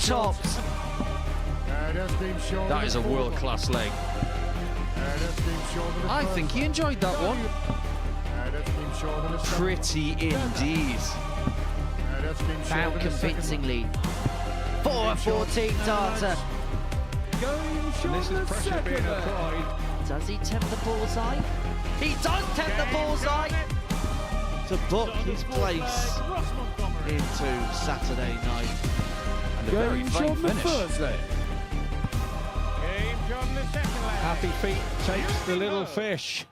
topped. That is a world-class leg. I think he enjoyed that one. Pretty indeed. Found convincingly. 4-14 darter. And this is pressure being applied. Does he tempt the bullseye? He does tempt the bullseye! To book his place into Saturday night. And a very fine finish. Happy Feet takes the little fish.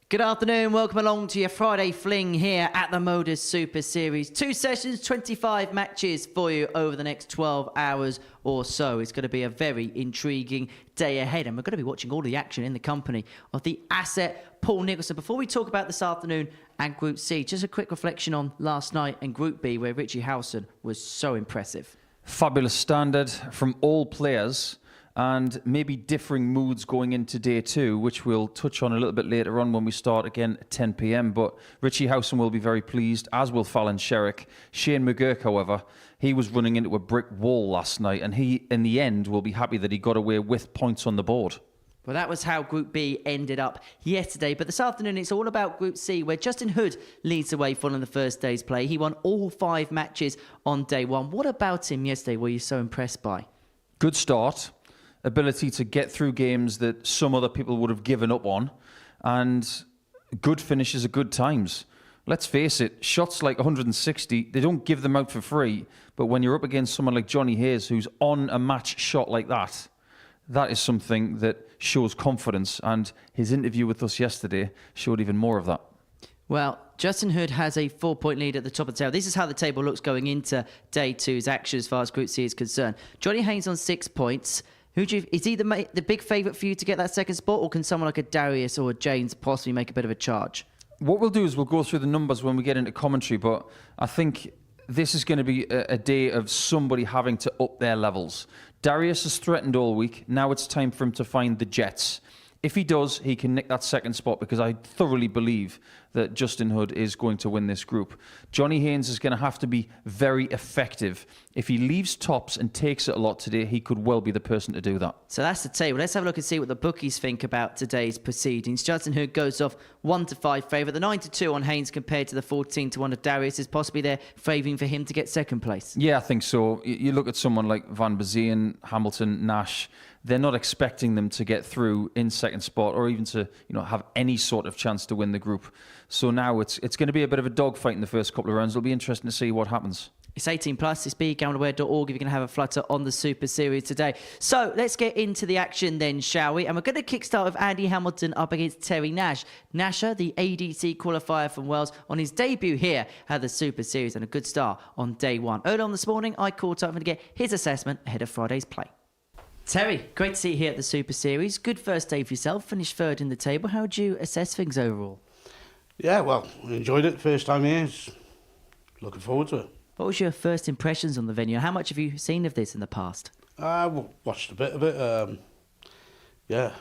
Good afternoon, welcome along to your Friday fling here at the Modus Super Series. 2 sessions, 25 matches for you over the next 12 hours or so. It's going to be a very intriguing day ahead, and we're going to be watching all the action in the company of the asset Paul Nicholson. Before we talk about this afternoon and Group C, just a quick reflection on last night and Group B, where Richie Howson was so impressive. Fabulous standard from all players, and maybe differing moods going into day 2, which we'll touch on a little bit later on when we start again at 10 p.m. But Richie Howson will be very pleased, as will Fallon Sherrick. Shane McGurk, however, he was running into a brick wall last night, and he, in the end, will be happy that he got away with points on the board. Well, that was how Group B ended up yesterday. But this afternoon, it's all about Group C, where Justin Hood leads the way following the first day's play. He won all 5 matches on day 1. What about him yesterday were you so impressed by? Good start. Ability to get through games that some other people would have given up on, and good finishes at good times. Let's face it, shots like 160, they don't give them out for free, but when you're up against someone like Johnny Hayes, who's on a match shot like that, that is something that shows confidence, and his interview with us yesterday showed even more of that. Well, Justin Hood has a 4-point lead at the top of the table. This is how the table looks going into day 2's action as far as Group C is concerned. Johnny Haynes on 6 points. Is he the big favourite for you to get that second spot, or can someone like a Darius or a James possibly make a bit of a charge? What we'll do is we'll go through the numbers when we get into commentary, but I think this is going to be a day of somebody having to up their levels. Darius has threatened all week. Now it's time for him to find the Jets. If he does, he can nick that second spot, because I thoroughly believe that Justin Hood is going to win this group. Johnny Haynes is going to have to be very effective. If he leaves tops and takes it a lot today, he could well be the person to do that. So that's the table. Let's have a look and see what the bookies think about today's proceedings. Justin Hood goes off 1-5 favourite. The 9-2 on Haynes compared to the 14-1 of Darius is possibly there favouring for him to get second place. Yeah, I think so. You look at someone like Vanbesien, Hamilton, Nash. They're not expecting them to get through in second spot, or even to have any sort of chance to win the group. So now it's going to be a bit of a dogfight in the first couple of rounds. It'll be interesting to see what happens. It's 18 plus. It's begambleaware.org if you can have a flutter on the Super Series today. So let's get into the action then, shall we? And we're going to kickstart with Andy Hamilton up against Terry Nash. Nasher, the ADC qualifier from Wales, on his debut here at the Super Series, and a good start on day 1. Early on this morning, I caught up to get his assessment ahead of Friday's play. Terry, great to see you here at the Super Series. Good first day for yourself, finished 3rd in the table. How would you assess things overall? Yeah, well, I enjoyed it. First time here. Looking forward to it. What was your first impressions on the venue? How much have you seen of this in the past? I watched a bit of it. Yeah,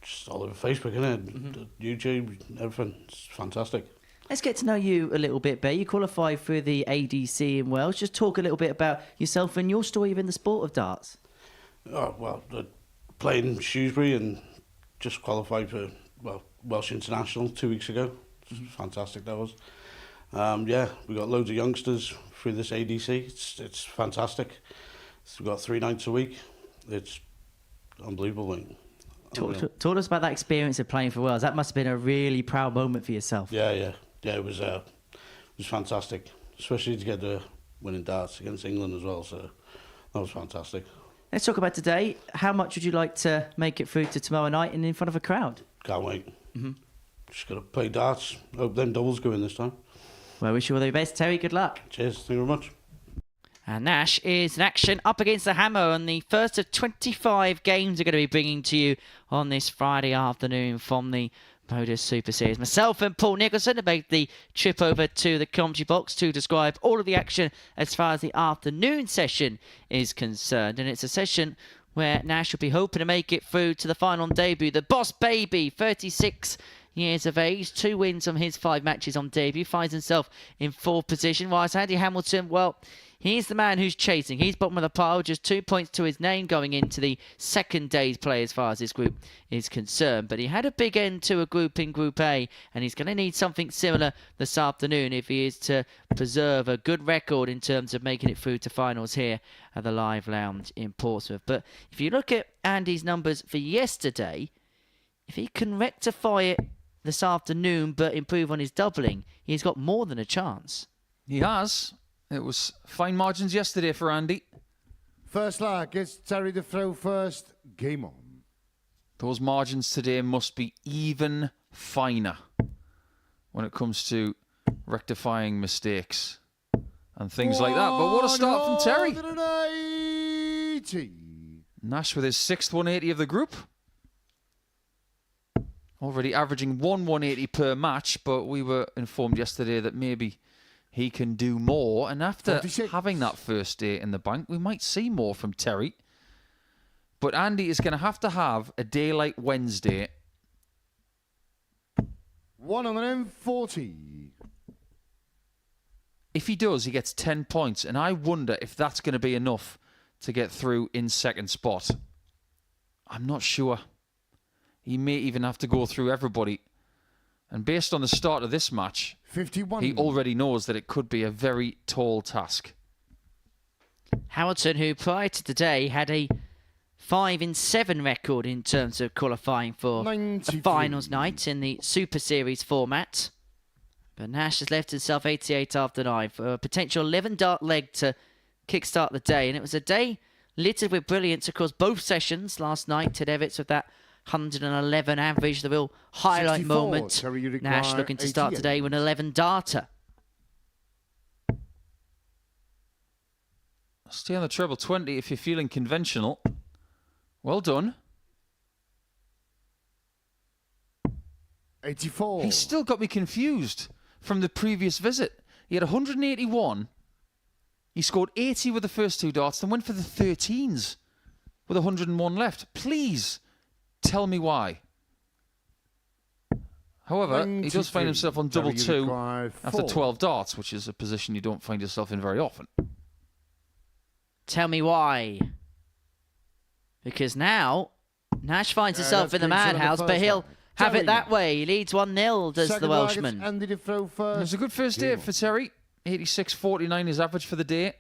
just all over Facebook, innit? YouTube, everything. It's fantastic. Let's get to know you a little bit better. You qualified for the ADC in Wales. Just talk a little bit about yourself and your story within the sport of darts. Oh, well, I played in Shrewsbury and just qualified for Welsh International 2 weeks ago. Fantastic, that was. Yeah, we got loads of youngsters through this ADC. It's fantastic. So we've got 3 nights a week. It's unbelievable. Talk us about that experience of playing for Wales. That must have been a really proud moment for yourself. Yeah. It was fantastic, especially to get the winning darts against England as well. So that was fantastic. Let's talk about today. How much would you like to make it through to tomorrow night and in front of a crowd? Can't wait. Just got to play darts. Hope them doubles go in this time. Well, I wish you all the best, Terry. Good luck. Cheers. Thank you very much. And Nash is in action up against the hammer, and the first of 25 games are going to be bringing to you on this Friday afternoon from the Modus Super Series. Myself and Paul Nicholson have made the trip over to the commentary box to describe all of the action as far as the afternoon session is concerned. And it's a session where Nash will be hoping to make it through to the final debut. The Boss Baby, 36 years of age. 2 wins on his 5 matches on debut. Finds himself in 4th position. Whilst Andy Hamilton, well, he's the man who's chasing. He's bottom of the pile, just 2 points to his name going into the second day's play as far as this group is concerned. But he had a big end to a group in Group A, and he's going to need something similar this afternoon if he is to preserve a good record in terms of making it through to finals here at the Live Lounge in Portsmouth. But if you look at Andy's numbers for yesterday, if he can rectify it this afternoon but improve on his doubling, he's got more than a chance. He has. It was fine margins yesterday for Andy. First lag, it's Terry to throw first. Game on. Those margins today must be even finer when it comes to rectifying mistakes and things like that. But what a start from Terry. 180. Nash with his 6th 180 of the group. Already averaging 180 per match, but we were informed yesterday that maybe he can do more. And after 46. having that first day in the bank, we might see more from Terry. But Andy is going to have a day like Wednesday. 140. If he does, he gets 10 points. And I wonder if that's going to be enough to get through in second spot. I'm not sure. He may even have to go through everybody. And based on the start of this match, 51. he already knows that it could be a very tall task. Hamilton, who prior to today had a 5-7 record in terms of qualifying for 93. a finals night in the Super Series format. But Nash has left himself 88 after 9 for a potential 11-dart leg to kickstart the day. And it was a day littered with brilliance across both sessions last night. Ted Evans with that 111 average, the real highlight 64, moment. Terry, you Nash require looking to start 88. today with an 11-darter. Stay on the treble 20 if you're feeling conventional. Well done. 84. He's still got me confused from the previous visit. He had 181. He scored 80 with the first 2 darts, then went for the 13s with 101 left. Please tell me why. However, he does 93. find himself on double Terry, you 2 require after 4. 12 darts, which is a position you don't find yourself in very often. Tell me why. Because now, Nash finds himself in the that's Queensland madhouse, on the but first he'll line. have Terry. it that way. He leads 1-0, does Second the lag, it's Welshman. Andy to throw It first. was a good first day Game for on. Terry. 86.49 is average for the day.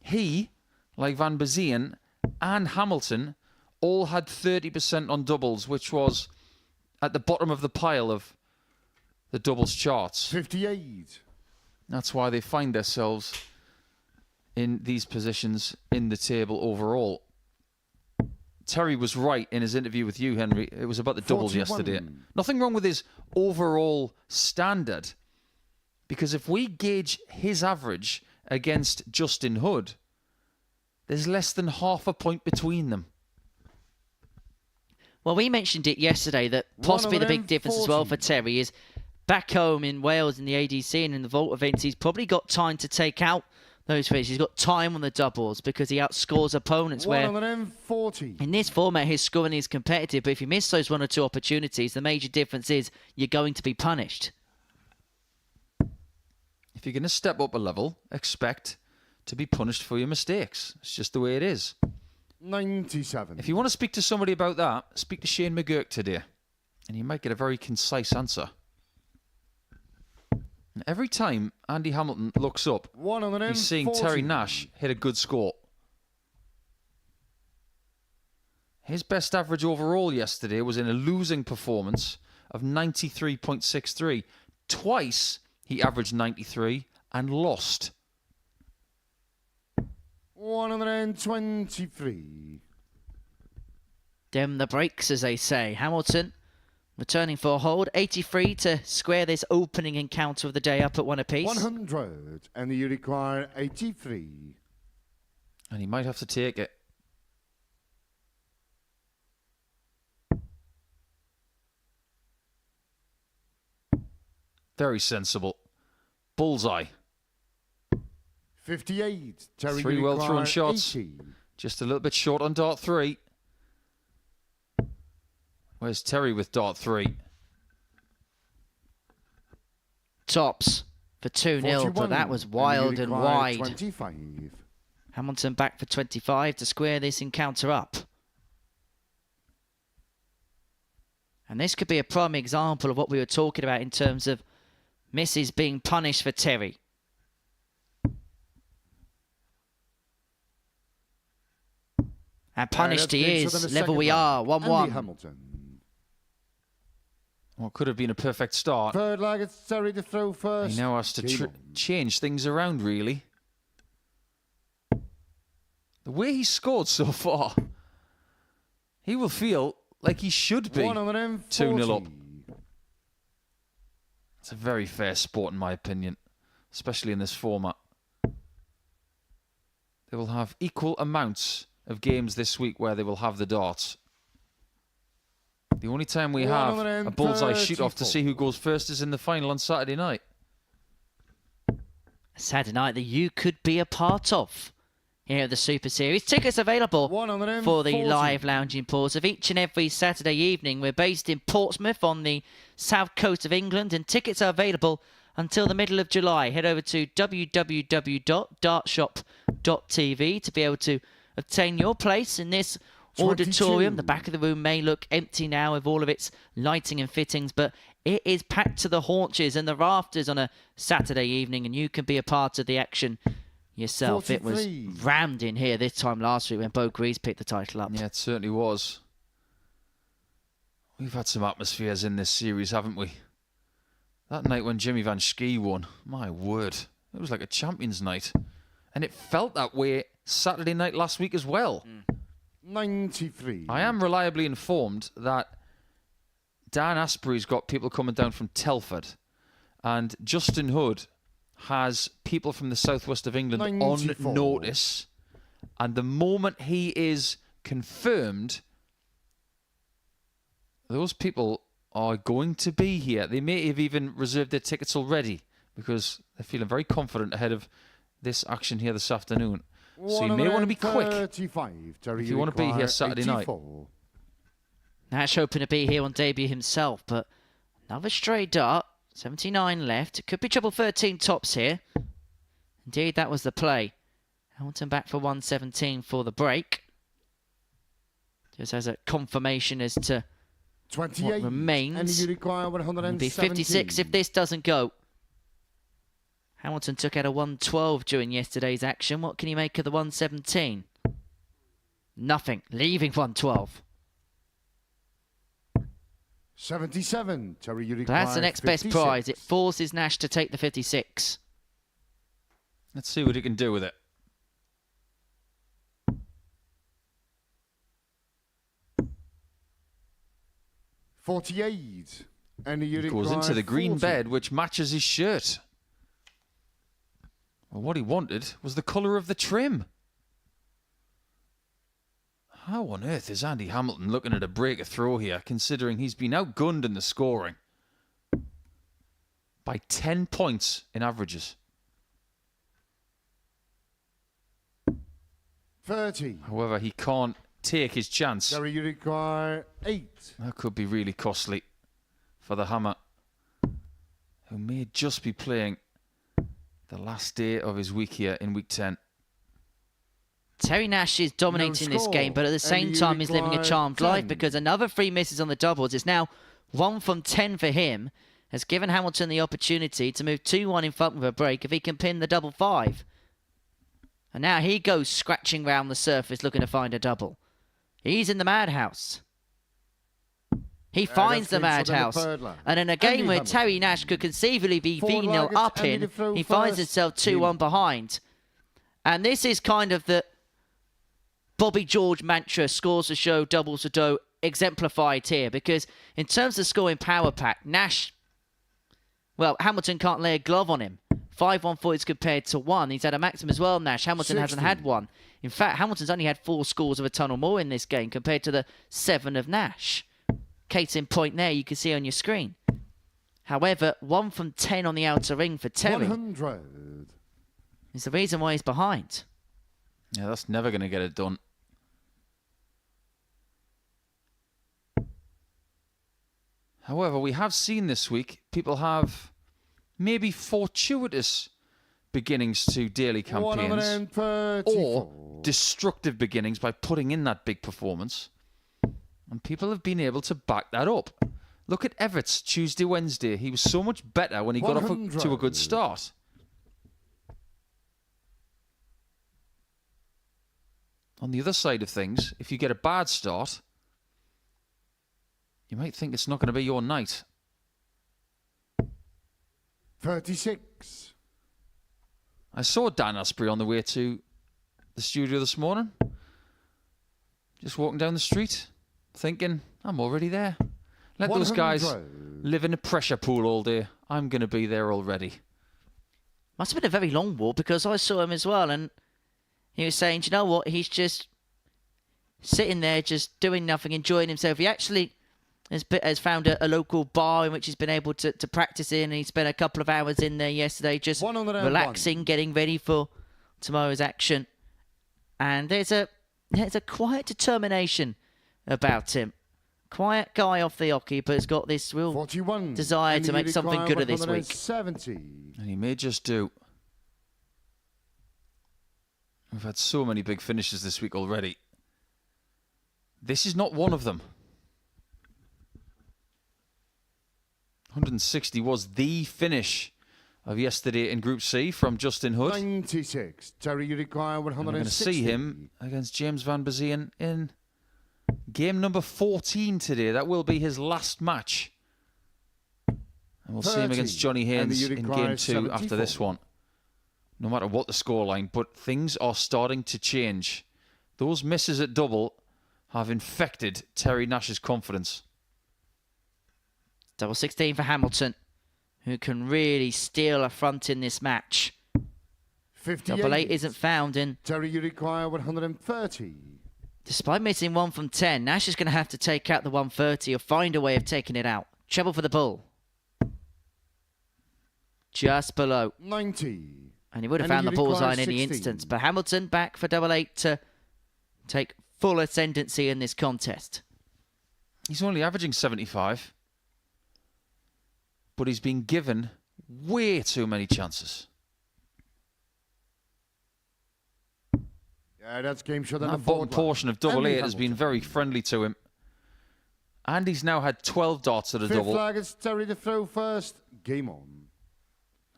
He, like Vanbesien and Hamilton, all had 30% on doubles, which was at the bottom of the pile of the doubles charts. 58. That's why they find themselves in these positions in the table overall. Terry was right in his interview with you, Henry. It was about the doubles 41. yesterday. Nothing wrong with his overall standard, because if we gauge his average against Justin Hood, there's less than half a point between them. Well, we mentioned it yesterday that possibly the big difference as well for Terry is back home in Wales in the ADC and in the Vault events, he's probably got time to take out those fish. He's got time on the doubles because he outscores opponents, where 140. in this format his scoring is competitive, but if you miss those 1 or 2 opportunities, the major difference is you're going to be punished. If you're going to step up a level, expect to be punished for your mistakes. It's just the way it is. 97. If you want to speak to somebody about that, speak to Shane McGurk today, and you might get a very concise answer. And every time Andy Hamilton looks up, 140. he's seeing Terry Nash hit a good score. His best average overall yesterday was in a losing performance of 93.63. Twice he averaged 93 and lost. 123. Dem the breaks, as they say. Hamilton returning for a hold. 83 to square this opening encounter of the day up at 1 apiece. 100. And you require 83. And he might have to take it. Very sensible. Bullseye. 58. Terry, 3 you well thrown require shots. 80. Just a little bit short on dart 3. Where's Terry with dart 3? tops for 2-0, but that was wild and wide. 25. Hamilton back for 25 to square this encounter up. And this could be a prime example of what we were talking about in terms of misses being punished for Terry. And punished he is. Level we are. 1-1. Hamilton. Well, could have been a perfect start. Third leg, it's Terry to throw first. He now has to change things around, really. The way he scored so far, he will feel like he should be 2-0 up. It's a very fair sport, in my opinion, especially in this format. They will have equal amounts of games this week where they will have the darts. The only time we have a bullseye shoot-off to see who goes first is in the final on Saturday night. Saturday night that you could be a part of here at the Super Series. Tickets available for the live lounging pause of each and every Saturday evening. We're based in Portsmouth on the south coast of England, and tickets are available until the middle of July. Head over to www.dartshop.tv to be able to obtain your place in this auditorium. The back of the room may look empty now with all of its lighting and fittings, but it is packed to the haunches and the rafters on a Saturday evening, and you can be a part of the action yourself. 43. It was rammed in here this time last week when Bo Grease picked the title up. Yeah, it certainly was. We've had some atmospheres in this series, haven't we? That night when Jimmy Van Schie won, my word, it was like a champions night. And it felt that way Saturday night last week as well. 93. I am reliably informed that Dan Asprey's got people coming down from Telford, and Justin Hood has people from the southwest of England 94. On notice, and the moment he is confirmed, those people are going to be here. They may have even reserved their tickets already because they're feeling very confident ahead of this action here this afternoon. So you may want to be quick if you want to be here Saturday 84. Night. Nash hoping to be here on debut himself, but another stray dart. 79 left. It could be triple 13 tops here. Indeed, that was the play. Hamilton back for 117 for the break. Just as a confirmation as to 28 what remains. And you require 117. It'll be 56 if this doesn't go. Hamilton took out a 112 during yesterday's action. What can he make of the 117? Nothing. Leaving 112. 77. Terry, you require That's the next 56. Best prize. It forces Nash to take the 56. Let's see what he can do with it. $48. And he goes into the green 40. bed, which matches his shirt. Well, what he wanted was the colour of the trim. How on earth is Andy Hamilton looking at a break a throw here, considering he's been outgunned in the scoring by 10 points in averages? 30. However, he can't take his chance. Terry, you require 8. That could be really costly for the Hammer, who may just be playing the last day of his week here in week 10. Terry Nash is dominating this game, but at the same time he's living a charmed life because another 3 misses on the doubles. It's now 1 from 10 for him. Has given Hamilton the opportunity to move 2-1 in front with a break if he can pin the double 5. And now he goes scratching round the surface looking to find a double. He's in the madhouse. He finds the madhouse. And in a game where Terry Nash could conceivably be 3-0 up in, he finds himself 2-1 behind. And this is kind of the Bobby George mantra, scores to show, doubles to do, exemplified here. Because in terms of scoring power pack, Nash, well, Hamilton can't lay a glove on him. 5-1 compared to 1. He's had a maximum as well, Nash. Hamilton 60. hasn't had one. In fact, Hamilton's only had 4 scores of a ton or more in this game compared to the 7 of Nash. Case in point there, you can see on your screen. However, 1 from 10 on the outer ring for Terry 100. is the reason why he's behind. Yeah, that's never going to get it done. However, we have seen this week, people have maybe fortuitous beginnings to daily campaigns 134. or destructive beginnings by putting in that big performance. And people have been able to back that up. Look at Everett's Tuesday, Wednesday. He was so much better when he got off to a good start. On the other side of things, if you get a bad start, you might think it's not going to be your night. 36. I saw Dan Asprey on the way to the studio this morning. Just walking down the street, thinking, I'm already there. Let those guys live in a pressure pool all day. I'm going to be there already. Must have been a very long walk because I saw him as well, and he was saying, do you know what? He's just sitting there, just doing nothing, enjoying himself. He actually has found a local bar in which he's been able to practice in, and he spent a couple of hours in there yesterday just relaxing, getting ready for tomorrow's action. And there's a quiet determination about him. Quiet guy off the hockey, but has got this real 41. desire to make something good of this week. 70. And he may just do. We've had so many big finishes this week already. This is not one of them. 160 was the finish of yesterday in Group C from Justin Hood. 96. Terry, you require 160. And we're going to see him against James Vanbesien in game number 14 today. That will be his last match. And we'll see him against Johnny Haynes in game 2 74. after this one. No matter what the scoreline, but things are starting to change. Those misses at double have infected Terry Nash's confidence. Double 16 for Hamilton, who can really steal a front in this match. 58. Double 8 isn't found, and Terry, you require 130. despite missing 1 from 10, Nash is going to have to take out the 130 or find a way of taking it out. Treble for the bull. Just below. 90. And he would have found the bullseye in any instance. But Hamilton back for double 8 to take full ascendancy in this contest. He's only averaging 75. But he's been given way too many chances. Yeah, that's game shot. That bottom portion of double 8 has been very friendly to him. And he's now had 12 darts at a double. Flag, it's Terry to throw first. Game on.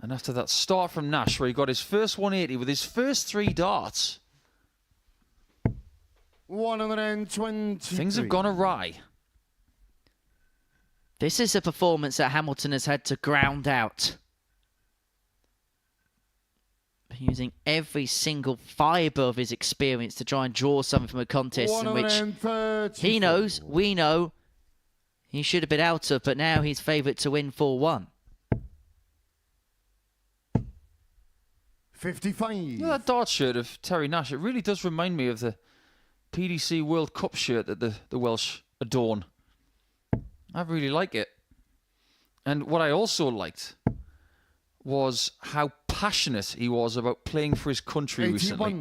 And after that start from Nash, where he got his first 180 with his first 3 darts, 120. things have gone awry. This is a performance that Hamilton has had to ground out. Using every single fibre of his experience to try and draw something from a contest in which he knows, we know, he should have been out of, but now he's favourite to win 4-1. 55. You know that dart shirt of Terry Nash, it really does remind me of the PDC World Cup shirt that the Welsh adorn. I really like it. And what I also liked was how passionate he was about playing for his country 81. recently.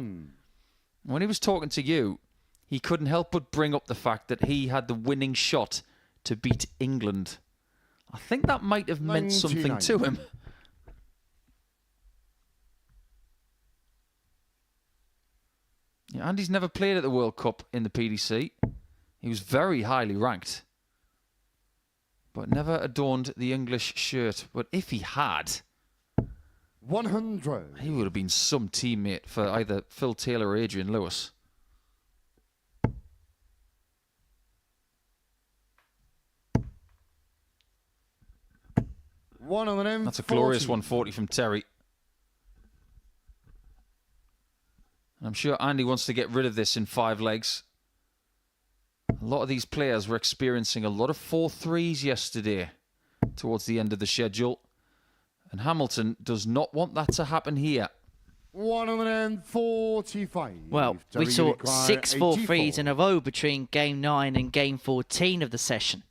When he was talking to you, he couldn't help but bring up the fact that he had the winning shot to beat England. I think that might have meant something to him. Yeah, Andy's never played at the World Cup in the PDC. He was very highly ranked, but never adorned the English shirt. But if he had, 100. he would have been some teammate for either Phil Taylor or Adrian Lewis. That's a glorious 140 from Terry. And I'm sure Andy wants to get rid of this in 5 legs. A lot of these players were experiencing a lot of 4-3s yesterday towards the end of the schedule. And Hamilton does not want that to happen here. 145. Well, we saw 6 4-3s in a row between Game 9 and Game 14 of the session.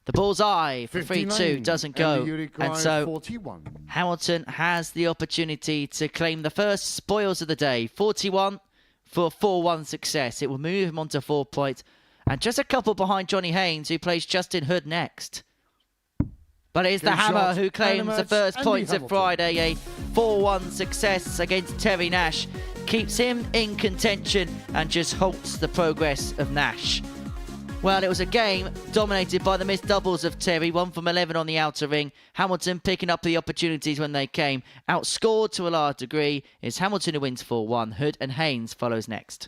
The bullseye for 3-2 doesn't go. And so 41. Hamilton has the opportunity to claim the first spoils of the day. 41 for a 4-1 success. It will move him on to 4 points. And just a couple behind Johnny Haynes, who plays Justin Hood next. But it's the Good Hammer shot. who claims the Dynamite, first Andy points of Hamilton. Friday. A 4-1 success against Terry Nash keeps him in contention and just halts the progress of Nash. Well, it was a game dominated by the missed doubles of Terry, 1 from 11 on the outer ring. Hamilton picking up the opportunities when they came. Outscored to a large degree. It's Hamilton who wins 4-1. Hood and Haynes follows next.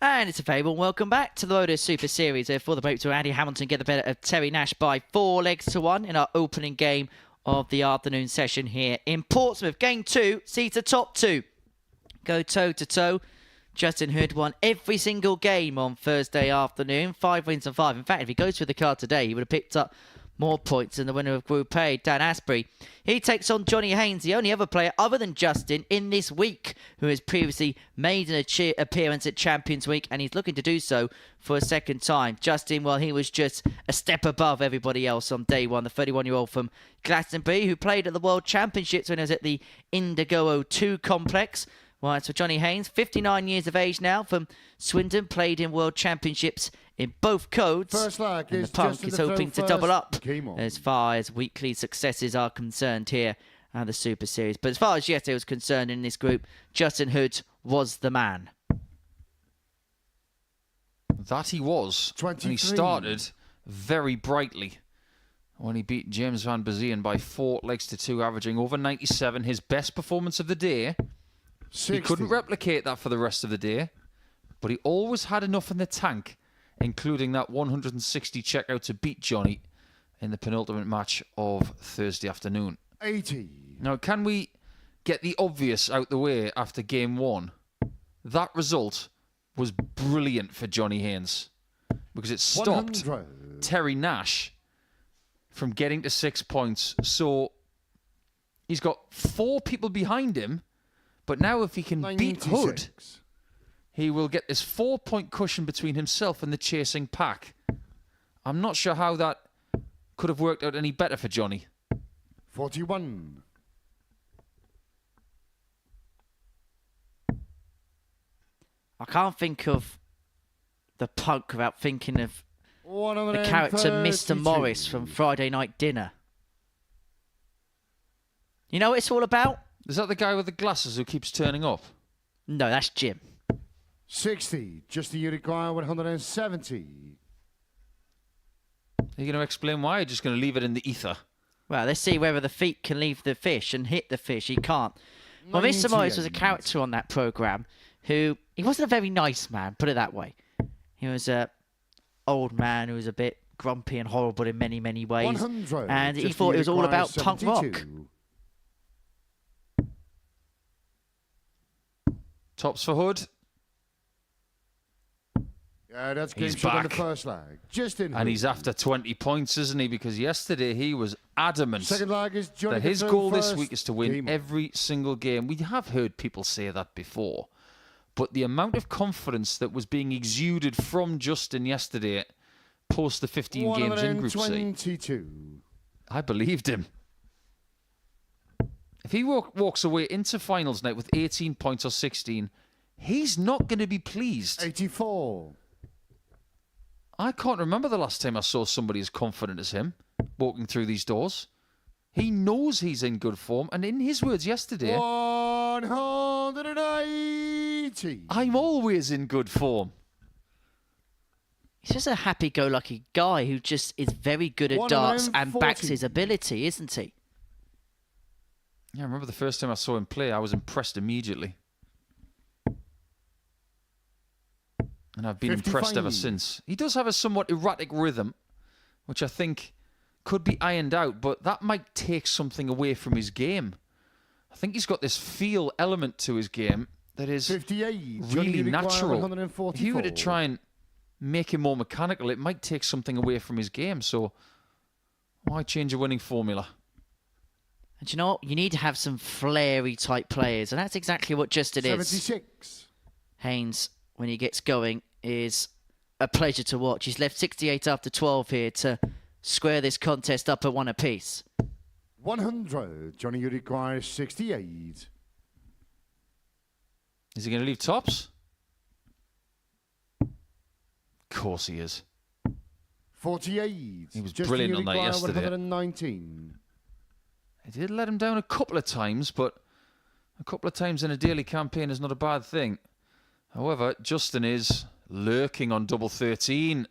And it's a very warm welcome back to the Modus Super Series. For the breakthrough, Andy Hamilton get the better of Terry Nash by 4 legs to 1 in our opening game of the afternoon session here in Portsmouth. Game 2 sees the top 2 go toe-to-toe. Justin Hood won every single game on Thursday afternoon. 5 wins and 5. In fact, if he goes through the card today, he would have picked up more points than the winner of Group A, Dan Asprey. He takes on Johnny Haynes, the only other player other than Justin in this week who has previously made an appearance at Champions Week, and he's looking to do so for a second time. Justin, well, he was just a step above everybody else on day one. The 31-year-old from Glastonbury who played at the World Championships when he was at the Indigo 2 complex. Well, as for Johnny Haynes, 59 years of age now from Swindon, played in World Championships in both codes. First lag and is the Punk Justin is to throw hoping to first. double up Game on. as far as weekly successes are concerned here at the Super Series. But as far as yesterday was concerned in this group, Justin Hood was the man. That he was. 23. And he started very brightly when he beat James Vanbesien by 4 legs to 2, averaging over 97. His best performance of the day. 60. He couldn't replicate that for the rest of the day, but he always had enough in the tank, including that 160 checkout to beat Johnny in the penultimate match of Thursday afternoon. 80. Now, can we get the obvious out the way after game 1? That result was brilliant for Johnny Haynes because it stopped 100. Terry Nash from getting to 6 points. So he's got 4 people behind him, but now if he can beat Hood, 96. he will get this 4-point cushion between himself and the chasing pack. I'm not sure how that could have worked out any better for Johnny. 41. I can't think of the punk without thinking of the character Mr. Morris from Friday Night Dinner. You know what it's all about? Is that the guy with the glasses who keeps turning up? No, that's Jim. 60. Just you require 170. Are you going to explain why? Or are you just going to leave it in the ether? Well, let's see whether the feet can leave the fish and hit the fish. He can't. Well, Mr. Morris was a character on that programme who... He wasn't a very nice man, put it that way. He was a old man who was a bit grumpy and horrible in many, many ways. 100. And he Just thought it was all require about punk 72. rock. Tops for Hood. Yeah, that's He's game shot on the back. first leg. Just in. And he's after 20 points, isn't he? Because yesterday he was adamant Second leg is Johnny that his Defoe goal this first. week is to win Game on. every single game. We have heard people say that before. But the amount of confidence that was being exuded from Justin yesterday post the 15 games in Group C, 122. I believed him. If he walks away into finals night with 18 points or 16, he's not going to be pleased. 84. I can't remember the last time I saw somebody as confident as him walking through these doors. He knows he's in good form, and in his words yesterday, 180. I'm always in good form. He's just a happy-go-lucky guy who just is very good at darts and backs 140. his ability, isn't he? Yeah, I remember the first time I saw him play, I was impressed immediately. And I've been impressed ever 55. since. He does have a somewhat erratic rhythm, which I think could be ironed out, but that might take something away from his game. I think he's got this feel element to his game that is 58. really natural. 144. If you were to try and make him more mechanical, it might take something away from his game. So why change a winning formula? And you know what? You need to have some flary type players, and that's exactly what Justin is. 76. Haynes, when he gets going, is a pleasure to watch. He's left 68 after 12 here to square this contest up at one apiece. 100. Johnny, you require 68. Is he going to leave tops? Of course he is. 48. He was Just brilliant you on that require yesterday. 119. He did let him down a couple of times, but a couple of times in a daily campaign is not a bad thing. However, Justin is lurking on double 13.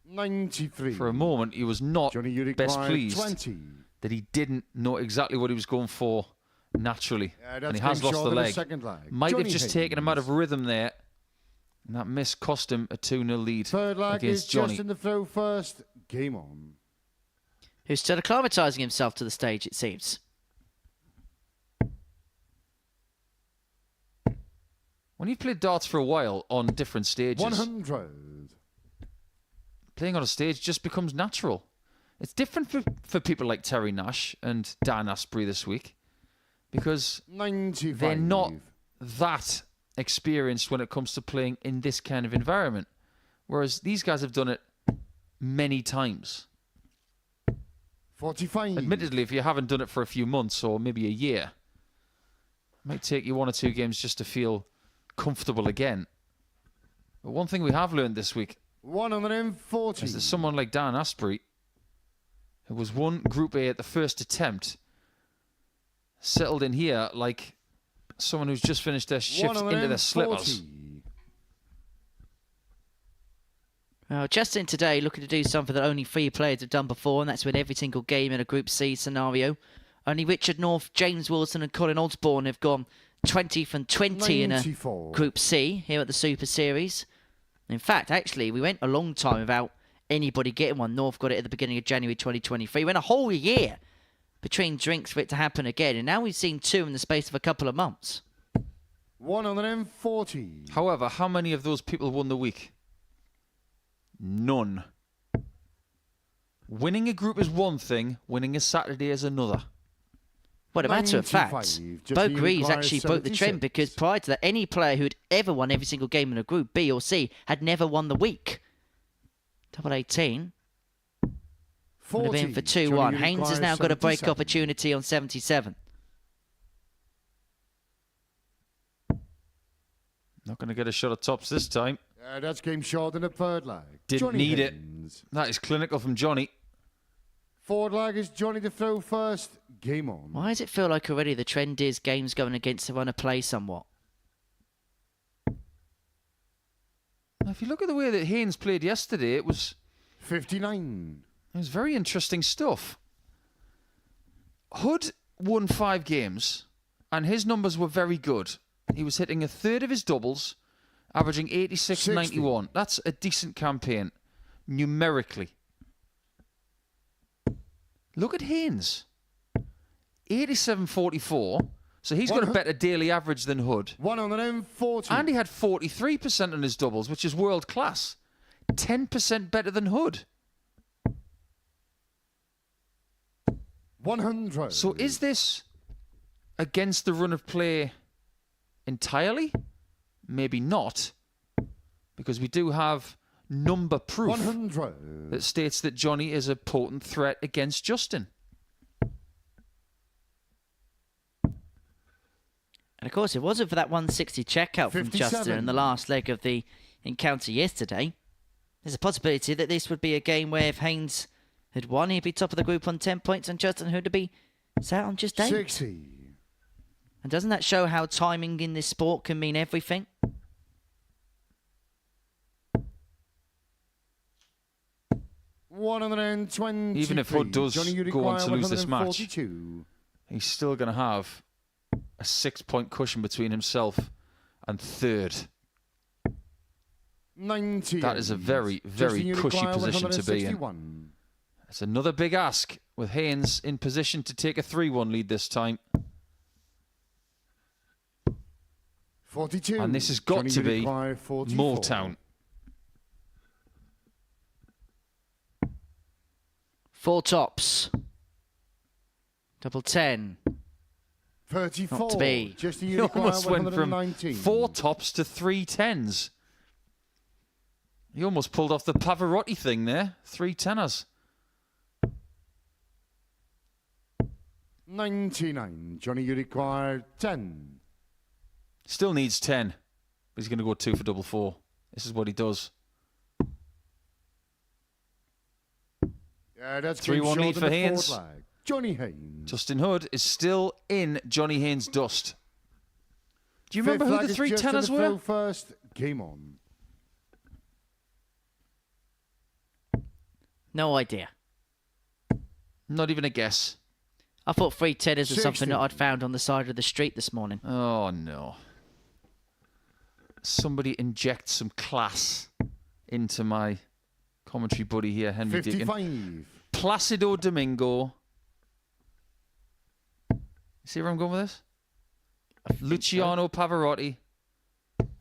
$93. For a moment, he was not Johnny, you best require pleased 20. that he didn't know exactly what he was going for naturally. Yeah, that's And he has game lost short the of leg. second leg. Might Johnny have just taken him out of rhythm there. And that miss cost him a 2-0 lead Third leg against is Johnny. Justin the throw first. Game on. Who's still acclimatising himself to the stage, it seems. When you've played darts for a while on different stages, 100. playing on a stage just becomes natural. It's different for people like Terry Nash and Dan Asprey this week because 95. they're not that experienced when it comes to playing in this kind of environment. Whereas these guys have done it many times. 45. Admittedly, if you haven't done it for a few months or maybe a year, it might take you 1 or 2 games just to feel comfortable again. But one thing we have learned this week 140. is that someone like Dan Asprey, who was won Group A at the first attempt, settled in here like someone who's just finished their shift into their slippers. 140. Well, Justin today looking to do something that only 3 players have done before, and that's win every single game in a Group C scenario. Only Richard North, James Wilson and Colin Osborne have gone 20 from 20 in a 94. Group C here at the Super Series. In fact, actually, we went a long time without anybody getting one. North got it at the beginning of January 2023. Went a whole year between drinks for it to happen again, and now we've seen 2 in the space of a couple of months. 140. However, how many of those people won the week? None. Winning a group is one thing, winning a Saturday is another. Well, a matter of fact, 95. Just Bo the Greaves requires actually broke the trend 76. because prior to that, any player who'd ever won every single game in a Group B or C had never won the week. Double 18 would have 40. been for Johnny, 2-1. you Haynes has require now got a break 77. opportunity on 77. Not going to get a shot at tops this time. That's game short in the third leg. Didn't Johnny need Haynes. it. That is clinical from Johnny. Forward leg is Johnny to throw first. Game on. Why does it feel like already the trend is games going against the run of play somewhat? Now, if you look at the way that Haynes played yesterday, it was 59. very interesting stuff. Hood won 5 games, and his numbers were very good. He was hitting a third of his doubles, averaging 86.91. That's a decent campaign, numerically. Look at Haynes. 87.44. So he's got a better daily average than Hood. 140. And he had 43% on his doubles, which is world class. 10% better than Hood. 100. So is this against the run of play entirely? Maybe not. Because we do have number proof 100. that states that Johnny is a potent threat against Justin. And of course, if it wasn't for that 160 checkout from 57. Justin in the last leg of the encounter yesterday, there's a possibility that this would be a game where if Haynes had won, he'd be top of the group on 10 points and Justin Hood would be sat on just 8. 60. And doesn't that show how timing in this sport can mean everything? $120. Even if Hood does go on to lose this match, 142. he's still going to have a 6-point cushion between himself and third. 90. That is a very, very cushy position to be in. It's another big ask with Haynes in position to take a 3-1 lead this time. 42. And this has got to be 44. Motown. 4 tops. Double 10. 34. Not to be. Just a He unique almost went from 119. 4 tops to 3 10s. He almost pulled off the Pavarotti thing there. 3 tenors. 99. Johnny, you require 10. Still needs 10. But he's going to go 2 for double 4. This is what he does. Yeah, that's 3-1 lead for Haynes. Johnny Haynes. Justin Hood is still in Johnny Haynes' dust. Do you remember Fifth who leg the is 3 Justin tenors to throw were? First. Game on. No idea. Not even a guess. I thought 3 tenors was 60. something that I'd found on the side of the street this morning. Oh, no. Somebody inject some class into my commentary buddy here, Henry Deacon. 55. Placido Domingo. See where I'm going with this? Luciano Pavarotti.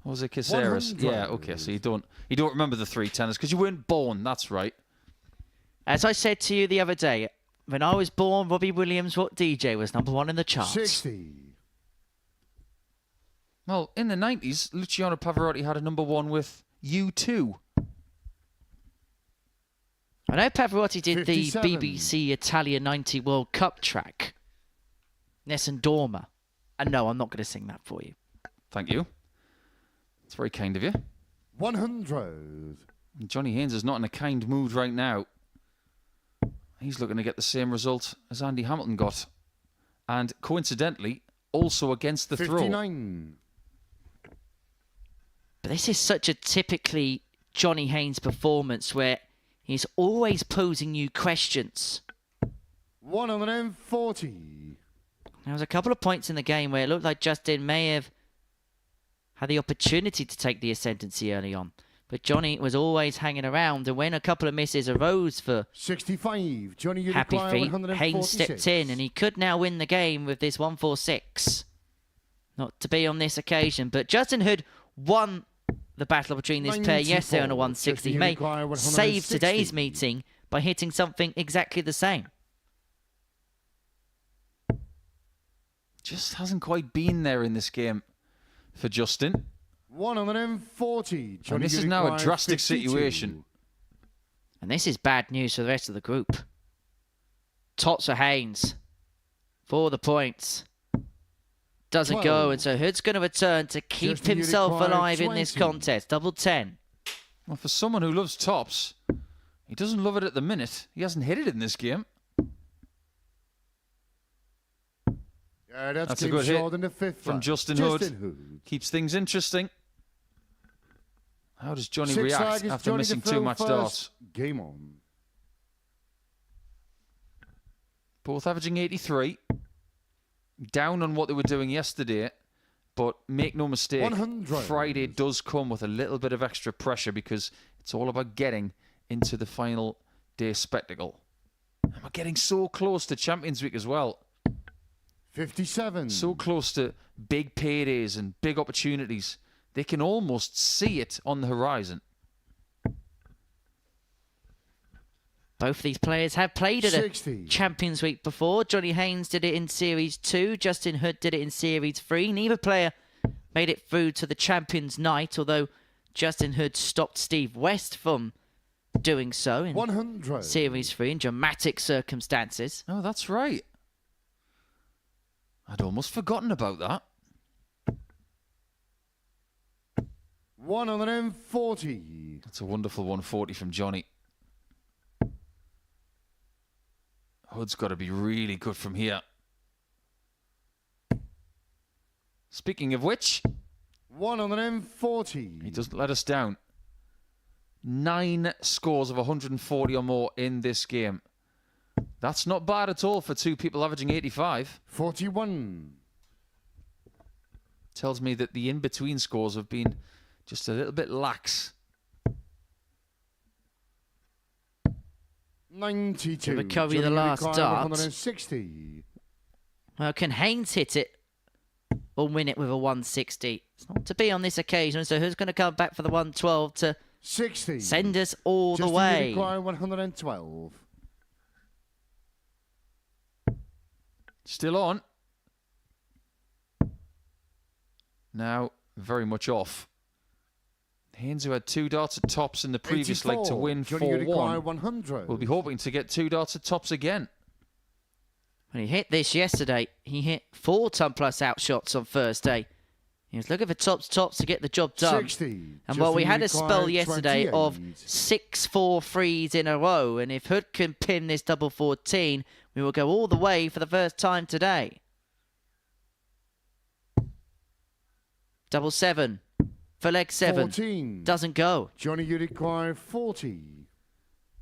Jose Caceres. 100. Yeah, okay, so you don't remember the 3 tenors because you weren't born, that's right. As I said to you the other day, when I was born, Robbie Williams, what DJ was number 1 in the charts? 60. Well, in the 90s, Luciano Pavarotti had a number 1 with U2. I know Pavarotti did 57. the BBC Italia 90 World Cup track, Nessun Dorma. And no, I'm not going to sing that for you. Thank you. It's very kind of you. 100. Johnny Haynes is not in a kind mood right now. He's looking to get the same result as Andy Hamilton got. And coincidentally, also against the 59. But this is such a typically Johnny Haynes performance where he's always posing new questions. 140. There was a couple of points in the game where it looked like Justin may have had the opportunity to take the ascendancy early on. But Johnny was always hanging around, and when a couple of misses arose for 65. Johnny, you Happy require Feet, 146. Haynes stepped in, and he could now win the game with this 146. Not to be on this occasion, but Justin Hood won the battle between this pair 94. yesterday on a 160. He may require save 160. today's meeting by hitting something exactly the same. Just hasn't quite been there in this game for Justin. 140. Johnny, And this you is now a require drastic 52. situation. And this is bad news for the rest of the group. Tots for Haynes. For the points. Doesn't 12. go, and so Hood's going to return to keep Justin, you himself require alive in this 20. contest. Double 10. Well, for someone who loves tops, he doesn't love it at the minute. He hasn't hit it in this game. Yeah, That's a came good hit short in the fifth from flat. Justin Hood. Keeps things interesting. How does Johnny Six react flag is after Johnny missing to throw 2 match first. darts? Game on. Both averaging 83. Down on what they were doing yesterday. But make no mistake, 100. Friday does come with a little bit of extra pressure because it's all about getting into the final day spectacle. And we're getting so close to Champions Week as well. 57. So close to big paydays and big opportunities. They can almost see it on the horizon. Both of these players have played at 60. a Champions Week before. Johnny Haynes did it in Series 2. Justin Hood did it in Series 3. Neither player made it through to the Champions Night, although Justin Hood stopped Steve West from doing so in 100. Series 3 in dramatic circumstances. Oh, that's right. I'd almost forgotten about that. 140. That's a wonderful 140 from Johnny. Hood's got to be really good from here. Speaking of which, 140. he doesn't let us down. 9 scores of 140 or more in this game. That's not bad at all for 2 people averaging 85. 41. Tells me that the in-between scores have been just a little bit lax. 92. To recover the Johnny last require dart. 160. Well, can Haynes hit it or win it with a 160? It's not to be on this occasion, so who's going to come back for the 112 to 60. send us all the Justin, you way? require 112. Still on. Now, very much off. Haynes, who had 2 darts at tops in the previous leg to 84. win Johnny, you require 4-1, 100. will be hoping to get 2 darts at tops again. When he hit this yesterday, he hit 4 ton-plus outshots on Thursday. He was looking for tops to get the job done. 60. And while we Justin, had you a spell require yesterday 28. of 6 4-3s in a row, and if Hood can pin this double 14, we will go all the way for the first time today. Double 7 for leg 7. 14. Doesn't go. Johnny, you require 40.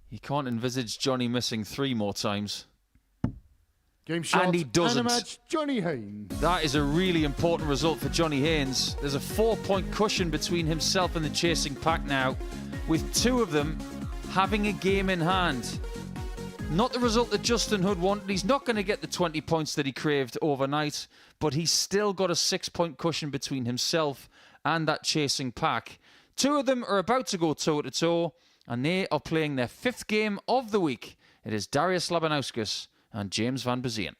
He can't envisage Johnny missing 3 more times. Game shot. And he doesn't. And a match, Johnny Haynes. That is a really important result for Johnny Haynes. There's a 4-point cushion between himself and the chasing pack now, with 2 of them having a game in hand. Not the result that Justin Hood wanted. He's not going to get the 20 points that he craved overnight, but he's still got a 6-point cushion between himself and that chasing pack. 2 of them are about to go toe-to-toe, and they are playing their 5th game of the week. It is Darius Labanauskas and James Vanbesien.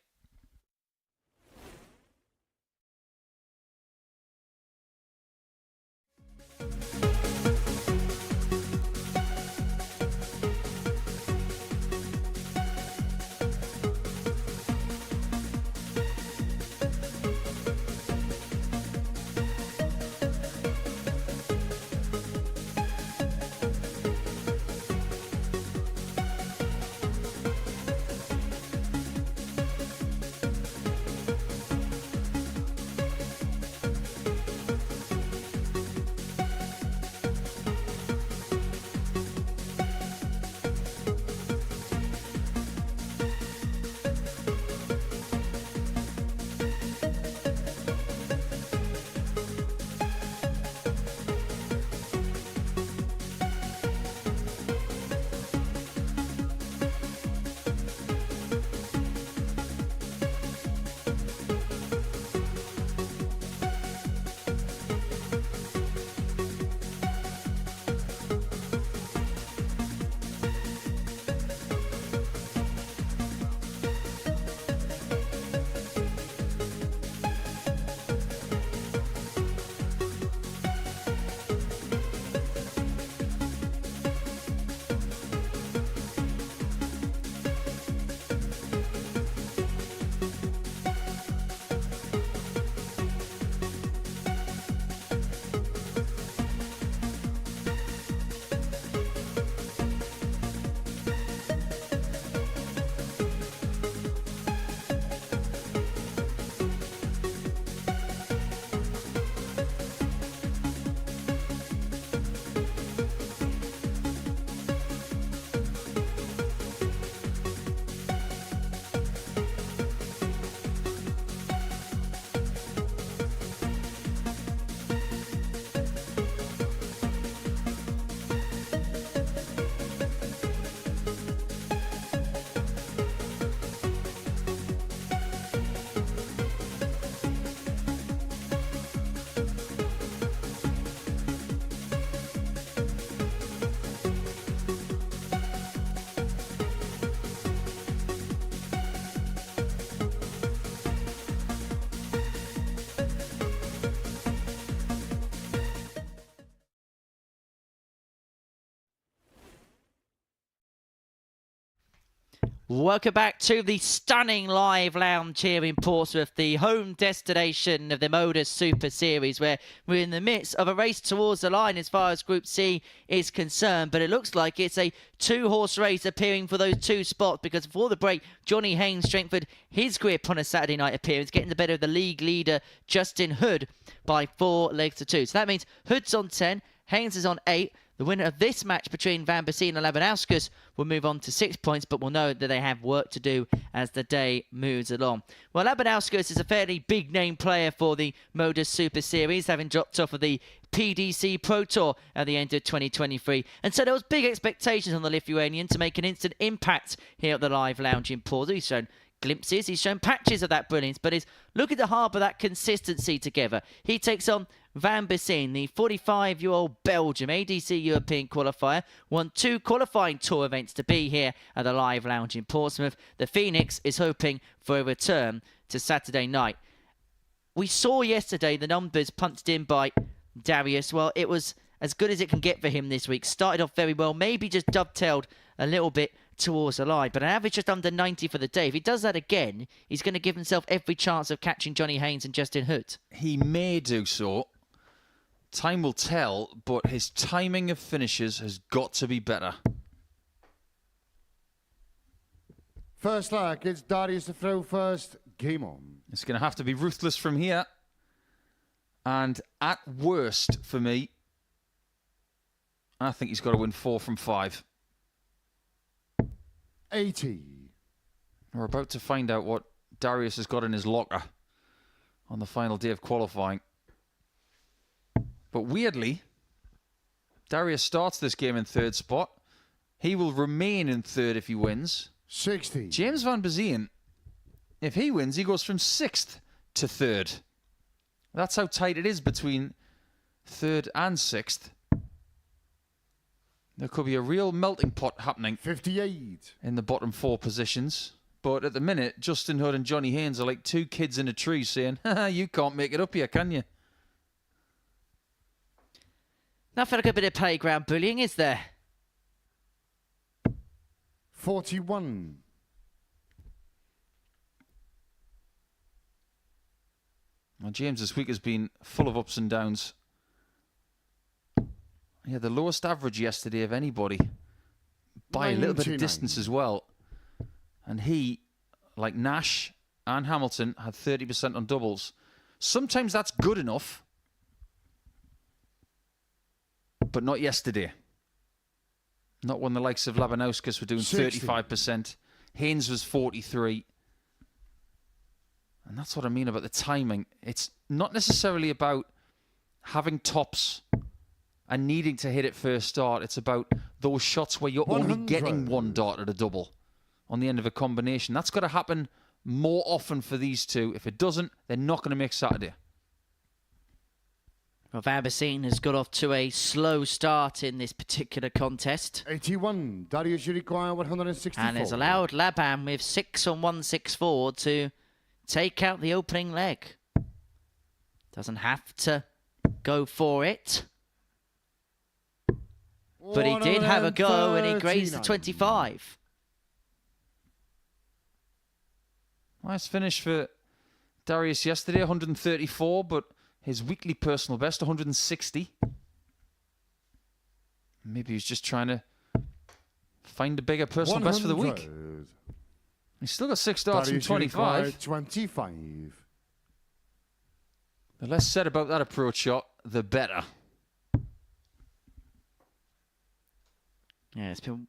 Welcome back to the stunning live lounge here in Portsmouth, the home destination of the Modus Super Series, where we're in the midst of a race towards the line as far as Group C is concerned. But it looks like it's a two-horse race appearing for those two spots, because before the break, Johnny Haynes strengthened his grip on a Saturday night appearance, getting the better of the league leader, Justin Hood, by 4 legs to 2. So that means Hood's on 10, Haynes is on 8. The winner of this match between Vanbesien and Labanauskas will move on to 6 points, but we'll know that they have work to do as the day moves along. Well, Labanauskas is a fairly big-name player for the Modus Super Series, having dropped off of the PDC Pro Tour at the end of 2023. And so there was big expectations on the Lithuanian to make an instant impact here at the Live Lounge in Porto. He's shown glimpses, he's shown patches of that brilliance, but he's looking to harbour that consistency together. He takes on Vanbesien, the 45-year-old Belgium ADC European qualifier, won 2 qualifying tour events to be here at the Live Lounge in Portsmouth. The Phoenix is hoping for a return to Saturday night. We saw yesterday the numbers punched in by Darius. Well, it was as good as it can get for him this week. Started off very well, maybe just dovetailed a little bit towards the line, but an average just under 90 for the day. If he does that again, he's going to give himself every chance of catching Johnny Haynes and Justin Hood. He may do so. Time will tell, but his timing of finishes has got to be better. First leg, it's Darius to throw first. Game on. It's going to have to be ruthless from here. And at worst, for me, I think he's got to win 4 from 5. 80. We're about to find out what Darius has got in his locker on the final day of qualifying. But weirdly, Darius starts this game in 3rd spot. He will remain in 3rd if he wins. 60. James Vanbesien, if he wins, he goes from 6th to 3rd. That's how tight it is between 3rd and 6th. There could be a real melting pot happening 58. in the bottom 4 positions. But at the minute, Justin Hood and Johnny Haynes are like 2 kids in a tree saying, haha, you can't make it up here, can you? Nothing like a bit of playground bullying, is there? 41. Well, James this week has been full of ups and downs. He had the lowest average yesterday of anybody by a little bit of 99. distance as well. And he, like Nash and Hamilton, had 30% on doubles. Sometimes that's good enough, but not yesterday. Not when the likes of Labanauskas were doing 60. 35%. Haynes was 43%. And that's what I mean about the timing. It's not necessarily about having tops and needing to hit it first start. It's about those shots where you're 100. only getting 1 dot at a double on the end of a combination. That's got to happen more often for these two. If it doesn't, they're not going to make Saturday. Well, Vanbesien has got off to a slow start in this particular contest. 81. Darius, you require 164. And has allowed Laban with 6 on 164 to take out the opening leg. Doesn't have to go for it. But he did have a go and he grazed the 25. Nice finish for Darius yesterday, 134, but his weekly personal best, 160. Maybe he's just trying to find a bigger personal best for the week. He's still got 6 darts from 25. 25. The less said about that approach shot, the better. Yeah, it's been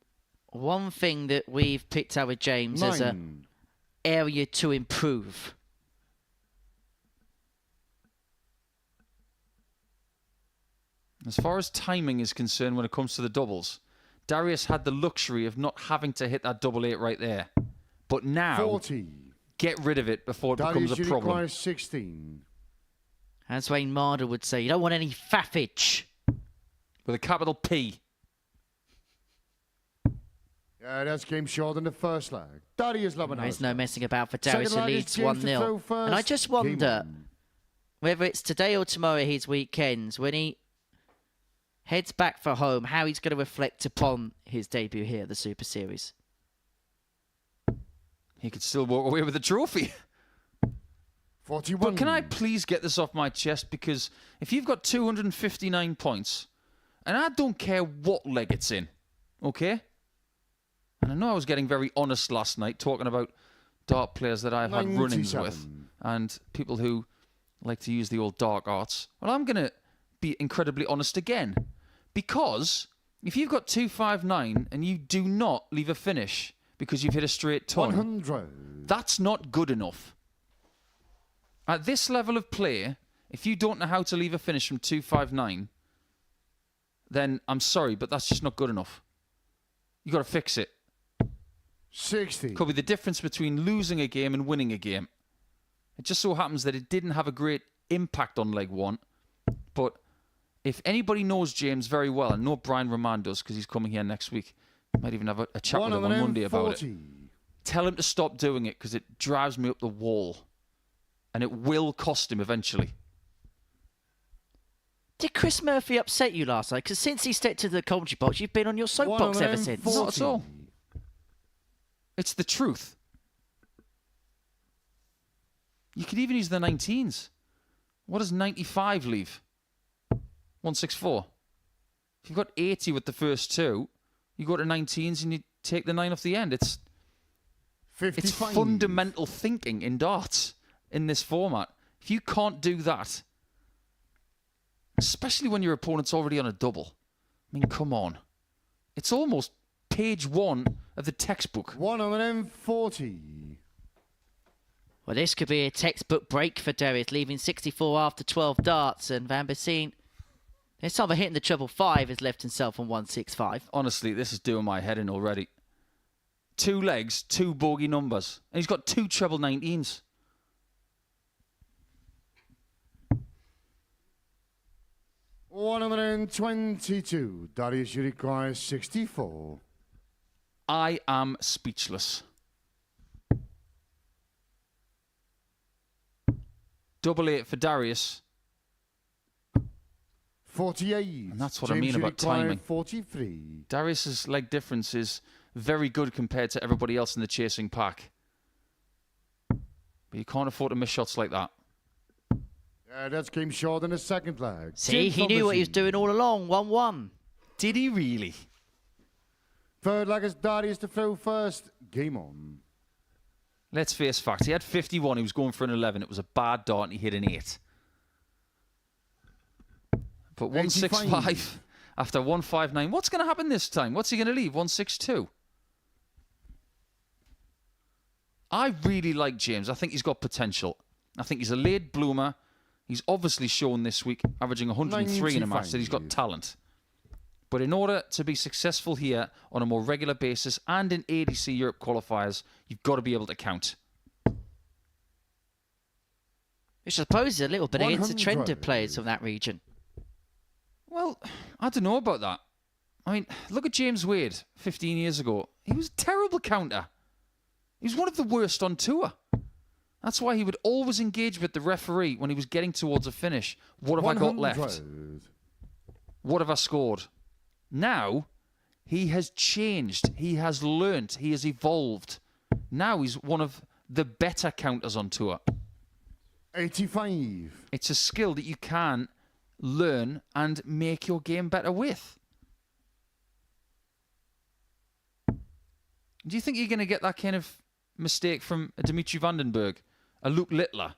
one thing that we've picked out with James 9. as an area to improve. As far as timing is concerned when it comes to the doubles, Darius had the luxury of not having to hit that double 8 right there. But now, 40. get rid of it before it Darius, becomes a you problem. require 16. As Wayne Marder would say, you don't want any faffage. With a capital P. Yeah, that's game short in the first leg. Darius Labanauskas. There is no messing about for Darius, who Second leg leads is James to 1-0. throw first. And I just Game wonder on. whether it's today or tomorrow, his weekends, when he heads back for home, how he's going to reflect upon his debut here at the Super Series. he could still walk away with the trophy. 41. But can I please get this off my chest? Because if you've got 259 points, and I don't care what leg it's in, okay? And I know I was getting very honest last night, talking about dart players that I've had run-ins with, and people who like to use the old dark arts. Well, I'm going to be incredibly honest again. Because if you've got 259 and you do not leave a finish because you've hit a straight ton, 100. that's not good enough. At this level of play, if you don't know how to leave a finish from 259, then I'm sorry, but that's just not good enough. You got to fix it. 60. Could be the difference between losing a game and winning a game. It just so happens that it didn't have a great impact on leg one. But if anybody knows James very well, and know Brian Roman does because he's coming here next week, might even have a chat with him on Monday about it. Tell him to stop doing it because it drives me up the wall. And it will cost him eventually. Did Chris Murphy upset you last night? Because since he stepped to the commentary box, you've been on your soapbox ever since. Not at all. It's the truth. You could even use the 19s. What does 95 leave? 164. If you've got 80 with the first two, you go to 19s and you take the 9 off the end. It's 55. It's fundamental thinking in darts in this format. If you can't do that, especially when your opponent's already on a double, I mean, come on. It's almost page 1 of the textbook. 140. Well, this could be a textbook break for Darius, leaving 64 after 12 darts, and Vanbesien, this time of hitting the treble 5, has left himself on 165. Honestly, this is doing my head in already. 2 legs, 2 bogey numbers, and he's got 2 treble 19s. $122. Darius, you require 64. I am speechless. Double 8 for Darius. 48. And that's what James, I mean you about require timing. 43. Darius's leg difference is very good compared to everybody else in the chasing pack. But you can't afford to miss shots like that. That's came short in the second leg. See, he knew what he was doing all along. 1-1. Did he really? Third leg is Darius to throw first. Game on. Let's face facts. He had 51. He was going for an 11. It was a bad dart and he hit an 8. But 165 after 159. What's going to happen this time? What's he going to leave? 162. I really like James. I think he's got potential. I think he's a late bloomer. He's obviously shown this week, averaging 103 in a match, that he's got talent. But in order to be successful here on a more regular basis and in ADC Europe qualifiers, you've got to be able to count. Which I suppose is a little bit against the trend 100. of players from that region. Well, I don't know about that. I mean, look at James Wade 15 years ago. He was a terrible counter. He was one of the worst on tour. That's why he would always engage with the referee when he was getting towards a finish. What have I got left? 100. What have I scored? Now, he has changed. He has learnt. He has evolved. Now he's one of the better counters on tour. 85. It's a skill that you can learn and make your game better with. Do you think you're going to get that kind of mistake from a Dimitri Vandenberg, a Luke Littler,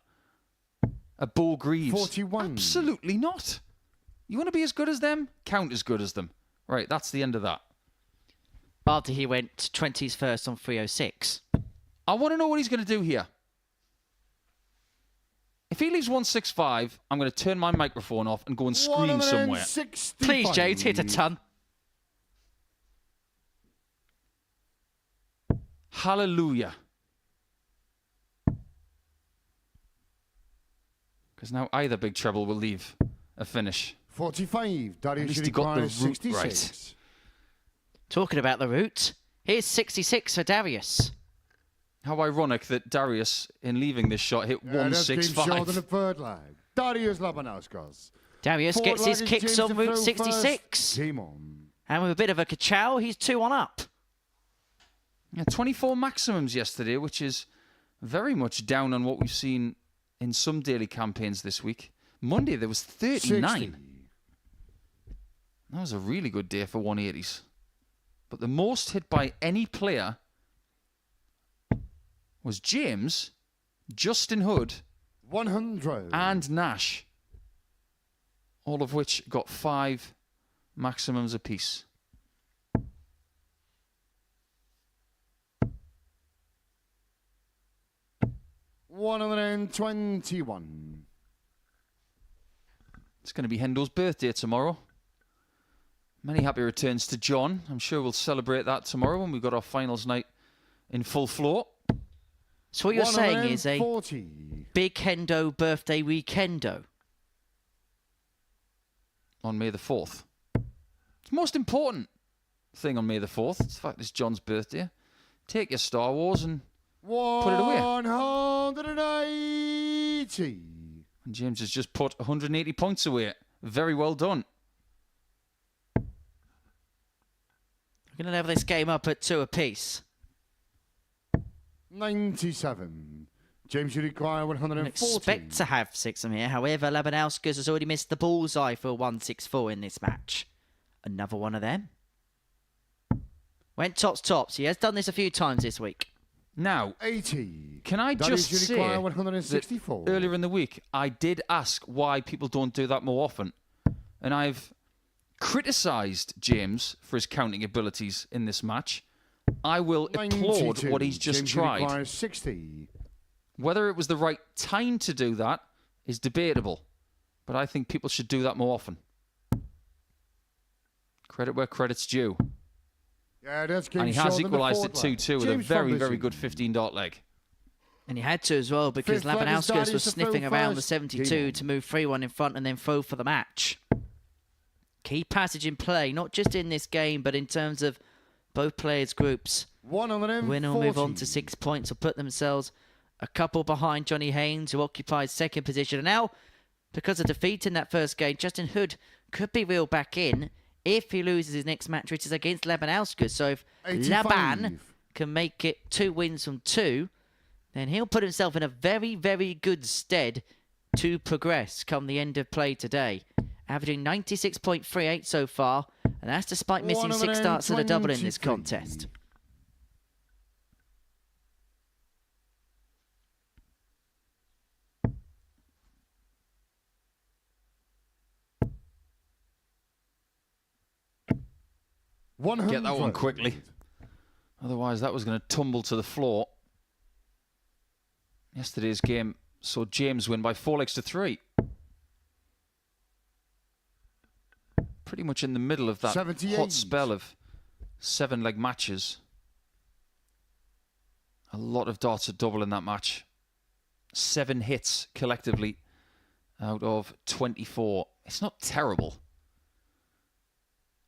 a Bo Greaves? 41. Absolutely not. You want to be as good as them? Count as good as them. Right, that's the end of that. After he went 20s first on 306. I want to know what he's going to do here. If he leaves 165, I'm going to turn my microphone off and go and scream somewhere. 165. Please, James, hit a ton. Hallelujah. Because now either Big Treble will leave a finish. 45. Darius, At least you he got the require route 66. right. Talking about the route, here's 66 for Darius. How ironic that Darius, in leaving this shot, hit That's game short in the 165. third leg. Darius Labanauskas. Darius Fourth gets his leg is kicks James on to route throw 66. first. Game on. And with a bit of a ka-chow, he's 2 on up. Yeah, 24 maximums yesterday, which is very much down on what we've seen in some daily campaigns this week. Monday, there was 39. 60. That was a really good day for 180s. But the most hit by any player was James, Justin Hood, 100. and Nash, all of which got 5 maximums apiece. $121. It's going to be Hendo's birthday tomorrow. Many happy returns to John. I'm sure we'll celebrate that tomorrow when we've got our finals night in full floor. So what you're saying is a 140. big Hendo birthday weekendo. On May the 4th. It's the most important thing on May the 4th. It's the fact it's John's birthday. Take your Star Wars and put it away. 180. And James has just put 180 points away. Very well done. We're going to level this game up at 2 apiece. 97. James, you require 140. Expect to have 6 of them here. However, Labanauskas has already missed the bullseye for a 164 in this match. Another one of them. Went tops. He has done this a few times this week. Now, 80. can I That just is, you say require that 164. earlier in the week, I did ask why people don't do that more often. And I've criticised James for his counting abilities in this match. I will applaud 92. what he's just James, tried. You require 60. Whether it was the right time to do that is debatable. But I think people should do that more often. Credit where credit's due. Yeah, that's game And he has short in the equalised at fourth leg. 2-2 with a James very, Vanbesien. very good 15-dart leg. And he had to as well because Fifth leg is Labanauskas Darius was to sniffing throw around the first. 72 Game on. to move 3-1 in front and then throw for the match. Key passage in play, not just in this game, but in terms of both players' groups. 140. Winner will move on to 6 points or put themselves a couple behind Johnny Haynes, who occupies second position. And now, because of defeat in that first game, Justin Hood could be reeled back in if he loses his next match, which is against Labanauskas. So if 85. Laban can make it 2 wins from 2, then he'll put himself in a very, very good stead to progress come the end of play today. Averaging 96.38 so far, and that's despite missing 6 starts at a double in this 123. contest. Get that one quickly. Otherwise, that was going to tumble to the floor. Yesterday's game saw James win by 4 legs to 3. Pretty much in the middle of that 78. hot spell of 7-leg matches. A lot of darts at double in that match. 7 hits collectively out of 24. It's not terrible.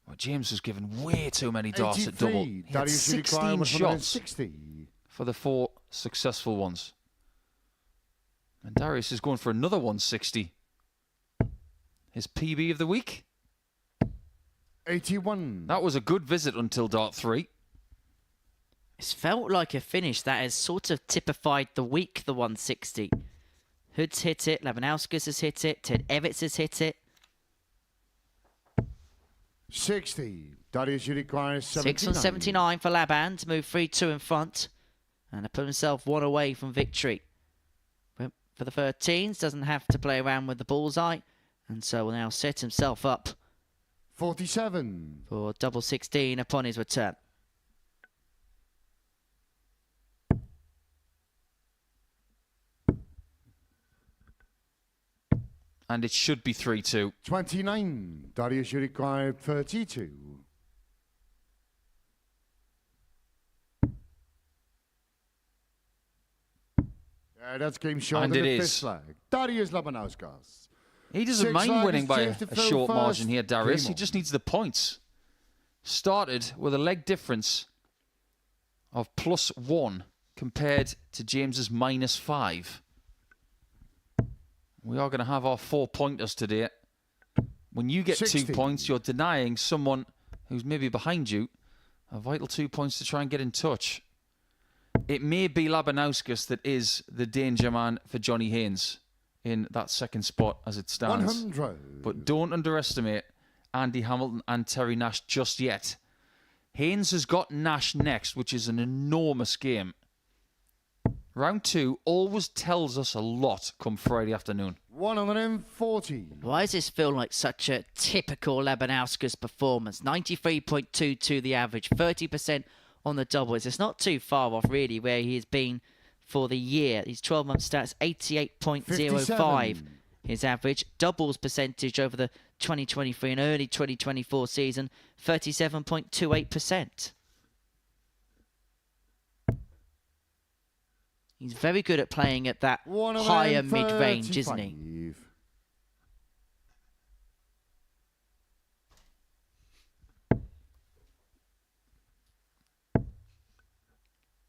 Well, James was given way too many darts at double. He had 16 shots 160. for the 4 successful ones. And Darius is going for another 160. His PB of the week. 81. That was a good visit until dart 3. It's felt like a finish that has sort of typified the week, the 160. Hood's hit it, Labanauskas has hit it, Ted Evans has hit it. 60. Darius, you require 79. 6 on 79 for Laban to move 3-2 in front. And to put himself 1 away from victory. Went for the 13s, doesn't have to play around with the bullseye. And so will now set himself up 47. for double 16 upon his return. And it should be 3-2. 29. Darius, you require 32. Yeah, that's game short And in the it 5th is. leg. Darius Labanauskas. He doesn't 6 mind legs, winning by James to a throw short first. margin here, Darius. Game He on. just needs the points. Started with a leg difference of +1 compared to James's -5. We are going to have our 4-pointers today. When you get 60. 2 points, you're denying someone who's maybe behind you a vital 2 points to try and get in touch. It may be Labanauskas that is the danger man for Johnny Haynes in that second spot as it stands. 100. But don't underestimate Andy Hamilton and Terry Nash just yet. Haynes has got Nash next, which is an enormous game. Round 2 always tells us a lot come Friday afternoon. 140. Why does this feel like such a typical Labanauskas performance? 93.22 the average, 30% on the doubles. It's not too far off, really, where he has been for the year. His 12-month stats, 88.05 his average. Doubles percentage over the 2023 and early 2024 season, 37.28%. He's very good at playing at that higher mid-range, isn't he?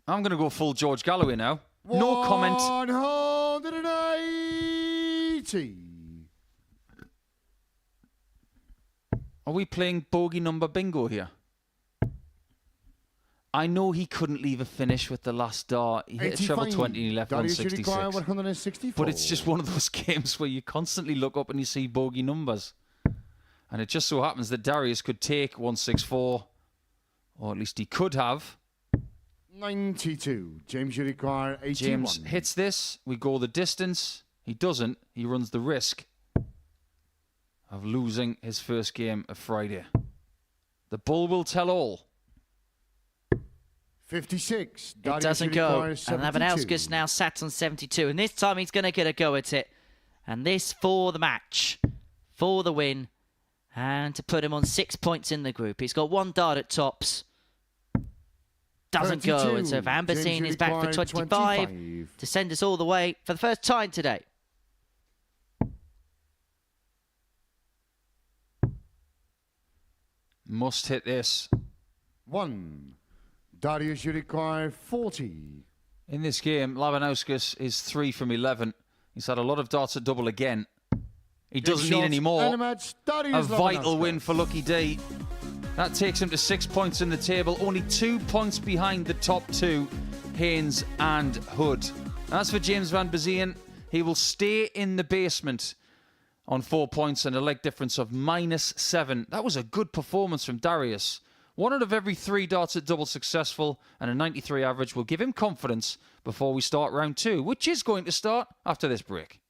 I'm going to go full George Galloway now. No comment. 180. Are we playing bogey number bingo here? I know he couldn't leave a finish with the last dart. He hit a treble 20 and he left 166. But it's just one of those games where you constantly look up and you see bogey numbers. And it just so happens that Darius could take 164, or at least he could have. 92. James, you require 81. James hits this. We go the distance. He doesn't. He runs the risk of losing his first game of Friday. The bull will tell all. 56. It doesn't go. And Labanauskas now sat on 72. And this time he's going to get a go at it. And this for the match. For the win. And to put him on 6 points in the group. He's got one dart at tops. Doesn't go. And so Vanbesien is back for 25 to send us all the way for the first time today. Must hit this. 1. Darius, you require 40. In this game, Labanauskas is 3 from 11. He's had a lot of darts at double again. He doesn't need any more. A vital win for Lucky D. That takes him to 6 points in the table, only 2 points behind the top two, Haynes and Hood. As for James Vanbesien, he will stay in the basement on 4 points and a leg difference of -7. That was a good performance from Darius. 1 out of every 3 darts at double successful and a 93 average will give him confidence before we start round 2, which is going to start after this break.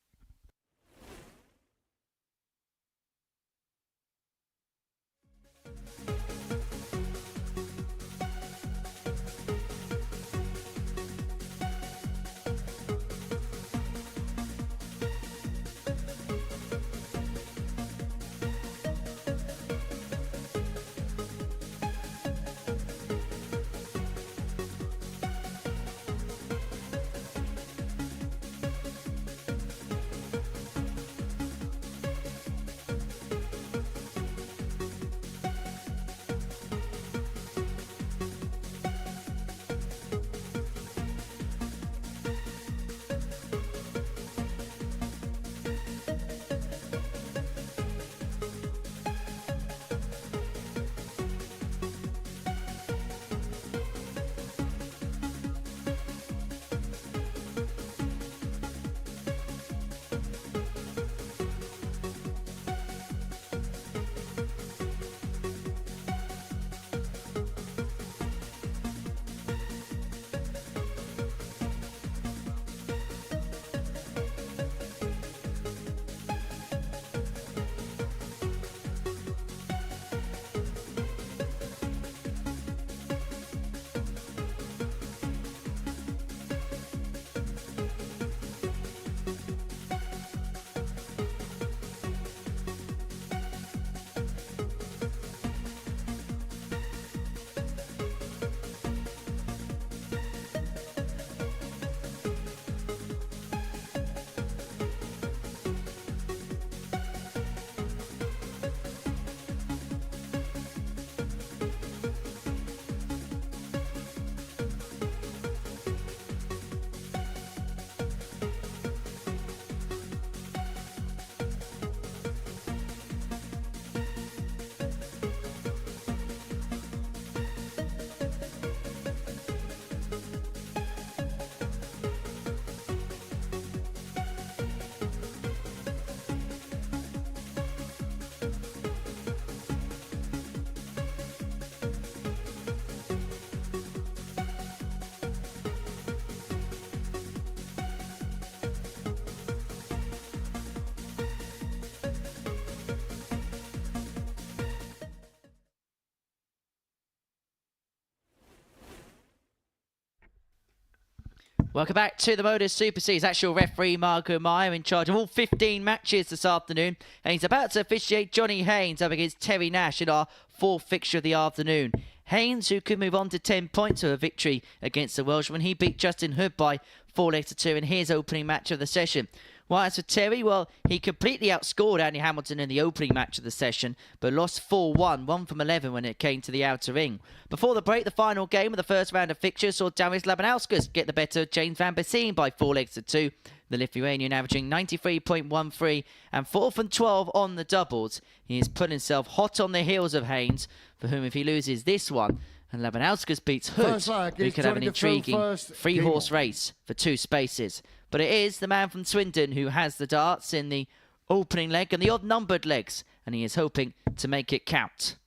Welcome back to the Modus Super Series. That's your referee, Marco Meyer, in charge of all 15 matches this afternoon. And he's about to officiate Johnny Haynes up against Terry Nash in our fourth fixture of the afternoon. Haynes, who could move on to 10 points with a victory against the Welshman. He beat Justin Hood by 4-2 in his opening match of the session. While as for Terry, well, he completely outscored Andy Hamilton in the opening match of the session, but lost 4-1, 1 from 11 when it came to the outer ring. Before the break, the final game of the first round of fixtures saw Darius Labanauskas get the better of James Vanbesien by 4-2. The Lithuanian averaging 93.13 and 4 from 12 on the doubles. He has put himself hot on the heels of Haynes, for whom if he loses this one, and Labanauskas beats Hood, we could have an intriguing three-horse race for 2 spaces. But it is the man from Swindon who has the darts in the opening leg and the odd-numbered legs, and he is hoping to make it count.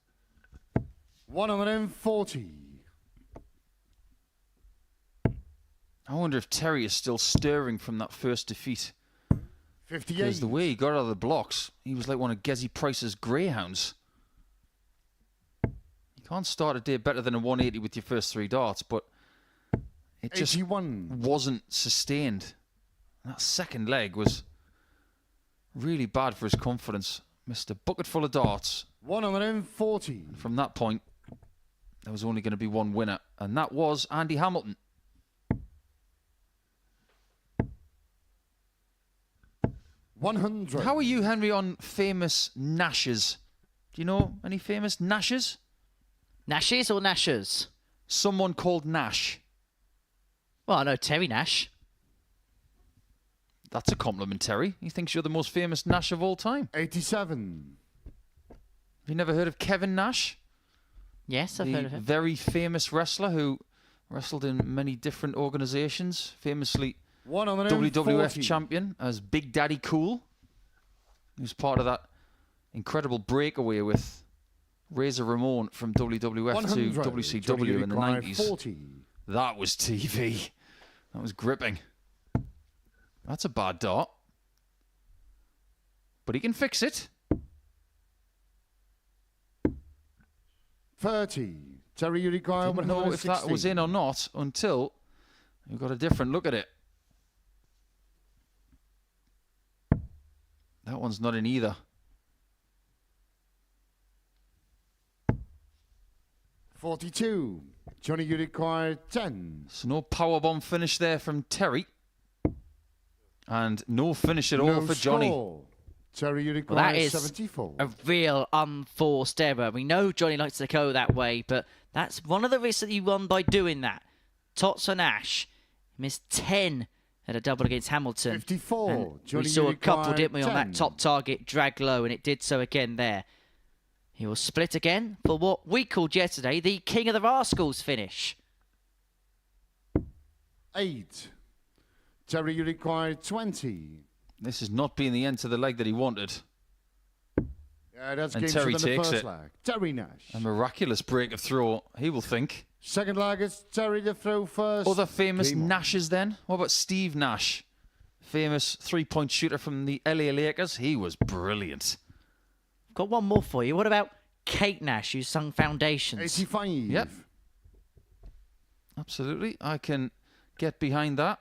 140. I wonder if Terry is still stirring from that first defeat. 58. Because the way he got out of the blocks, he was like one of Gezi Price's greyhounds. You can't start a day better than a 180 with your first 3 darts, but it just 81. wasn't sustained. That second leg was really bad for his confidence. Missed a bucket full of darts. 140. From that point, there was only going to be one winner, and that was Andy Hamilton. 100. How are you, Henry, on famous Nashes? Do you know any famous Nashes? Nashes or Nashers? Someone called Nash. Well, I know Terry Nash. That's a compliment, Terry. He thinks you're the most famous Nash of all time. 87. Have you never heard of Kevin Nash? Yes, I've heard of The him. very famous wrestler who wrestled in many different organizations, famously 140. WWF champion as Big Daddy Cool. He was part of that incredible breakaway with Razor Ramon from WWF 100. to Johnny WCW in the required 90s. 40. That was TV. That was gripping. That's a bad dart. But he can fix it. 30. Terry, you require Didn't know if that was in or not until you got a different look at it. That one's not in either. 42. Johnny, you require 10. So no powerbomb finish there from Terry. And no finish at all No for Johnny. score. Terry, you Well, require that is 74. a real unforced error. We know Johnny likes to go that way, but that's one of the risks that you won by doing that. Tots on Nash missed 10 at a double against Hamilton. 54. And Johnny, we saw you a couple, require didn't we, on that 10. top target drag low, and it did so again there. He will split again for what we called yesterday the King of the Rascals finish. 8. Terry, you require 20. This has not been the end to the leg that he wanted. Yeah, that's And game Terry than the takes first it. leg. Terry Nash. A miraculous break of throw, he will think. Second leg is Terry to throw first. Other famous Game on. Nashes then? What about Steve Nash? Famous three-point shooter from the LA Lakers. He was brilliant. Got one more for you. What about Kate Nash, who sung Foundations? 85. Yep. Absolutely. I can get behind that.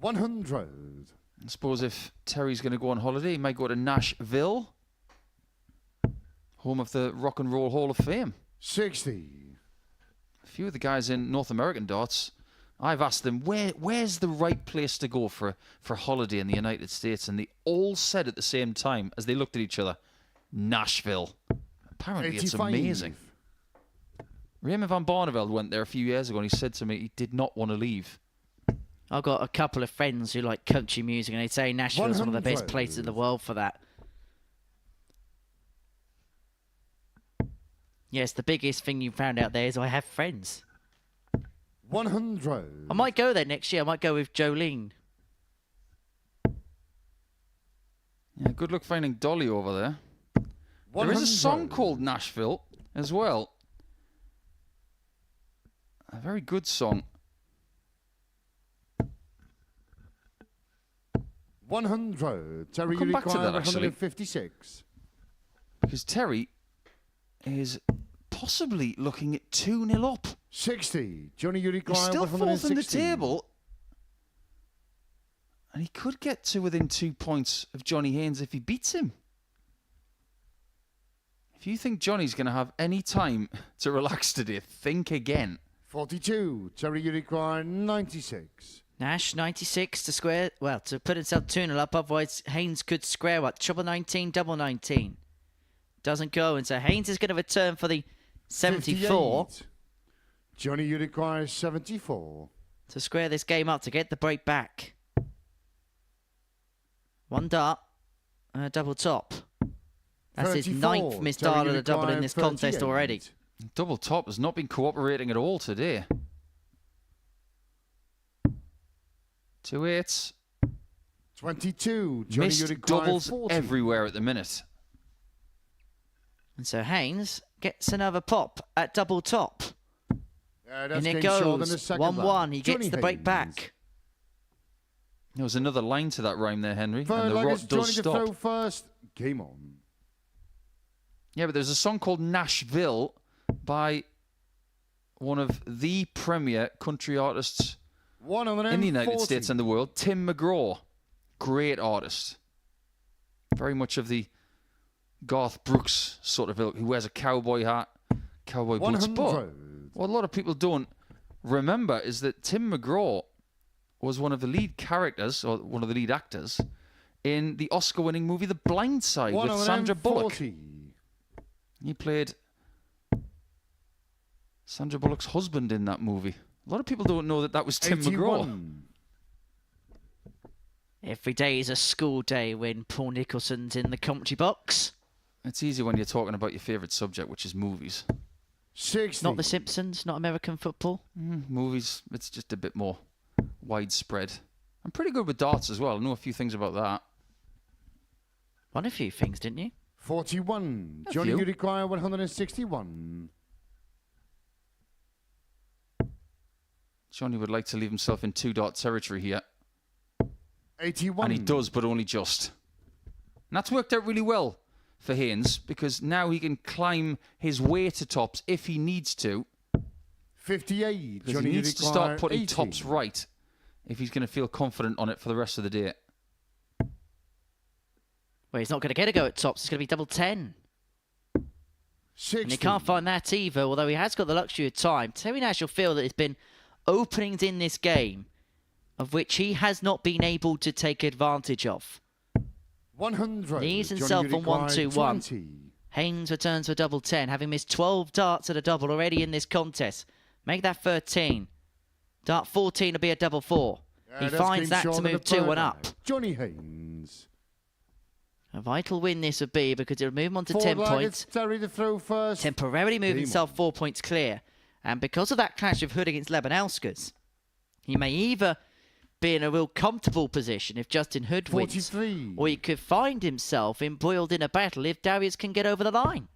100. I suppose if Terry's going to go on holiday, he might go to Nashville, home of the Rock and Roll Hall of Fame. 60. A few of the guys in North American darts, I've asked them, where's the right place to go for a holiday in the United States? And they all said at the same time as they looked at each other, Nashville. Apparently it's 85. amazing. Raymond van Barneveld went there a few years ago and he said to me he did not want to leave. I've got a couple of friends who like country music, and they say Nashville's one of the best 100. places in the world for that. Yes, the biggest thing you found out there is I have friends. 100. I might go there next year. I might go with Jolene. Yeah, good luck finding Dolly over there. There is a song called Nashville as well. A very good song. 100. Terry, We'll come you back to require that, actually. 156. Because Terry is possibly looking at 2-0 up. 60. Johnny He's Uruguay still fourth in the 160. table. And he could get to within 2 points of Johnny Haynes if he beats him. If you think Johnny's going to have any time to relax today, think again. 42. Terry Uruguay 96. Nash 96 to square, well, to put himself 2-0 up, otherwise Haynes could square what? Triple 19, double 19. Doesn't go, and so Haynes is going to return for the 74 58. Johnny Uruguay 74. to square this game up to get the break back. One dart and a double top. That's his 34. 9th missed Terry dart of the double Uruguay in this contest 38. already. Double top has not been cooperating at all today. 2 8s. 22. Johnny Missed Uruguay doubles 40. everywhere at the minute. And so Haynes gets another pop at double top. That's And it game short in the goes second 1-1. round. He Johnny gets the break Haynes. back. There was another line to that rhyme there, Henry. Third and the leg rot is does Johnny to throw stop. first. Game on. Yeah, but there's a song called Nashville by one of the premier country artists 140. in the United States and the world, Tim McGraw. Great artist. Very much of the Garth Brooks sort of ilk. He wears a cowboy hat, cowboy boots. 100. But what a lot of people don't remember is that Tim McGraw was one of the lead characters, or one of the lead actors, in the Oscar-winning movie The Blind Side with Sandra Bullock. 140. He played Sandra Bullock's husband in that movie. A lot of people don't know that that was Tim McGraw. 81. Every day is a school day when Paul Nicholson's in the commentary box. It's easy when you're talking about your favourite subject, which is movies. 60. Not The Simpsons, not American football. Movies, it's just a bit more widespread. I'm pretty good with darts as well. I know a few things about that. Won a few things, didn't you? 41. A Johnny few. Uruguay 161. Johnny would like to leave himself in 2-dart territory here. 81. And he does, but only just. And that's worked out really well for Haynes, because now he can climb his way to tops if he needs to. 58. Because Johnny he needs to Uruguay start putting 80. tops right if he's going to feel confident on it for the rest of the day. Well, he's not going to get a go at tops. It's going to be double 10. 60. And he can't find that either, although he has got the luxury of time. Terry Nash will feel that there's been openings in this game of which he has not been able to take advantage of. 100. Leaves Johnny himself on Uruguay 1-2-1. 20. Haynes returns for double 10, having missed 12 darts at a double already in this contest. Make that 13. Dart 14 will be a double 4. He That's finds game that short to in the move third 2-1 up. leg. Johnny Haynes. A vital win this would be because it'll move him on to Forward 10 leg, points. it's Terry to throw first. Temporarily move Game himself on. 4 points clear. And because of that clash of Hood against Labanauskas, he may either be in a real comfortable position if Justin Hood wins, 43. or he could find himself embroiled in a battle if Darius can get over the line.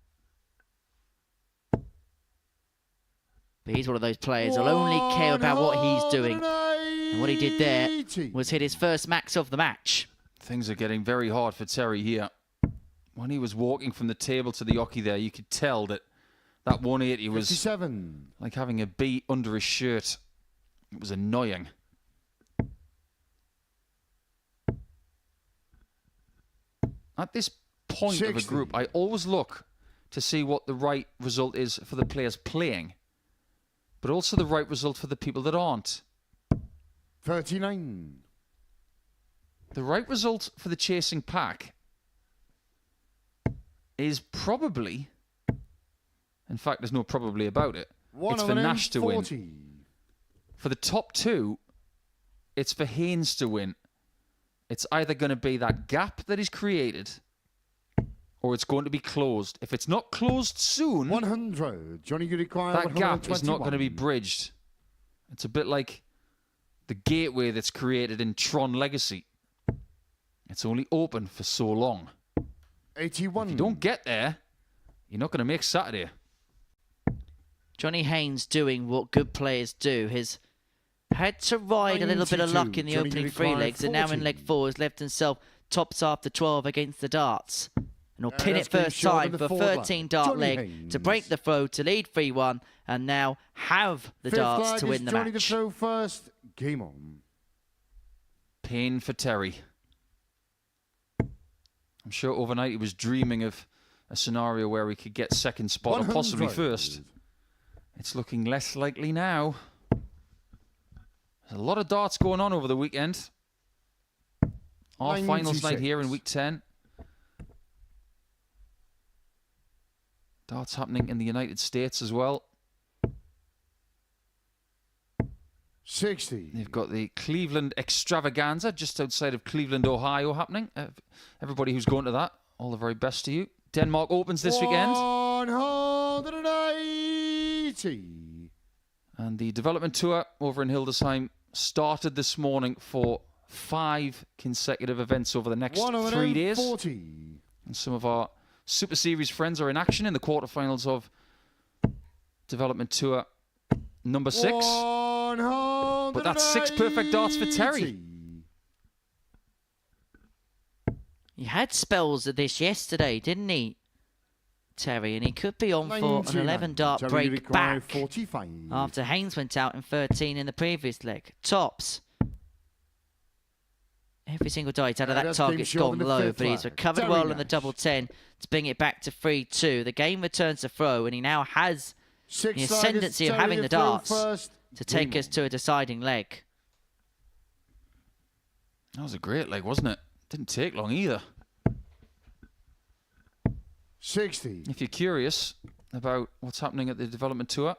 But he's one of those players who'll only care about what he's doing. And what he did there 180. was hit his first max of the match. Things are getting very hard for Terry here. When he was walking from the table to the hockey there, you could tell that that 180 was 57. like having a bee under his shirt. It was annoying. At this point of a 60. group, I always look to see what the right result is for the players playing, but also the right result for the people that aren't. 39. The right result for the chasing pack is probably, in fact, there's no probably about it, it's for Nash to win. 140. For the top two, it's for Haynes to win. It's either going to be that gap that is created, or it's going to be closed. If it's not closed soon, 100. Johnny Uruguay that gap is not 121. going to be bridged. It's a bit like the gateway that's created in Tron Legacy. It's only open for so long. 81. If you don't get there, you're not going to make Saturday. Johnny Haynes doing what good players do. He's had to ride a little bit of luck in the 92. opening Johnny three Uruguay legs, and now in leg 40. 4 has left himself tops after 12 against the darts. and will pin it that's getting first short time in the for forward 13 line. dart Johnny leg Haynes. to break the throw to lead 3-1 and now have the Fifth darts leg to is win the Johnny match. to throw first. Game on. Pain for Terry. I'm sure overnight he was dreaming of a scenario where he could get second spot or possibly 100. first. It's looking less likely now. There's a lot of darts going on over the weekend. Our finals night 96. here in week 10. Darts happening in the United States as well. 60. They've got the Cleveland Extravaganza just outside of Cleveland, Ohio happening. Everybody who's going to that, all the very best to you. Denmark opens this weekend. 180. And the development tour over in Hildesheim started this morning for 5 consecutive events over the next 3 days. 140. And some of our Super Series friends are in action in the quarterfinals of development tour number 6. But that's 6 perfect darts for Terry. He had spells of this yesterday, didn't he, Terry? And he could be on for an 11 dart Terry break require back 45. after Haynes went out in 13 in the previous leg. Tops. Every single dart out of that that's game target's short gone in the low, fifth but he's leg. recovered Terry well in the Nash. double 10 to bring it back to 3-2. The game returns to throw, and he now has Sixth the leg is ascendancy of Terry having to the throw darts first. to take Game us to a deciding leg. That was a great leg, wasn't it? Didn't take long either. 60. If you're curious about what's happening at the development tour,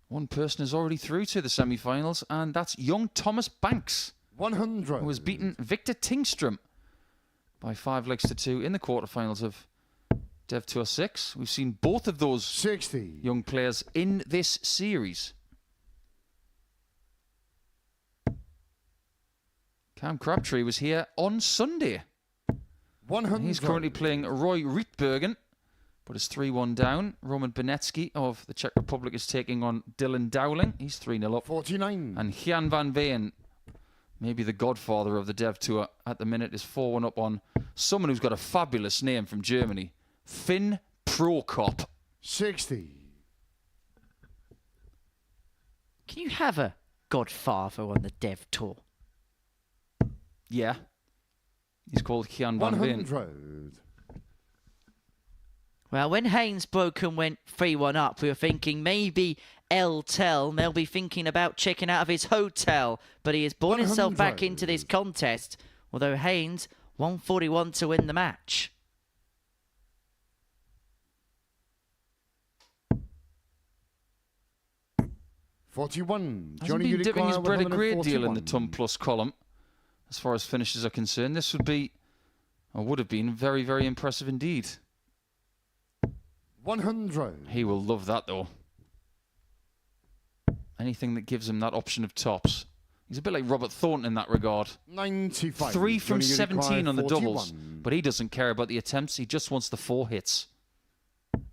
one person is already through to the semi-finals, and that's young Thomas Banks, 100. who has beaten Victor Tingstrom by 5 legs to 2 in the quarterfinals of Dev Tour 6. We've seen both of those 60. young players in this series. Cam Crabtree was here on Sunday. 100. He's currently playing Roy Rietbergen, but is 3-1 down. Roman Benetsky of the Czech Republic is taking on Dylan Dowling. He's 3-0 up. 49. And Jan Vanbesien, maybe the godfather of the Dev Tour at the minute, is 4-1 up on someone who's got a fabulous name from Germany, Finn Prokop. 60. Can you have a godfather on the Dev Tour? Yeah. He's called Jan Vanbesien. 100. Well, when Haynes broke and went 3-1 up, we were thinking maybe El Tel, they'll be thinking about checking out of his hotel. But he has brought himself back 100. into this contest, although Haynes 141 to win the match. $41. Hasn't been dipping his bread a great deal in the Tum Plus column as far as finishes are concerned. This would be, or would have been, very, very impressive indeed. 100. He will love that, though. Anything that gives him that option of tops. He's a bit like Robert Thornton in that regard. 95. 3 from Johnny 17 on the 41. doubles. But he doesn't care about the attempts. He just wants the 4 hits.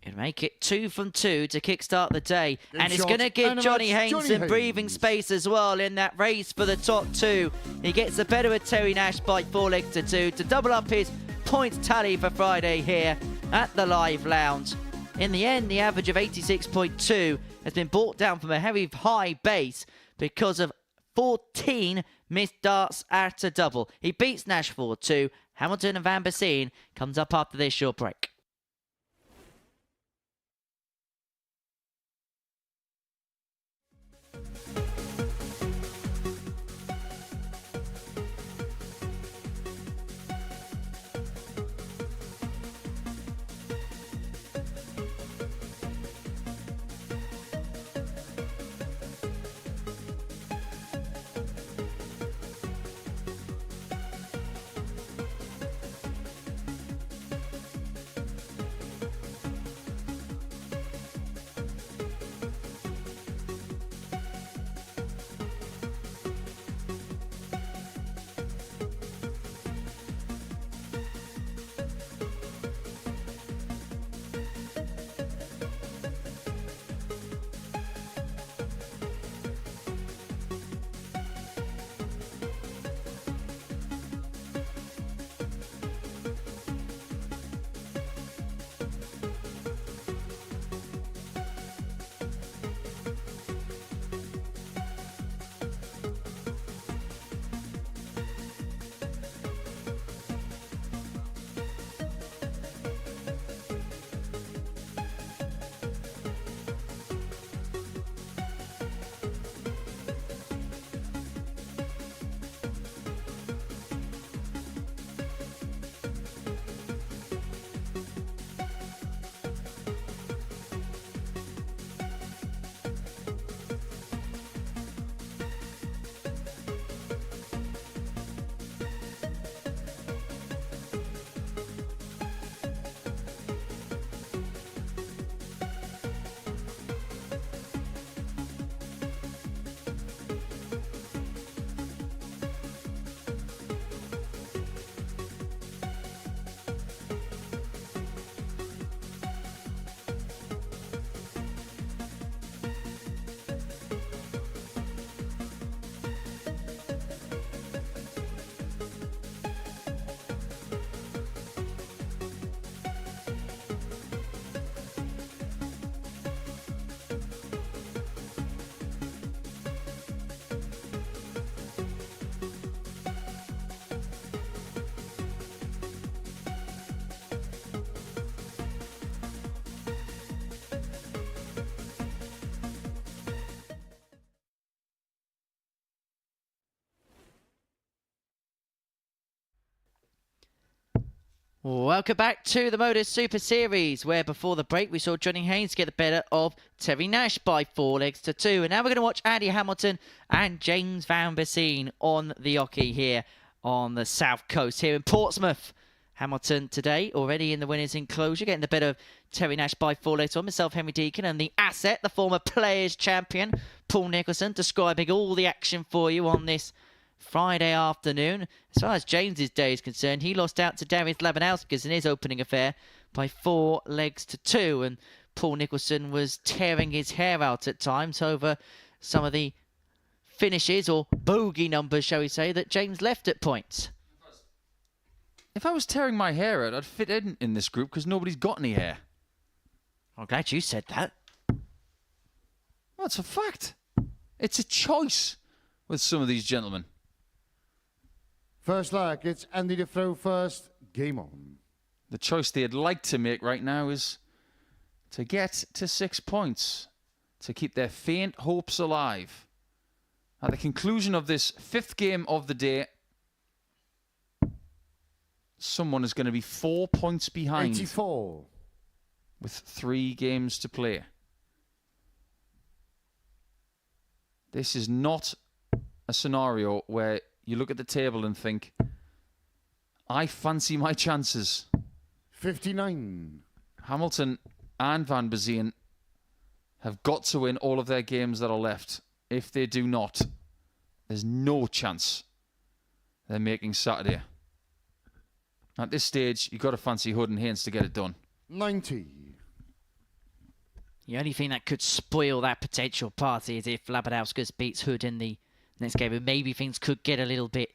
He'll make it 2 from 2 to kickstart the day. Good And it's shot. going to give And a Johnny match, Haynes Johnny some breathing Haynes. space as well in that race for the top 2. He gets the better of Terry Nash by 4 legs to 2 to double up his points tally for Friday here at the Live Lounge. In the end, the average of 86.2 has been brought down from a very high base because of 14 missed darts at a double. He beats Nash 4-2. Hamilton and Vanbesien comes up after this short break. Welcome back to the Modus Super Series, where before the break we saw Johnny Haynes get the better of Terry Nash by 4-2. And now we're going to watch Andy Hamilton and James Vanbesien on the hockey here on the south coast here in Portsmouth. Hamilton today already in the winners' enclosure, getting the better of Terry Nash by 4-1. Myself, Henry Deacon, and the asset, the former Players Champion, Paul Nicholson, describing all the action for you on this Friday afternoon. As far as James's day is concerned, he lost out to Darius Labanauskas in his opening affair by 4-2. And Paul Nicholson was tearing his hair out at times over some of the finishes, or bogey numbers, shall we say, that James left at points. If I was tearing my hair out, I'd fit in this group because nobody's got any hair. I'm glad you said that. Well, it's a fact. It's a choice with some of these gentlemen. First leg, it's Andy to throw first. Game on. The choice they'd like to make right now is to get to 6 points, to keep their faint hopes alive. At the conclusion of this 5th game of the day, someone is going to be 4 points behind 84. with 3 games to play. This is not a scenario where you look at the table and think, I fancy my chances. 59. Hamilton and Vanbesien have got to win all of their games that are left. If they do not, there's no chance they're making Saturday. At this stage, you've got to fancy Hood and Haynes to get it done. 90. The only thing that could spoil that potential party is if Labanauskas beats Hood in the next game, and maybe things could get a little bit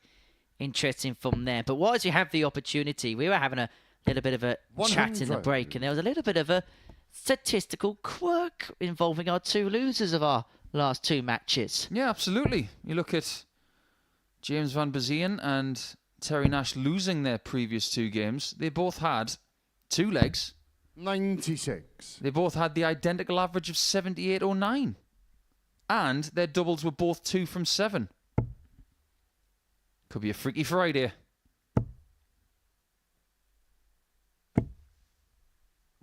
interesting from there. But whilst you have the opportunity, we were having a little bit of a chat in the break, and there was a little bit of a statistical quirk involving our 2 losers of our last 2 matches. Yeah, absolutely. You look at James Vanbesien and Terry Nash losing their previous 2 games. They both had 2 legs. 96. They both had the identical average of 78.09. And their doubles were both 2 from 7. Could be a Freaky Friday.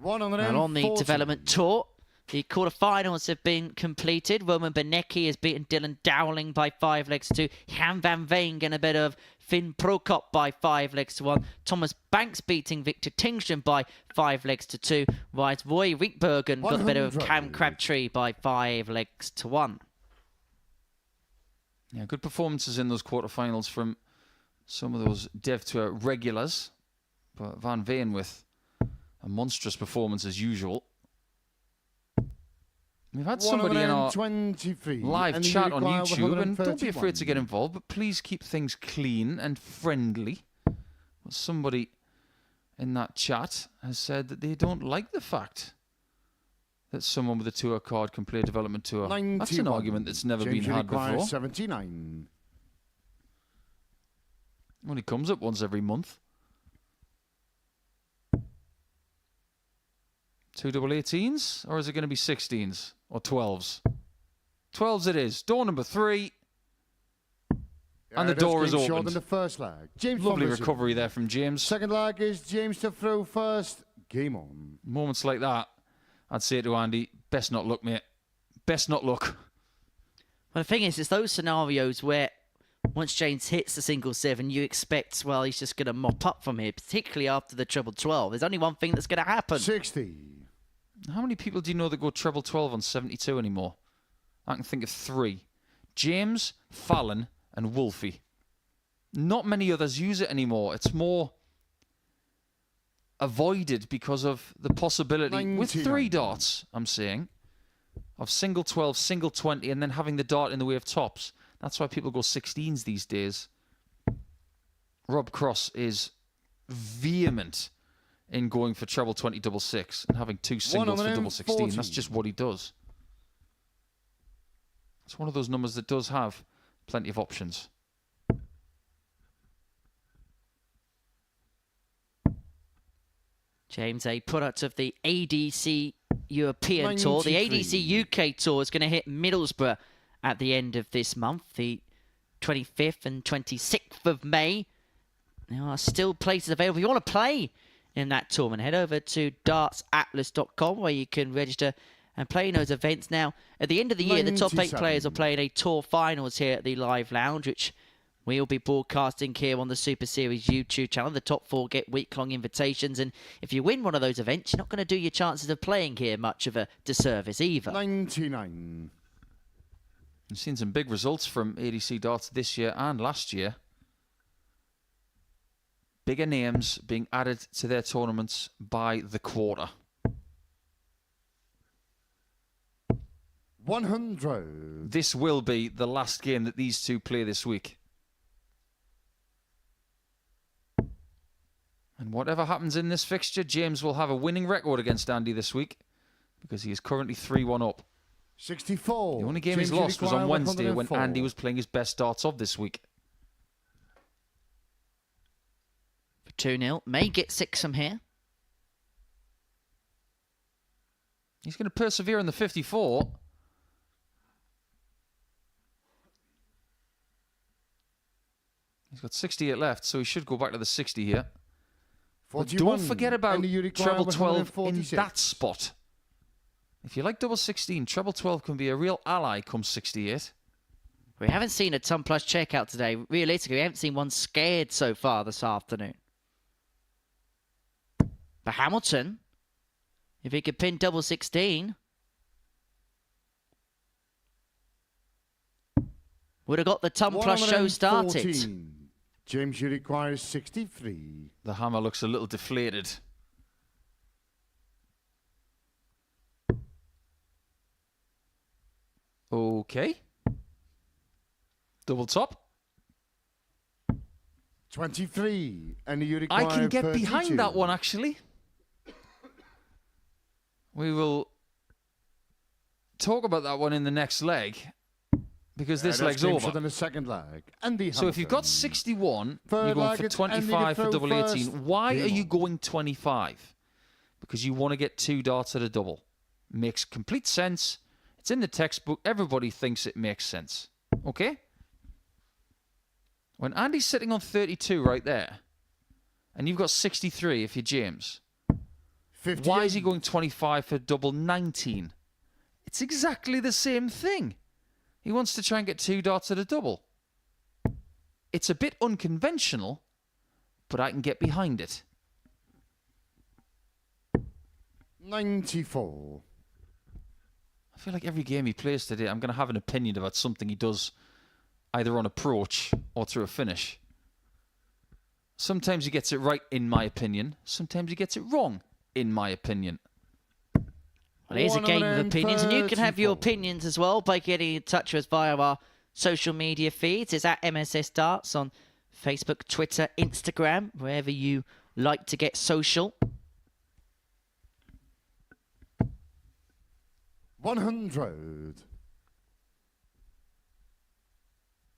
And on the development tour, the quarterfinals have been completed. Roman Benecki has beaten Dylan Dowling by 5-2. Jan van Veen getting a bit of Finn Prokop by 5-1. Thomas Banks beating Victor Tingström by 5-2. Right, Roy Rietbergen got the better of Cam Crabtree by 5-1. Yeah, good performances in those quarterfinals from some of those Dev Tour regulars. But Van Veen with a monstrous performance as usual. We've had somebody in our live chat on YouTube, and don't be afraid to get involved, but please keep things clean and friendly. Well, somebody in that chat has said that they don't like the fact that someone with a tour card can play a development tour. That's an argument that's never been had before. 79. Only comes up once every month. 2 double 18s, or is it going to be 16s or 12s? 12s it is. Door number 3. And the door is opened. The first leg. James Lovely recovery there from James. Second leg is James to throw first. Game on. Moments like that, I'd say to Andy, best not look, mate. Best not look. Well, the thing is, it's those scenarios where once James hits the single 7, you expect, well, he's just going to mop up from here, particularly after the treble 12. There's only one thing that's going to happen. 60. How many people do you know that go treble 12 on 72 anymore? I can think of 3. James, Fallon, and Wolfie. Not many others use it anymore. It's more avoided because of the possibility, 99. with 3 darts, I'm saying, of single 12, single 20, and then having the dart in the way of tops. That's why people go 16s these days. Rob Cross is vehement in going for treble 20 double 6 and having 2 singles for double 16. That's just what he does. It's one of those numbers that does have plenty of options. James, a product of the ADC European Tour. The ADC UK Tour is going to hit Middlesbrough at the end of this month, the 25th and 26th of May. There are still places available. If you want to play in that tournament. Head over to dartsatlas.com where you can register and play in those events. Now, at the end of the year, the top 8 players are playing a tour finals here at the Live Lounge, which we'll be broadcasting here on the Super Series YouTube channel. The top 4 get week-long invitations, and if you win one of those events, you're not going to do your chances of playing here much of a disservice either. 99. We've seen some big results from ADC Darts this year and last year. Bigger names being added to their tournaments by the quarter. 100. This will be the last game that these two play this week. And whatever happens in this fixture, James will have a winning record against Andy this week because he is currently 3-1 up. 64. The only game he's lost was on Wednesday when Andy was playing his best darts of this week. For 2-0. May get 6 from here. He's going to persevere in the 54. He's got 68 left, so he should go back to the 60 here. But don't forget about treble 12 in that spot. If you like double 16, treble 12 can be a real ally come 68. We haven't seen a ton plus checkout today. Realistically, we haven't seen one scared so far this afternoon. But Hamilton, if he could pin double 16, would have got the ton plus show started. James, you require 63. The hammer looks a little deflated. Okay. Double top. 23. And you require I can get 32. behind that one, actually. We will talk about that one in the next leg. Because this leg's over. Than the second leg. Andy so if you've got 61, you're going for 25 for double 18. Why are you going 25? Because you want to get 2 darts at a double. Makes complete sense. It's in the textbook. Everybody thinks it makes sense. Okay? When Andy's sitting on 32 right there, and you've got 63 if you're James, 58. Why is he going 25 for double 19? It's exactly the same thing. He wants to try and get 2 darts at a double. It's a bit unconventional, but I can get behind it. 94. I feel like every game he plays today, I'm going to have an opinion about something he does, either on approach or through a finish. Sometimes he gets it right, in my opinion. Sometimes he gets it wrong, in my opinion. Well, it is a game of opinions, and you can have your opinions as well by getting in touch with us via our social media feeds. It's at MSS Darts on Facebook, Twitter, Instagram, wherever you like to get social. 100.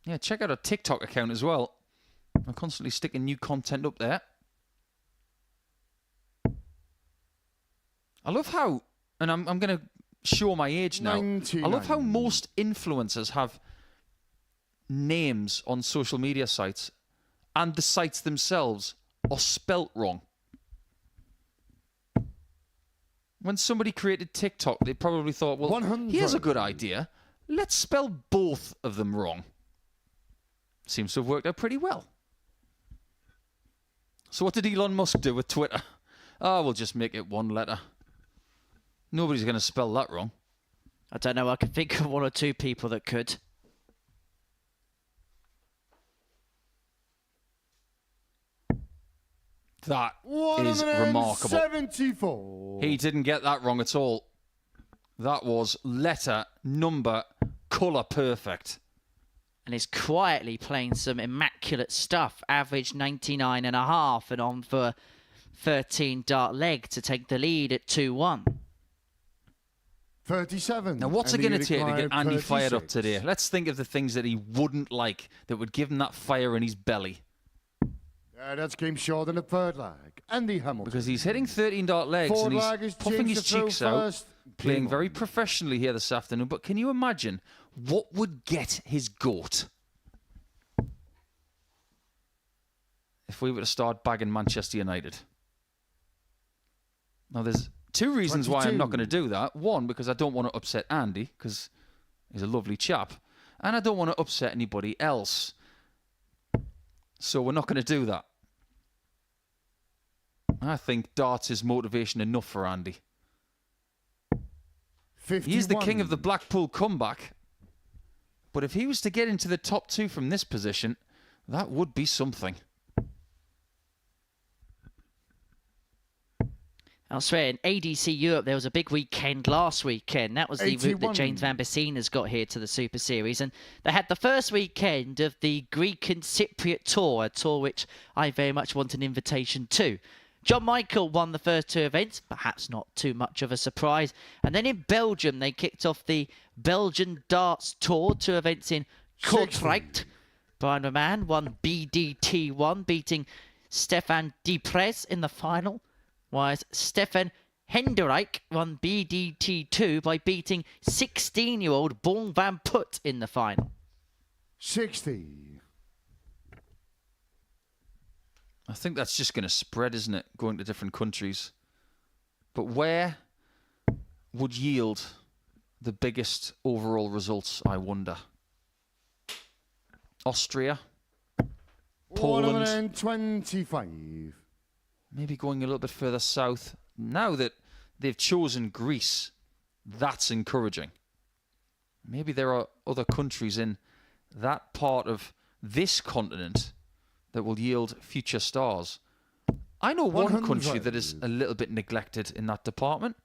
Yeah, check out our TikTok account as well. I'm constantly sticking new content up there. I love how, and I'm going to show my age now. 99. I love how most influencers have names on social media sites and the sites themselves are spelt wrong. When somebody created TikTok, they probably thought, well, 100. Here's a good idea. Let's spell both of them wrong. Seems to have worked out pretty well. So what did Elon Musk do with Twitter? Oh, we'll just make it one letter. Nobody's going to spell that wrong. I don't know, I can think of 1 or 2 people that could. That is remarkable. 74. He didn't get that wrong at all. That was letter, number, colour perfect. And is quietly playing some immaculate stuff. Average 99.5 and on for 13 dart leg to take the lead at 2-1. 37. Now, what's it going to take to get Andy fired up today? Let's think of the things that he wouldn't like that would give him that fire in his belly. That's game short in the third leg. Andy Hamilton. Because he's hitting 13 dart legs and he's puffing his cheeks out, playing very professionally here this afternoon. But can you imagine what would get his goat if we were to start bagging Manchester United? Now, there's two reasons why I'm not 22. going to do that. One, because I don't want to upset Andy, because he's a lovely chap. And I don't want to upset anybody else. So we're not going to do that. I think darts is motivation enough for Andy. 51. He's the king of the Blackpool comeback. But if he was to get into the top 2 from this position, that would be something. Elsewhere in ADC Europe, there was a big weekend last weekend. That was the route that 81. James Vanbesien has got here to the Super Series. And they had the first weekend of the Greek and Cypriot Tour, a tour which I very much want an invitation to. John Michael won the first 2 events, perhaps not too much of a surprise. And then in Belgium, they kicked off the Belgian Darts Tour, 2 events in Kortrijk. Brian Roman won BDT1, beating Stefan Depres in the final. Whereas Stefan Henderijk won BDT2 by beating 16-year-old Born van Put in the final. 60. I think that's just going to spread, isn't it? Going to different countries. But where would yield the biggest overall results, I wonder? Austria? Poland? 125. Maybe going a little bit further south. Now that they've chosen Greece, that's encouraging. Maybe there are other countries in that part of this continent that will yield future stars. I know one 100. country that is a little bit neglected in that department.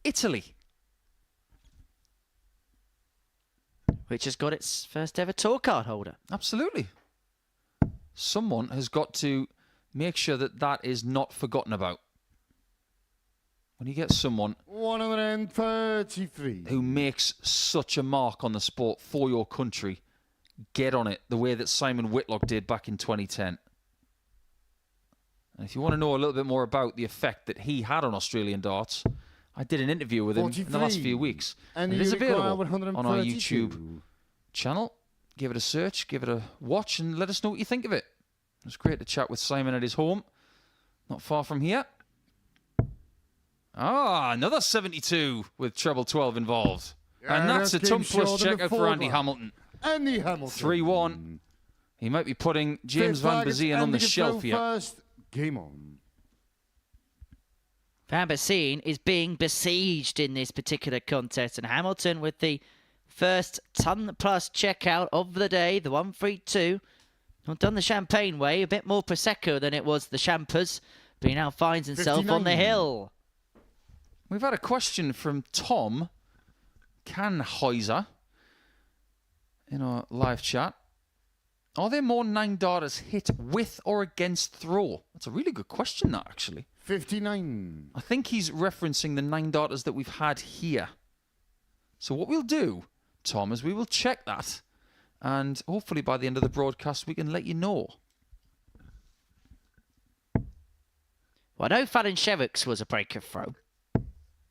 Italy. Which has got its first ever tour card holder. Absolutely. Someone has got to make sure that that is not forgotten about. When you get someone 133. who makes such a mark on the sport for your country, get on it the way that Simon Whitlock did back in 2010. And if you want to know a little bit more about the effect that he had on Australian darts, I did an interview with him in the last few weeks. And it is available on our 132. YouTube channel. Give it a search, give it a watch, and let us know what you think of it. It was great to chat with Simon at his home, not far from here. Ah, another 72 with treble 12 involved. Yeah, and that's a game ton plus shorter than checkout for forward Andy line. Hamilton. Andy Hamilton. 3-1. He might be putting James Fifth flag is Vanbesien on the Andy shelf Gibson here. First. Game on. Vanbesien is being besieged in this particular contest. And Hamilton with the first ton plus checkout of the day, the 132. Not done the champagne way, a bit more Prosecco than it was the Champers. But he now finds himself on the 59. hill. We've had a question from Tom Kanhäuser in our live chat. Are there more 9 darters hit with or against throw? That's a really good question, that, actually. 59. I think he's referencing the 9 darters that we've had here. So what we'll do, Tom, is we will check that. And hopefully by the end of the broadcast, we can let you know. Well, I know Fallon Sherrocks was a breaker throw.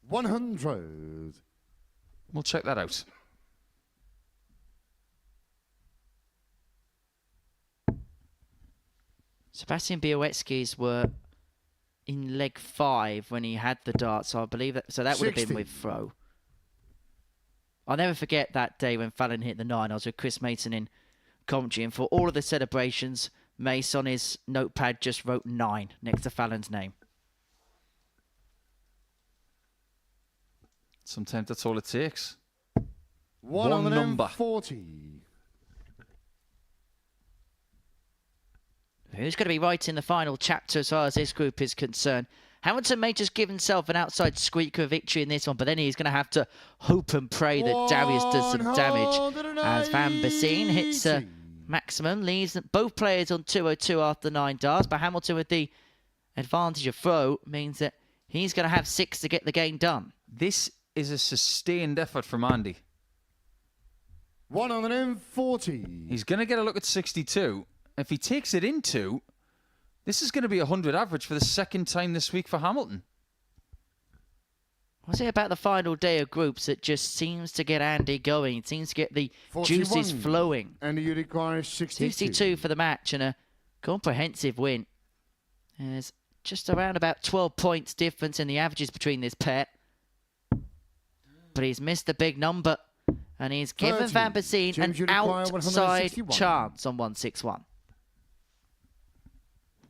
100. We'll check that out. Sebastian Białecki's were in leg 5 when he had the dart, so I believe that. So that would have 60. been with throw. I'll never forget that day when Fallon hit the 9. I was with Chris Mason in commentary, and for all of the celebrations, Mace on his notepad just wrote 9 next to Fallon's name. Sometimes that's all it takes. One number. 140. Who's going to be writing the final chapter as far as this group is concerned? Hamilton may just give himself an outside squeaker victory in this one, but then he's going to have to hope and pray that Darius does some damage. As Vanbesien hits a maximum, leaves both players on 202 after 9 darts, but Hamilton with the advantage of throw means that he's going to have 6 to get the game done. This is a sustained effort from Andy. 140. He's going to get a look at 62. If he takes it into, this is going to be 100 average for the second time this week for Hamilton. What's it about the final day of groups that just seems to get Andy going? It seems to get the 41. juices flowing. And you require 62. 62 for the match and a comprehensive win. As just around about 12 points difference in the averages between this pair. But he's missed the big number. And he's given 30. Vanbesien James, you an require outside 161. chance on 161.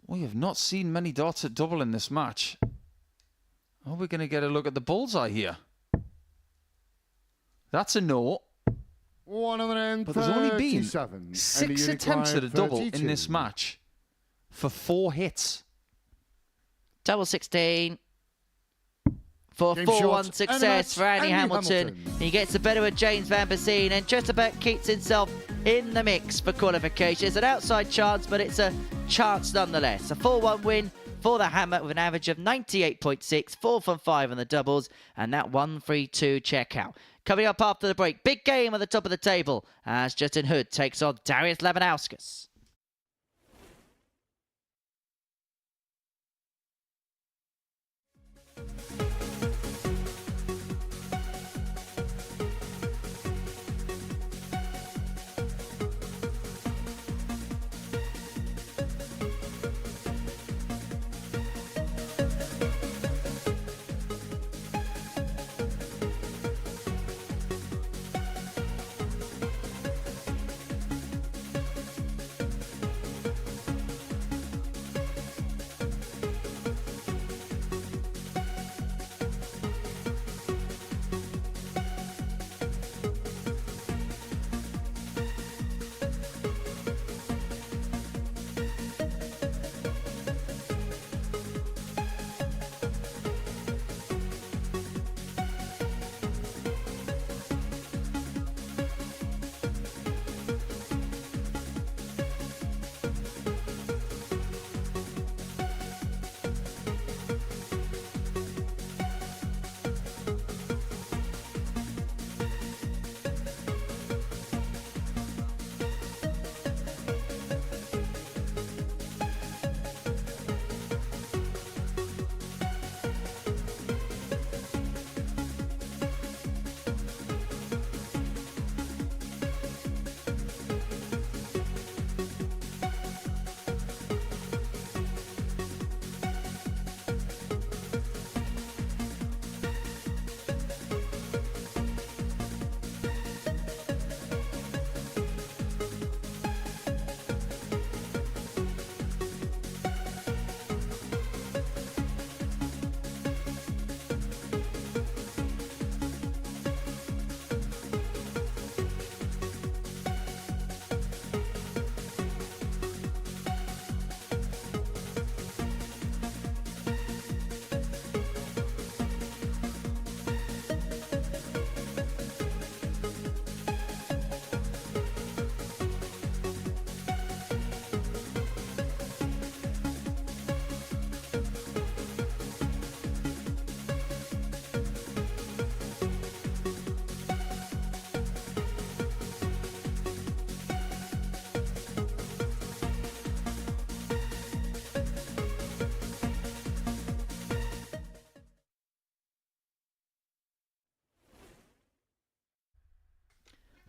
We have not seen many darts at double in this match. Are we going to get a look at the bullseye here? That's a no. 137. But there's only been 6 attempts at a double 32. in this match for 4 hits. Double 16. For Game 4-1 shot, success and for Andy Hamilton. He gets the better of James Vanbesien and just about keeps himself in the mix for qualification. It's an outside chance, but it's a chance nonetheless. A 4-1 win for the Hammer with an average of 98.6, 4 from 5 on the doubles, and that 1-3-2 checkout. Coming up after the break, big game at the top of the table as Justin Hood takes on Darius Labanauskas.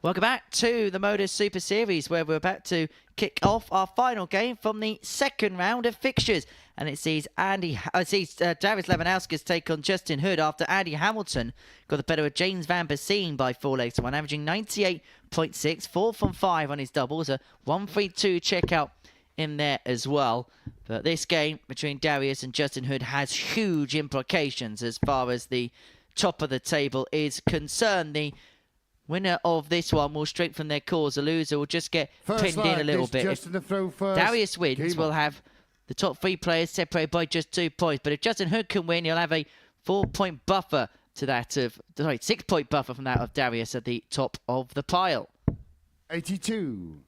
Welcome back to the Modus Super Series, where we're about to kick off our final game from the second round of fixtures. And it sees Darius Labanauskas take on Justin Hood after Andy Hamilton got the better of James Vanbesien by 4 legs to 1, averaging 98.6, 4 from 5 on his doubles, a 1-3-2 checkout in there as well. But this game between Darius and Justin Hood has huge implications as far as the top of the table is concerned. The winner of this one will strengthen their cause. The loser will just get pinned in a little bit. If Darius wins, we'll have the top 3 players separated by just 2 points. But if Justin Hood can win, he'll have a 4-point buffer to that of, 6-point buffer from that of Darius at the top of the pile. 82.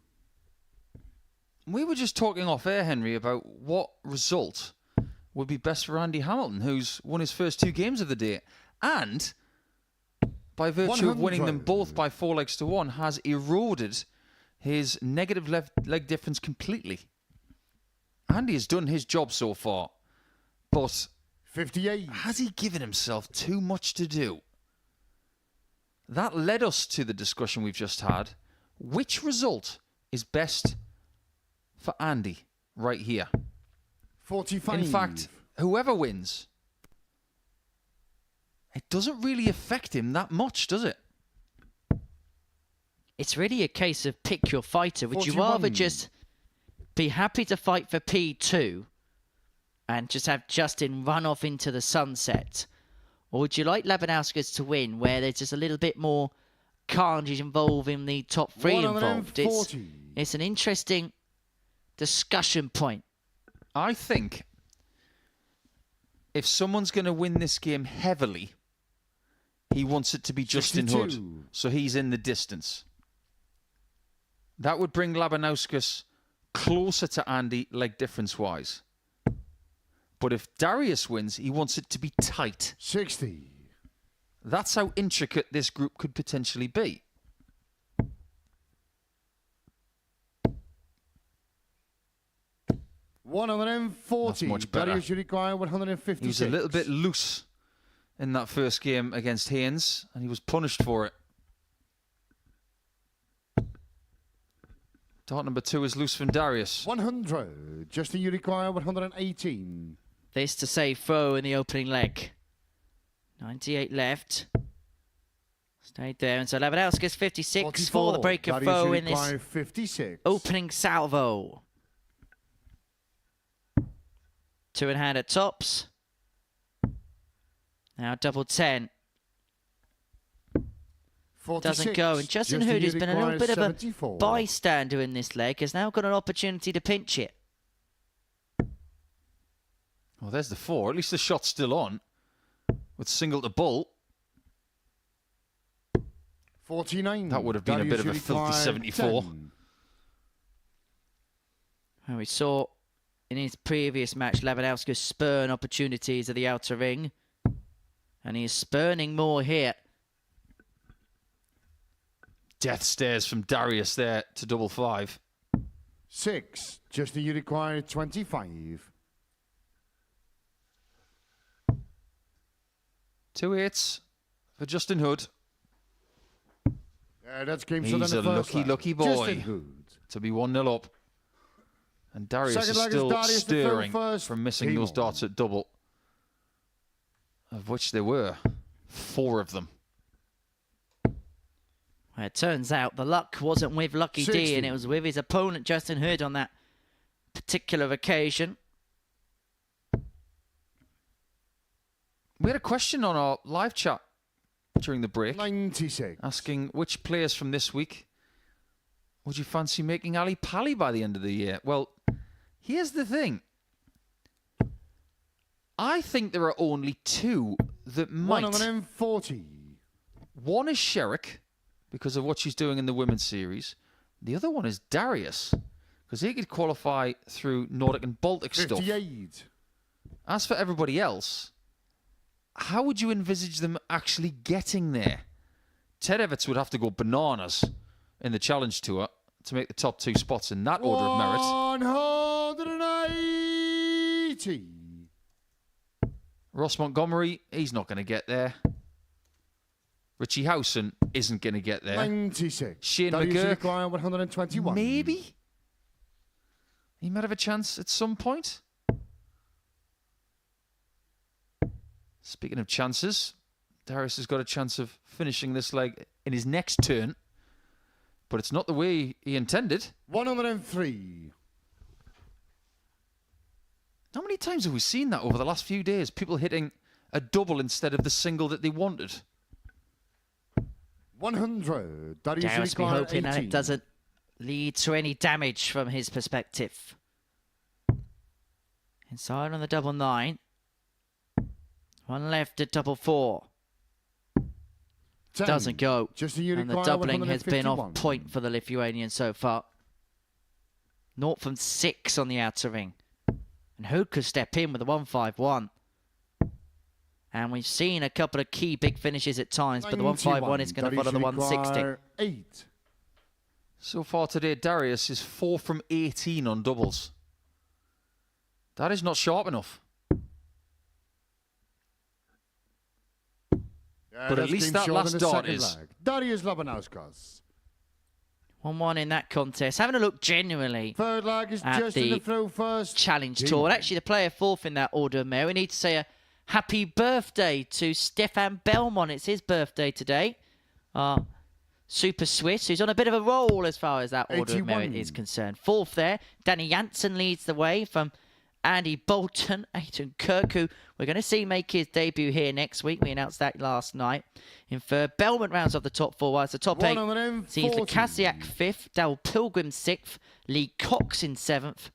We were just talking off air, Henry, about what result would be best for Andy Hamilton, who's won his first 2 games of the day. And by virtue of winning them both by 4 legs to 1, has eroded his negative leg difference completely. Andy has done his job so far, but 58. Has he given himself too much to do? That led us to the discussion we've just had. Which result is best for Andy right here? 45. In fact, whoever wins, it doesn't really affect him that much, does it? It's really a case of pick your fighter. Would you 41. rather just be happy to fight for P2 and just have Justin run off into the sunset? Or would you like Labanauskas to win, where there's just a little bit more carnage involving the top three involved? 140. It's an interesting discussion point. I think if someone's going to win this game heavily, he wants it to be Justin 62. Hood. So he's in the distance. That would bring Labanauskas closer to Andy leg difference-wise. But if Darius wins, he wants it to be tight. 60. That's how intricate this group could potentially be. $140. That's much better. Darius, you require 156. He was a little bit loose in that first game against Haynes, and he was punished for it. Dart number 2 is loose from Darius. 100. Justin, you require 118. This to save foe in the opening leg. 98 left. Stayed there. And so Labanauskas 56 for the 44. break of Darius, foe you in this require 56. opening salvo. 2 in hand at tops. Now double 10. 46. Doesn't go. And Justin Hood, you who's been a little require bit of 74. a bystander in this leg, has now got an opportunity to pinch it. Well, there's the 4. At least the shot's still on. With single to bolt. 49. That would have been a bit of a Darius, you filthy require 74. 10. And we saw in his previous match Labanauskas spurn opportunities at the outer ring. And he is spurning more here. Death stares from Darius there to double 5. 6. Justin, you require 25. 2 hits for Justin Hood. That's game He's so then a the first lucky leg. boy. Justin Hood. To be 1-0 up. And Darius Second is leg is still Darius to throw stirring first. from missing Game those on. darts at double. Of which there were 4 of them. Well, it turns out the luck wasn't with Lucky 60. D, and it was with his opponent Justin Hood on that particular occasion. We had a question on our live chat during the break 96. asking which players from this week would you fancy making Ali Pali by the end of the year? Well, here's the thing. I think there are only 2 that might. 140. One is Sherrick, because of what she's doing in the women's series. The other one is Darius, because he could qualify through Nordic and Baltic stuff. 58. As for everybody else, how would you envisage them actually getting there? Ted Everts would have to go bananas in the Challenge Tour to make the top 2 spots in that order of merit. 180. Ross Montgomery, he's not going to get there. Richie Howson isn't going to get there. 96. Shane Darius, you McGurk, require 121. maybe? He might have a chance at some point. Speaking of chances, Darius has got a chance of finishing this leg in his next turn. But it's not the way he intended. 103. How many times have we seen that over the last few days? People hitting a double instead of the single that they wanted. 100. Darius, you Darius be require hoping that 18. it doesn't lead to any damage from his perspective. Inside on the double 9. 1 left at double 4. 10. Doesn't go. Justin, you And the require doubling has been 151. off point for the Lithuanian so far. 0 from 6 on the outer ring. And Hood could step in with a 151. And we've seen a couple of key big finishes at times, but the 151 is going to follow the 160. 8. So far today, Darius is 4 from 18 on doubles. That is not sharp enough. But at that's least game that short last in the dart second is. leg. Darius Labanauskas. 1-1 in that contest. Having a look genuinely Third leg is at Justin the to throw first. Challenge Game Tour. on. And actually, the player fourth in that order, Mary. We need to say a happy birthday to Stefan Belmont. It's his birthday today. Super Swiss, who's on a bit of a roll as far as that order of merit 81. is concerned. Fourth there, Danny Janssen leads the way from Andy Bolton, Aiton Kirk, who we're going to see make his debut here next week. We announced that last night. In third, Belmont rounds off the top four, whilst the top eight sees Lukasiak fifth, Dal Pilgrim sixth, Lee Cox in seventh,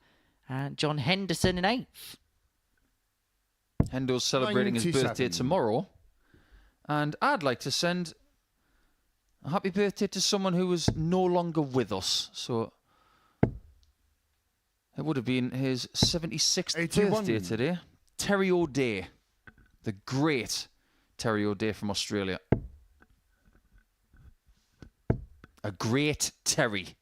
and John Henderson in eighth. Hendo's celebrating his 97. birthday tomorrow. And I'd like to send a happy birthday to someone who is no longer with us. So it would have been his 76th 81. birthday today. Terry O'Day. The great Terry O'Day from Australia. A great Terry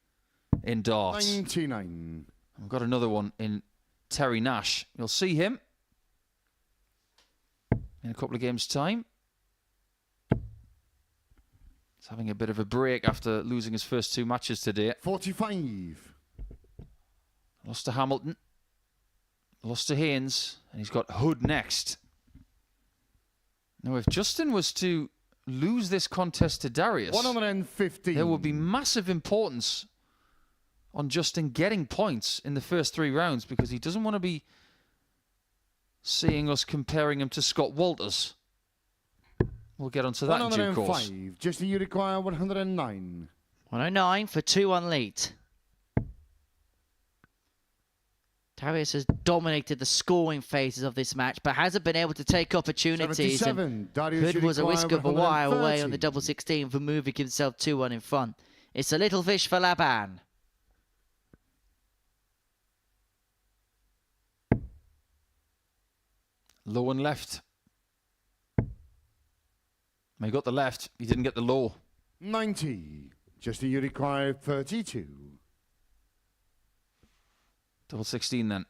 in darts. 99. We've got another one in Terry Nash. You'll see him in a couple of games' time. He's having a bit of a break after losing his first two matches today. 45. Lost to Hamilton. Lost to Haynes. And he's got Hood next. Now, if Justin was to lose this contest to Darius, 115. there would be massive importance on Justin getting points in the first three rounds, because he doesn't want to be seeing us comparing him to Scott Walters. We'll get onto that in due course. 105. Justin, you require 109. 109 for 2-1 lead. Darius has dominated the scoring phases of this match, but hasn't been able to take opportunities. 77. Darius, Hood you was a require whisk of a while away on the 130. double 16 for moving himself 2-1 in front. It's a little fish for Laban. Low and left. He got the left. He didn't get the low. 90. Justin, you require 32. Double 16 then.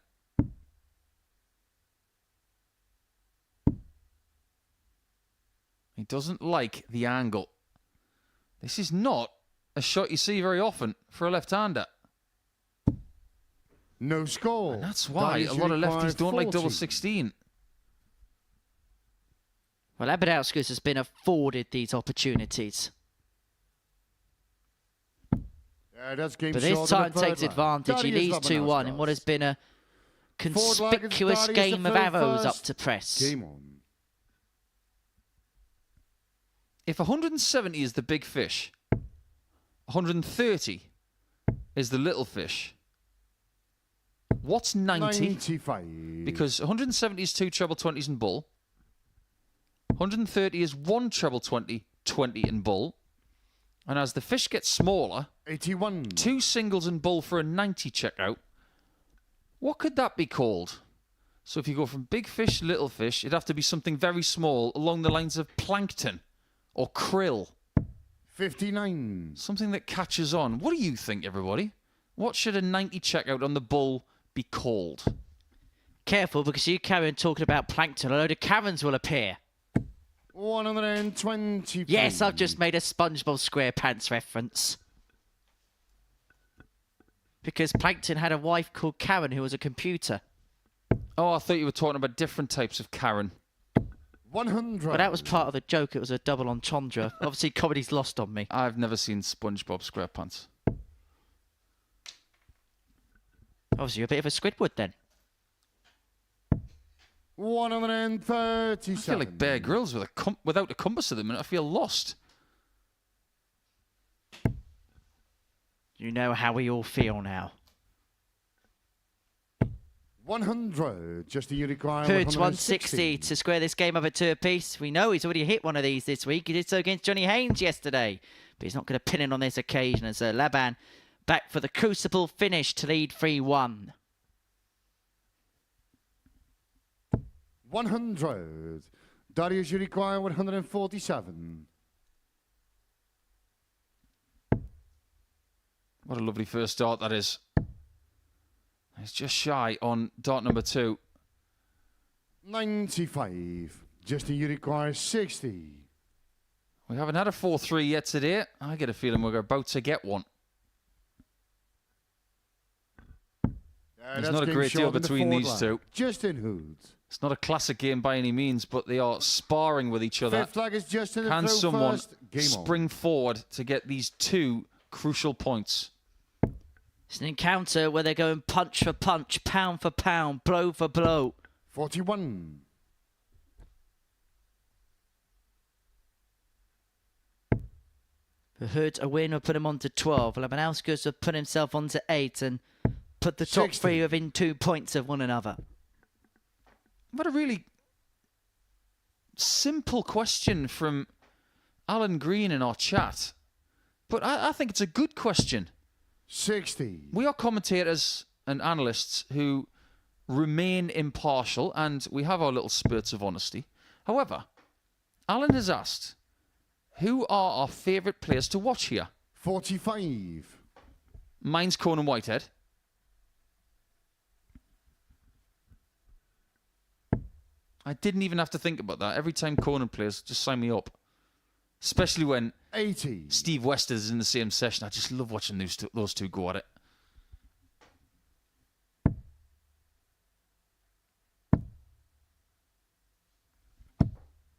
He doesn't like the angle. This is not a shot you see very often for a left-hander. No score. And that's why Darius, a you lot of require lefties don't like double 40. 16. Well, Labanauskas has been afforded these opportunities. That's game But this short of time the third takes line. advantage. He Darius leads 2-1 in what has been a conspicuous Darius game to of throw arrows up first. to press. Game on. If 170 is the big fish, 130 is the little fish. What's 90? 95. Because 170 is 2 treble 20s in bull. 130 is 1 treble 20, 20 in bull. And as the fish gets smaller, 81. 2 singles in bull for a 90 checkout. What could that be called? So if you go from big fish, little fish, it'd have to be something very small along the lines of plankton or krill. 59. Something that catches on. What do you think, everybody? What should a 90 checkout on the bull be called? Careful, because you carry on talking about plankton. A load of Karens will appear. 120. Yes, I've just made a SpongeBob SquarePants reference. Because Plankton had a wife called Karen who was a computer. Oh, I thought you were talking about different types of Karen. 100. But that was part of the joke. It was a double entendre. Obviously, comedy's lost on me. I've never seen SpongeBob SquarePants. Obviously, you're a bit of a Squidward then. 137. I feel like Bear Grylls without a compass at the minute. I feel lost. You know how we all feel now. 100. Just a require Hood's 160 to square this game up at 2 apiece. We know he's already hit one of these this week. He did so against Johnny Haynes yesterday. But he's not going to pin in on this occasion as Laban back for the crucible finish to lead 3-1. 100. Darius, you require 147. What a lovely first start that is. He's just shy on dart number 2. 95. Justin, you require 60. We haven't had a 4-3 yet today. I get a feeling we're about to get one. There's that's not a game great deal short in the between forward these line. two. Justin Hood. It's not a classic game by any means, but they are sparring with each other. Fifth flag is Justin to Can throw someone first. Game spring on. forward to get these two crucial points? It's an encounter where they're going punch for punch, pound for pound, blow for blow. 41. The Hood, a win, will put him on to 12. Labanauskas will put himself on to 8 and put the top 60. three within 2 points of one another. What a really simple question from Alan Green in our chat. But I think it's a good question. 60. We are commentators and analysts who remain impartial, and we have our little spurts of honesty. However, Alan has asked, who are our favourite players to watch here? 45. Mine's Conan Whitehead. I didn't even have to think about that. Every time Conan plays, just sign me up. Especially when 80. Steve West is in the same session. I just love watching those two go at it.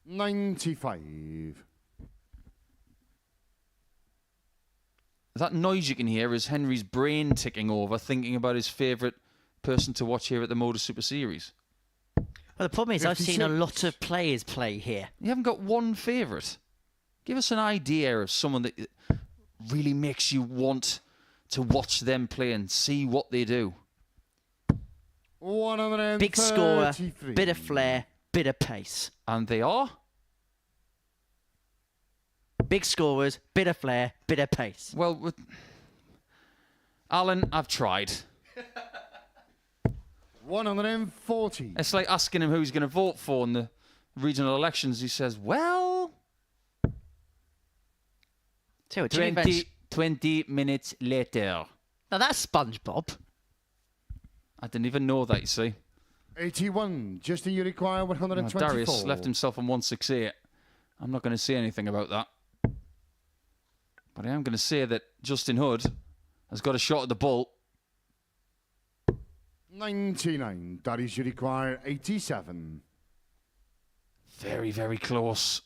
$95. That noise you can hear is Henry's brain ticking over, thinking about his favourite person to watch here at the Modus Super Series. Well, the problem is I've seen a 56. lot of players play here. You haven't got one favourite. Give us an idea of someone that really makes you want to watch them play and see what they do. 133. Big scorer, bit of flair, bit of pace. And they are? Big scorers, bit of flair, bit of pace. Well, Alan, I've tried. 140. It's like asking him who he's going to vote for in the regional elections. He says, well, Tell you what, do you think 20 minutes later. now that's SpongeBob. I didn't even know that, you see. 81. Justin, you require 124. Darius left himself on 168. I'm not going to say anything about that. But I am going to say that Justin Hood has got a shot at the bull. 99. Darius, you require 87. Very, very close.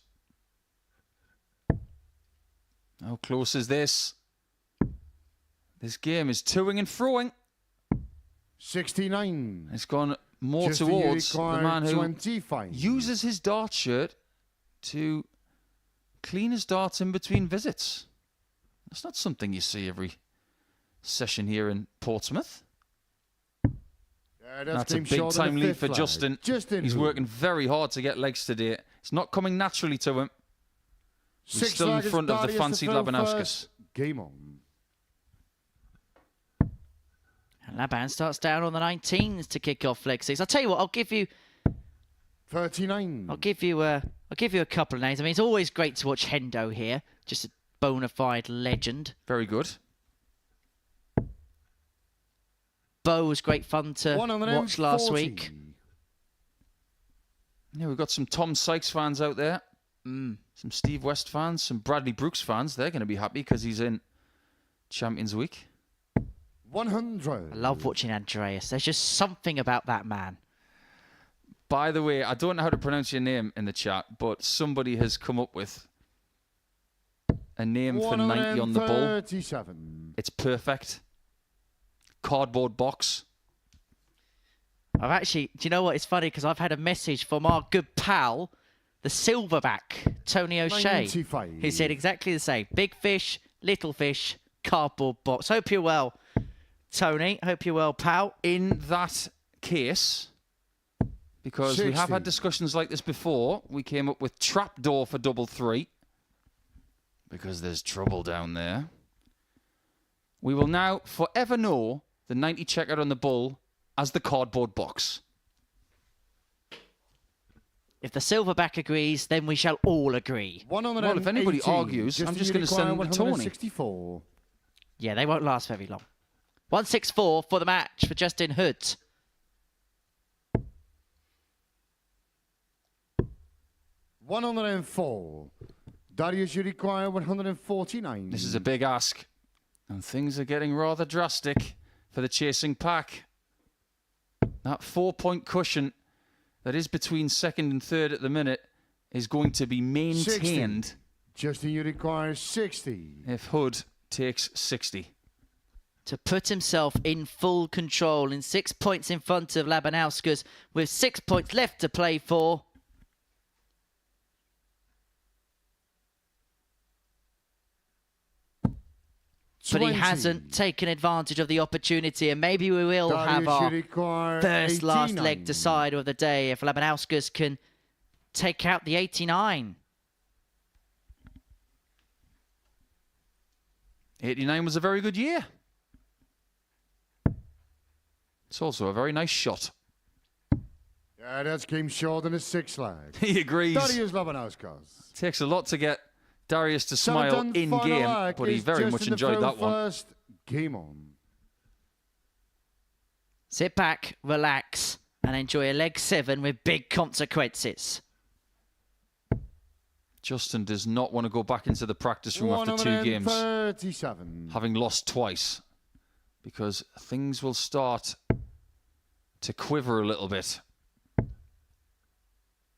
How close is this? This game is toing and froing. 69. It's gone more Justin, you towards the require man who 25. uses his dart shirt to clean his darts in between visits. That's not something you see every session here in Portsmouth. That's a game short of big-time the lead fifth for flag. Justin. Justin He's Hood. working very hard to get legs today. It's not coming naturally to him. He's Sixth still in flag is front of the Darius fancied to throw Labanauskas. first. Game on. And Laban starts down on the 19s to kick off leg 6. I'll tell you what, I'll give you 39. a couple of names. I mean, it's always great to watch Hendo here, just a bona fide legend. Very good. Bo was great fun to watch last 140. week. Yeah, we've got some Tom Sykes fans out there. Some Steve West fans, some Bradley Brooks fans. They're going to be happy because he's in Champions Week. 100. I love watching Andreas. There's just something about that man. By the way, I don't know how to pronounce your name in the chat, but somebody has come up with a name for 90 on the ball. 137. It's perfect. Cardboard box. I've actually, do you know what? It's funny because I've had a message from our good pal, the silverback, Tony O'Shea, 95. who said exactly the same. Big fish, little fish, cardboard box. Hope you're well, Tony. Hope you're well, pal. In that case, because we have 60. had discussions like this before, we came up with trapdoor for double three. Because there's trouble down there. We will now forever know the 90 checkout on the bull as the cardboard box. If the silverback agrees, then we shall all agree. 180. Well, if anybody argues, I'm just going to send them to Tony. 164. Yeah, they won't last very long. 164 for the match for Justin Hood. $104. Darius, you require 149. This is a big ask. And things are getting rather drastic for the chasing pack. That 4-point cushion that is between second and third at the minute is going to be maintained. 60. Justin, you require 60. If Hood takes 60. To put himself in full control in 6 points in front of Labanauskas with 6 points left to play for. But he hasn't taken advantage of the opportunity, and maybe we will have our first last leg decider of the day if Labanauskas can take out the 89. 89 was a very good year. It's also a very nice shot. Yeah, that's game short in a 6 leg. He agrees. Darius Labanauskas. Takes a lot to get Darius to smile in game, but he very much enjoyed that one. First, game on. Sit back, relax, and enjoy a leg 7 with big consequences. Justin does not want to go back into the practice room after 2 games, 37. having lost twice, because things will start to quiver a little bit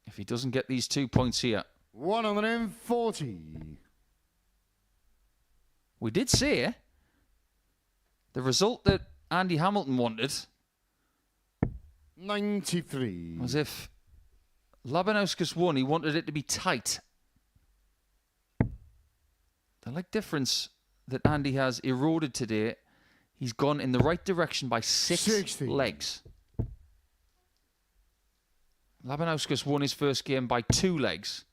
if he doesn't get these 2 points here. 140. We did say the result that Andy Hamilton wanted 93. was if Labanauskas won, he wanted it to be tight. The leg difference that Andy has eroded today, he's gone in the right direction by 60 legs. Labanauskas won his first game by 2 legs.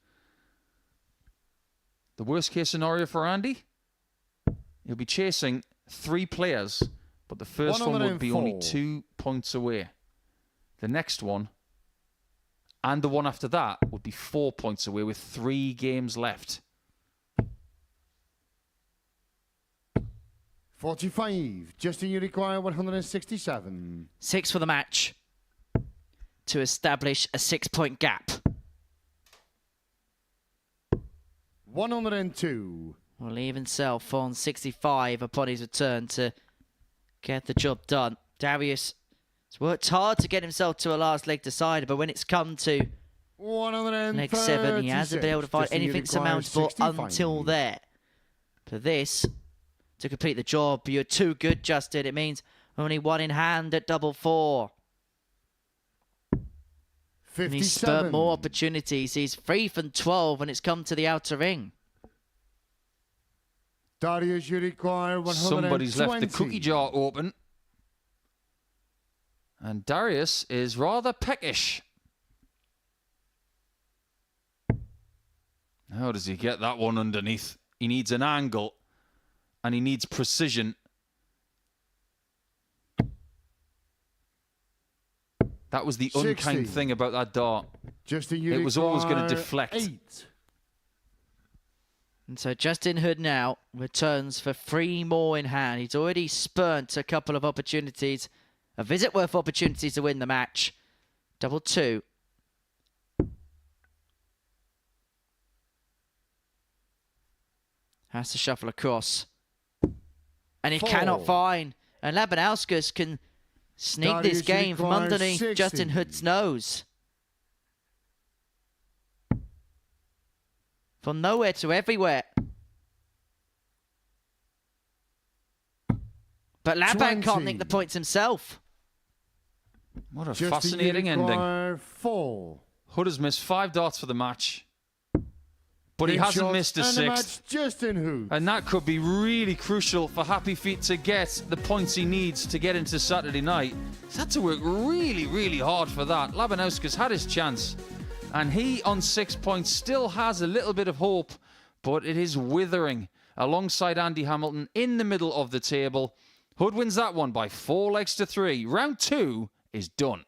The worst case scenario for Andy, he'll be chasing 3 players, but the first one would be only 2 points away. The next one and the one after that would be 4 points away with 3 games left. 45. Justin, you require 167. 6 for the match to establish a 6-point gap. 102. Will leave himself on 65 upon his return to get the job done. Darius has worked hard to get himself to a last leg decider, but when it's come to leg 7, he hasn't been able to find anything surmountable until there. For this, to complete the job, you're too good, Justin. It means only 1 in hand at double 4. 57. And he's spurred more opportunities. He's 3 from 12 when it's come to the outer ring. Darius, you require 120. Somebody's left the cookie jar open. And Darius is rather peckish. How does he get that one underneath? He needs an angle and he needs precision. That was the 60. unkind thing about that dart. Justin, you It was always going to require deflect. 8. And so Justin Hood now returns for 3 more in hand. He's already spurnt a couple of opportunities, a visit worth opportunities to win the match. Double 2. Has to shuffle across. And he 4. cannot find. And Labanauskas can sneak Darius, this game from requires underneath 60. Justin Hood's nose. From nowhere to everywhere. But Laban can't nick the points himself. What a Justin, fascinating you ending. require 4. Hood has missed 5 darts for the match. But he Game hasn't shots missed a and the 6th. match, Justin Hood. And that could be really crucial for Happy Feet to get the points he needs to get into Saturday night. He's had to work really, really hard for that. Labanauskas had his chance. And he, on 6 points, still has a little bit of hope. But it is withering alongside Andy Hamilton in the middle of the table. Hood wins that one by 4 legs to 3. Round 2 is done.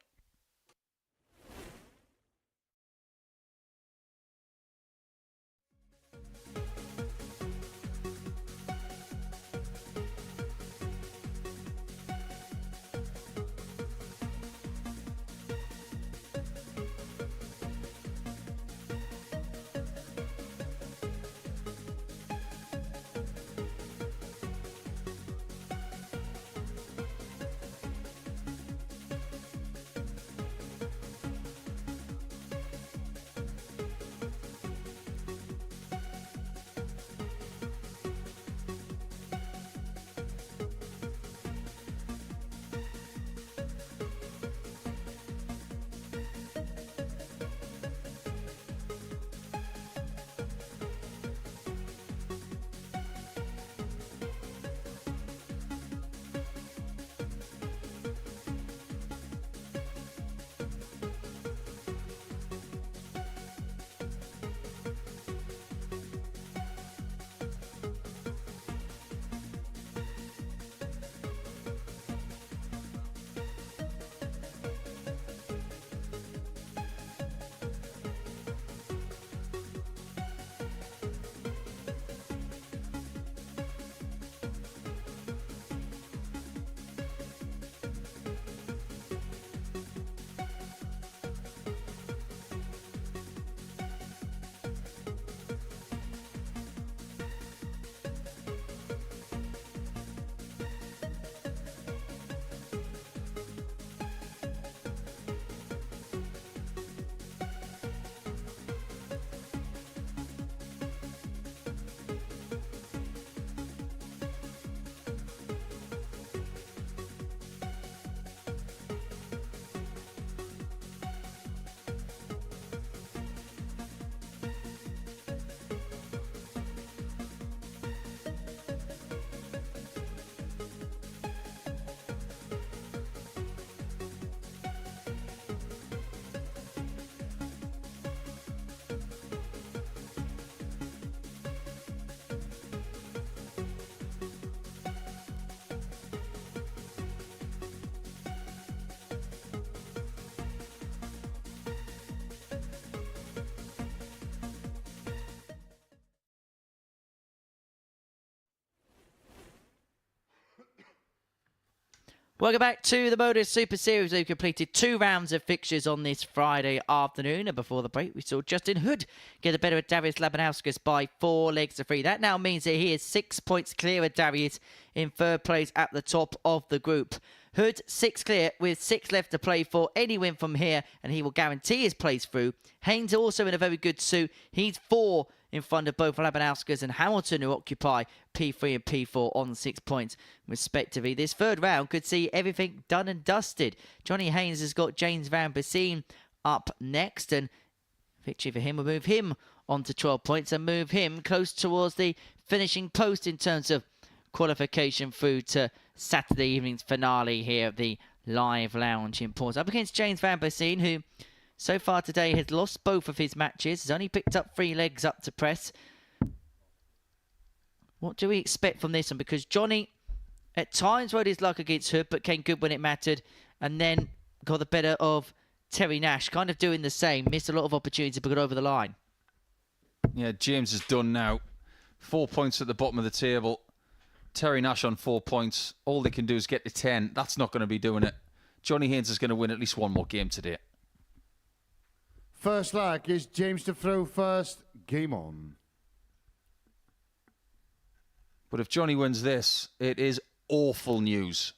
Welcome back to the Modus Super Series. We've completed 2 rounds of fixtures on this Friday afternoon. And before the break, we saw Justin Hood get the better of Darius Labanauskas by 4 legs to 3. That now means that he is 6 points clear of Darius in third place at the top of the group. Hood 6 clear with 6 left to play for. Any win from here and he will guarantee his place through. Haynes also in a very good suit. He's 4 in front of both Labanauskas and Hamilton, who occupy P3 and P4 on 6 points respectively. This third round could see everything done and dusted. Johnny Haynes has got James Vanbesien up next, and victory for him will move him on to 12 points and move him close towards the finishing post in terms of qualification through to Saturday evening's finale here at the Live Lounge in Port. Up against James Vanbesien, who so far today has lost both of his matches. Has only picked up 3 legs up to press. What do we expect from this one? Because Johnny at times rode his luck against Hood, but came good when it mattered, and then got the better of Terry Nash, kind of doing the same. Missed a lot of opportunities to put it over the line. Yeah, James is done now. 4 points at the bottom of the table. Terry Nash on 4 points. All they can do is get to 10. That's not going to be doing it. Johnny Haynes is going to win at least one more game today. First leg is James to throw first. Game on. But if Johnny wins this, it is awful news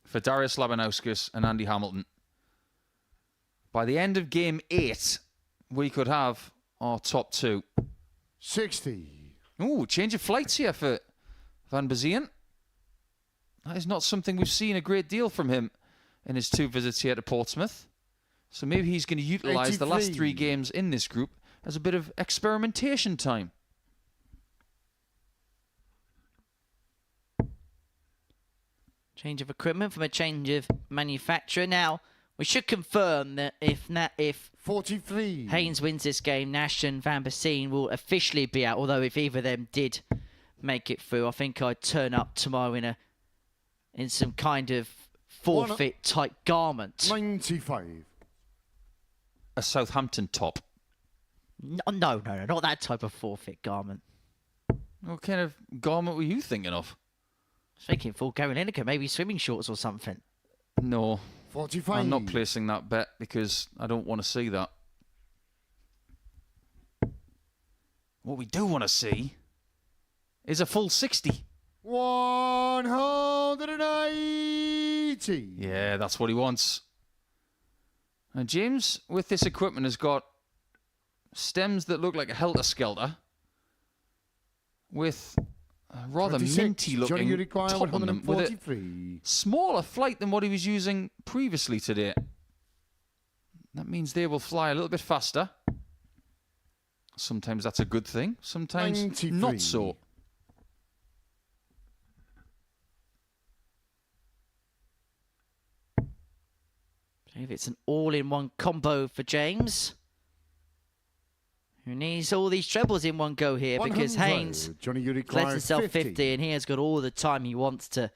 for Darius Labanauskas and Andy Hamilton. By the end of game 8, we could have our top 2. 60. Ooh, change of flights here for Vanbesien. That is not something we've seen a great deal from him in his 2 visits here to Portsmouth. So maybe he's going to utilise the last 3 games in this group as a bit of experimentation time. Change of equipment from a change of manufacturer. Now, we should confirm that if 43. Haynes wins this game, Nash and Vanbesien will officially be out. Although if either of them did make it through, I think I'd turn up tomorrow in some kind of forfeit type garment. 95. A Southampton top. No, not that type of forfeit garment. What kind of garment were you thinking of? I was thinking full Gary Lineker, maybe swimming shorts or something. No. 45. I'm not placing that bet because I don't want to see that. What we do want to see is a full 60. 180. Yeah, that's what he wants. And James, with this equipment, has got stems that look like a helter-skelter with a rather 26. minty-looking top on them with a smaller flight than what he was using previously today. That means they will fly a little bit faster. Sometimes that's a good thing, sometimes 93. not so. If it's an all-in-one combo for James, who needs all these trebles in one go here, because Haynes lets himself 50 and he has got all the time he wants to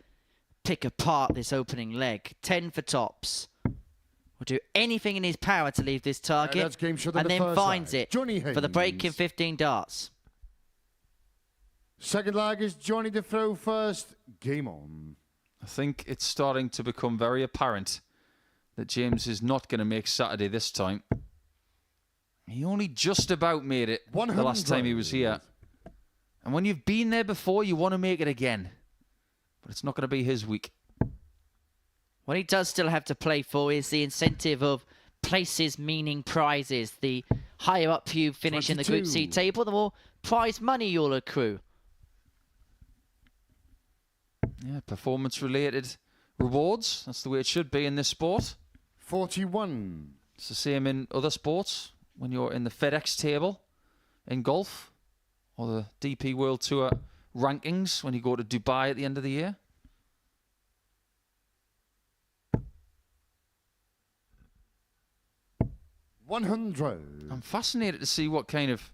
pick apart this opening leg. 10 for tops. Will do anything in his power to leave this target and then finds it for the break in 15 darts. Second leg is Johnny to throw first. Game on. I think it's starting to become very apparent that James is not going to make Saturday this time. He only just about made it the last time he was here. And when you've been there before, you want to make it again. But it's not going to be his week. What he does still have to play for is the incentive of places meaning prizes. The higher up you finish 22. in the Group C table, the more prize money you'll accrue. Yeah, performance-related rewards. That's the way it should be in this sport. 41. It's the same in other sports. When you're in the FedEx table in golf or the DP World Tour rankings when you go to Dubai at the end of the year. $100. I'm fascinated to see what kind of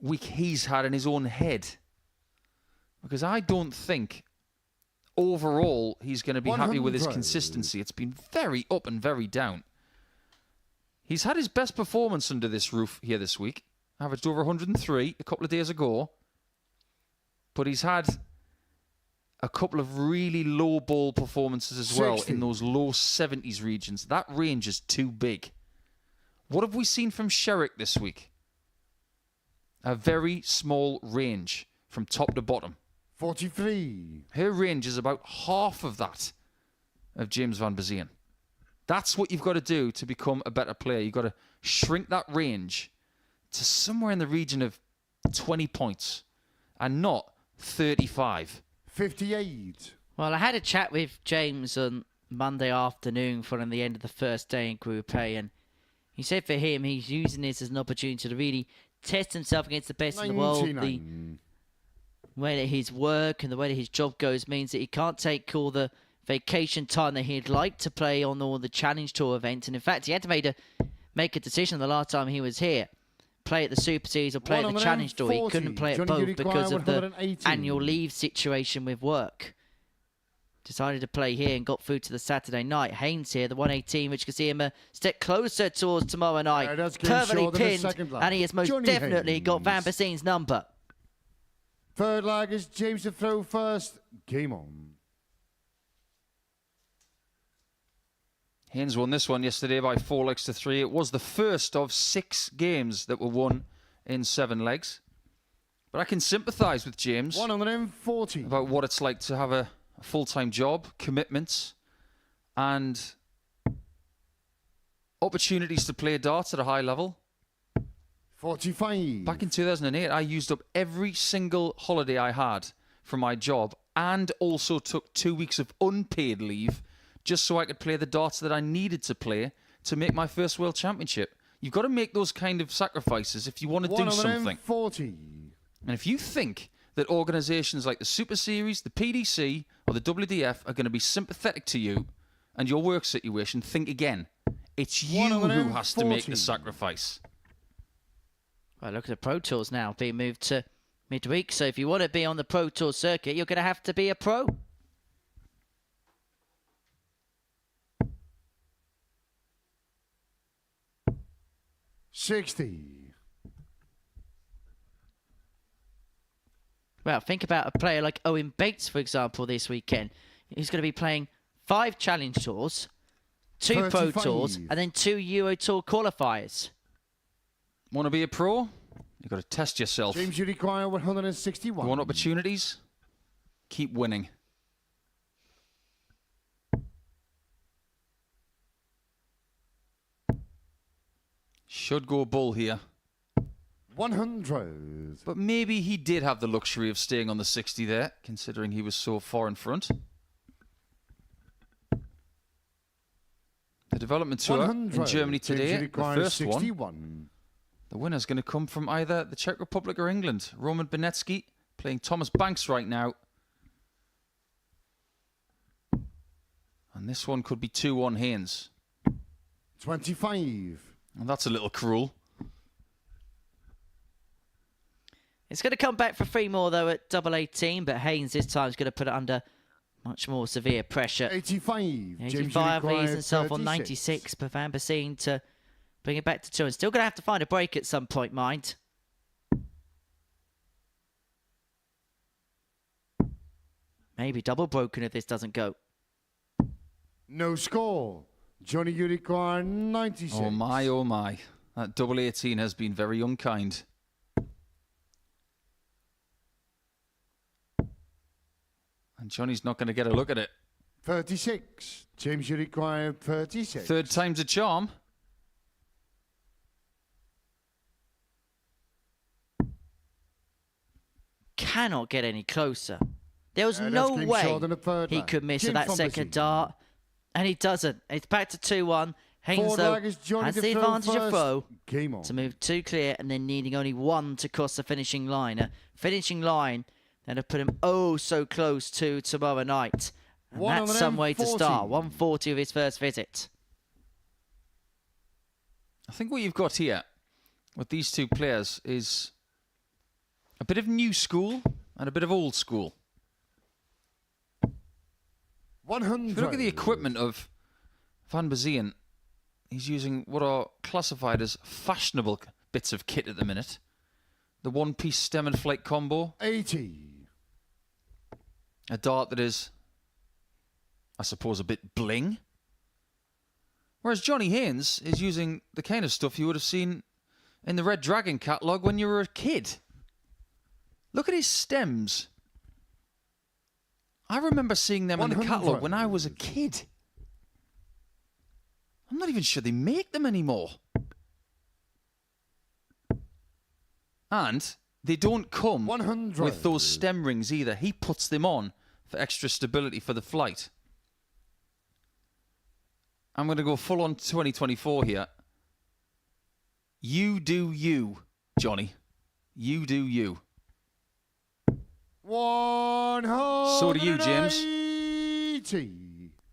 week he's had in his own head. Because I don't think overall he's going to be happy with his consistency. It's been very up and very down. He's had his best performance under this roof here this week. Averaged over 103 a couple of days ago. But he's had a couple of really low ball performances as well 60. in those low 70s regions. That range is too big. What have we seen from Sherrick this week? A very small range from top to bottom. 43. Her range is about half of that of James Vanbesien. That's what you've got to do to become a better player. You've got to shrink that range to somewhere in the region of 20 points and not 35. 58. Well, I had a chat with James on Monday afternoon following the end of the first day in Group A, and he said for him, he's using this as an opportunity to really test himself against the best in the world. The way that his work and the way that his job goes means that he can't take all the vacation time that he'd like to play on all the Challenge Tour events. And in fact, he had to make a decision the last time he was here. Play at the Super Series or play at the Challenge Tour. He couldn't play at both because of the annual leave situation with work. Decided to play here and got through to the Saturday night. Haynes here, the 118, which can see him a step closer towards tomorrow night. Perfectly pinned, and he has most definitely got Vanbesien's number. Third leg is James to throw first. Game on. Haynes won this one yesterday by 4 legs to 3. It was the first of 6 games that were won in 7 legs. But I can sympathise with James 140. about what it's like to have a full-time job, commitments, and opportunities to play darts at a high level. 45. Back in 2008, I used up every single holiday I had from my job and also took 2 weeks of unpaid leave just so I could play the darts that I needed to play to make my first World Championship. You've got to make those kind of sacrifices if you want to do something. 140. And if you think that organisations like the Super Series, the PDC, or the WDF are going to be sympathetic to you and your work situation, think again. It's you who has to make the sacrifice. Well, look at the Pro Tours now being moved to midweek. So if you want to be on the Pro Tour circuit, you're going to have to be a pro. $60. Well, think about a player like Owen Bates, for example, this weekend. He's going to be playing 5 Challenge Tours, 2 Pro 35. Tours, and then 2 Euro Tour qualifiers. Want to be a pro? You've got to test yourself. James, you require 161. You want opportunities? Keep winning. Should go bull here. 100. But maybe he did have the luxury of staying on the 60 there, considering he was so far in front. The development tour 100. in Germany today, James, you the require first 61. one. The winner's going to come from either the Czech Republic or England. Roman Benetsky playing Thomas Banks right now. And this one could be 2-1 Haynes. 25. And that's a little cruel. It's going to come back for 3 more, though, at double 18, but Haynes this time is going to put it under much more severe pressure. 85. 85 leaves himself on 36. 96, but Vanbesien to bring it back to 2. And still going to have to find a break at some point, mind. Maybe double broken if this doesn't go. No score. Johnny, you require 96. Oh my, oh my. That double 18 has been very unkind. And Johnny's not going to get a look at it. 36. James, you require 36. Third time's a charm. Cannot get any closer. There was That's no game way short in the third he leg. could miss Jim that Vanbesien. second dart. And he doesn't. It's back to 2-1. Haynes, Forward though, leg is Johnny has to the throw advantage of first. throw Game on. to move 2 clear and then needing only 1 to cross the finishing line. A finishing line that have put him oh so close to tomorrow night. And that's some way to start. 140 of his first visit. I think what you've got here with these two players is a bit of new school and a bit of old school. 100. If you look at the equipment of Vanbesien, he's using what are classified as fashionable bits of kit at the minute. The one-piece stem and flake combo. 80. A dart that is, I suppose, a bit bling. Whereas Johnny Haynes is using the kind of stuff you would have seen in the Red Dragon catalogue when you were a kid. Look at his stems. I remember seeing them in the catalogue when I was a kid. I'm not even sure they make them anymore. And they don't come 100. with those stem rings either. He puts them on for extra stability for the flight. I'm going to go full on 2024 here. You do you, Johnny. You do you. 180. So do you, James.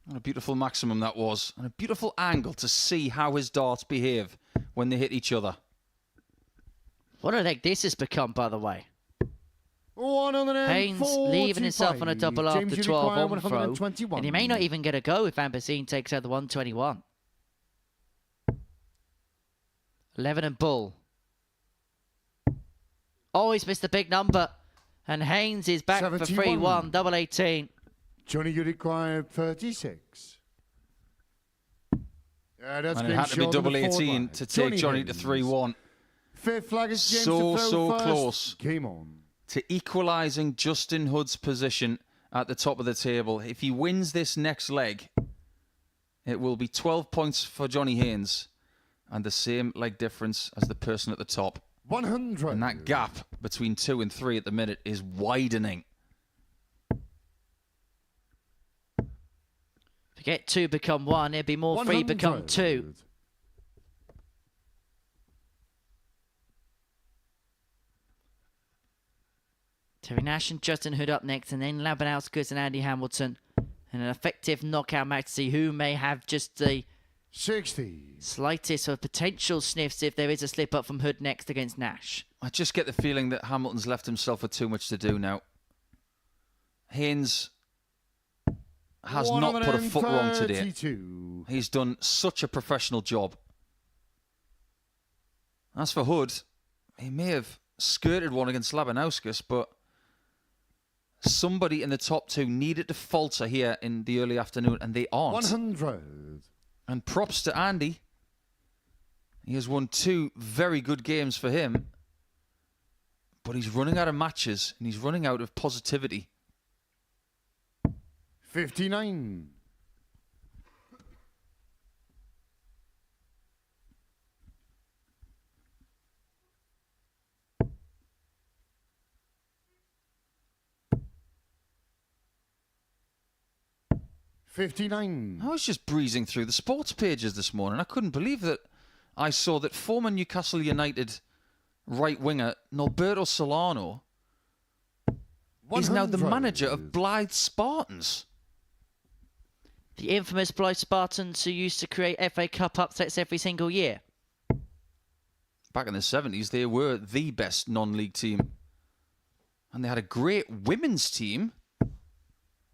What a beautiful maximum that was. And a beautiful angle to see how his darts behave when they hit each other. What a leg this has become, by the way. 145. Haynes leaving himself on a double James, after you 12 require on throw. 121. And he may not even get a go if Vanbesien takes out the 121. 11 and Bull. Oh, he's missed a big number. And Haynes is back 71. for 3-1, double 18. Johnny, you require 36. Yeah, that's And it had to be double 18 to take Johnny to 3-1. Fifth flag is James So, to throw so first. close. Game on. To equalising Justin Hood's position at the top of the table. If he wins this next leg, it will be 12 points for Johnny Haynes and the same leg difference as the person at the top. 100. And that gap between 2 and 3 at the minute is widening. Forget 2 become 1, it'd be more 3 become 2. Terry Nash and Justin Hood up next, and then Labanauskas and Andy Hamilton. And an effective knockout match to see who may have just the 60. slightest of potential sniffs if there is a slip up from Hood next against Nash. I just get the feeling that Hamilton's left himself with too much to do now. Haynes has not put a foot wrong today. 132. He's done such a professional job. As for Hood, he may have skirted one against Labanauskas, but somebody in the top 2 needed to falter here in the early afternoon, and they aren't. 100. And props to Andy. He has won 2 very good games for him, but he's running out of matches, and he's running out of positivity. 59. $59. I was just breezing through the sports pages this morning. I couldn't believe that I saw that former Newcastle United right winger Norberto Solano is now the manager of Blythe Spartans. The infamous Blythe Spartans who used to create FA Cup upsets every single year. Back in the 70s, they were the best non-league team. And they had a great women's team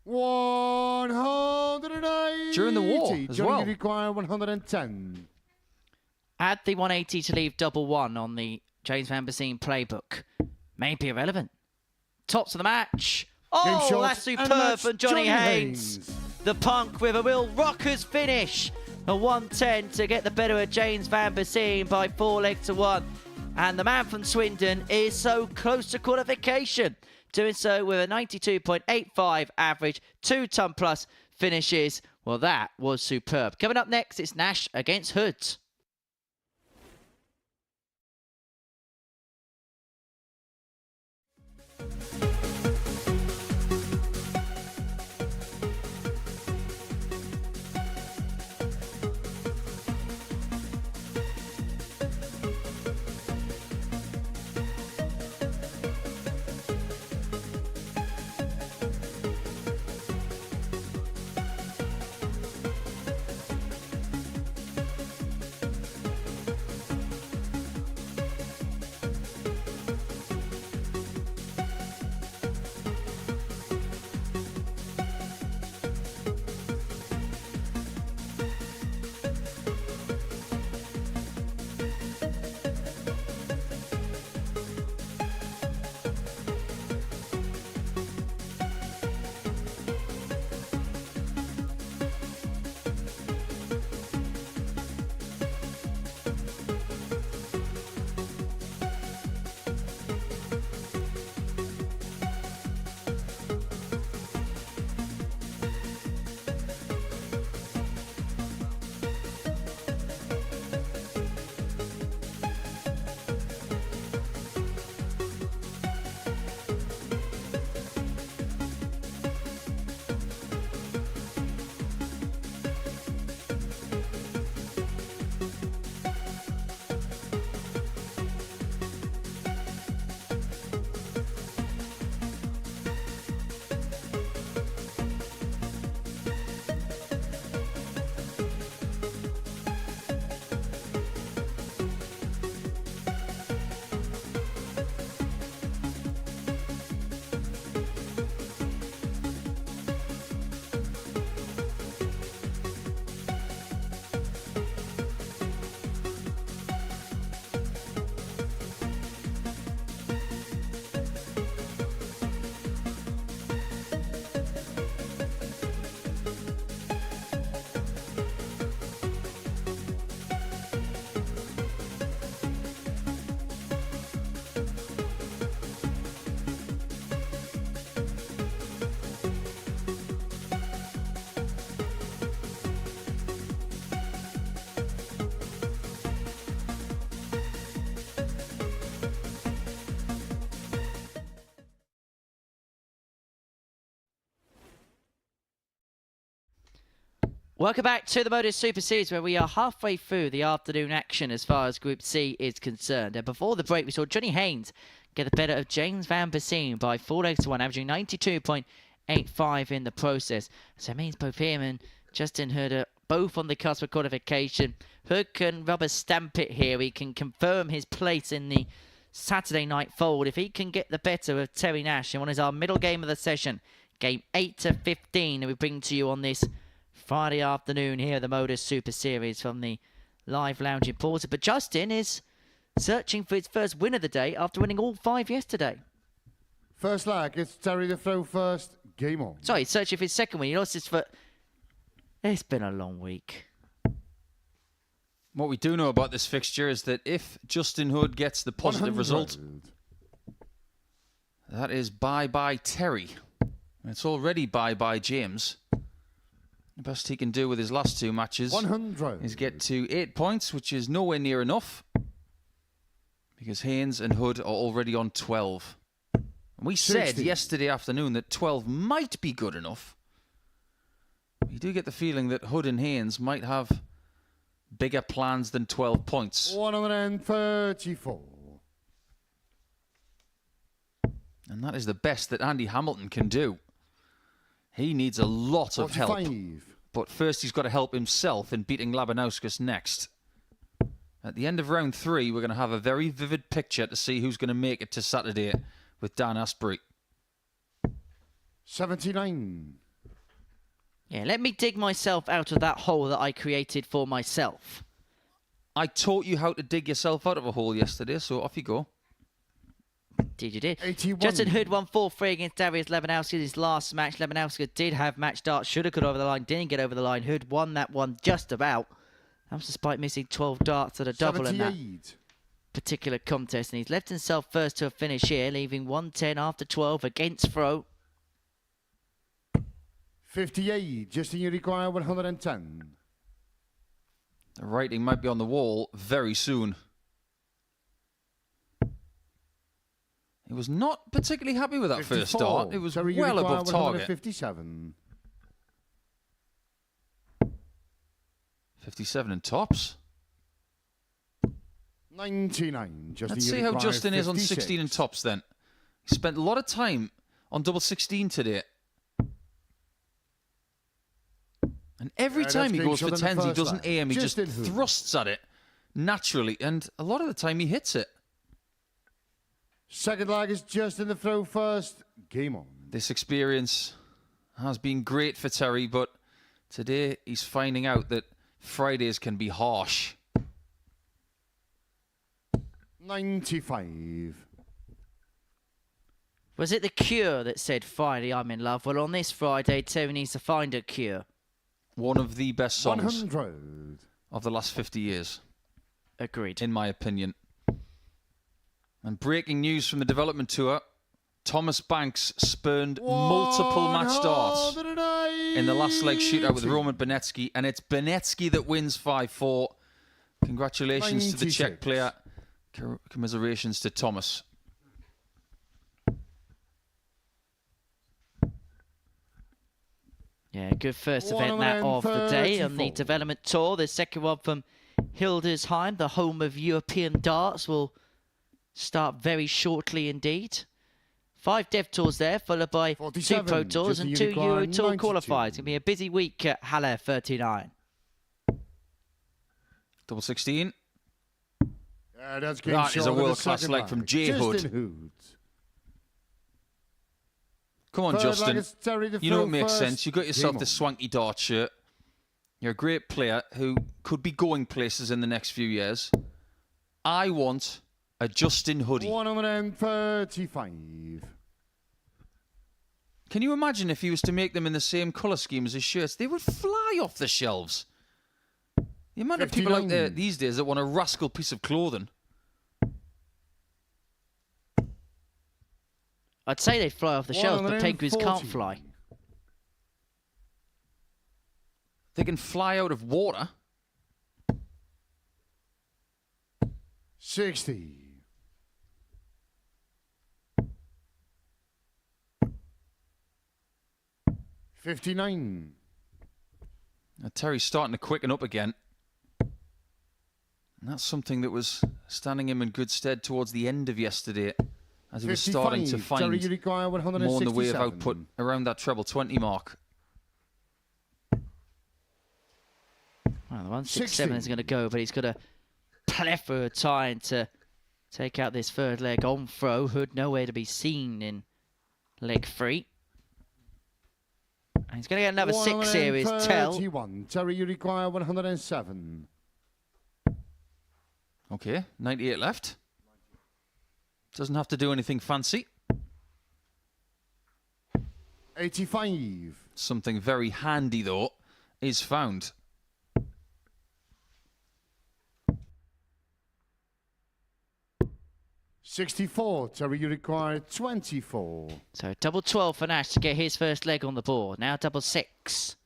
180. during the war as Johnny, well. you require 110. Add the 180 to leave double 1 on the James Vanbesien playbook. May be irrelevant. Tops of the match. Oh, shot, that's and superb that's from Johnny Johnny Haynes. The punk with a real rocker's finish. A 110 to get the better of James Vanbesien by 4 legs to 1. And the man from Swindon is so close to qualification. Doing so with a 92.85 average, 2-ton plus finishes. Well, that was superb. Coming up next, it's Nash against Hood. Welcome back to the Modus Super Series, where we are halfway through the afternoon action as far as Group C is concerned. And before the break, we saw Johnny Haynes get the better of James Vanbesien by 4-1, averaging 92.85 in the process. So it means both him and Justin Hood are both on the cusp of qualification. Hood can rubber stamp it here. He can confirm his place in the Saturday night fold if he can get the better of Terry Nash in what is our middle game of the session. Game 8 to 15 that we bring to you on this Friday afternoon here at the Modus Super Series from the live lounge in Portsmouth. But Justin is searching for his first win of the day after winning all 5 yesterday. First leg, it's Terry the throw first. Game on. Sorry, he's searching for his second win. He lost his foot. It's been a long week. What we do know about this fixture is that if Justin Hood gets the positive 100. result, that is bye-bye Terry. It's already bye-bye James. The best he can do with his last 2 matches 100. is get to 8 points, which is nowhere near enough, because Haynes and Hood are already on 12. And we said 60. yesterday afternoon that 12 might be good enough. You do get the feeling that Hood and Haynes might have bigger plans than 12 points. 134. And that is the best that Andy Hamilton can do. He needs a lot of help. 45. But first he's got to help himself in beating Labanauskas next. At the end of round 3, we're going to have a very vivid picture to see who's going to make it to Saturday with Dan Asprey. 79. Yeah, let me dig myself out of that hole that I created for myself. I taught you how to dig yourself out of a hole yesterday, so off you go. Did you did. 81. Justin Hood won 4-3 against Darius Labanauskas his last match. Labanauskas did have match start, should have got over the line, didn't get over the line. Hood won that one just about. That was despite missing 12 darts at a double in that 78. particular contest. And he's left himself first to a finish here, leaving 110 after 12 against throw. 58. Justin, you require 110. The writing might be on the wall very soon. He was not particularly happy with that 54. first start. It was Terry, you well require above target. 157. 57 in tops. 99. Justin, Let's you see how require Justin is on 56. 16 in tops then. He spent a lot of time on double 16 today. And every Yeah, time he that's goes for game shot in the 10s, he first doesn't leg. aim. He just Justin Hood. thrusts at it naturally. And a lot of the time he hits it. Second leg is Justin the throw first. Game on. This experience has been great for Terry, but today he's finding out that Fridays can be harsh. 95. Was it the Cure that said, "Friday, I'm in love"? Well, on this Friday, Terry needs to find a cure. One of the best songs 100. of the last 50 years, Agreed. in my opinion. And breaking news from the development tour, Thomas Banks spurned multiple match starts in the last leg shootout with Roman Benetsky, and it's Benetsky that wins 5-4. Congratulations to the Czech 96. player. Commiserations to Thomas. Yeah, good first event that of the day on the 134. development tour. The second one from Hildesheim, the home of European darts, will start very shortly indeed. 5 Dev Tours there, followed by 2 47, Pro Tours just and the 2 Uruguay Euro Tour 92. qualifiers. It's going to be a busy week at Halle 39. Double 16. Yeah, that's game That is shot a of the world-class second leg from Jay Justin Hood. Hood. Come on, Third leg Justin. is Terry the You know throw it makes first. sense. You got yourself Game this on. swanky dart shirt. You're a great player who could be going places in the next few years. I want a Justin hoodie. 135. Can you imagine if he was to make them in the same colour scheme as his shirts? They would fly off the shelves. The amount of people out 59. there these days that want a rascal piece of clothing. I'd say they fly off the shelves, but penguins can't 140. fly. They can fly out of water. 60. $59. Now, Terry's starting to quicken up again. And that's something that was standing him in good stead towards the end of yesterday, as he was starting to find Terry, you require more in the way of 167. output around that treble 20 mark. Well, the 167 is going to go, but he's got a plethora of time to take out this third leg on throw. Hood nowhere to be seen in leg 3. And he's going to get another 6 here, is Tell. 131. Terry, you require 107. Okay, 98 left. Doesn't have to do anything fancy. 85. Something very handy, though, is found. $64. Terry, you require 24. So double 12 for Nash to get his first leg on the board. Now double 6.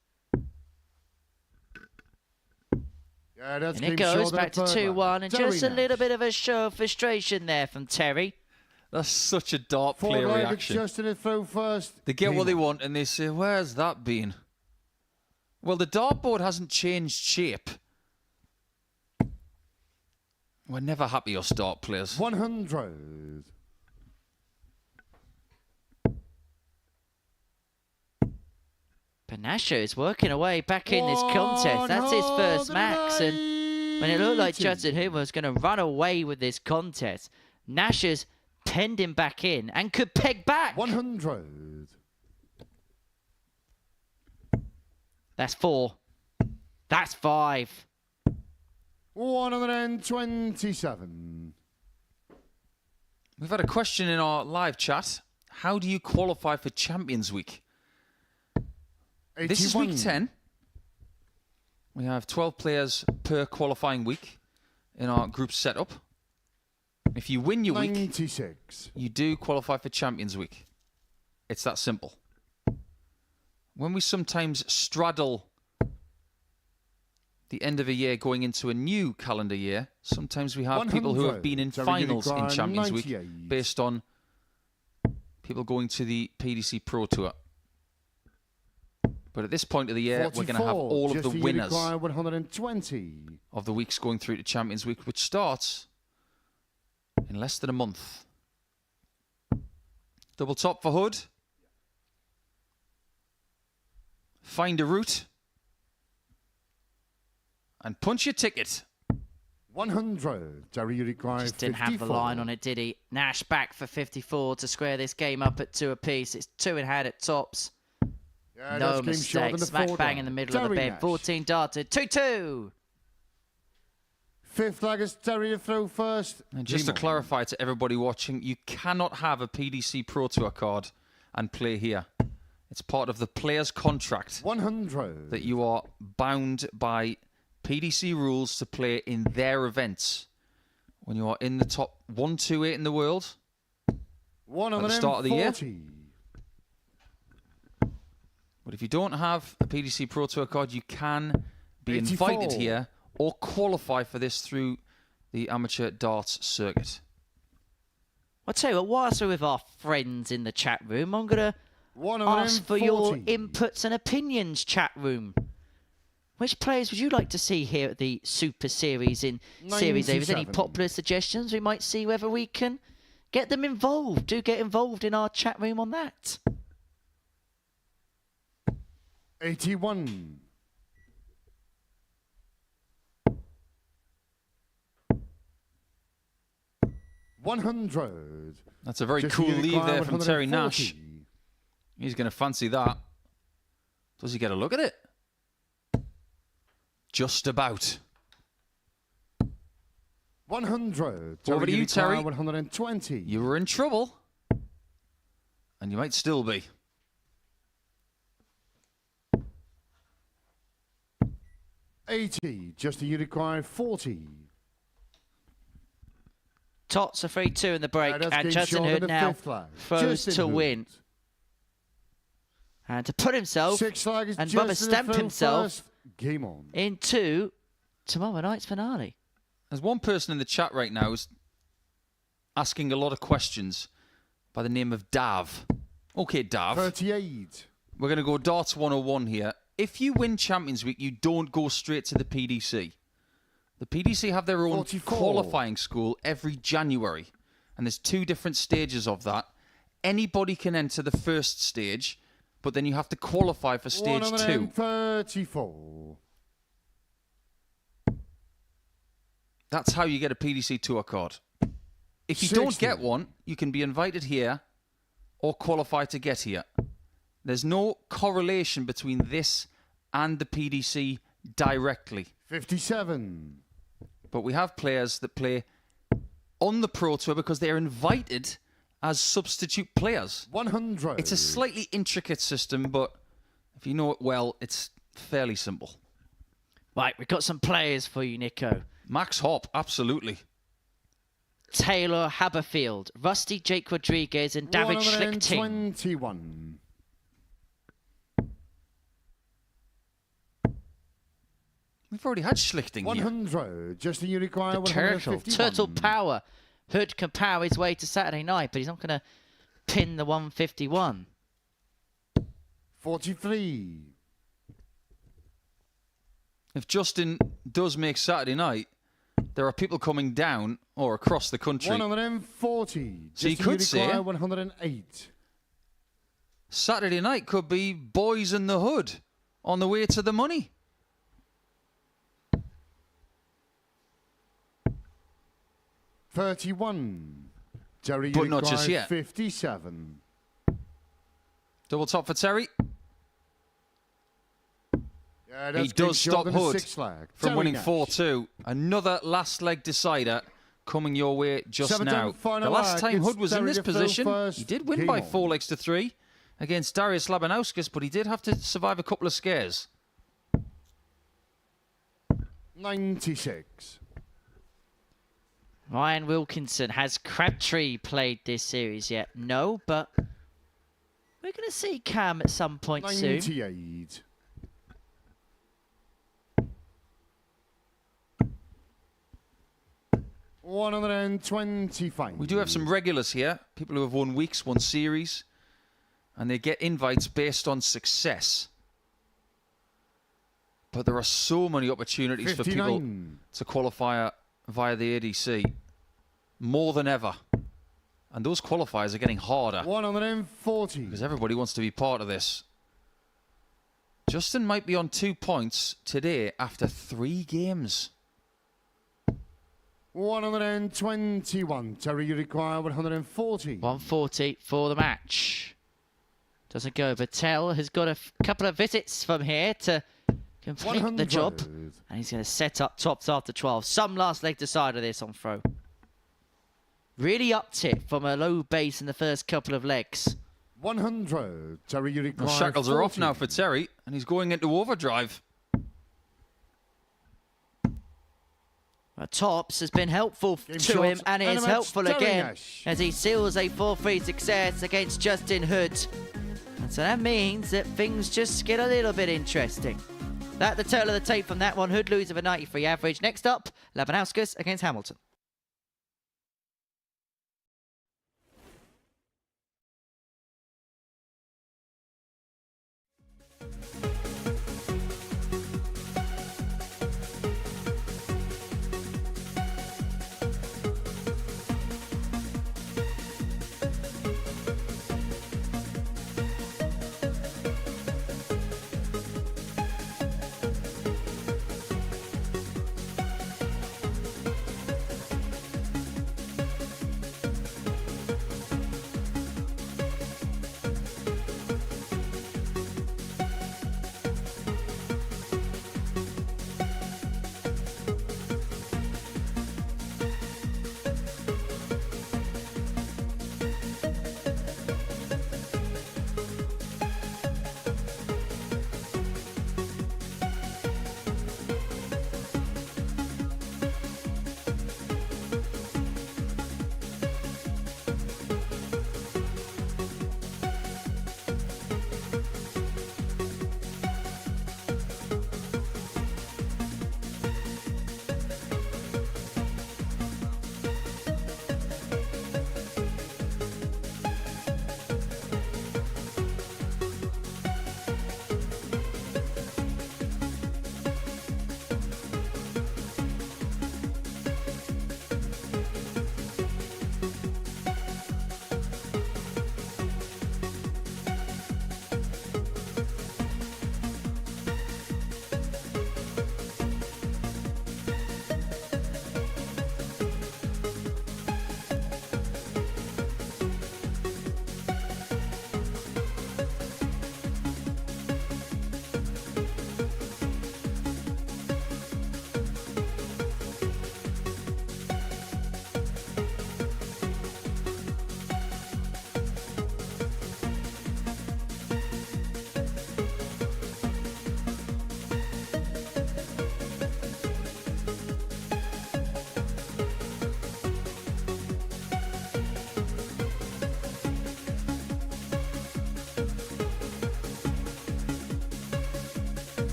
Yeah, that's And it game goes short back to of the third 2-1. one. And Terry just a Nash. little bit of a show of frustration there from Terry. That's such a dart player Four-legged reaction. just in the throw first. They get what they Game on. want and they say, where's that been? Well, the dartboard hasn't changed shape. We're never happy, us dart players. 100. But Nash is working away back in this contest. That's his first max. And when it looked like Judson Hoover was going to run away with this contest, Nash has penned him back in and could peg back. 100. That's 4. That's 5. 127. We've had a question in our live chat. How do you qualify for Champions Week? 81. This is week 10. We have 12 players per qualifying week in our group setup. If you win your week, 96. you do qualify for Champions Week. It's that simple. When we sometimes straddle the end of a year going into a new calendar year, sometimes we have people who have been in 100. finals in Champions Week 98. based on people going to the PDC Pro Tour. But at this point of the year, we're going to have all of the winners 120. of the weeks going through to Champions Week, which starts in less than a month. Double top for Hood. Find a route. And punch your ticket. 100. Terry, you require Just didn't have the 54. line on it, did he? Nash back for 54 to square this game up at 2 apiece. It's 2 in hand at tops. Yeah, No that's game short mistake. in the Smack fourth bang one. in the middle of the Terry bed. Nash. 14 darted. 2-2. Fifth leg is Terry to throw first. And just to Game on. clarify to everybody watching, you cannot have a PDC Pro Tour card and play here. It's part of the player's contract 100. that you are bound by PDC rules to play in their events. When you are in the top 128 in the world, 140. at the start of the year. But if you don't have a PDC Pro Tour card, you can be 84. invited here or qualify for this through the amateur darts circuit. I'll tell you what, whilst we're with our friends in the chat room, I'm going to ask for your 140. inputs and opinions, chat room. Which players would you like to see here at the Super Series in Series A? If there's any 97. popular suggestions, we might see whether we can get them involved. Do get involved in our chat room on that. 81. 100. That's a very Just cool you leave require there from Terry 140. Nash. He's going to fancy that. Does he get a look at it? Just about. 100. Over to you, Terry. 120. You were in trouble. And you might still be. 80. Justin, you require 40. Tots a 3-2 in the break, that's and game Justin short in Hood the now fifth leg. throws Justin to Hood. win. And to put himself Six leg is and Justin rubber stamp to throw himself first. Game on. into tomorrow night's finale. There's one person in the chat right now who's asking a lot of questions by the name of Dav. Okay, Dav. 38. We're going to go darts 101 here. if you win Champions Week, you don't go straight to the PDC. The PDC have their own 44. qualifying school every January. And there's 2 different stages of that. Anybody can enter the first stage, but then you have to qualify for stage 2. 134. That's how you get a PDC tour card. If you don't 60. get one, you can be invited here or qualify to get here. There's no correlation between this and the PDC directly. 57. But we have players that play on the Pro Tour because they're invited as substitute players. 100. It's a slightly intricate system, but if you know it well, it's fairly simple. Right, we've got some players for you, Nico. Max Hopp, absolutely. Taylor Haberfield, Rusty Jake Rodriguez, and David Schlichting. 121. We've already had Schlichting here. 100. Justin, you require The 151. Turtle Power. Hood can power his way to Saturday night, but he's not going to pin the 151. 43. If Justin does make Saturday night, there are people coming down or across the country. 140. So you Justin, could say- require 108. Saturday night could be Boys in the Hood on the way to the money. 31. Terry, you But not require just yet. 57. Double top for Terry. Yeah, He that's does stop short than a Hood 6 leg. from Terry winning Nash. 4-2. Another last leg decider coming your way just 7-10 now. final The last leg. time It's Hood was in Terry this to throw position, first. he did win Game by on. 4 legs to 3 against Darius Labanauskas, but he did have to survive a couple of scares. 96. Ryan Wilkinson. Has Crabtree played this series yet? No, but we're going to see Cam at some point soon. 98. $125. We do have some regulars here, people who have won weeks, won series, and they get invites based on success. But there are so many opportunities for people 59. to qualify via the ADC, more than ever. And those qualifiers are getting harder 140. because everybody wants to be part of this. Justin might be on 2 points today after 3 games. 121. Terry, you require 140. 140 for the match. Doesn't go. Patel has got a couple of visits from here to complete the 100. job. And he's going to set up tops after 12. Some last leg decider this on throw. Really upped it from a low base in the first couple of legs. 100. Terry, you require The shackles are off 40. now for Terry, and he's going into overdrive. Tops has been helpful Game to shot. him, and it And is a match, helpful Terry again Nash. as he seals a 4-3 success against Justin Hood. And so that means that things just get a little bit interesting. That the total of the tape from that one. Hood loses with a 93 average. Next up, Labanauskas against Hamilton.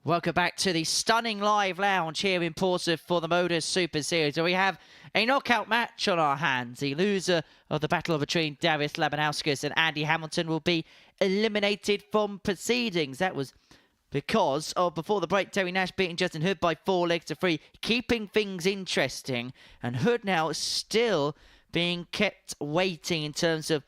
Welcome back to the stunning live lounge here in Portsmouth for the Modus Super Series, where we have a knockout match on our hands. The loser of the battle between Darius Labanauskas and Andy Hamilton will be eliminated from proceedings. That was because of, before the break, Terry Nash beating Justin Hood by 4-3, keeping things interesting. And Hood now still being kept waiting in terms of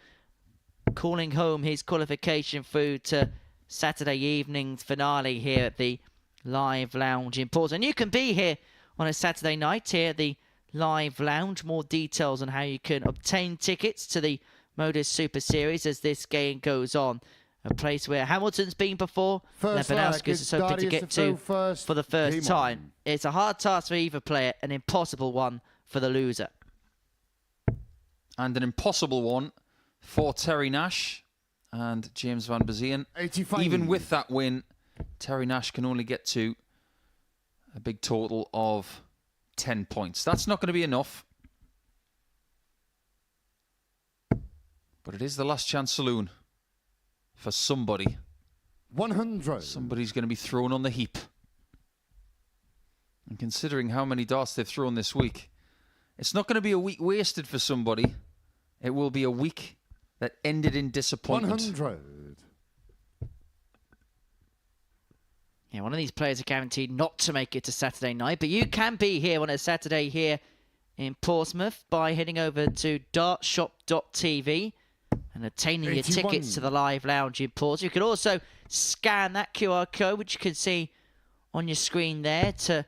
calling home his qualification through to Saturday evening's finale here at the Live Lounge in Portsmouth. And you can be here on a Saturday night here at the Live Lounge. More details on how you can obtain tickets to the Modus Super Series as this game goes on. A place where Hamilton's been before, Labanauskas is hoping to get to for the first time. It's a hard task for either player, an impossible one for the loser. And an impossible one for Terry Nash and James Vanbesien. Even with that win, Terry Nash can only get to a big total of 10 points. That's not going to be enough. But it is the last chance saloon for somebody. 100. Somebody's going to be thrown on the heap. And considering how many darts they've thrown this week, it's not going to be a week wasted for somebody. It will be a week that ended in disappointment. 100. Yeah, one of these players are guaranteed not to make it to Saturday night, but you can be here on a Saturday here in Portsmouth by heading over to dartshop.tv and obtaining your tickets to the Live Lounge in Portsmouth. You can also scan that QR code, which you can see on your screen there, to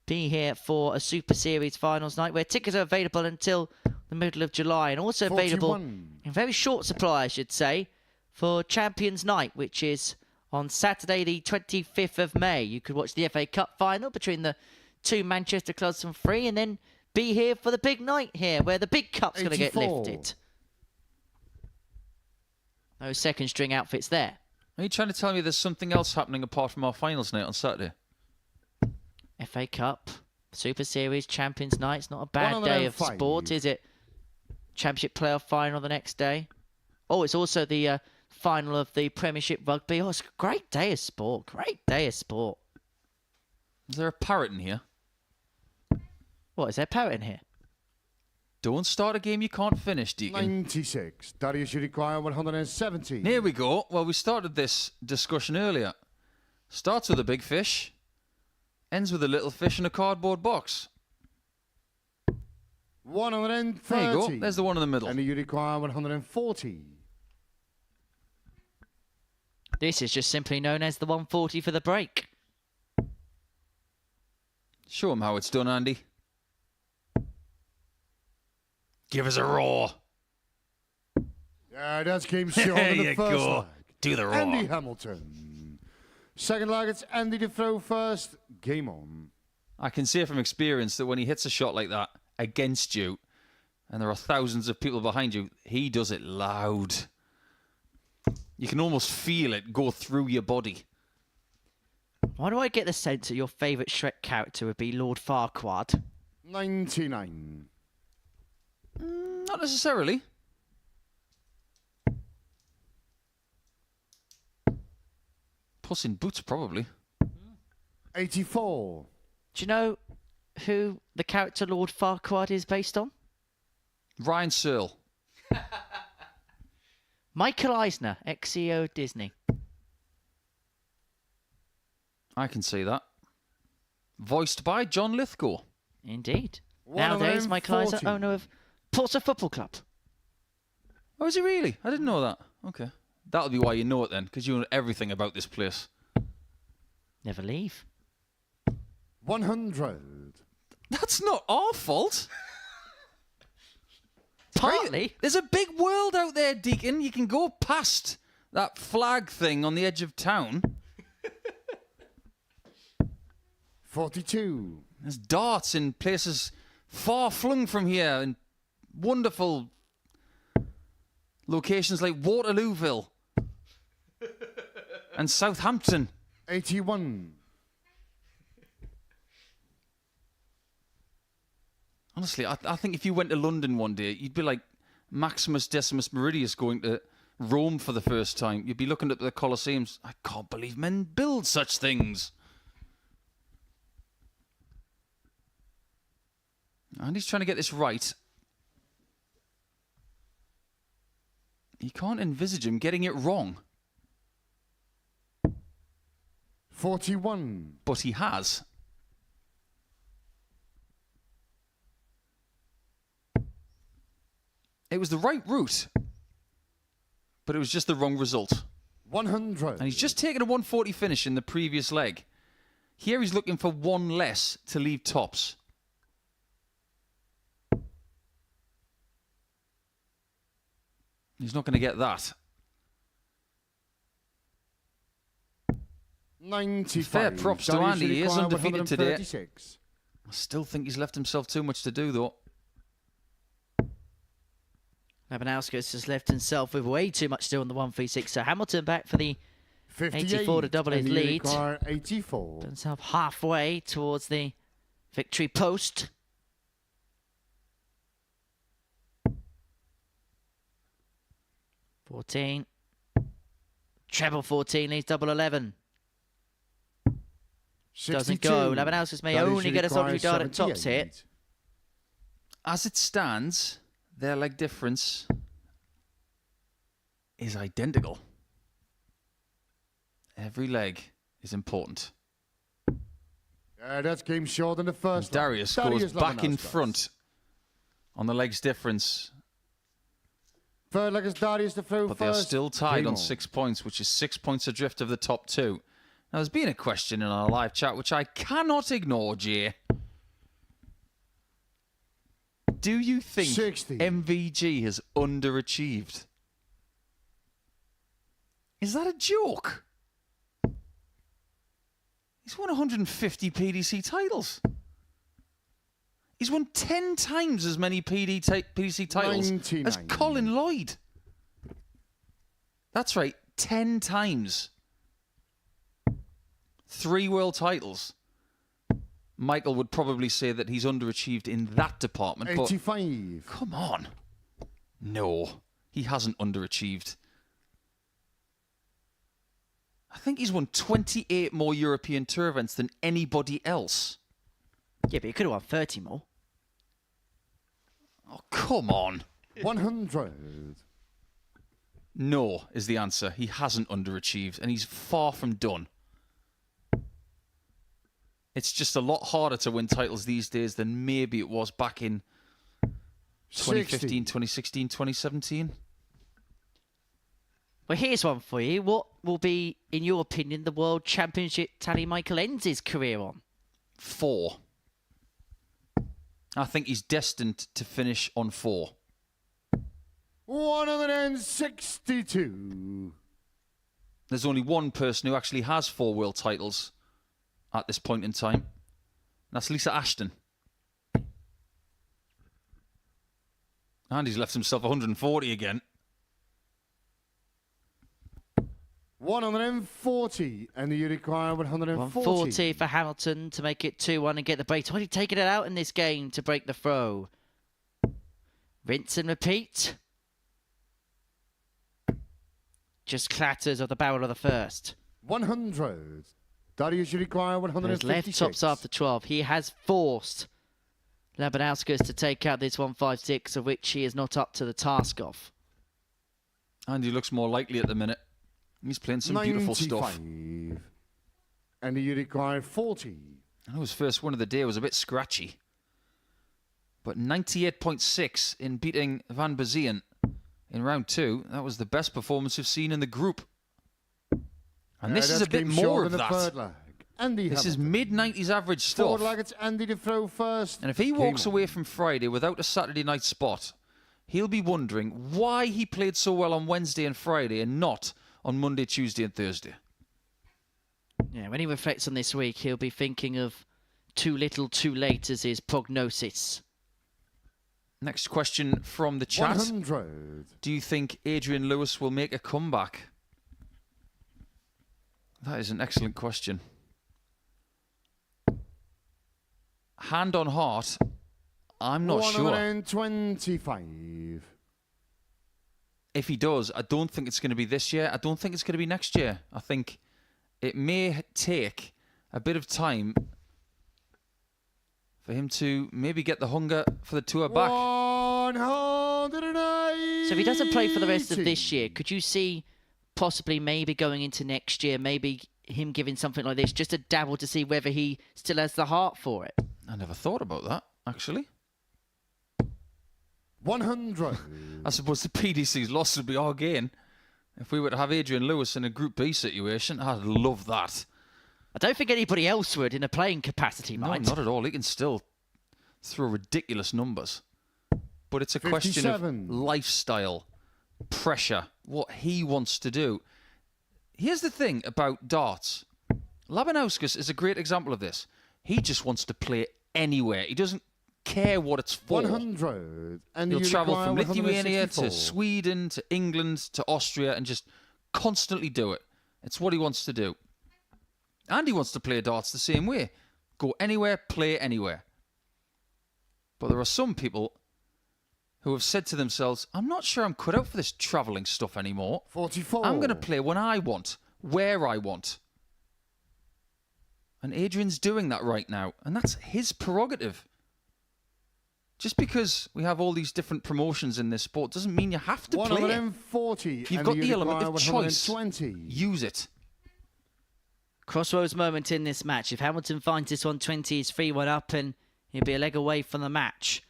be here for a Super Series finals night, where tickets are available until the middle of July, and also available in very short supply, I should say, for Champions Night, which is on Saturday the 25th of May. You could watch the FA Cup final between the two Manchester clubs from free, and then be here for the big night here, where the big cup's going to get lifted. No second string outfits there. Are you trying to tell me there's something else happening apart from our finals night on Saturday? FA Cup, Super Series, Champions Night. It's not a bad day of sport, is it? Championship playoff final the next day. Oh, it's also the final of the Premiership Rugby. Oh, it's a great day of sport. Great day of sport. Is there a parrot in here? What, is there a parrot in here? Don't start a game you can't finish, Deacon. 96. Darius, you require 170. Here we go. Well, we started this discussion earlier. Starts with a big fish, ends with a little fish in a cardboard box. 130. There you go. There's the one in the middle. And you require 140. This is just simply known as the 140 for the break. Show him how it's done, Andy. Give us a roar. Yeah, that's game short There in the you first go. leg. Do the roar. Andy Hamilton. Second leg, it's Andy to throw first. Game on. I can say from experience that when he hits a shot like that against you, and there are thousands of people behind you, he does it loud. You can almost feel it go through your body. Why do I get the sense that your favourite Shrek character would be Lord Farquaad? 99. Not necessarily. Puss in Boots, probably. 84. Do you know who the character Lord Farquaad is based on? Ryan Searle. Michael Eisner, ex-CEO of Disney. I can see that. Voiced by John Lithgow. Indeed. Nowadays, Michael Eisner, owner of Portsmouth Football Club. Oh, is he really? I didn't know that. Okay. That'll be why you know it then, because you know everything about this place. Never leave. 100. That's not our fault. Partly. There's a big world out there, Deacon. You can go past that flag thing on the edge of town. 42. There's darts in places far flung from here in wonderful locations like Waterlooville and Southampton. 81. Honestly, I think if you went to London one day, you'd be like Maximus Decimus Meridius going to Rome for the first time. You'd be looking at the Colosseums. I can't believe men build such things. And he's trying to get this right. You can't envisage him getting it wrong. 41. But he has. It was the right route, but it was just the wrong result. 100. And he's just taken a 140 finish in the previous leg. Here he's looking for one less to leave tops. He's not going to get that. 95. Fair props to Darius Andy. He is require undefeated today. 136. I still think he's left himself too much to do, though. Labanauskas has left himself with way too much to do on the 136. So Hamilton back for the 58. 84 to double his and you lead. require 84. Put himself halfway towards the victory post. $14. Treble 14 leads double 11. Doesn't go. Labanauskas may Darius only get a solitary requires dart at tops here. 78. As it stands, their leg difference is identical. Every leg is important. That's game short than the first. Darius goes back in front on the legs difference. Third leg is Darius to throw But first. they're still tied Game on 6 points, which is 6 points adrift of the top two. Now, there's been a question in our live chat, which I cannot ignore, Jay. Do you think 60. MVG has underachieved? Is that a joke? He's won 150 PDC titles. He's won 10 times as many PDC titles 99. as Colin Lloyd. That's right, 10 times. 3 world titles. Michael would probably say that he's underachieved in that department. 85. But come on. No, he hasn't underachieved. I think he's won 28 more European Tour events than anybody else. Yeah, but he could have won 30 more. Oh, come on. 100. No is the answer. He hasn't underachieved, and he's far from done. It's just a lot harder to win titles these days than maybe it was back in 2015, 2016, 2017. Well, here's one for you. What will be, in your opinion, the World Championship tally Michael ends his career on? 4. I think he's destined to finish on 4. 162. There's only one person who actually has 4 world titles at this point in time. That's Lisa Ashton. And he's left himself 140 again. 140. And you require 140. 140 for Hamilton to make it 2-1 and get the break. Already taken it out in this game to break the throw. Rinse and repeat. Just clatters of the barrel of the first. 100. Darius, you require His 156. left tops after 12. He has forced Labanauskas to take out this 156, of which he is not up to the task of. And he looks more likely at the minute. He's playing some beautiful stuff. 95. And you require 40. I know his first win of the day was a bit scratchy. But 98.6 in beating Vanbesien in round 2. That was the best performance we've seen in the group. And this is a bit more of that. This is mid-90s average stuff. Forward leg, it's Andy to throw first. And if he walks away from Friday without a Saturday night spot, he'll be wondering why he played so well on Wednesday and Friday and not on Monday, Tuesday and Thursday. Yeah, when he reflects on this week, he'll be thinking of too little, too late as his prognosis. Next question from the chat. 100. Do you think Adrian Lewis will make a comeback? That is an excellent question. Hand on heart, I'm not sure. 125. If he does, I don't think it's going to be this year. I don't think it's going to be next year. I think it may take a bit of time for him to maybe get the hunger for the tour back. 180. So if he doesn't play for the rest of this year, could you see possibly maybe going into next year, maybe him giving something like this just a dabble to see whether he still has the heart for it? I never thought about that, actually. 100. I suppose the PDC's loss would be our gain. If we were to have Adrian Lewis in a Group B situation, I'd love that. I don't think anybody else would in a playing capacity, No, mind. not at all. He can still throw ridiculous numbers. But it's a question 57. of lifestyle, pressure, what he wants to do. Here's the thing about darts. Labanauskas is a great example of this. He just wants to play anywhere. He doesn't care what it's for. 100. And He'll you travel require from Lithuania 164. to Sweden to England to Austria and just constantly do it. It's what he wants to do. And he wants to play darts the same way. Go anywhere, play anywhere. But there are some people who have said to themselves, I'm not sure I'm cut out for this travelling stuff anymore. 44. I'm going to play when I want, where I want. And Adrian's doing that right now. And that's his prerogative. Just because we have all these different promotions in this sport doesn't mean you have to play it. 140. You've and got you the element require of choice. 120. Use it. Crossroads moment in this match. If Hamilton finds this 120, he's 3-1 up and he'll be a leg away from the match.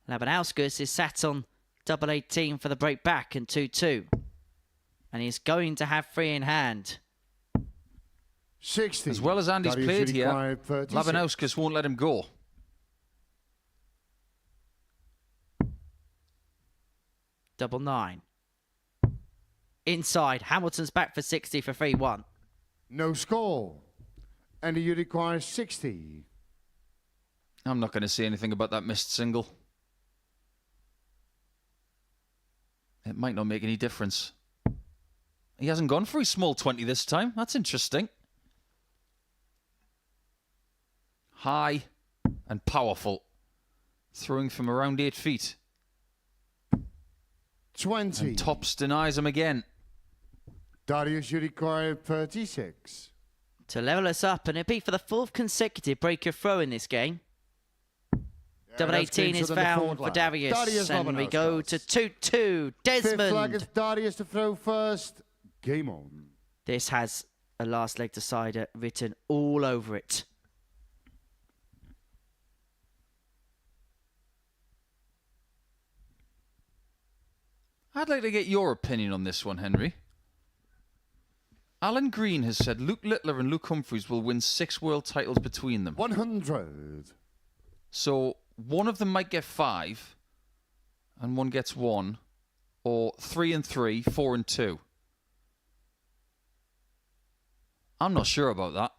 Labanauskas is sat on double 18 for the break back and 2-2. And he's going to have 3 in hand. 60. As well as Andy's Darius played here, required 36. Labanauskas won't let him go. Double 9. Inside. Hamilton's back for 60 for 3-1. No score. And you require 60. I'm not going to say anything about that missed single. It might not make any difference. He hasn't gone for his small 20 this time. That's interesting. High and powerful. Throwing from around 8 feet. 20. And Tops denies him again. Darius, you require 36. To level us up, and it'll be for the 4th consecutive break of throw in this game. Double that's 18 closer is than the found forward for line. Darius, Darius and we go to Labanauskas. 2-2. Fifth flag Desmond. is Darius to throw first. Game on. This has a last leg decider written all over it. I'd like to get your opinion on this one, Henry. Alan Green has said Luke Littler and Luke Humphreys will win 6 world titles between them. 100. So one of them might get 5 and one gets 1, or 3 and 3, 4 and 2. I'm not sure about that.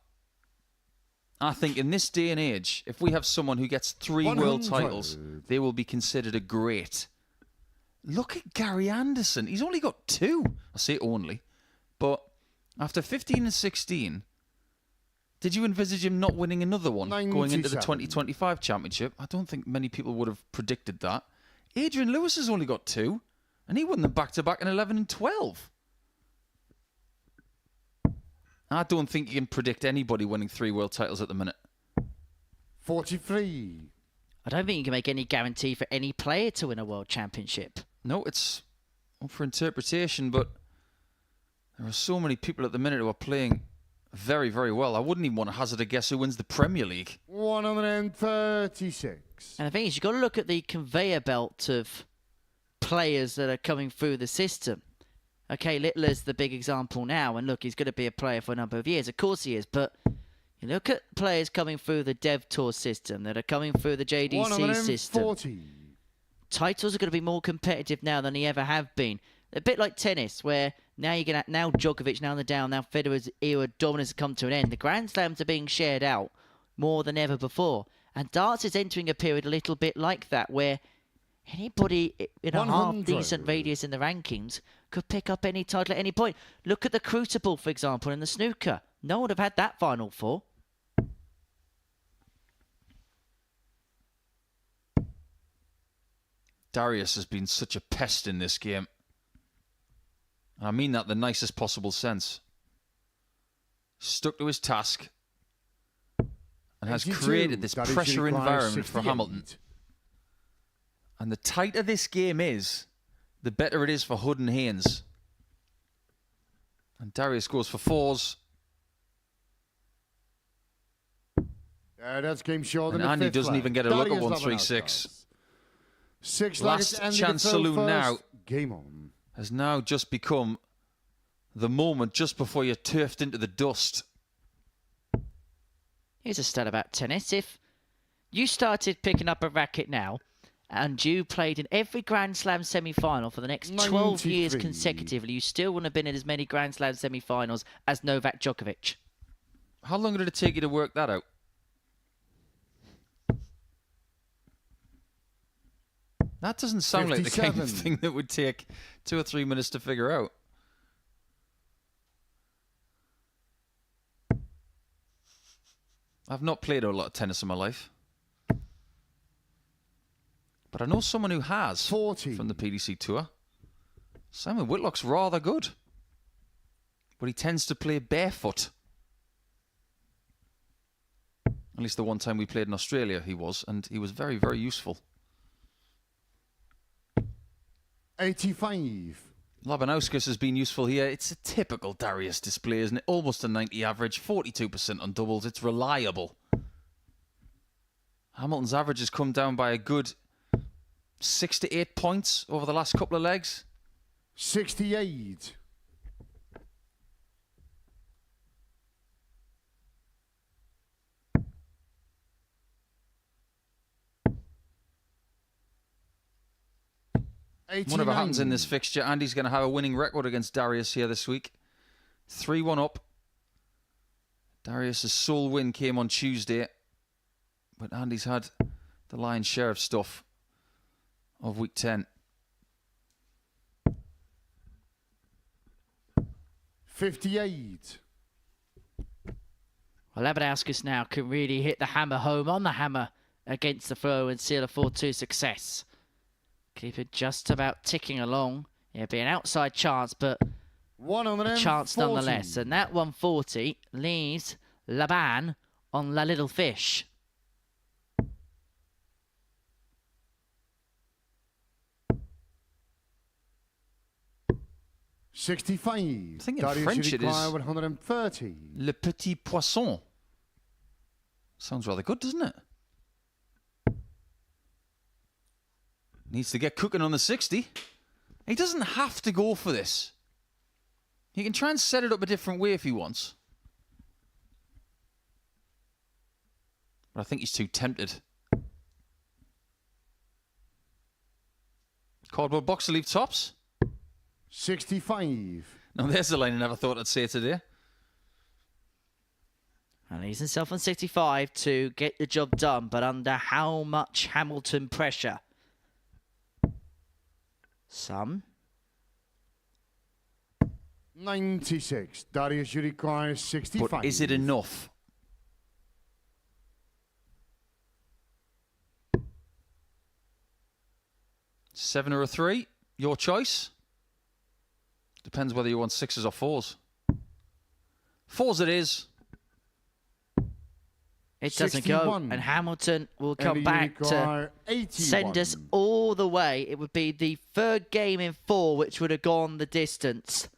I think in this day and age, if we have someone who gets 3 world 100. titles, they will be considered a great. Look at Gary Anderson. He's only got 2. I say only. But after 15 and 16, did you envisage him not winning another one going into the 97. 2025 championship? I don't think many people would have predicted that. Adrian Lewis has only got 2, and he won them back-to-back in 11 and 12. I don't think you can predict anybody winning 3 world titles at the minute. 43. I don't think you can make any guarantee for any player to win a world championship. No, it's up for interpretation, but there are so many people at the minute who are playing very, very well. I wouldn't even want to hazard a guess who wins the Premier League. 136. And the thing is, you've got to look at the conveyor belt of players that are coming through the system. Okay, Littler's the big example now, and look, he's going to be a player for a number of years. Of course he is, but you look at players coming through the Dev Tour system, that are coming through the JDC system. 140. Titles are going to be more competitive now than they ever have been. A bit like tennis, where now you're going to now Djokovic now on the down, now Federer's era dominance has come to an end. The Grand Slams are being shared out more than ever before, and darts is entering a period a little bit like that, where anybody in a 100. half decent radius in the rankings could pick up any title at any point. Look at the Crucible, for example, in the snooker. No one would have had that Final Four. Darius has been such a pest in this game. And I mean that in the nicest possible sense. Stuck to his task. and has 82. created this Darius pressure requires environment for 68. Hamilton. And the tighter this game is, the better it is for Hood and Haynes. And Darius goes for 4s. That's game short. And in the Andy fifth doesn't leg. even get a look at Darius 136. Labanauskas. Six Last leggers ending chance the throw saloon first. now. Game on. Has now just become the moment just before you're turfed into the dust. Here's a stat about tennis. If you started picking up a racket now and you played in every Grand Slam semi-final for the next 12 years 93. consecutively, you still wouldn't have been in as many Grand Slam semi-finals as Novak Djokovic. How long did it take you to work that out? That doesn't sound like the kind of 57. thing that would take 2 or 3 minutes to figure out. I've not played a lot of tennis in my life. But I know someone who has 40. from the PDC Tour. Simon Whitlock's rather good. But he tends to play barefoot. At least the one time we played in Australia he was, and he was very, very useful. 85. Labanauskas has been useful here. It's a typical Darius display, isn't it? Almost a 90 average, 42% on doubles. It's reliable. Hamilton's average has come down by a good 6 to 8 points over the last couple of legs. 68. Whatever happens in this fixture, Andy's going to have a winning record against Darius here this week. 3-1 up. Darius' sole win came on Tuesday, but Andy's had the lion's share of stuff of week 10. 58. Well, Labanauskas now can really hit the hammer home on the hammer against the throw and seal a 4-2 success. Keep it just about ticking along. It'll be an outside chance, but a chance nonetheless. And that 140 leaves Laban on La Little Fish. $65. I think in Darius French it is 130. Le Petit Poisson. Sounds rather good, doesn't it? Needs to get cooking on the 60. He doesn't have to go for this. He can try and set it up a different way if he wants. But I think he's too tempted. Cardboard box to leave tops. 65. Now there's the line I never thought I'd say today. And he's himself on 65 to get the job done, but under how much Hamilton pressure? Some. 96. Darius requires 65. But is it enough? Seven or a 3? Your choice. Depends whether you want 6s or 4s. 4s it is. It doesn't go. 61. And Hamilton will come And back to require 81. send us all the way. It would be the third game in 4 which would have gone the distance.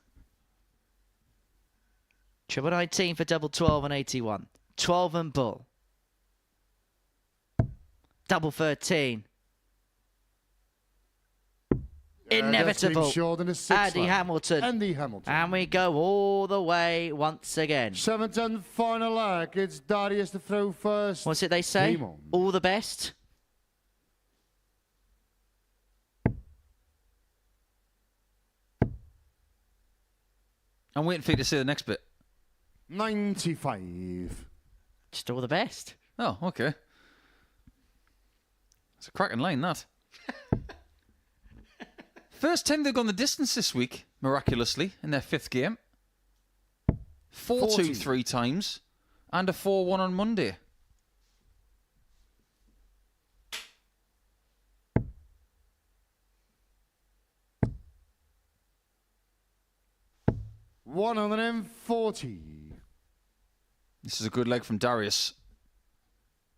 Triple 19 for double 12 and 81. 12 and bull. Double 13. Inevitable. Andy Hamilton. Andy Hamilton. And we go all the way once again. 7th and final leg. It's Darius to throw first. What's it they say? Game on. All the best. I'm waiting for you to say the next bit. 95. Just all the best. Oh, okay. It's a cracking line, that. First time they've gone the distance this week, miraculously, in their 5th game. 4-2 3 times, and a 4-1 on Monday. $140. This is a good leg from Darius.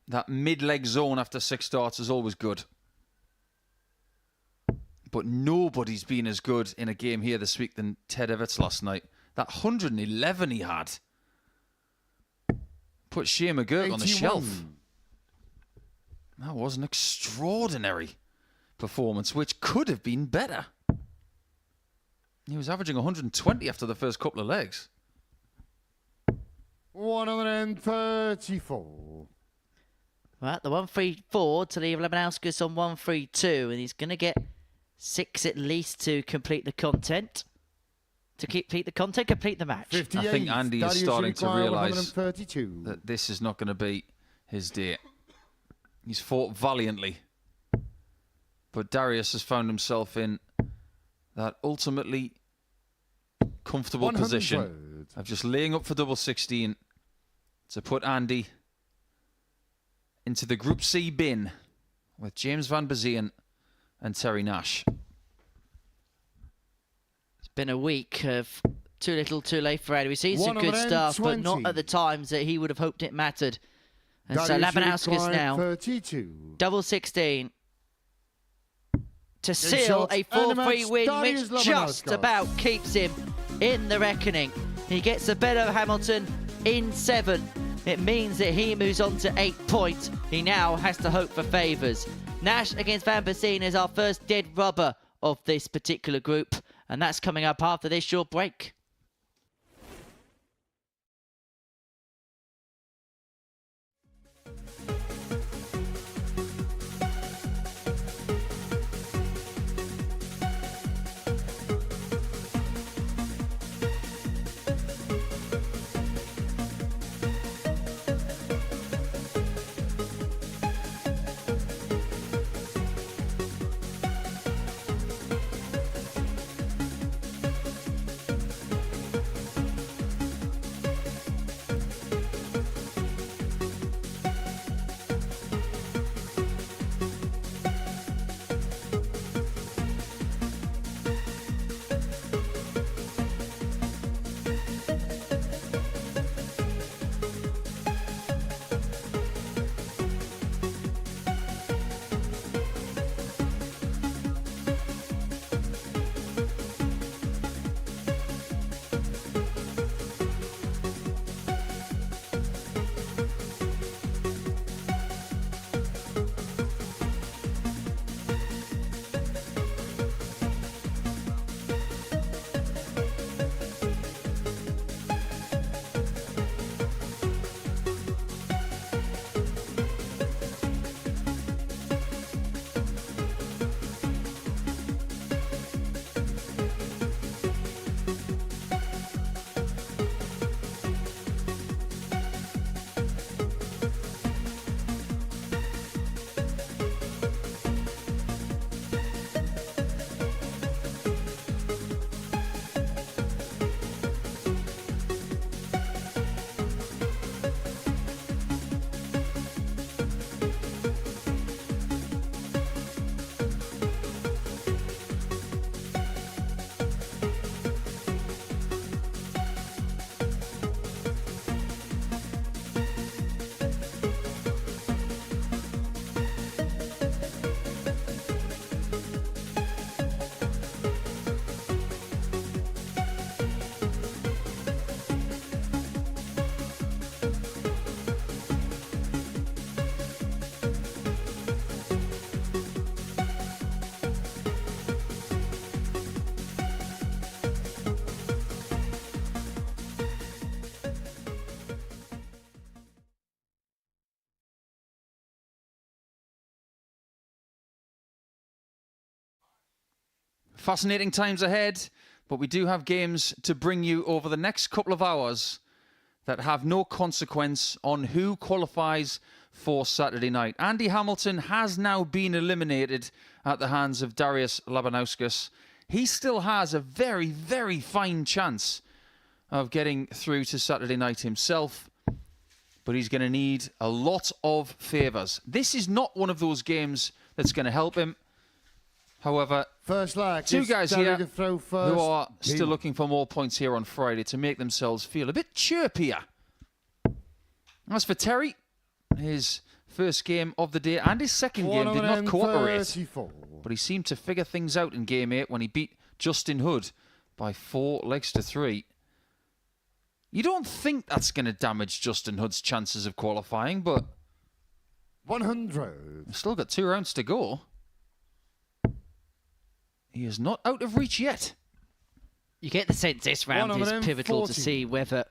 That mid-leg zone after 6 starts is always good. But nobody's been as good in a game here this week than Ted Everts last night. That 111 he had put Shea McGurk on the shelf. That was an extraordinary performance, which could have been better. He was averaging 120 after the first couple of legs. 134. Right, the 134 to leave Labanauskas on 132, and he's going to get 6 at least to complete the content. To complete the content, complete the match. 58. I think Andy is starting to realise 132. that this is not going to be his day. He's fought valiantly. But Darius has found himself in that ultimately comfortable position of just laying up for double 16 to put Andy into the Group C bin with James Vanbesien and Terry Nash. It's been a week of too little, too late for Andy. We've seen some good stuff, but not at the times that he would have hoped it mattered. And so Labanauskas now, 32. double 16 to seal a 4-3 win, which just about keeps him in the reckoning. He gets the better of Hamilton in 7. It means that he moves on to 8 points. He now has to hope for favours. Nash against Vanbesien is our first dead rubber of this particular group, and that's coming up after this short break. Fascinating times ahead, but we do have games to bring you over the next couple of hours that have no consequence on who qualifies for Saturday night. Andy Hamilton has now been eliminated at the hands of Darius Labanauskas. He still has a very, very fine chance of getting through to Saturday night himself, but he's going to need a lot of favours. This is not one of those games that's going to help him. However, First lag, two guys here throw first. who are still looking for more points here on Friday to make themselves feel a bit chirpier. As for Terry, his first game of the day and his second game did not cooperate. 134. But he seemed to figure things out in game 8 when he beat Justin Hood by 4 legs to 3. You don't think that's going to damage Justin Hood's chances of qualifying, but 100. we've still got 2 rounds to go. He is not out of reach yet. You get the sense this round is pivotal to 140. see whether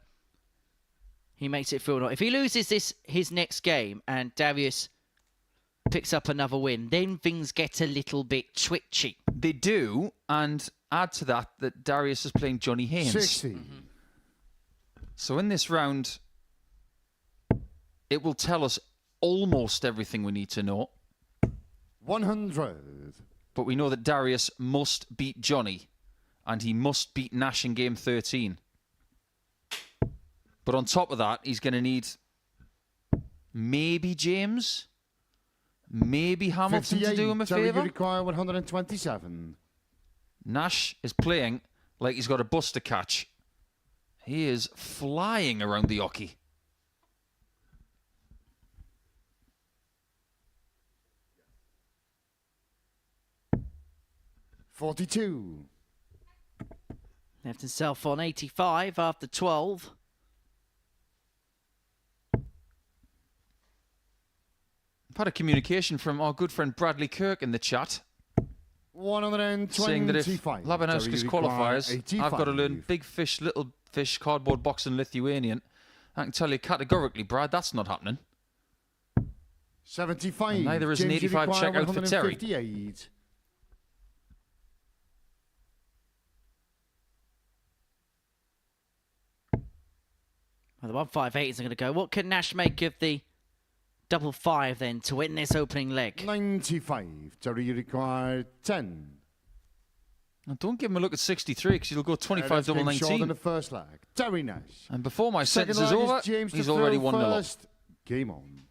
he makes it through or not. If he loses his next game and Darius picks up another win, then things get a little bit twitchy. They do, and add to that Darius is playing Johnny Haynes. 60. So in this round, it will tell us almost everything we need to know. 100. But we know that Darius must beat Johnny, and he must beat Nash in game 13. But on top of that, he's going to need maybe James, maybe Hamilton to do him a Terry, you favour. require 127. Nash is playing like he's got a bus to catch. He is flying around the hockey. $42. Left himself on 85 after 12. I've had a communication from our good friend Bradley Kirk in the chat, 125. saying that if Labanauskas qualifies, I've got to learn big fish, little fish, cardboard box and Lithuanian. I can tell you categorically, Brad, that's not happening. 75. And neither is an James, you 85 require checkout for Terry. 158. Well, the 158 is going to go. What can Nash make of the double 5 then to win this opening leg? 95. Terry, you require 10. Now, don't give him a look at 63 because he'll go 25 double Short in 19. the first leg. Terry Nash. And before my Second sentence is leg over, James he's to already throw 1-0 up. first. Game on.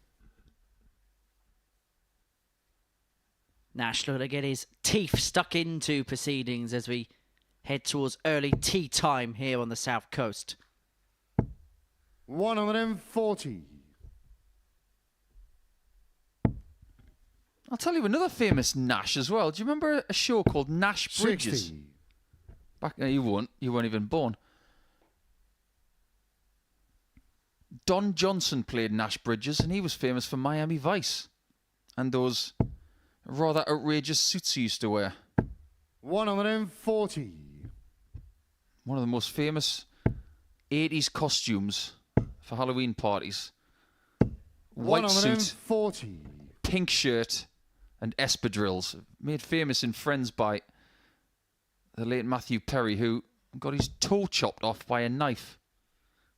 Nash looking to get his teeth stuck into proceedings as we head towards early tea time here on the South Coast. 140. I'll tell you another famous Nash as well. Do you remember a show called Nash Bridges? 60. Back, you weren't even born. Don Johnson played Nash Bridges, and he was famous for Miami Vice and those rather outrageous suits he used to wear. 140. One of the most famous 80s costumes for Halloween parties. White suit, 140. pink shirt, and espadrilles. Made famous in Friends by the late Matthew Perry, who got his toe chopped off by a knife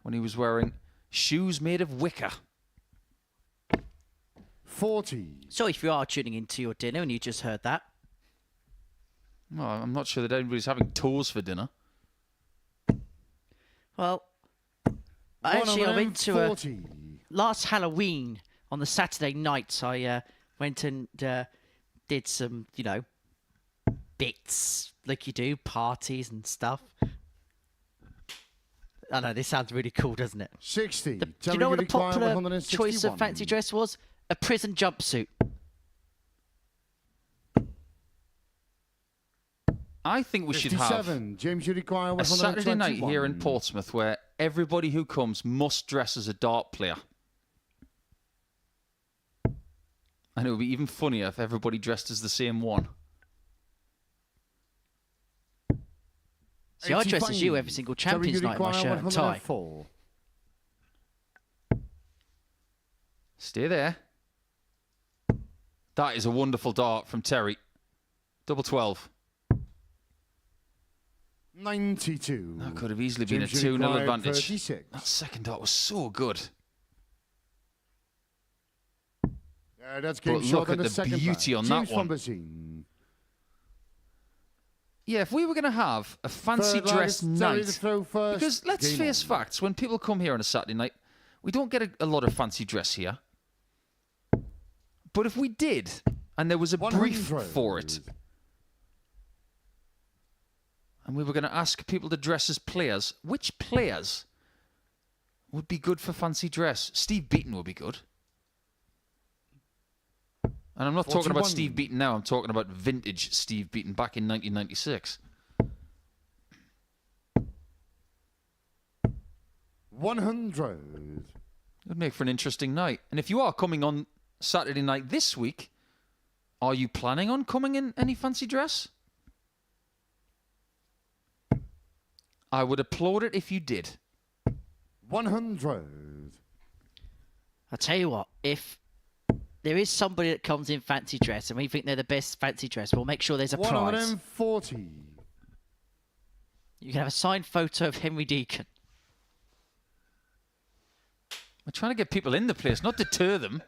when he was wearing shoes made of wicker. 40. So if you are tuning into your dinner and you just heard that, Well, I'm not sure that anybody's having toes for dinner. well, I went to a 140. last Halloween on the Saturday night. I went and did some, bits like you do, parties and stuff. I know this sounds really cool, doesn't it? 60. Do you Terry, know what the require popular 161. choice of fancy dress was? A prison jumpsuit. I think we should have 57. James, you require a 121. Saturday night here in Portsmouth where everybody who comes must dress as a dart player. And it would be even funnier if everybody dressed as the same one. See, I dress as you every single Champions Night in my shirt and tie. 104. Stay there. That is a wonderful dart from Terry. Double 12. 92. That could have easily been a James, you 2-0 require advantage. 36. That second dart was so good. That's But game short look in at the the second beauty leg. on that James one. Vanbesien. Yeah, if we were going to have a fancy Third leg dress is Terry to night... throw first. Because let's Game face on. facts, when people come here on a Saturday night, we don't get a lot of fancy dress here. But if we did, and there was a brief 100. for it, and we were going to ask people to dress as players, which players would be good for fancy dress? Steve Beaton would be good. And I'm not talking about 41. Steve Beaton now. I'm talking about vintage Steve Beaton back in 1996. 100. It would make for an interesting night. And if you are coming on Saturday night this week, are you planning on coming in any fancy dress? I would applaud it if you did. 100. I'll tell you what, if there is somebody that comes in fancy dress and we think they're the best fancy dress, we'll make sure there's a prize. 140. You can have a signed photo of Henry Deacon. We're trying to get people in the place, not deter them.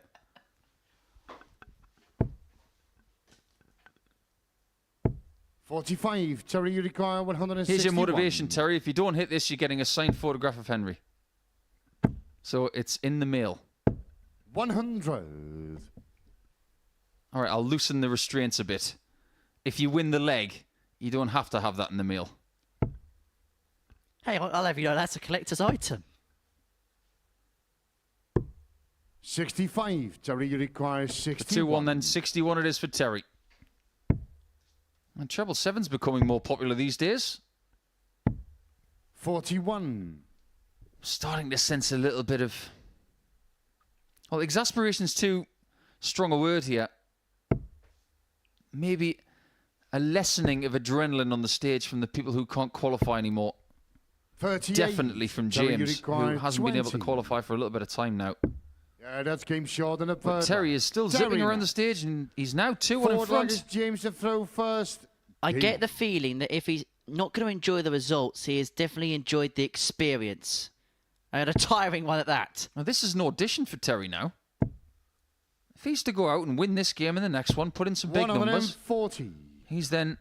$45. Terry, you require 161. Here's your motivation, Terry. If you don't hit this, you're getting a signed photograph of Henry. So it's in the mail. 100. All right, I'll loosen the restraints a bit. If you win the leg, you don't have to have that in the mail. Hey, I'll have you know that's a collector's item. 65. Terry, you require For 61. 2-1, then 61 it is for Terry. And treble seven's becoming more popular these days. 41. Starting to sense a little bit of... Well, exasperation's too strong a word here. Maybe a lessening of adrenaline on the stage from the people who can't qualify anymore. 38. Definitely from Terry, you James, who require hasn't been able to 20. qualify for a little bit of time now. Yeah, that's game short and a But third. Terry is still zipping around the stage, and he's now 2-1 in Forward leg is front. James to throw first. I get the feeling that if he's not going to enjoy the results, he has definitely enjoyed the experience. And a tiring one at that. Now, this is an audition for Terry now. If he's to go out and win this game and the next one, put in some big numbers, 140. he's then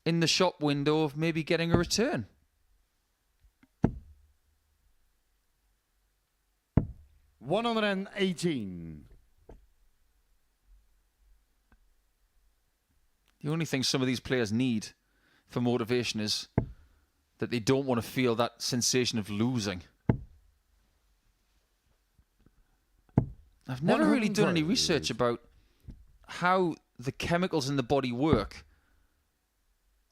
in the shop window of maybe getting a return. 118. The only thing some of these players need for motivation is that they don't want to feel that sensation of losing. I've never really done any 100. research about how the chemicals in the body work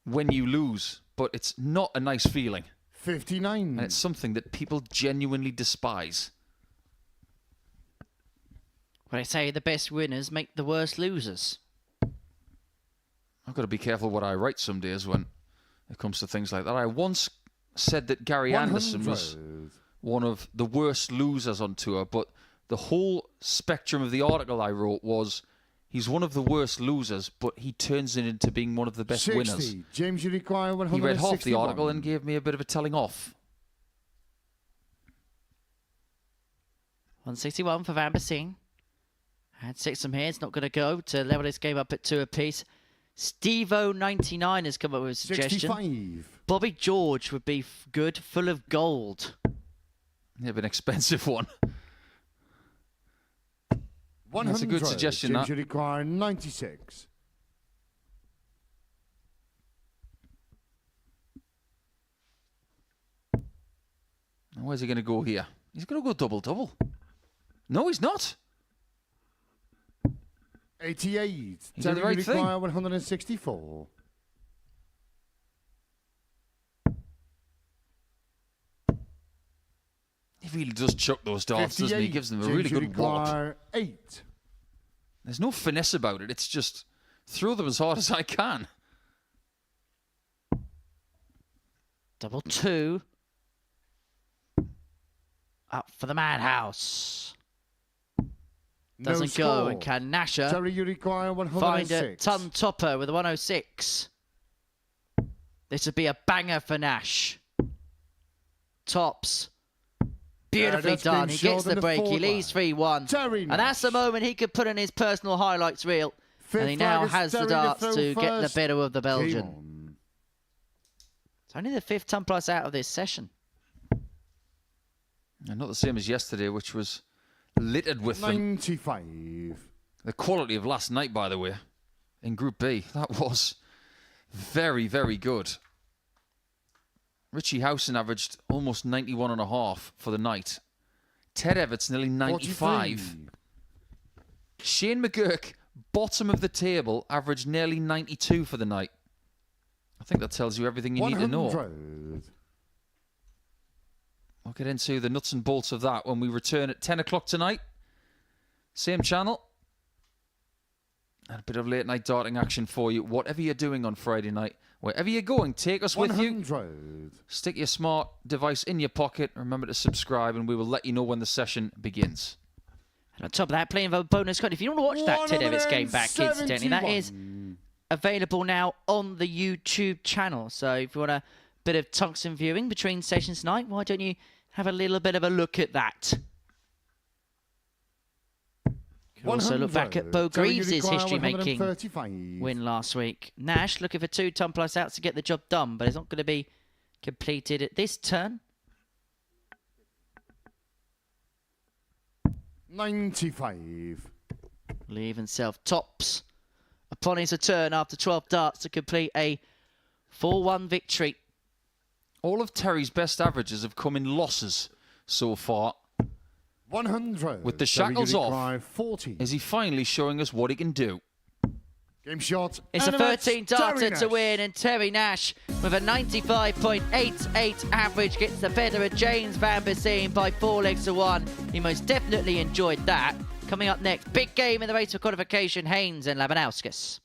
when you lose, but it's not a nice feeling. 59. And it's something that people genuinely despise. When I say the best winners make the worst losers. I've got to be careful what I write some days when it comes to things like that. I once said that Gary 100. Anderson was one of the worst losers on tour, but the whole spectrum of the article I wrote was he's one of the worst losers, but he turns it into being one of the best 60. winners. James, you require 161. He read half the article and gave me a bit of a telling off. 161 for Vanbesien. Had 6 from here. It's not going to go to level this game up at 2 apiece. Stevo99 has come up with a suggestion. 65. Bobby George would be good, full of gold. Yeah, but an expensive one. 100. That's a good suggestion, James, that. you require 96. Now, where's he going to go here? He's going to go double-double. No, he's not. 88. He did Terry, the right you thing. require 164. He really does chuck those darts, doesn't he? He gives them a really good wallop. require 8. There's no finesse about it. It's just throw them as hard as I can. Double 2. Up for the Madhouse. Doesn't no go, score. and can Nasher Terry, you require find 106. a ton topper with a 106? This would be a banger for Nash. Tops. Beautifully that's done. been He short gets in the the break. He forward leaves line. 3-1. Terry And that's the Nash. moment he could put in his personal highlights reel. Fifth And he now flag is has the Terry to darts throw to get the first. better of the Game Belgian. on. It's only the 5th ton plus out of this session. And not the same as yesterday, which was littered with them. 95. The quality of last night, by the way, in Group B, that was very, very good. Richie Howson averaged almost 91.5 for the night. Ted Everts nearly 95. 43. Shane McGurk Bottom of the table, averaged nearly 92 for the night. I think that tells you everything you need to know. 100. We'll get into the nuts and bolts of that when we return at 10 o'clock tonight. Same channel. And a bit of late night darting action for you. Whatever you're doing on Friday night, wherever you're going, take us with you. 100. Stick your smart device in your pocket. Remember to subscribe, and we will let you know when the session begins. And on top of that, playing the bonus code. If you want to watch that Ted Evans game back, incidentally, that is available now on the YouTube channel. So if you want a bit of tungsten viewing between sessions tonight, why don't you have a little bit of a look at that? Also look back at Bo Greaves' history-making win last week. Nash looking for 2 ton plus outs to get the job done, but it's not going to be completed at this turn. 95. Leave himself tops upon his return after 12 darts to complete a 4-1 victory. All of Terry's best averages have come in losses so far. 100. With the shackles off, 40. is he finally showing us what he can do? Game shot. It's and a 13 darter Nash. to win, and Terry Nash with a 95.88 average gets the better of James Vanbesien by 4 legs to 1. He most definitely enjoyed that. Coming up next, big game in the race for qualification, Haynes and Labanauskas.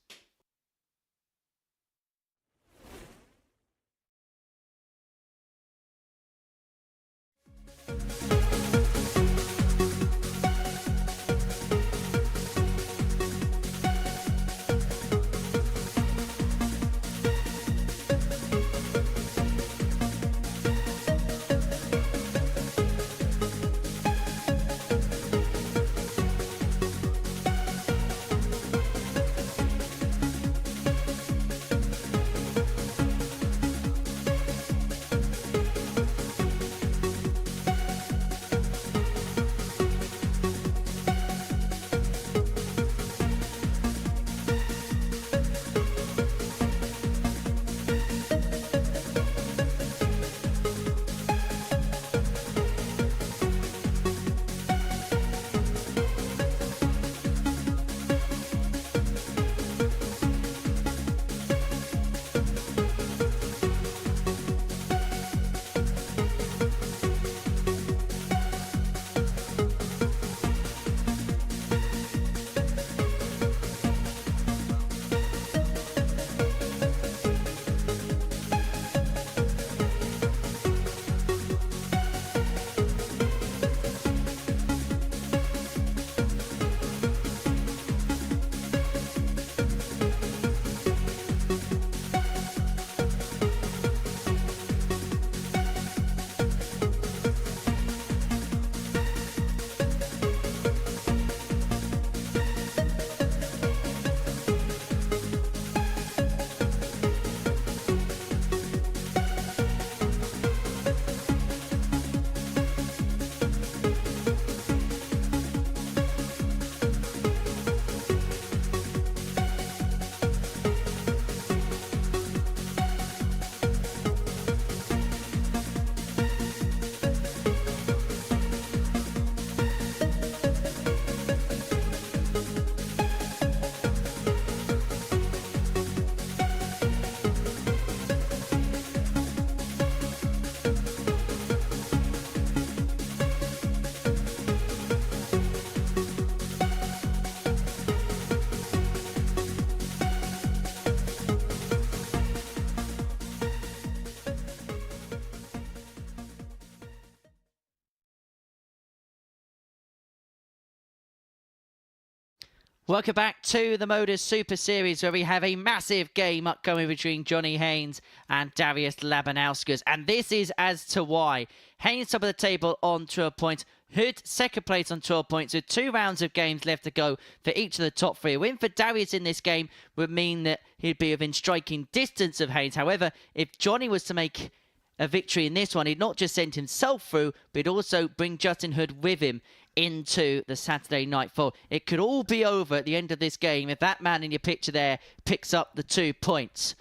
Welcome back to the Modus Super Series, where we have a massive game upcoming between Johnny Haynes and Darius Labanauskas. And this is as to why. Haynes top of the table on 12 points. Hood second place on 12 points with 2 rounds of games left to go for each of the top 3. A win for Darius in this game would mean that he'd be within striking distance of Haynes. However, if Johnny was to make a victory in this one, he'd not just send himself through, but he'd also bring Justin Hood with him into the Saturday nightfall. It could all be over at the end of this game if that man in your picture there picks up the 2 points.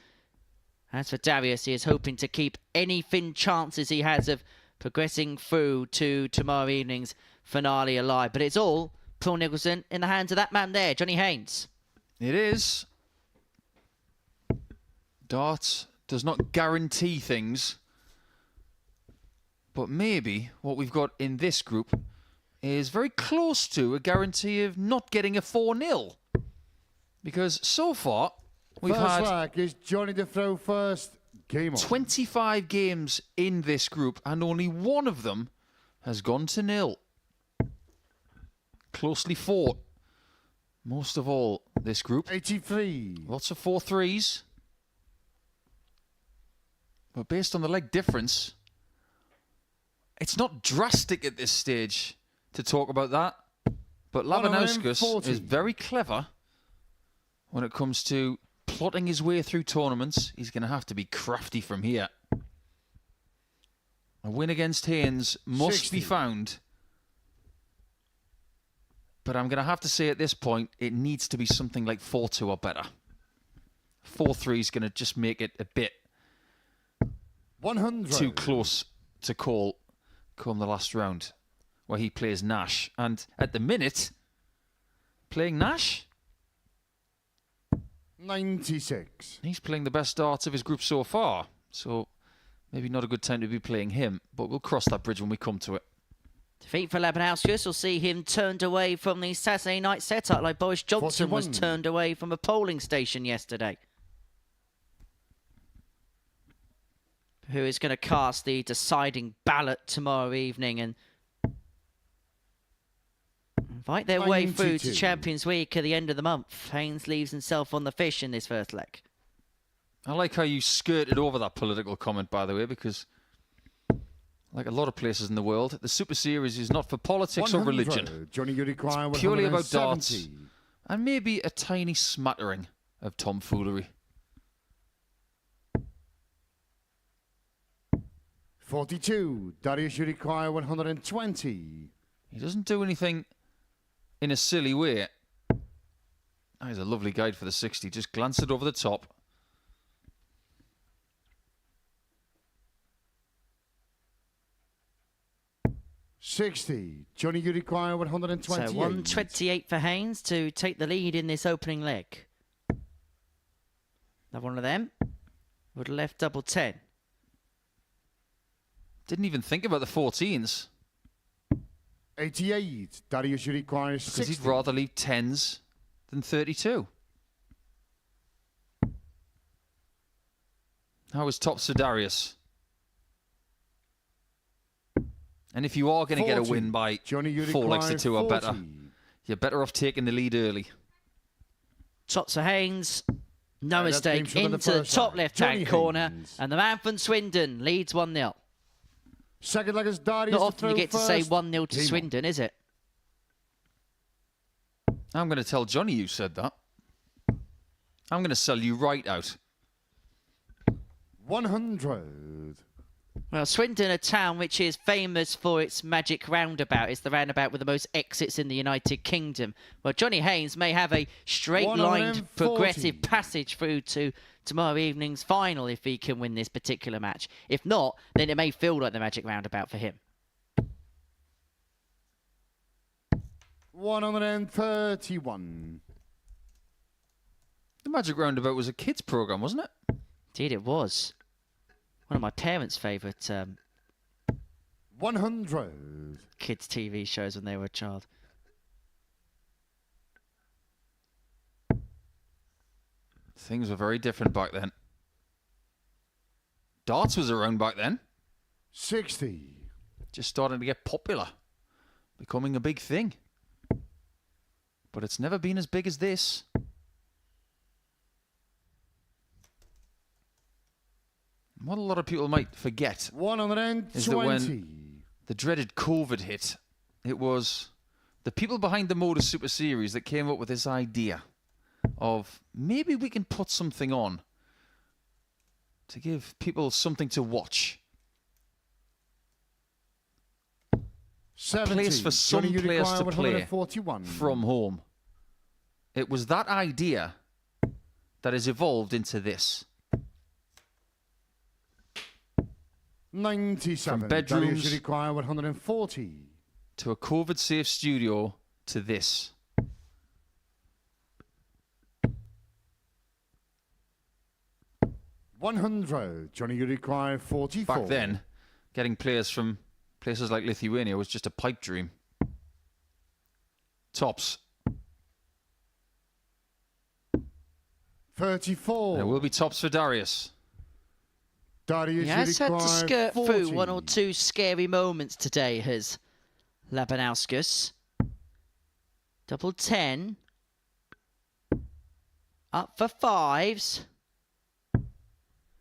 As for Darius, he is hoping to keep any thin chances he has of progressing through to tomorrow evening's finale alive. But it's all, Paul Nicholson, in the hands of that man there, Johnny Haynes. It is. Darts does not guarantee things. But maybe what we've got in this group is very close to a guarantee of not getting a 4-0. Because so far, we've First had leg is Johnny to throw first. Game on. 25 games in this group, and only one of them has gone to 0. Closely fought. Most of all, this group. 83. Lots of 4-3s. But based on the leg difference, it's not drastic at this stage to talk about that. But Labanauskas is very clever when it comes to plotting his way through tournaments. He's going to have to be crafty from here. A win against Haynes must 60. be found. But I'm going to have to say at this point, it needs to be something like 4-2 or better. 4-3 is going to just make it a bit 100. too close to call come the last round, where he plays Nash. And at the minute, playing Nash, 96. he's playing the best darts of his group so far. So maybe not a good time to be playing him, but we'll cross that bridge when we come to it. Defeat for Labanauskas will see him turned away from the Saturday night setup like Boris Johnson 41. was turned away from a polling station yesterday. Who is going to cast the deciding ballot tomorrow evening and fight their way through to 92. Champions Week at the end of the month. Haynes leaves himself on the fish in this first leg. I like how you skirted over that political comment, by the way, because like a lot of places in the world, the Super Series is not for politics or 100. religion. Johnny, you require It's purely about 170. darts and maybe a tiny smattering of tomfoolery. 42. Darius, you require 120. He doesn't do anything in a silly way. Oh, he's a lovely guide for the 60. Just glance it over the top. $60. Johnny, you require 128. So 128 for Haynes to take the lead in this opening leg. Another one of them would have left double 10. Didn't even think about the 14s. 88. Darius, you require Because 60. he'd rather leave 10s than 32. How is top Sir Darius? And if you are going to get a 40. win by Johnny, you 4 legs to require 2 or better, 40. you're better off taking the lead early. Totsa Haynes, no That mistake, game's from the into the first top line. left-hand Johnny corner. Haynes. And the man from Swindon leads 1-0. Second leg is Darius. Not to often you throw get to say first. 1-0 to Game on. Swindon, is it? I'm going to tell Johnny you said that. I'm going to sell you right out. 100. Well, Swindon, a town which is famous for its magic roundabout. It's the roundabout with the most exits in the United Kingdom. Well, Johnny Haynes may have a straight-lined, 140. progressive passage through to tomorrow evening's final if he can win this particular match. If not, then it may feel like the magic roundabout for him. 131. The Magic Roundabout was a kids' program, wasn't it? Indeed, it was. One of my parents' favourite 100. kids' TV shows when they were a child. Things were very different back then. Darts was around back then. 60. Just starting to get popular. Becoming a big thing. But it's never been as big as this. What a lot of people might forget 120. is that when the dreaded COVID hit, it was the people behind the Modus Super Series that came up with this idea of maybe we can put something on to give people something to watch. 70. Place for some Johnny, you players require to play 141. from home. It was that idea that has evolved into this. 97. From bedrooms- Darius, you require 140. To a COVID-safe studio to this. 100. Johnny, you require 44. Back then, getting players from places like Lithuania was just a pipe dream. Tops. 34. There will be tops for Darius. Darius, He has you had to require skirt 40. through one or two scary moments today, has Labanauskas. Double 10. Up for fives.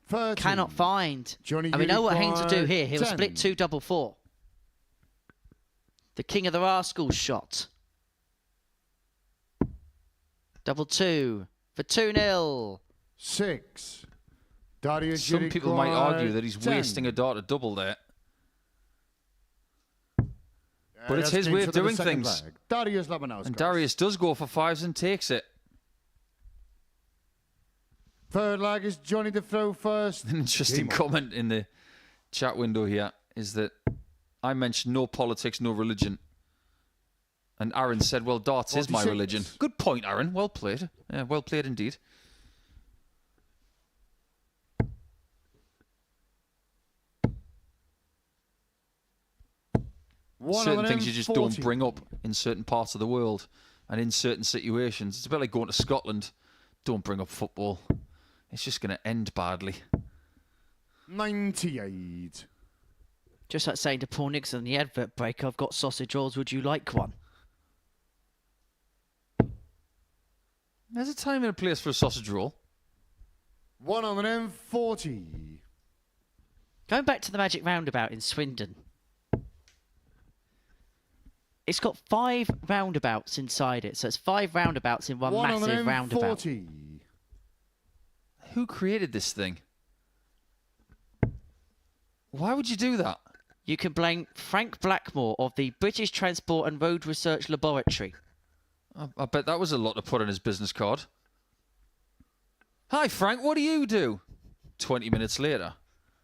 30. Cannot find. Johnny, And we you know what Haynes will do require here. He'll 10. split 2 double 4. The king of the rascals shot. Double 2 for 2-0. 6. Darius, Some you people might require argue that he's 10. wasting a dart at double there. But it's That's his way game of for the doing second things. leg. Darius Labanauskas. And Darius does go for fives and takes it. Third leg is Johnny to throw first. An interesting Game on. comment in the chat window here is that I mentioned no politics, no religion. And Aaron said, well, darts is my 46. religion. Good point, Aaron. Well played. Yeah, well played indeed. Certain things you just don't bring up in certain parts of the world and in certain situations. It's a bit like going to Scotland. Don't bring up football. It's just going to end badly. 98. Just like saying to Paul Nixon in the advert break, I've got sausage rolls, would you like one? There's a time and a place for a sausage roll. 140. Going back to the Magic Roundabout in Swindon. It's got 5 roundabouts inside it. So it's 5 roundabouts in one massive roundabout. 140. Who created this thing? Why would you do that? You can blame Frank Blackmore of the British Transport and Road Research Laboratory. I bet that was a lot to put on his business card. Hi, Frank, what do you do? 20 minutes later.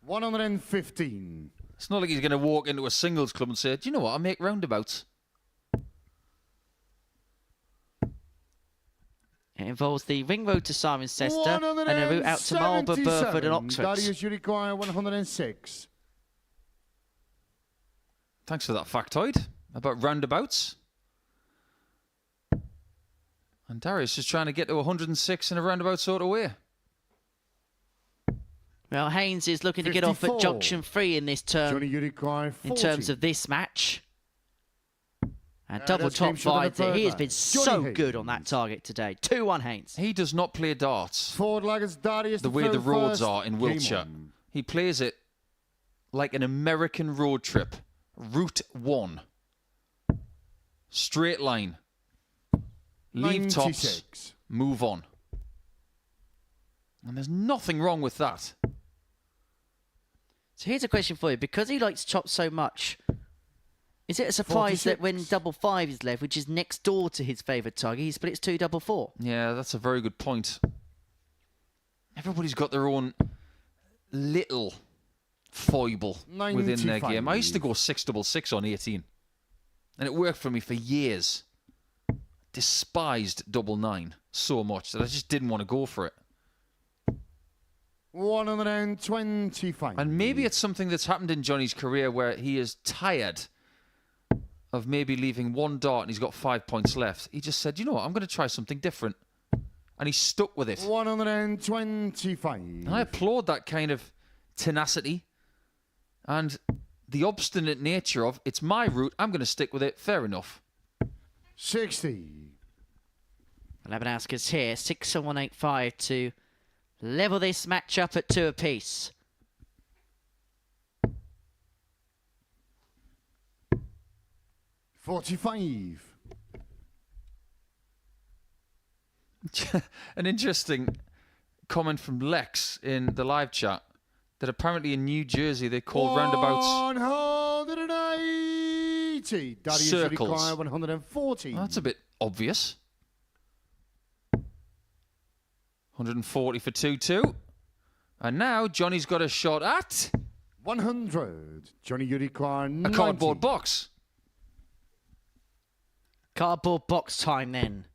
115. It's not like he's going to walk into a singles club and say, do you know what, I make roundabouts. It involves the ring road to Cirencester and a route out to Marlborough, Burford and Oxford. Darius, you require 106. Thanks for that factoid about roundabouts. And Darius is trying to get to 106 in a roundabout sort of way. Well, Haynes is looking to get off at 54. junction 3 in this term, Johnny, you require 40. in terms of this match. And double that's top game shot of the 5. third He has leg. been Johnny so Haynes. good on that target today. 2-1 Haynes. He does not play darts Forward leg is Darius the to way throw the roads first. are in Game Wiltshire. on. He plays it like an American road trip. Route 1. Straight line. Leave tops. 96. Move on. And there's nothing wrong with that. So here's a question for you. Because he likes chops so much, is it a surprise that when 46. double 5 is left, which is next door to his favourite target, he splits 2 double 4? Yeah, that's a very good point. Everybody's got their own little foible within their game. I used to go 666 on 18. And it worked for me for years. Despised double 9 so much that I just didn't want to go for it. 125. And maybe it's something that's happened in Johnny's career where he is tired of maybe leaving one dart and he's got 5 points left. He just said, you know what, I'm going to try something different. And he stuck with it. 125. And I applaud that kind of tenacity and the obstinate nature of, it's my route, I'm going to stick with it, fair enough. 60. Labanauskas here, 6 and 185 to level this match up at 2 apiece. $45. An interesting comment from Lex in the live chat that apparently in New Jersey they call roundabouts 180. Darius circles. require 140. Well, that's a bit obvious. 140 for 2-2. And now Johnny's got a shot at 100. Johnny, you require 90. a cardboard box. Cardboard box time then.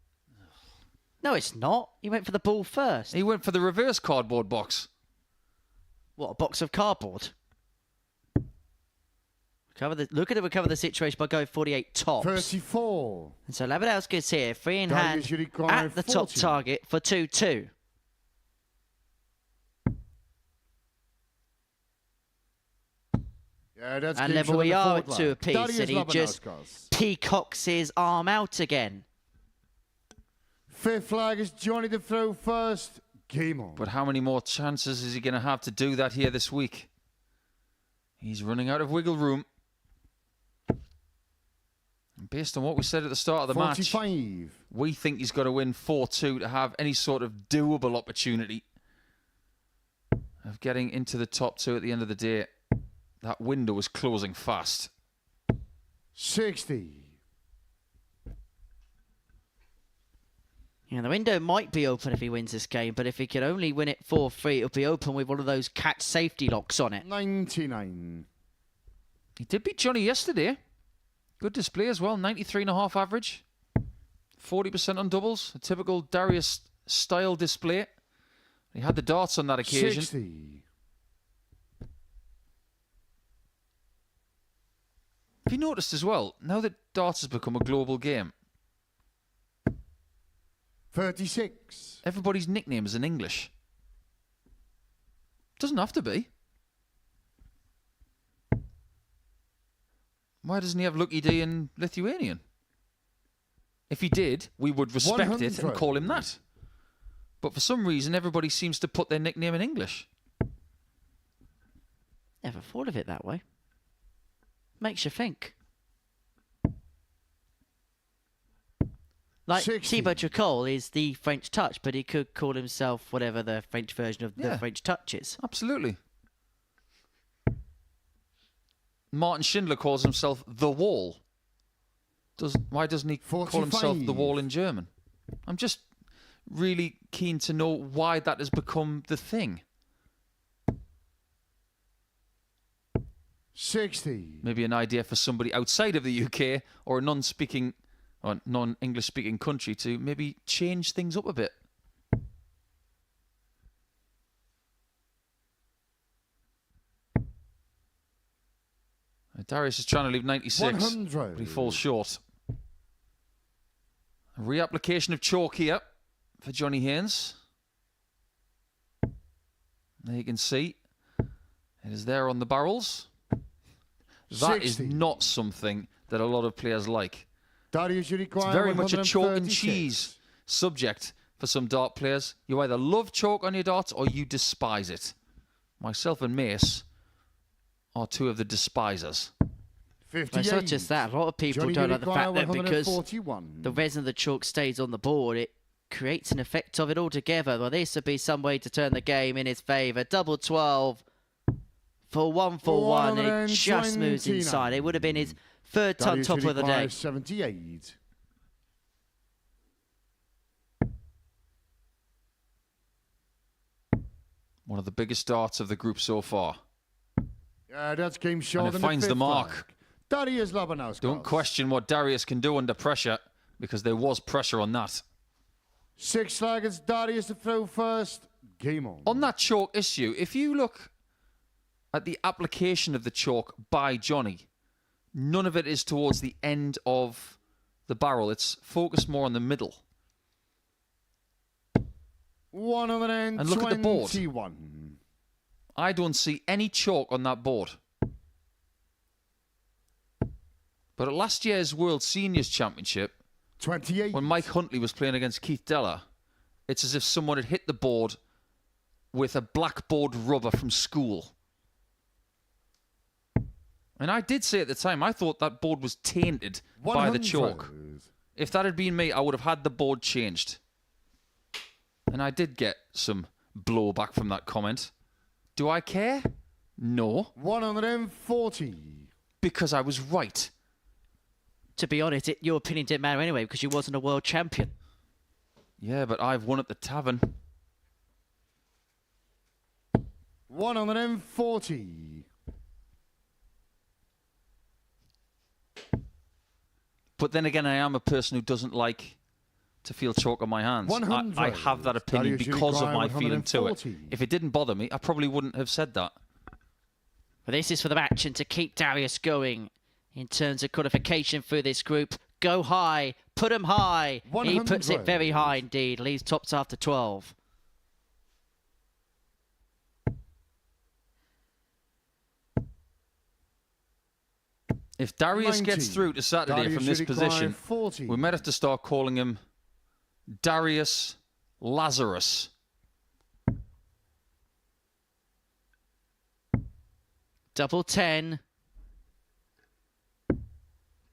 No, it's not. He went for the ball first. He went for the reverse cardboard box. What, a box of cardboard? Look at it recover the situation by going 48 tops. 34. And so Labanauskas here, free in Darius, hand you require at the top 40. target for 2-2. Yeah, that's And game level shot on we the are forward at 2 line. apiece, Darius and he just Labanauskas. peacocks his arm out again. Fifth flag is Johnny to throw first. Game on. But how many more chances is he going to have to do that here this week? He's running out of wiggle room. And based on what we said at the start of the 45. match, we think he's got to win 4-2 to have any sort of doable opportunity of getting into the top 2 at the end of the day. That window is closing fast. 60. Yeah, the window might be open if he wins this game, but if he can only win it 4-3, it'll be open with one of those catch safety locks on it. 99. He did beat Johnny yesterday. Good display as well. 93.5 average. 40% on doubles. A typical Darius style display. He had the darts on that occasion. 60. Have you noticed as well, now that darts has become a global game, 36. everybody's nickname is in English. Doesn't have to be. Why doesn't he have Lucky D in Lithuanian? If he did, we would respect it and 100. call him that. But for some reason, everybody seems to put their nickname in English. Never thought of it that way. Makes you think. Like 60. Thibaut Tricol is the French touch, but he could call himself whatever the French version of the Yeah. French touch is. Absolutely. Martin Schindler calls himself The Wall. Why doesn't he call himself The 45. Wall in German? I'm just really keen to know why that has become the thing. 60. Maybe an idea for somebody outside of the UK or a non-speaking or non-English speaking country to maybe change things up a bit. Darius is trying to leave 96, 100. but he falls short. A reapplication of chalk here for Johnny Haynes. There you can see it is there on the barrels. That is 60. not something that a lot of players like. Darius, you It's require very much a chalk and 136. cheese subject for some dart players. You either love chalk on your darts or you despise it. Myself and Mace are two of the despisers. 58. But it's not just that. A lot of people Johnny, don't you like the require fact that because 141. the resin of the chalk stays on the board, it creates an effect of it altogether. Well, this would be some way to turn the game in his favour. Double 12 for 141. It just moves 129. inside. It would have been his third ton Darius, top you of the require day. 78. One of the biggest darts of the group so far. Yeah, that's game shot. And it in finds the fifth mark. flag. Darius Labanauskas. Don't question what Darius can do under pressure, because there was pressure on that. Six flag, it's Darius to throw first. Game on. On that chalk issue, if you look at the application of the chalk by Johnny, none of it is towards the end of the barrel. It's focused more on the middle. 121. And look at the board. I don't see any chalk on that board. But at last year's World Seniors Championship, 28. when Mike Huntley was playing against Keith Della, it's as if someone had hit the board with a blackboard rubber from school. And I did say at the time, I thought that board was tainted by the 100. chalk. If that had been me, I would have had the board changed. And I did get some blowback from that comment. Do I care? No. 140. Because I was right. To be honest, your opinion didn't matter anyway because you wasn't a world champion. Yeah, but I've won at the tavern. 140. But then again, I am a person who doesn't like to feel chalk on my hands. 100. I have that opinion Darius because of Uruguay, my feeling to it. 140. If it didn't bother me, I probably wouldn't have said that. But this is for the match and to keep Darius going in terms of qualification for this group. Go high, put him high. He 100. puts it very high indeed. Leaves tops after 12. If Darius 90. gets through to Saturday Darius from this Uruguay, position, 40. we might have to start calling him Darius Lazarus. Double 10.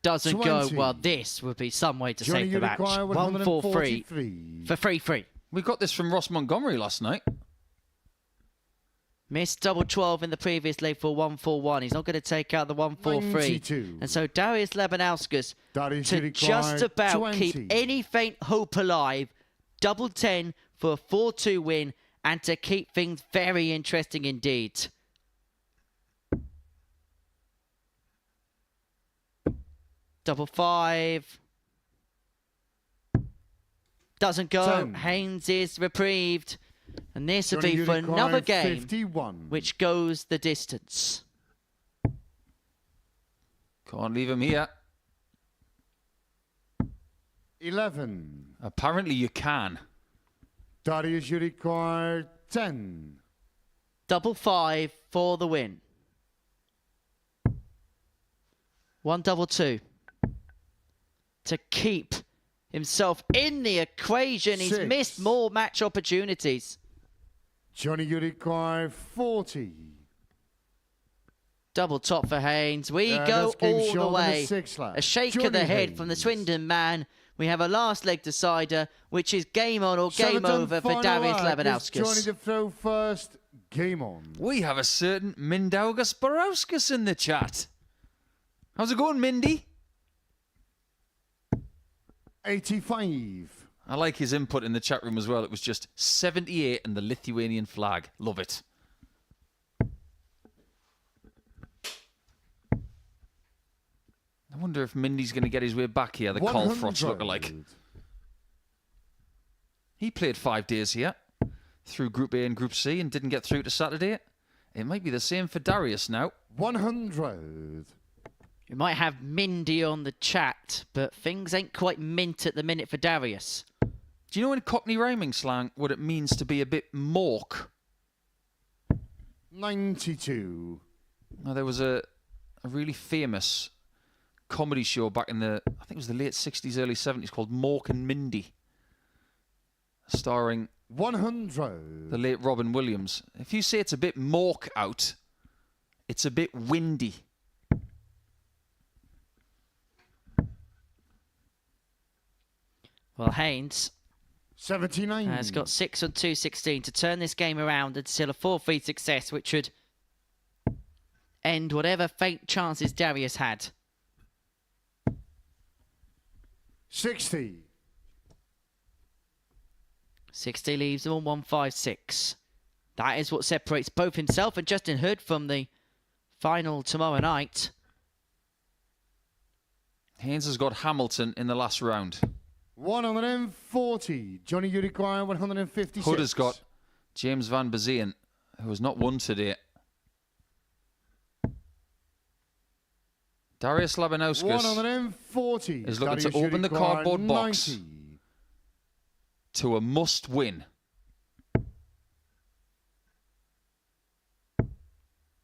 Doesn't 20. go. Well, this would be some way to Johnny save the match. Uruguay, 1-4-3 for 3-3. We got this from Ross Montgomery last night. Missed double 12 in the previous leg for 1-4-1. He's not going to take out the 1-4-3. 92. And so Darius Labanauskas Darius to Uruguay, just about 20. keep any faint hope alive. Double 10 for a 4-2 win and to keep things very interesting indeed. Double 5. Doesn't go. 10. Haynes is reprieved. And this will Johnny be for Uruguay, another game 51. which goes the distance. Can't leave him here. 11. Apparently you can. Darius Uruguay, 10. Double 5 for the win. 1 double 2. To keep himself in the equation. He's 6. missed more match opportunities. Johnny Uruguay, 40. Double top for Haynes. We Yeah, go that's game all the short on the way. 6th lap. A shake of the Johnny head from the Haynes. Swindon man. We have a last leg decider, which is game on or game 7th over and for final Darius lap is Labanauskas. Johnny to throw first. Game on. We have a certain Mindaugas Barauskas in the chat. How's it going, Mindy? 85. I like his input in the chat room as well. It was just 78 and the Lithuanian flag. Love it. I wonder if Mindy's going to get his way back here, the Carl Frost 100. lookalike. He played 5 days here through Group A and Group C and didn't get through to Saturday. It might be the same for Darius now. 100. We might have Mindy on the chat, but things ain't quite mint at the minute for Darius. Do you know in Cockney rhyming slang what it means to be a bit mork? 92. Now, there was a really famous comedy show back in the, I think it was the late 60s, early 70s called Mork and Mindy, starring 100. the late Robin Williams. If you say it's a bit mork out, it's a bit windy. Well, Haynes 79. has got 6 on 2-16 to turn this game around and seal a 4-3 success, which would end whatever faint chances Darius had. 60. 60 leaves him on 1-5-6. That is what separates both himself and Justin Hood from the final tomorrow night. Haynes has got Hamilton in the last round. 140. Johnny Uruguay, 156. Hood has got James Vanbesien, who has not won today. Darius Labanauskas 140. is looking Darius to open the Uruguay, cardboard box 90. to a must-win.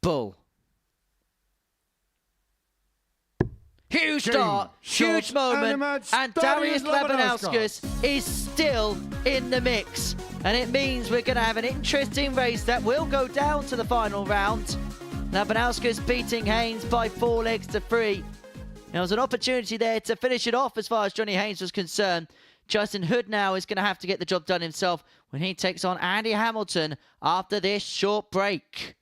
Bull. Huge Game, start, huge shot, moment, and a match. and Darius Labanauskas is still in the mix. And it means we're going to have an interesting race that will go down to the final round. Labanauskas beating Haynes by 4 legs to 3. There was an opportunity there to finish it off as far as Johnny Haynes was concerned. Justin Hood now is going to have to get the job done himself when he takes on Andy Hamilton after this short break.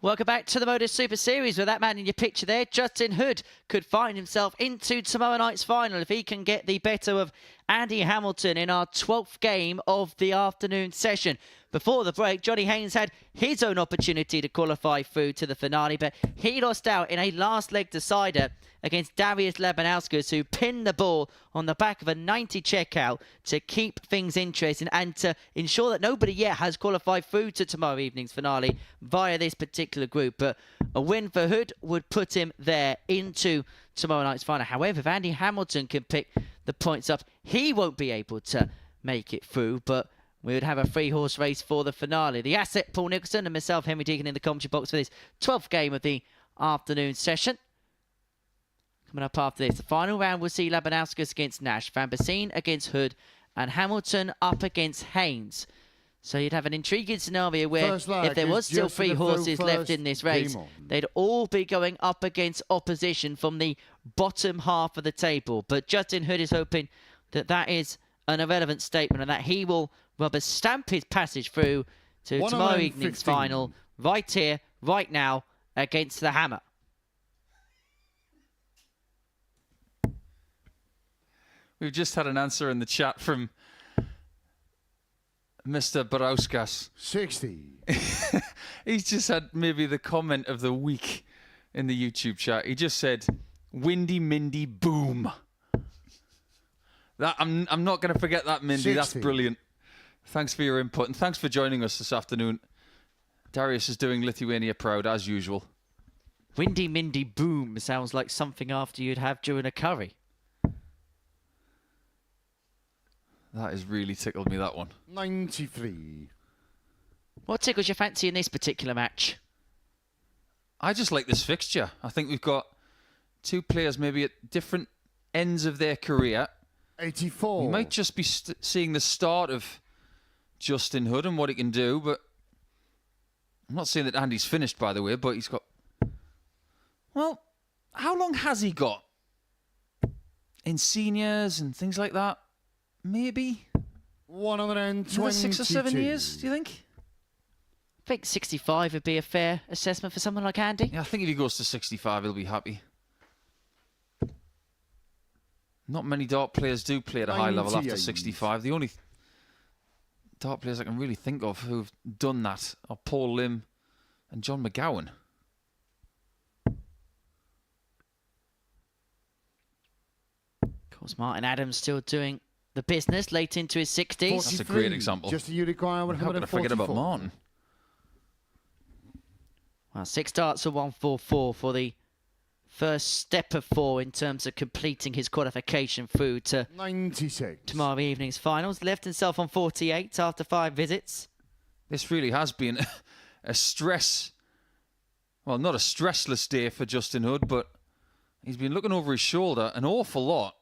Welcome back to the Modus Super Series, where that man in your picture there, Justin Hood, could find himself into tomorrow night's final if he can get the better of Andy Hamilton in our 12th game of the afternoon session. Before the break, Johnny Haynes had his own opportunity to qualify through to the finale, but he lost out in a last leg decider against Darius Labanauskas, who pinned the ball on the back of a 90 checkout to keep things interesting and to ensure that nobody yet has qualified through to tomorrow evening's finale via this particular group. But a win for Hood would put him there into tomorrow night's final. However, if Andy Hamilton can pick the points up, he won't be able to make it through, but we would have a 3-horse race for the finale. The asset, Paul Nicholson, and myself, Henry Deacon, in the commentary box for this 12th game of the afternoon session. Coming up after this, the final round will see Labanauskas against Nash, Vanbesien against Hood, and Hamilton up against Haynes. So you'd have an intriguing scenario where if there was still 3 horses left in this race, they'd all be going up against opposition from the bottom half of the table. But Justin Hood is hoping that that is an irrelevant statement and that he will rubber stamp his passage through to tomorrow evening's final right here, right now, against the Hammer. We've just had an answer in the chat from Mr. Barauskas. 60. He's just had maybe the comment of the week in the YouTube chat. He just said, "Windy Mindy boom." That I'm not going to forget that, Mindy. 60. That's brilliant. Thanks for your input and thanks for joining us this afternoon. Darius is doing Lithuania proud as usual. Windy Mindy boom sounds like something after you'd have during a curry. That has really tickled me, that one. 93. What tickles your fancy in this particular match? I just like this fixture. I think we've got 2 players maybe at different ends of their career. 84. We might just be seeing the start of Justin Hood and what he can do, but I'm not saying that Andy's finished, by the way, but he's got... Well, how long has he got? In seniors and things like that? Maybe 122. 6 or 7 years, do you think? I think 65 would be a fair assessment for someone like Andy. Yeah, I think if he goes to 65, he'll be happy. Not many dart players do play at a high level after 65. The only dart players I can really think of who've done that are Paul Lim and John McGowan. Of course, Martin Adams still doing the business late into his 60s. That's a great example. Just you require How can I forget about Martin? Well, 6 darts for 144 for the first step of 4 in terms of completing his qualification through to 96. tomorrow evening's finals. Left himself on 48 after 5 visits. This really has been a stress... Well, not a stressless day for Justin Hood, but he's been looking over his shoulder an awful lot.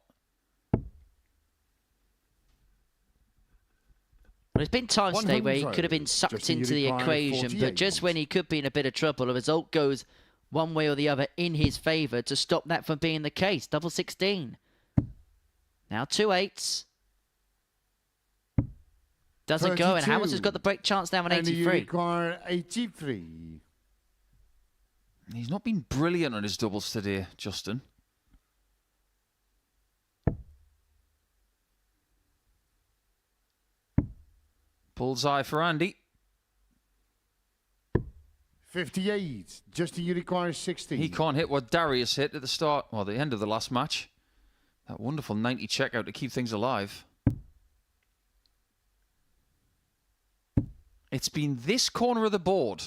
Well, there's been times today where he could have been sucked into the equation, but just when he could be in a bit of trouble, a result goes one way or the other in his favour to stop that from being the case. Double 16. Now 2 8s. Doesn't go, and Hamilton's got the break chance now on 83. And you require 83. He's not been brilliant on his doubles today, Justin. Bullseye for Andy. 58. Justin, you require 60. He can't hit what Darius hit at the start, well, the end of the last match. That wonderful 90 checkout to keep things alive. It's been this corner of the board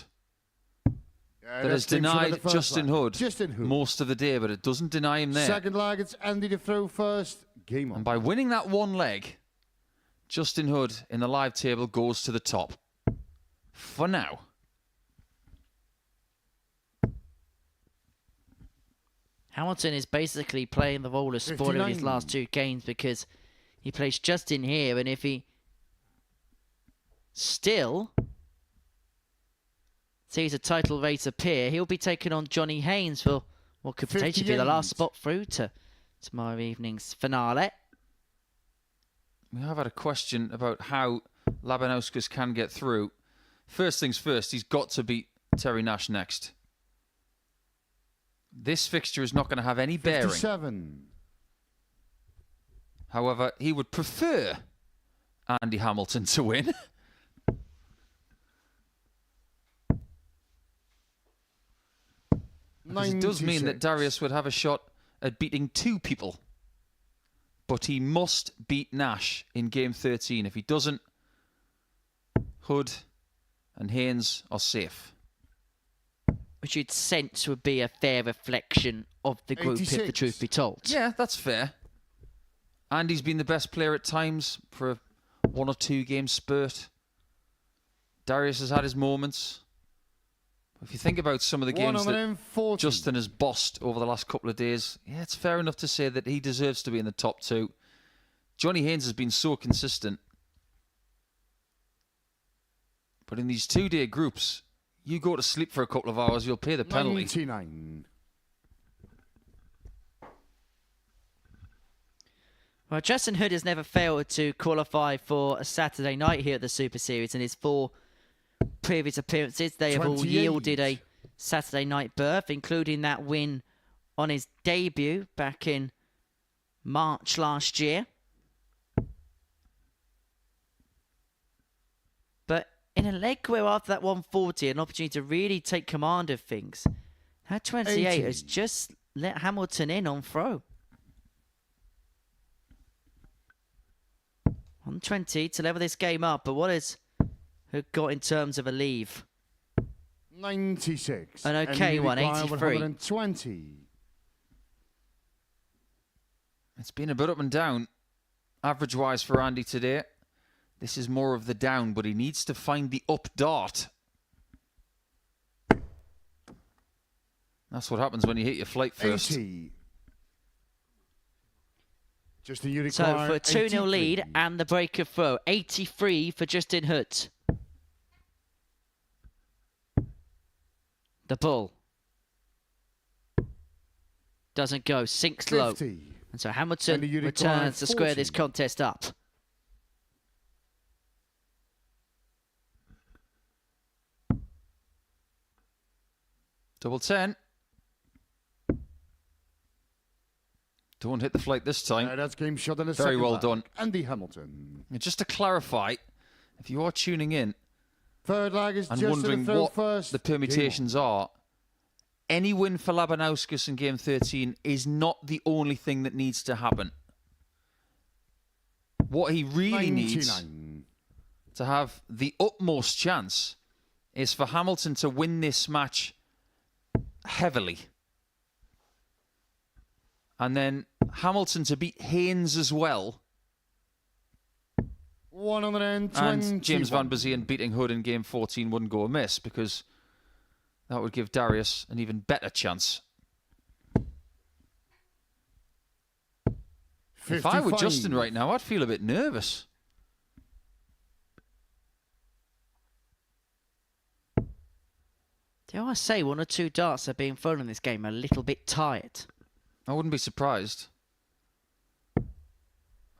that has denied Justin Hood most of the day, but it doesn't deny him there. Second leg, it's Andy to throw first. Game on. And by winning that one leg, Justin Hood in the live table goes to the top. For now. Hamilton is basically playing the role of spoiler in his last 2 games because he plays Justin here, and if he still sees a title race appear, he'll be taking on Johnny Haynes for what could potentially be the last spot through to tomorrow evening's finale. We have had a question about how Labanauskas can get through. First things first, he's got to beat Terry Nash next. This fixture is not going to have any bearing. 57. However, he would prefer Andy Hamilton to win. Because it does mean that Darius would have a shot at beating 2 people. But he must beat Nash in game 13. If he doesn't, Hood and Haynes are safe. Which you'd sense would be a fair reflection of the group, 86. if the truth be told. Yeah, that's fair. Andy's been the best player at times for a 1 or 2 game spurt. Darius has had his moments. If you think about some of the games that Justin has bossed over the last couple of days, yeah, it's fair enough to say that he deserves to be in the top 2. Johnny Haynes has been so consistent. But in these 2-day groups, you go to sleep for a couple of hours, you'll pay the penalty. 99. Well, Justin Hood has never failed to qualify for a Saturday night here at the Super Series, and his 4 previous appearances, they have all 28. yielded a Saturday night berth, including that win on his debut back in March last year. But in a leg where after that 140, an opportunity to really take command of things, that 28 80. has just let Hamilton in on throw. On 20 to level this game up, but what has Hood got in terms of a leave? 96. An okay one, 83. 120. It's been a bit up and down, average-wise for Andy today. This is more of the down, but he needs to find the up dart. That's what happens when you hit your flight first. 80. Justin, you So require for a 2-0 lead 83. and the break of throw, 83 for Justin Hood. The ball doesn't go, sinks low. 50. And so Hamilton And you require returns to square 40. this contest up. Double 10. Don't hit the flight this time. That's game shot in the Very second well leg. done. Andy Hamilton. And just to clarify, if you are tuning in Third leg is and just wondering the throw what first. the permutations are, any win for Labanauskas in game 13 is not the only thing that needs to happen. What he really 99. needs to have the utmost chance is for Hamilton to win this match heavily. And then Hamilton to beat Haynes as well. 120. And James Vanbesien beating Hood in game 14 wouldn't go amiss, because that would give Darius an even better chance. 55. If I were Justin right now, I'd feel a bit nervous. Dare I say, 1 or 2 darts are being thrown in this game a little bit tired. I wouldn't be surprised.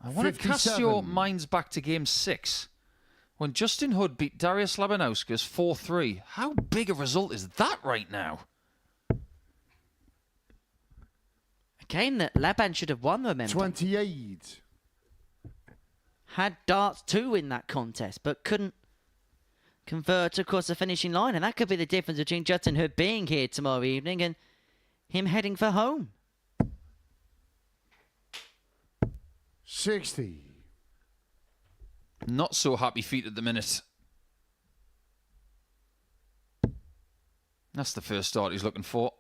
I want to cast your 57. minds back to game 6. When Justin Hood beat Darius Labanauskas 4-3. How big a result is that right now? A game that Laban should have won, remember. 28. Had darts too in that contest, but couldn't convert across the finishing line. And that could be the difference between Justin Hood being here tomorrow evening and him heading for home. 60. Not so happy feet at the minute. That's the first start he's looking for.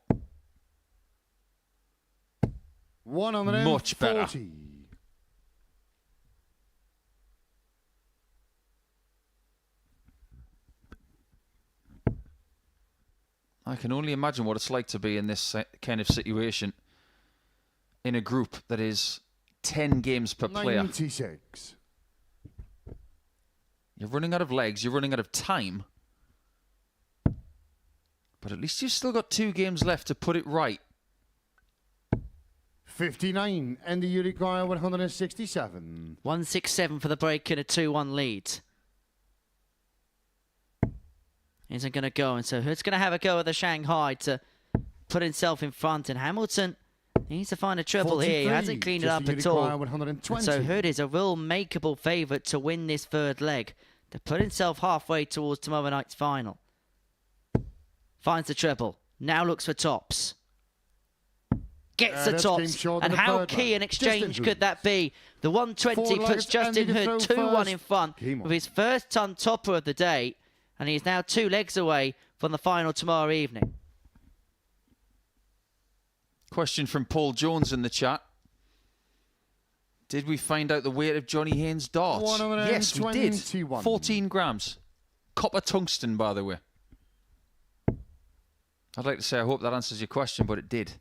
140. Much better. I can only imagine what it's like to be in this kind of situation in a group that is 10 games per player. 96. You're running out of legs, you're running out of time. But at least you've still got 2 games left to put it right. 59. And the require 167. 167 for the break and a 2-1 lead. isn't going to go. And so Hood's going to have a go at the Shanghai to put himself in front. And Hamilton needs to find a triple here. He hasn't cleaned it up at all. And so Hood is a real makeable favourite to win this third leg, to put himself halfway towards tomorrow night's final. Finds the treble. Now looks for tops. Gets the tops. And how key an exchange could that be? The 120 puts Justin Hood 2-1 in front with his first ton topper of the day. And he's now 2 legs away from the final tomorrow evening. Question from Paul Jones in the chat. Did we find out the weight of Johnny Haynes' darts? Yes, we did. 14 grams. Copper tungsten, by the way. I'd like to say I hope that answers your question, but it did.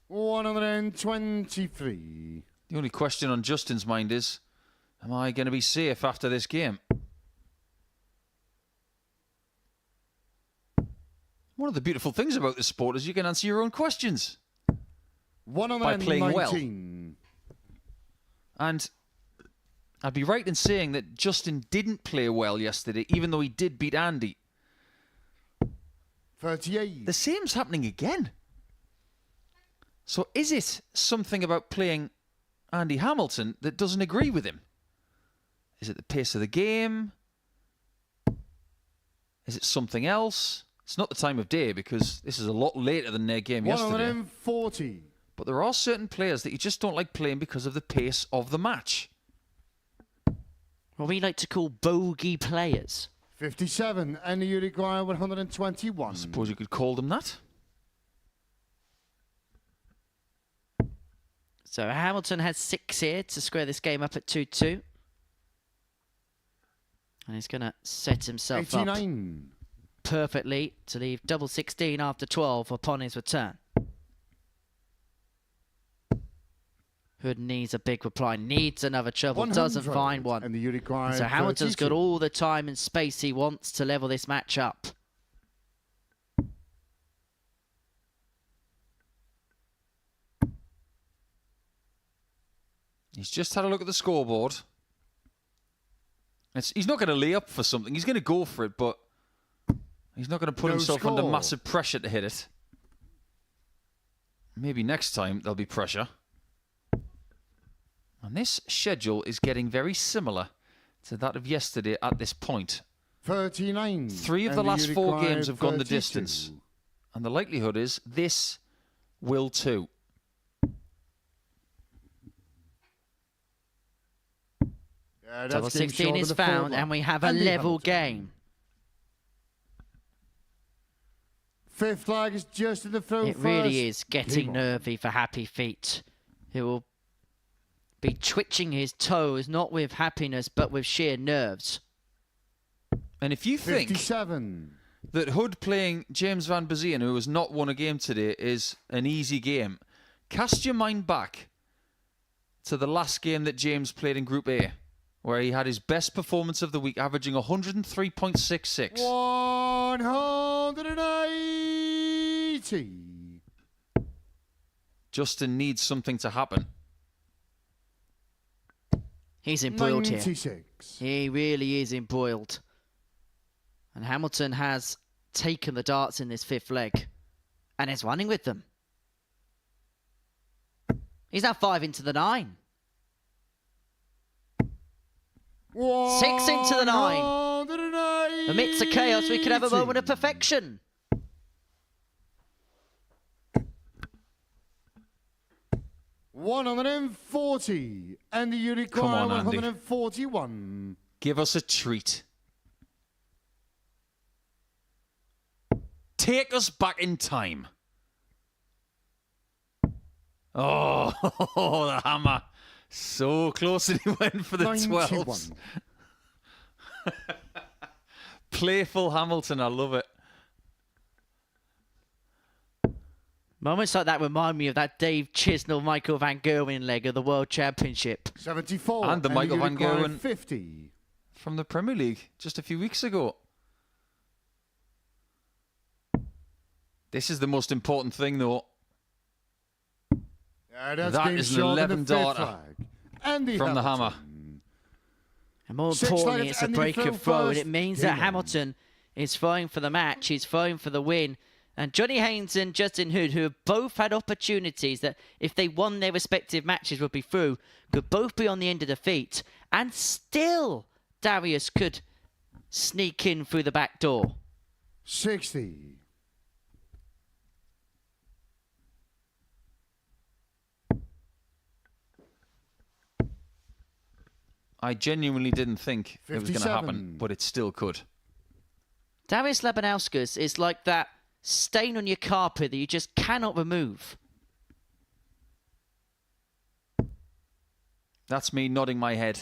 123. The only question on Justin's mind is, am I going to be safe after this game? One of the beautiful things about this sport is you can answer your own questions. By playing well. And I'd be right in saying that Justin didn't play well yesterday, even though he did beat Andy. 38. The same's happening again. So is it something about playing Andy Hamilton that doesn't agree with him? Is it the pace of the game? Is it something else? It's not the time of day because this is a lot later than their game yesterday. 140. But there are certain players that you just don't like playing because of the pace of the match. What we like to call bogey players. 57. And you require 121. I suppose you could call them that. So Hamilton has 6 here to square this game up at 2-2. And he's going to set himself 89. Up perfectly to leave double 16 after 12 upon his return. Hood needs a big reply, needs another treble, doesn't find one. And you require so Hamilton's 32. got all the time and space he wants to level this match up. He's just had a look at the scoreboard. He's not going to lay up for something. He's going to go for it, but he's not going to put himself under massive pressure to hit it. Maybe next time there'll be pressure. And this schedule is getting very similar to that of yesterday at this point. 39. 3 of the last 4 games have gone the distance. And the likelihood is this will too. Double 16 is found, and we have a level game. 5th flag is just in the throw It really is getting nervy for Happy Feet, who will be twitching his toes, not with happiness, but with sheer nerves. And if you think 57. that Hood playing James Vanbesien, who has not won a game today, is an easy game, cast your mind back to the last game that James played in Group A, where he had his best performance of the week, averaging 103.66. 180. Justin needs something to happen. He's embroiled 96. here. He really is embroiled. And Hamilton has taken the darts in this 5th leg and is running with them. He's now 5 into the 9. 6 into the 9. Amidst the chaos, we could have a moment of perfection. $140. And you require 141. Give us a treat. Take us back in time. Oh, the hammer. So close and he went for the 12s. Playful Hamilton, I love it. Moments like that remind me of that Dave Chisnell, Michael Van Gerwen leg of the World Championship. 74. And the Michael Van Gerwen 50. From the Premier League just a few weeks ago. This is the most important thing, though. Yeah, that is an 11 darter from the hammer. And more Six importantly, legged it's a Andy break Phil of throw, and first. it means Game that on. Hamilton is throwing for the match. He's throwing for the win. And Johnny Haynes and Justin Hood, who have both had opportunities that if they won their respective matches would be through, could both be on the end of the feet. And still, Darius could sneak in through the back door. 60. I genuinely didn't think it was going to happen, 57. but it still could. Darius Labanauskas is like that stain on your carpet that you just cannot remove. That's me nodding my head.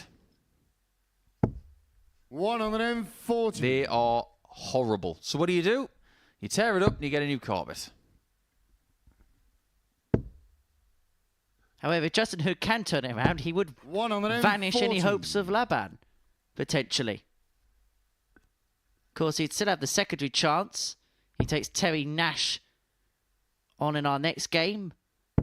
140. They are horrible. So what do? You tear it up and you get a new carpet. However, if Justin Hood can turn it around, he would 140. vanish any hopes of Laban, potentially. Of course, he'd still have the secondary chance. He takes Terry Nash on in our next game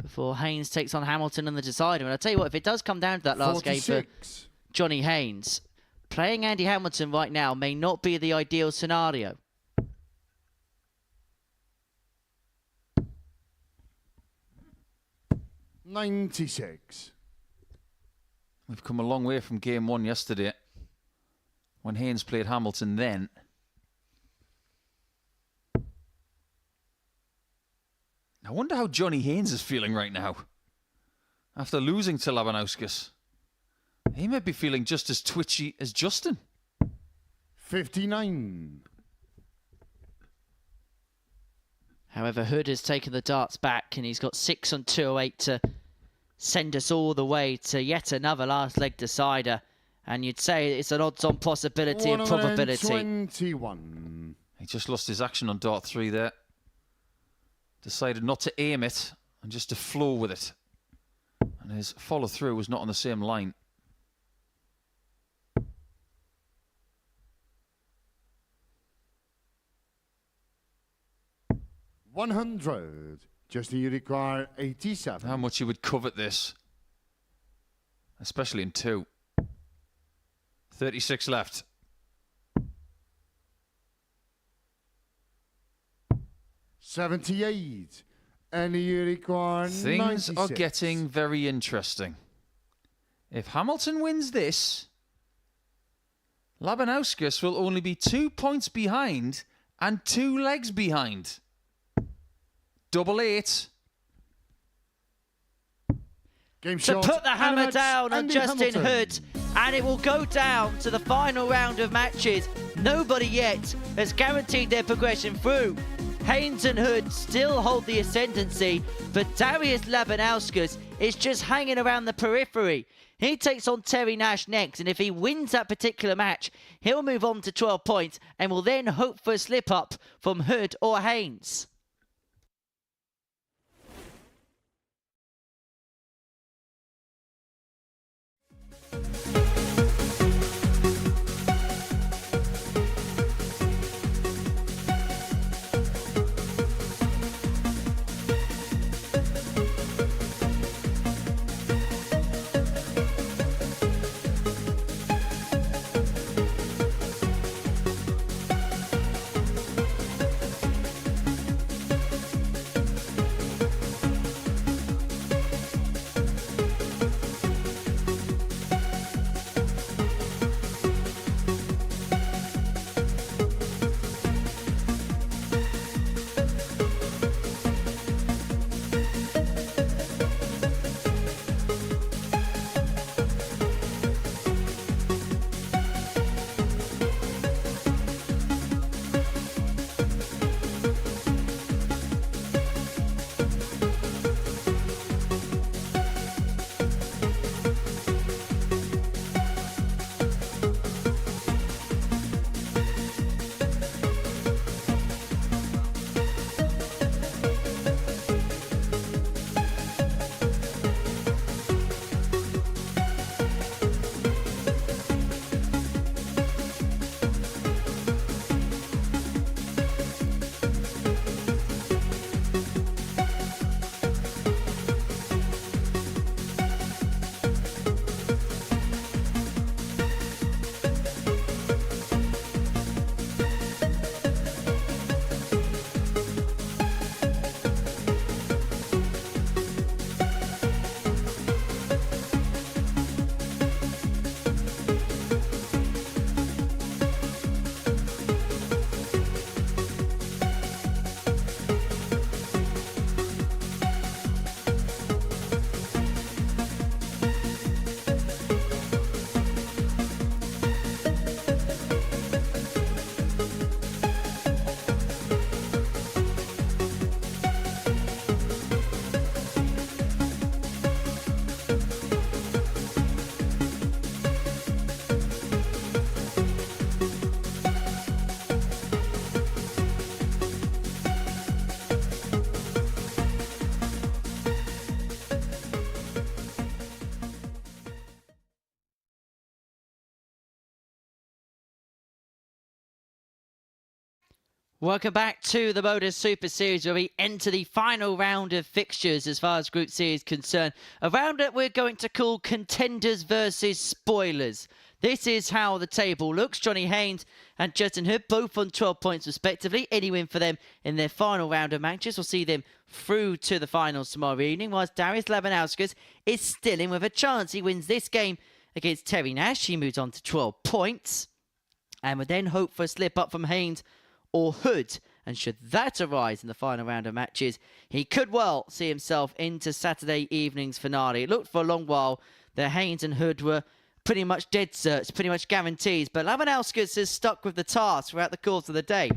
before Haynes takes on Hamilton in the decider. And I'll tell you what, if it does come down to that last game for 46. Johnny Haynes, playing Andy Hamilton right now may not be the ideal scenario. $96. We've come a long way from game one yesterday when Haynes played Hamilton then. I wonder how Johnny Haynes is feeling right now after losing to Labanauskas. He may be feeling just as twitchy as Justin. 59. However, Hood has taken the darts back and he's got 6 on 208 to send us all the way to yet another last leg decider. And you'd say it's an odds-on possibility and probability. 121. He just lost his action on dart 3 there. Decided not to aim it and just to flow with it. And his follow-through was not on the same line. $100. Justin, you require 87. How much he would covet this. Especially in 2. 36 left. $78. And you require Things 96. are getting very interesting. If Hamilton wins this, Labanauskas will only be 2 points behind and 2 legs behind. Double 8. Game To shot. put the hammer Animax, down on Andy Justin Hamilton. Hood, and it will go down to the final round of matches. Nobody yet has guaranteed their progression through. Haynes and Hood still hold the ascendancy, but Darius Labanauskas is just hanging around the periphery. He takes on Terry Nash next, and if he wins that particular match, he'll move on to 12 points and will then hope for a slip-up from Hood or Haynes. Welcome back to the Modus Super Series, where we enter the final round of fixtures as far as Group C is concerned. A round that we're going to call Contenders versus Spoilers. This is how the table looks. Johnny Haynes and Justin Hood both on 12 points respectively. Any win for them in their final round of matches will see them through to the finals tomorrow evening, whilst Darius Labanauskas is still in with a chance. He wins this game against Terry Nash. He moves on to 12 points and would then hope for a slip up from Haynes or Hood, and should that arise in the final round of matches, he could well see himself into Saturday evening's finale. It looked for a long while that Haynes and Hood were pretty much dead certs, pretty much guarantees, but Labanauskas has stuck with the task throughout the course of the day.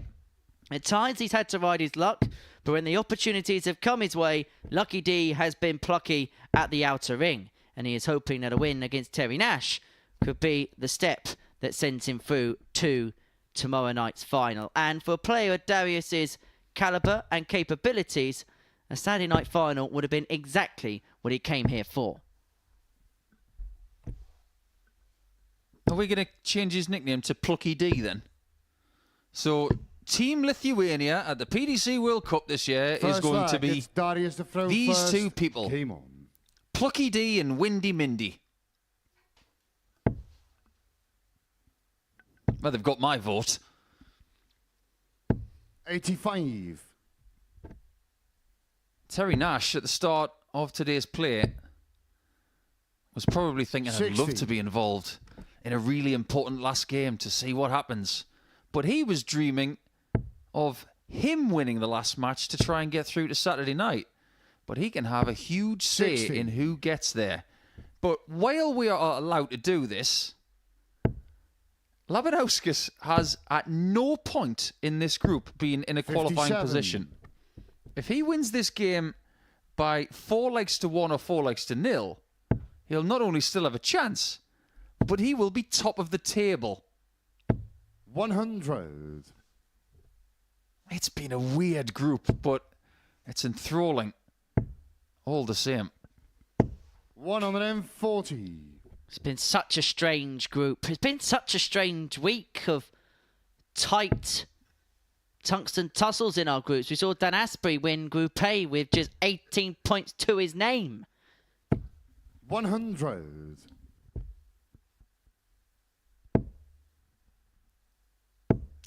At times he's had to ride his luck, but when the opportunities have come his way, Lucky D has been plucky at the outer ring, and he is hoping that a win against Terry Nash could be the step that sends him through to tomorrow night's final. And for a player of Darius's calibre and capabilities, a Saturday night final would have been exactly what he came here for. Are we going to change his nickname to Plucky D then? So, Team Lithuania at the PDC World Cup this year is going to be these two people. Game on. Plucky D and Windy Mindy. Well, they've got my vote. 85. Terry Nash, at the start of today's play, was probably thinking, I'd love to be involved in a really important last game to see what happens. But he was dreaming of him winning the last match to try and get through to Saturday night. But he can have a huge say 60. in who gets there. But while we are allowed to do this, Labanauskas has at no point in this group been in a qualifying 57. position. If he wins this game by 4 legs to 1 or 4 legs to 0, he'll not only still have a chance, but he will be top of the table. 100. It's been a weird group, but it's enthralling all the same. 140. It's been such a strange group. It's been such a strange week of tight tungsten tussles in our groups. We saw Dan Asprey win Group A with just 18 points to his name. 100.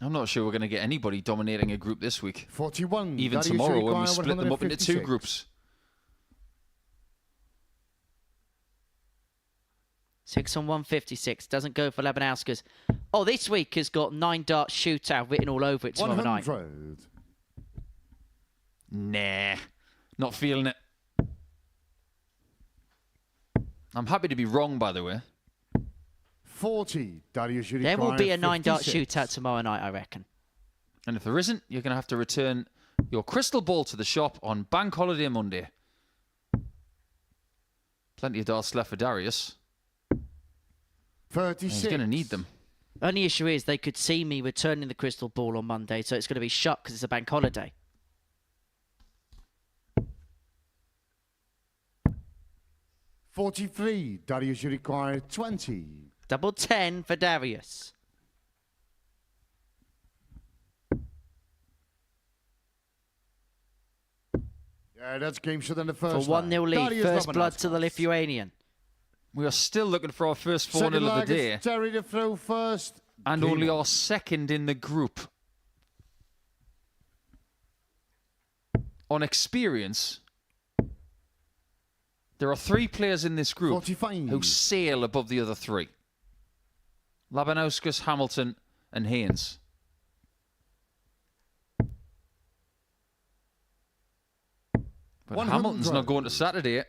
I'm not sure we're going to get anybody dominating a group this week. 41. Even Darius tomorrow when we require split them up into 2 156. groups. 6 on 156. Doesn't go for Labanauskas. Oh, this week has got 9 dart shootout written all over it tomorrow night. 100. Nah, not feeling it. I'm happy to be wrong, by the way. 40. Darius There will be a 9 dart 56. shootout tomorrow night, I reckon. And if there isn't, you're going to have to return your crystal ball to the shop on Bank Holiday Monday. Plenty of darts left for Darius. 36. He's going to need them. Only issue is they could see me returning the crystal ball on Monday, so it's going to be shut because it's a bank holiday. 43. Darius, you require 20. Double 10 for Darius. Yeah, that's game shot in the For first 1-0 lead. Darius First blood to the Labanauskas. Lithuanian. We are still looking for our first 4-0 Second of the leg, day. it's Terry to throw first. And Game only on. our second in the group. On experience, there are 3 players in this group 45. who sail above the other 3. Labanauskas, Hamilton and Haynes. But 100. Hamilton's not going to Saturday.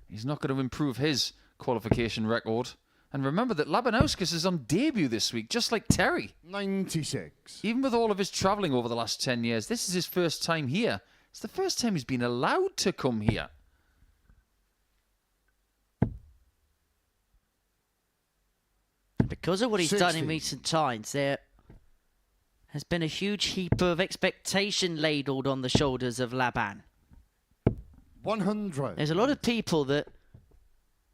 He's not going to improve his qualification record. And remember that Labanauskas is on debut this week, just like Terry. 96. Even with all of his travelling over the last 10 years, this is his first time here. It's the first time he's been allowed to come here. Because of what he's done in 60. recent times, there has been a huge heap of expectation ladled on the shoulders of Laban. 100. There's a lot of people that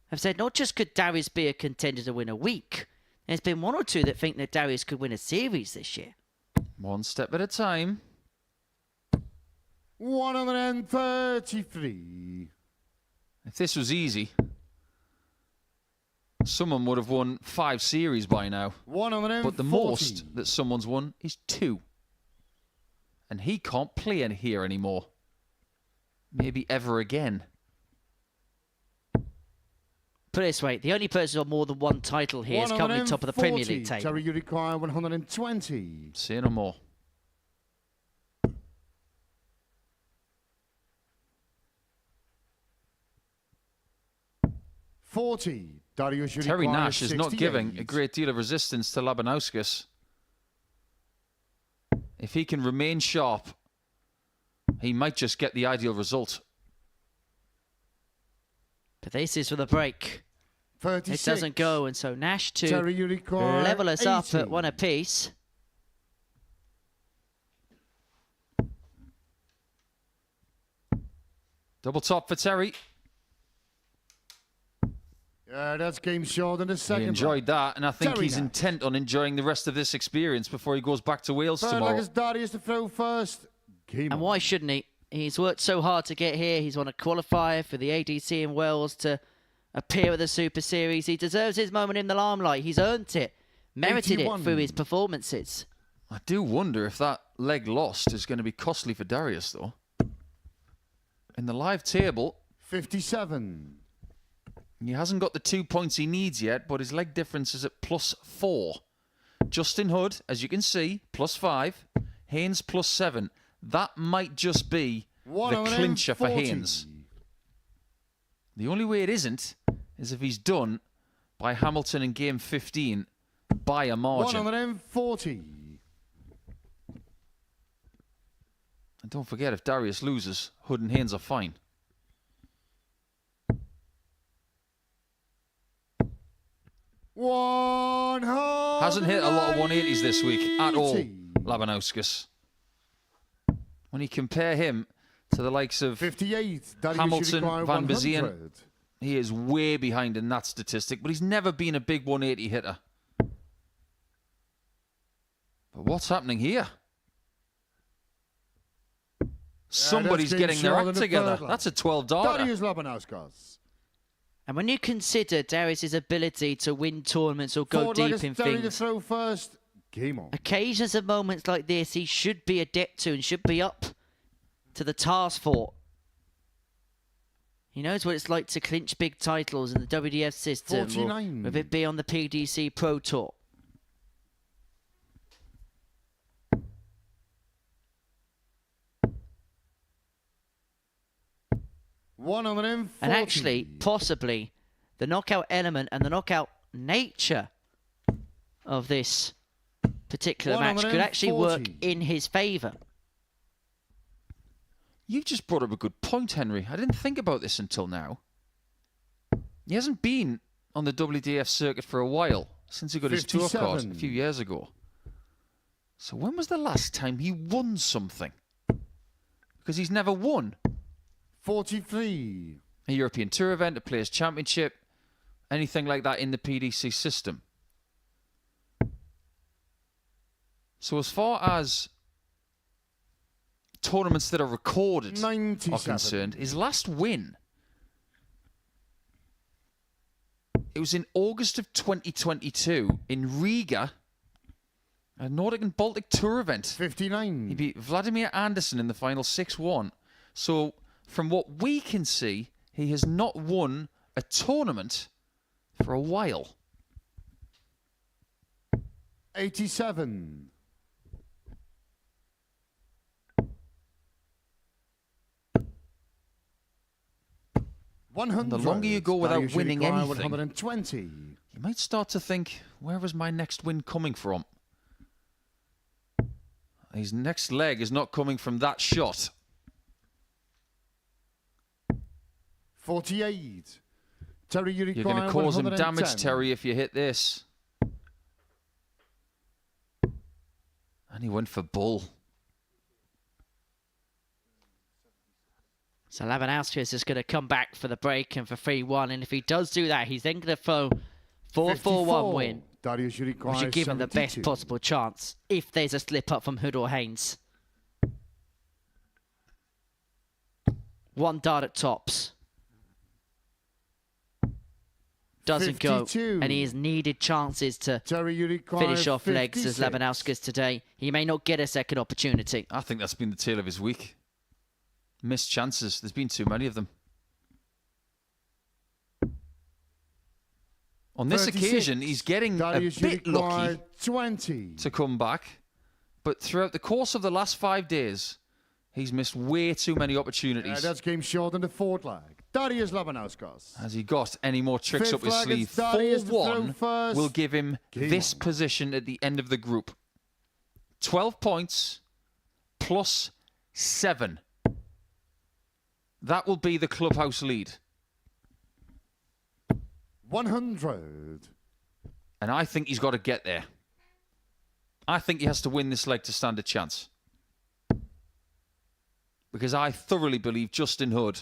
have said not just could Darius be a contender to win a week, there's been 1 or 2 that think that Darius could win a series this year. One step at a time. 133. If this was easy, someone would have won 5 series by now. 140. But the most that someone's won is 2. And he can't play in here anymore. Maybe ever again. Put it this way, the only person with more than one title here is currently top of the Premier League table. Terry, you require 120. Say no more. Terry Nash is not giving a great deal of resistance to Labanauskas. If he can remain sharp, he might just get the ideal result. But this is for the break. 36. It doesn't go, and so Nash to Terry, you require level us 80. up at 1 apiece. Double top for Terry. Yeah, that's game short in the second. He enjoyed that, and I think Terry he's Nash. intent on enjoying the rest of this experience before he goes back to Wales Third leg tomorrow. is Darius to throw first. Game And on. why shouldn't he? He's worked so hard to get here. He's won a qualifier for the ADC in Wales to appear at the Super Series. He deserves his moment in the limelight. He's earned it, merited 81. it through his performances. I do wonder if that leg lost is going to be costly for Darius, though. In the live table, 57. he hasn't got the 2 points he needs yet, but his leg difference is at +4. Justin Hood, as you can see, +5. Haynes +7. That might just be the clincher for 140. Haynes. The only way it isn't is if he's done by Hamilton in game 15 by a margin. 140. And don't forget, if Darius loses, Hood and Haynes are fine. Hasn't hit a lot of 180s this week at all, Labanauskas. When you compare him to the likes of 58. Hamilton, Vanbesien, he is way behind in that statistic, but he's never been a big 180 hitter. But what's happening here? Somebody's getting their act together. That's a 12-darter. Darius Labanauskas. And when you consider Darius' ability to win tournaments or go Forward leg deep is in Terry to things, throw first. Game on. occasions of moments like this he should be adept to and should be up to the task for. He knows what it's like to clinch big titles in the WDF system, or 49. whether it be on the PDC Pro Tour. And actually, possibly, the knockout element and the knockout nature of this particular match could actually work 140. in his favour. You've just brought up a good point, Henry. I didn't think about this until now. He hasn't been on the WDF circuit for a while, since he got his tour card a 57. few years ago. So when was the last time he won something? Because he's never won 43. a European Tour event, a Players' Championship, anything like that in the PDC system. So as far as tournaments that are recorded 97. are concerned, his last win, it was in August of 2022 in Riga, a Nordic and Baltic Tour event. 59. He beat Vladimir Anderson in the final 6-1. So from what we can see, he has not won a tournament for a while. 87. And the longer you go without winning anything, 120. you might start to think, where is my next win coming from? His next leg is not coming from that shot. 48. Terry, you You're require going to cause him 110. damage, Terry, if you hit this. And he went for bull. So Labanauskas is going to come back for the break and for 3-1. And if he does do that, he's then going to throw 4-4-1 win, Darius, you which require should give him the best 72. possible chance if there's a slip up from Hood or Haynes. One dart at tops. Doesn't 52. go. And he has needed chances to Terry, you require finish off legs as 56. Labanauskas today. He may not get a second opportunity. I think that's been the tale of his week. Missed chances. There's been too many of them. On this 36. occasion, he's getting Darius, a you bit require lucky 20. to come back. But throughout the course of the last 5 days, he's missed way too many opportunities. That's game short in the fourth leg. Darius Labanauskas. Has he got any more tricks Fifth up his leg, sleeve? it's Darius to throw 4-1 first. will give him Game this on. position at the end of the group. 12 points plus 7. That will be the clubhouse lead. 100. And I think he's got to get there. I think he has to win this leg to stand a chance. Because I thoroughly believe Justin Hood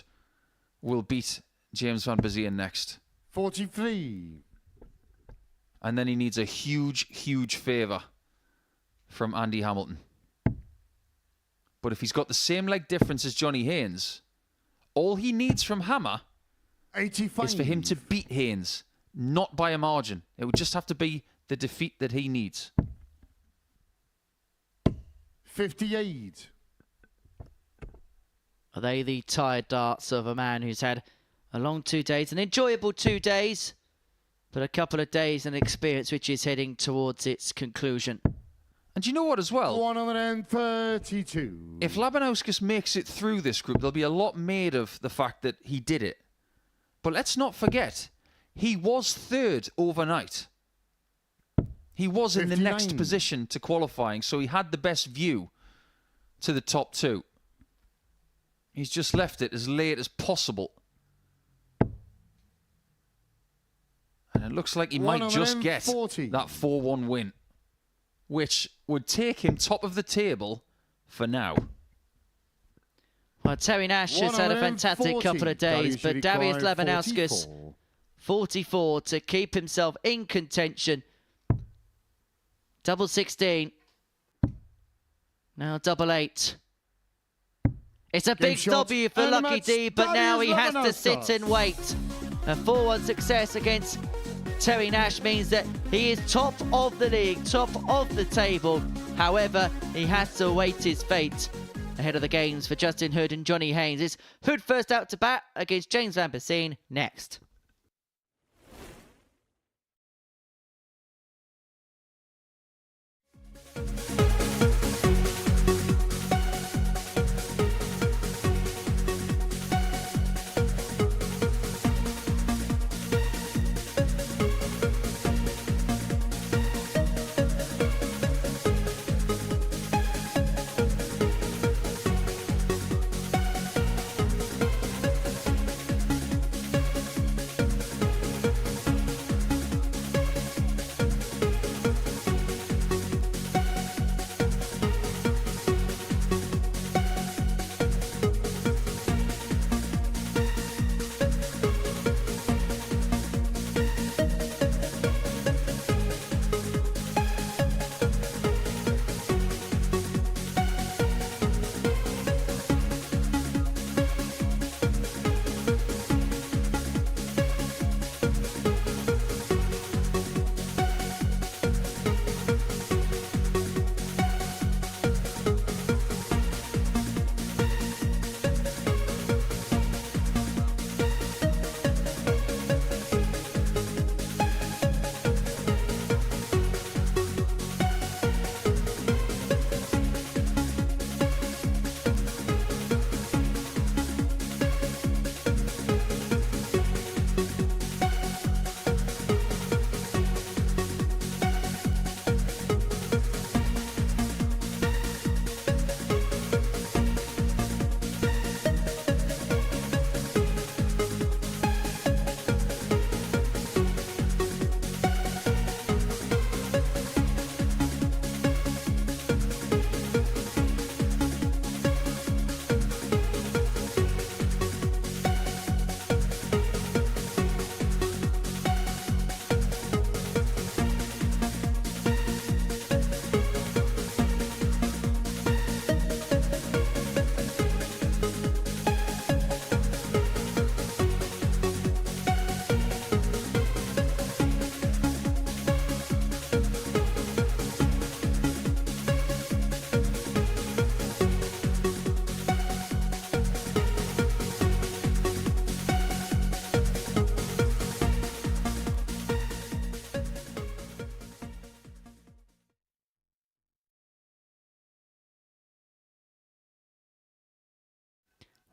will beat James Vanbesien next. 43. And then he needs a huge, huge favour from Andy Hamilton. But if he's got the same leg difference as Johnny Haynes, all he needs from Hammer 85. is for him to beat Haynes, not by a margin. It would just have to be the defeat that he needs. 58. Are they the tired darts of a man who's had a long 2 days, an enjoyable 2 days, but a couple of days and experience which is heading towards its conclusion? And you know what as well? 132. If Labanauskas makes it through this group, there'll be a lot made of the fact that he did it. But let's not forget, he was third overnight. He was in the 59. next position to qualifying, so he had the best view to the top 2. He's just left it as late as possible. And it looks like he might just get 140. that 4-1 win, which would take him top of the table for now. Well, Terry Nash has had a fantastic couple of days, but Darius Labanauskas, 44 to keep himself in contention. Double 16. Now double 8. It's a big shot. W for And the Lucky match, D, but now he has to Darius sit and wait. A 4-1 success against Terry Nash means that he is top of the league, top of the table. However, he has to await his fate ahead of the games for Justin Hood and Johnny Haynes. It's Hood first out to bat against James Vanbesien next.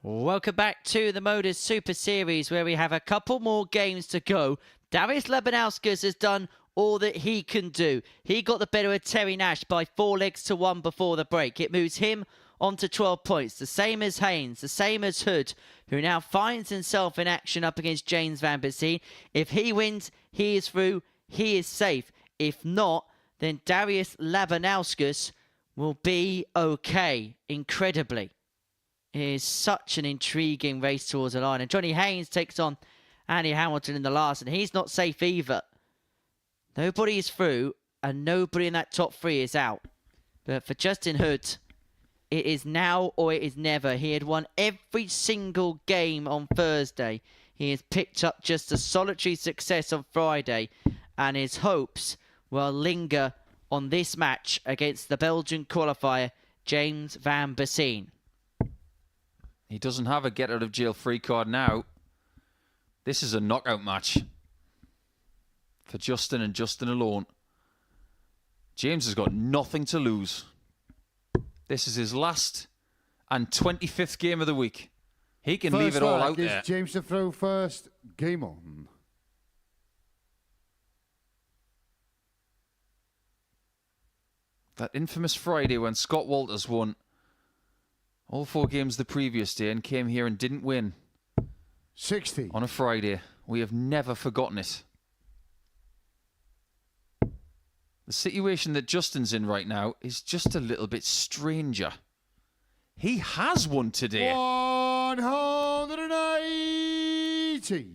Welcome back to the Modus Super Series, where we have a couple more games to go. Darius Labanauskas has done all that he can do. He got the better of Terry Nash by 4-1 before the break. It moves him on to 12 points, the same as Haynes, the same as Hood, who now finds himself in action up against James Vanbesien. If he wins, he is through, he is safe. If not, then Darius Labanauskas will be okay, incredibly. It is such an intriguing race towards the line. And Johnny Haynes takes on Andy Hamilton in the last, and he's not safe either. Nobody is through, and nobody in that top 3 is out. But for Justin Hood, it is now or it is never. He had won every single game on Thursday. He has picked up just a solitary success on Friday, and his hopes will linger on this match against the Belgian qualifier, James Vanbesien. He doesn't have a get-out-of-jail-free card now. This is a knockout match for Justin and Justin alone. James has got nothing to lose. This is his last and 25th game of the week. He can leave it all out there. James to throw first. Game on. That infamous Friday when Scott Walters won all 4 games the previous day and came here and didn't win. 60. On a Friday. We have never forgotten it. The situation that Justin's in right now is just a little bit stranger. He has won today. 180.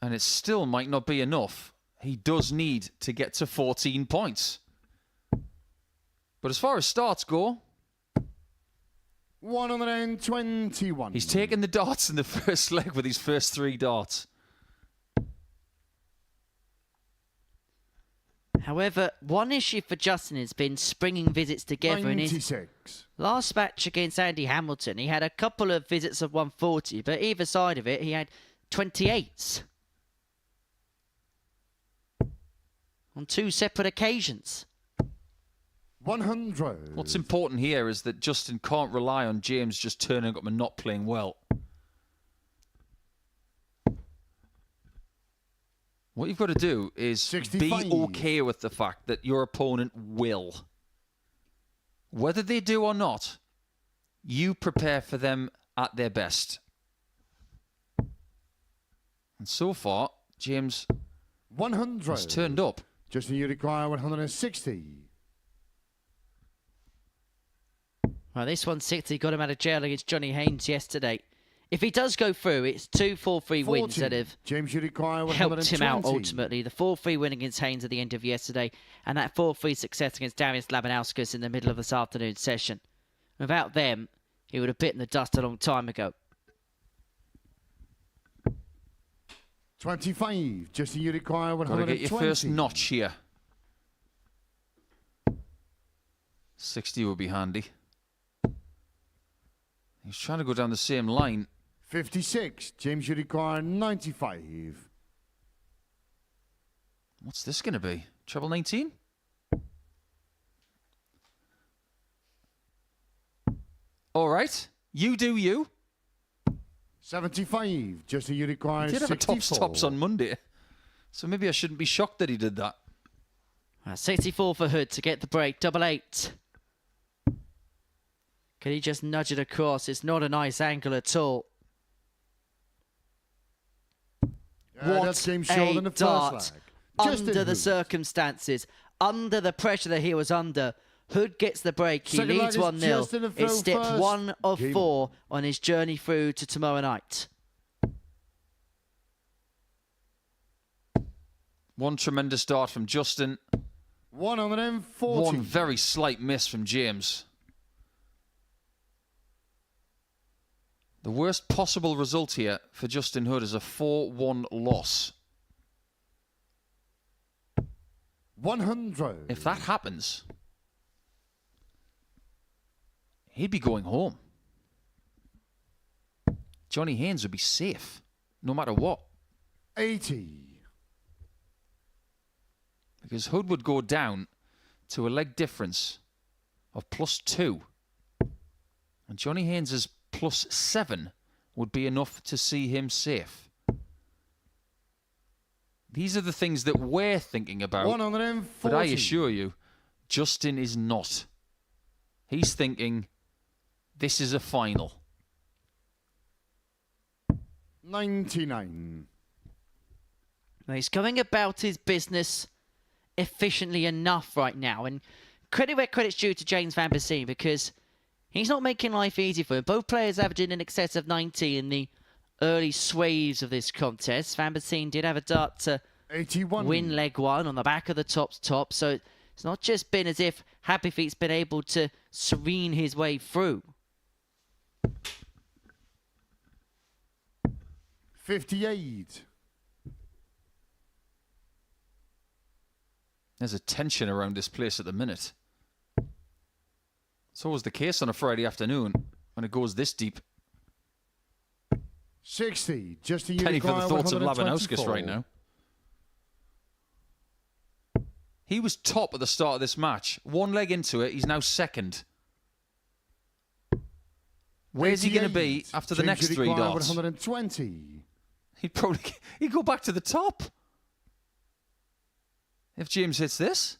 And it still might not be enough. He does need to get to 14 points. But as far as starts go, 121. he's taken the darts in the first leg with his first 3 darts. However, one issue for Justin has been springing visits together. 96. In his last match against Andy Hamilton, he had a couple of visits of 140, but either side of it, he had 28s on 2 separate occasions. 100. What's important here is that Justin can't rely on James just turning up and not playing well. What you've got to do is 65. be okay with the fact that your opponent will. Whether they do or not, you prepare for them at their best. And so far, James 100. has turned up. Justin, you require 160. Well, this 160 got him out of jail against Johnny Haynes yesterday. If he does go through, it's 2 4-3 wins that have James, you require helped him out 120. ultimately. The 4-3 win against Haynes at the end of yesterday, and that 4-3 success against Darius Labanauskas in the middle of this afternoon session. Without them, he would have bitten the dust a long time ago. 25. Justin, you require 120. Got to get your first notch here. 60 would be handy. He's trying to go down the same line. 56. James, you require 95. What's this going to be? Treble 19? All right. You do you. 75. Justin, you require He did have a 64. tops on Monday. So maybe I shouldn't be shocked that he did that. 64 for Hood to get the break. 88. Can he just nudge it across? It's not a nice angle at all. What that's game short a in the first dart leg. under Justin the Hood. circumstances, under the pressure that he was under. Hood gets the break. He Second leads leg is 1-0. Justin and It's throw step first. 1 of Game 4 on his journey through to tomorrow night. One tremendous start from Justin. 140. One very slight miss from James. The worst possible result here for Justin Hood is a 4-1 loss. 100. If that happens, he'd be going home. Johnny Haynes would be safe, no matter what. 80. Because Hood would go down to a leg difference of +2. And Johnny Haynes is +7 would be enough to see him safe. These are the things that we're thinking about. 140. But I assure you, Justin is not. He's thinking, this is a final. 99. Well, he's going about his business efficiently enough right now. And credit where credit's due to James Vanbesien, because he's not making life easy for him. Both players averaging in excess of 90 in the early sways of this contest. Vanbesien did have a dart to 81. win leg one on the back of the top. So it's not just been as if Happy Feet's been able to serene his way through. 58. There's a tension around this place at the minute. It's always the case on a Friday afternoon when it goes this deep. 60. Just a Penny for the Uruguay, thoughts of 124. Labanauskas right now. He was top at the start of this match. One leg into it, he's now second. Where's he going to be 88. after the James next 3 Uruguay, darts? 120. He'd go back to the top. If James hits this.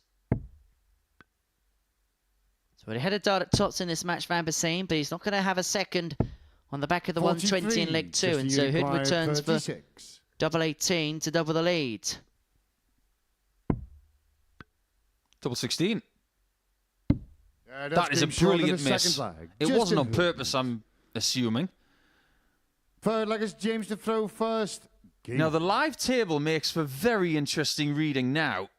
So he had a dart at tops in this match, Vanbesien, but he's not going to have a second on the back of the 120 in leg 2. And so Hood returns for double 18 to double the lead. Double 16. Yeah, That is a brilliant miss. It wasn't on purpose, I'm assuming. Third leg is James to throw first. Now, the live table makes for very interesting reading now.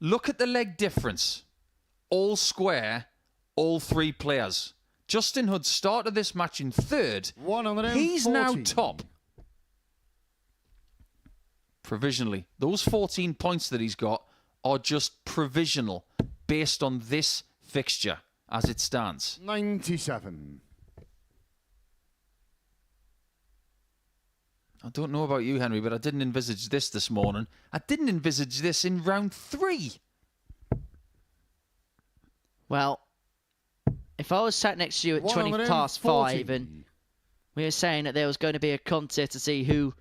Look at the leg difference. All square, all 3 players. Justin Hood started this match in third. 140. He's now top. Provisionally. Those 14 points that he's got are just provisional based on this fixture as it stands. 97. I don't know about you, Henry, but I didn't envisage this morning. I didn't envisage this in round 3. Well, if I was sat next to you at 20 past 5 and we were saying that there was going to be a contest to see who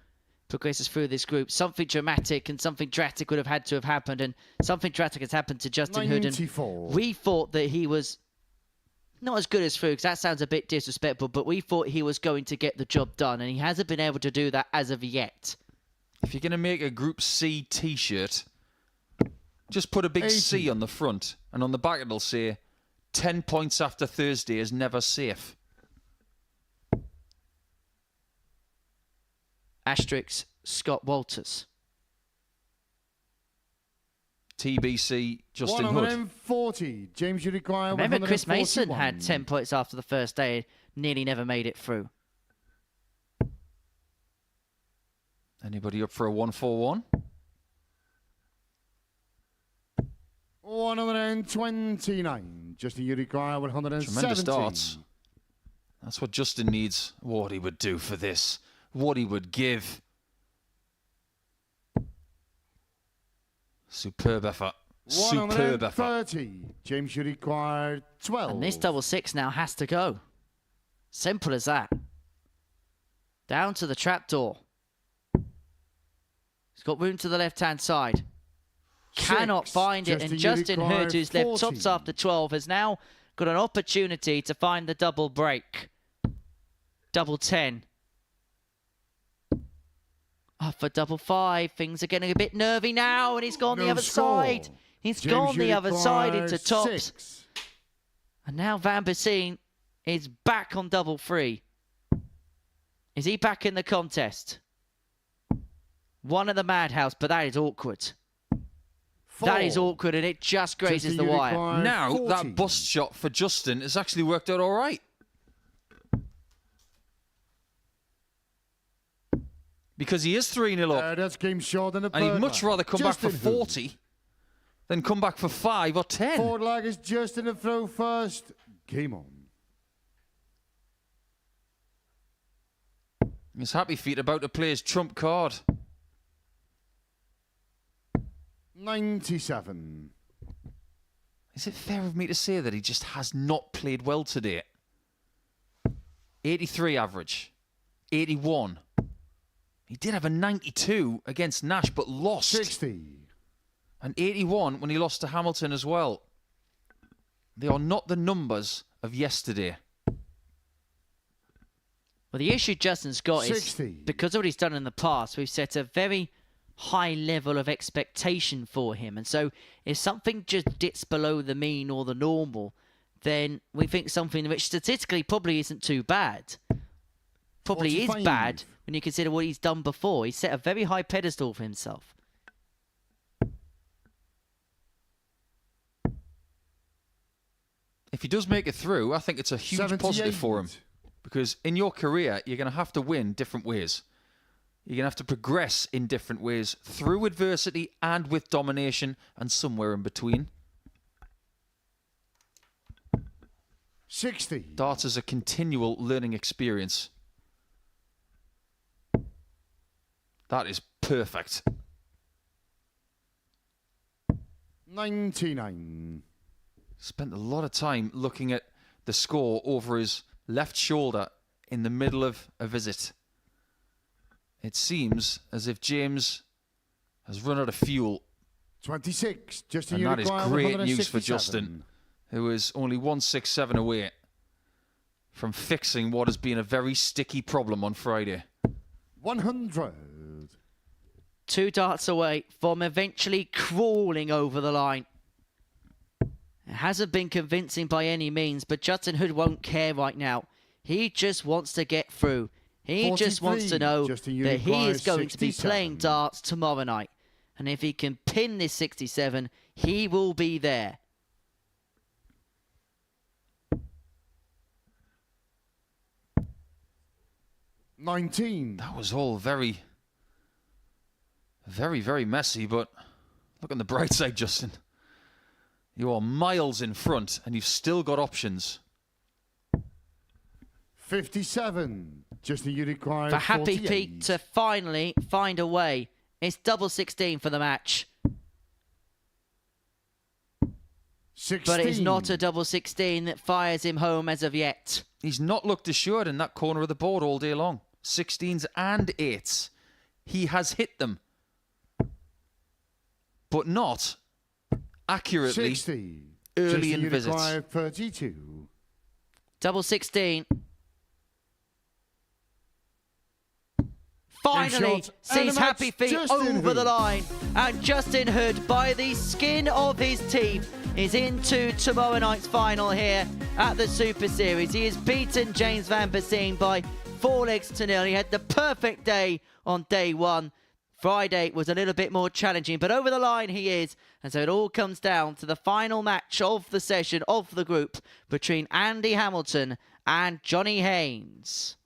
progresses through this group, something dramatic and something drastic would have had to have happened, and something drastic has happened to Justin Hood. And we thought that he was not as good as through, because that sounds a bit disrespectful, but we thought he was going to get the job done, and he hasn't been able to do that as of yet. If you're going to make a Group C T-shirt, just put a big 80. C on the front, and on the back it'll say, 10 points after Thursday is never safe. Asterix Scott Walters. TBC Justin Hood. 140. James Uruguay, Remember, Chris Mason 141. had 10 points after the first day, nearly never made it through. Anybody up for a 141? 129. Justin Uruguay, 170. Tremendous darts. That's what Justin needs. What he would do for this. What he would give. Superb effort. Superb effort. 130. James Uruguay, 12. And this double 6 now has to go. Simple as that. Down to the trapdoor. He's got room to the left-hand side. Cannot find it, and Justin Hood, who's left tops after 12, has now got an opportunity to find the double break. Double 10. Up for double 5. Things are getting a bit nervy now, and he's gone the other side. He's gone the other side into tops. 6. And now Vanbesien is back on double 3. Is he back in the contest? One at the madhouse, but that is awkward. 4. That is awkward, and it just grazes the wire. Now, 40. that bust shot for Justin has actually worked out all right. Because he is 3-0 up. That's game short than a And he'd much rather come back for Justin Hood. 40 than come back for 5 or 10. Forward leg is Justin to throw first. Game on. His Happy Feet about to play his trump card. 97. Is it fair of me to say that he just has not played well today? 83 average. 81. He did have a 92 against Nash, but lost. 60. And 81 when he lost to Hamilton as well. They are not the numbers of yesterday. Well, the issue Justin's got 60. is, because of what he's done in the past, we've set a very high level of expectation for him. And so if something just dips below the mean or the normal, then we think something which statistically probably isn't too bad. Probably is 45. bad when you consider what he's done before. He's set a very high pedestal for himself. If he does make it through, I think it's a huge 78. positive for him. Because in your career, you're going to have to win different ways. You're going to have to progress in different ways through adversity and with domination and somewhere in between. 60. Darts is a continual learning experience. That is perfect. 99. Spent a lot of time looking at the score over his left shoulder in the middle of a visit. It seems as if James has run out of fuel. 26. Justin, And you that is require great news for 167. Justin, who is only 167 away from fixing what has been a very sticky problem on Friday. 100. 2 darts away from eventually crawling over the line. It hasn't been convincing by any means, but Justin Hood won't care right now. He just wants to get through. He just wants to 43. know Justin, you that he require is going to be 67. playing darts tomorrow night. And if he can pin this 67, he will be there. $19. That was all very, very messy, but look on the bright side, Justin. You are miles in front, and you've still got options. 57. Justin, you require For Happy 48. Pete to finally find a way. It's double 16 for the match. 16. But it is not a double 16 that fires him home as of yet. He's not looked assured in that corner of the board all day long. 16s and 8s. He has hit them. But not accurately 60. early Justin, in you visits. require 32. Double 16. Finally shot. And sees the match, Happy Feet Justin over the Hood. line. And Justin Hood, by the skin of his teeth, is into tomorrow night's final here at the Super Series. He has beaten James Vanbesien by 4-0. He had the perfect day on day one. Friday was a little bit more challenging, but over the line he is. And so it all comes down to the final match of the session, of the group, between Andy Hamilton and Johnny Haynes.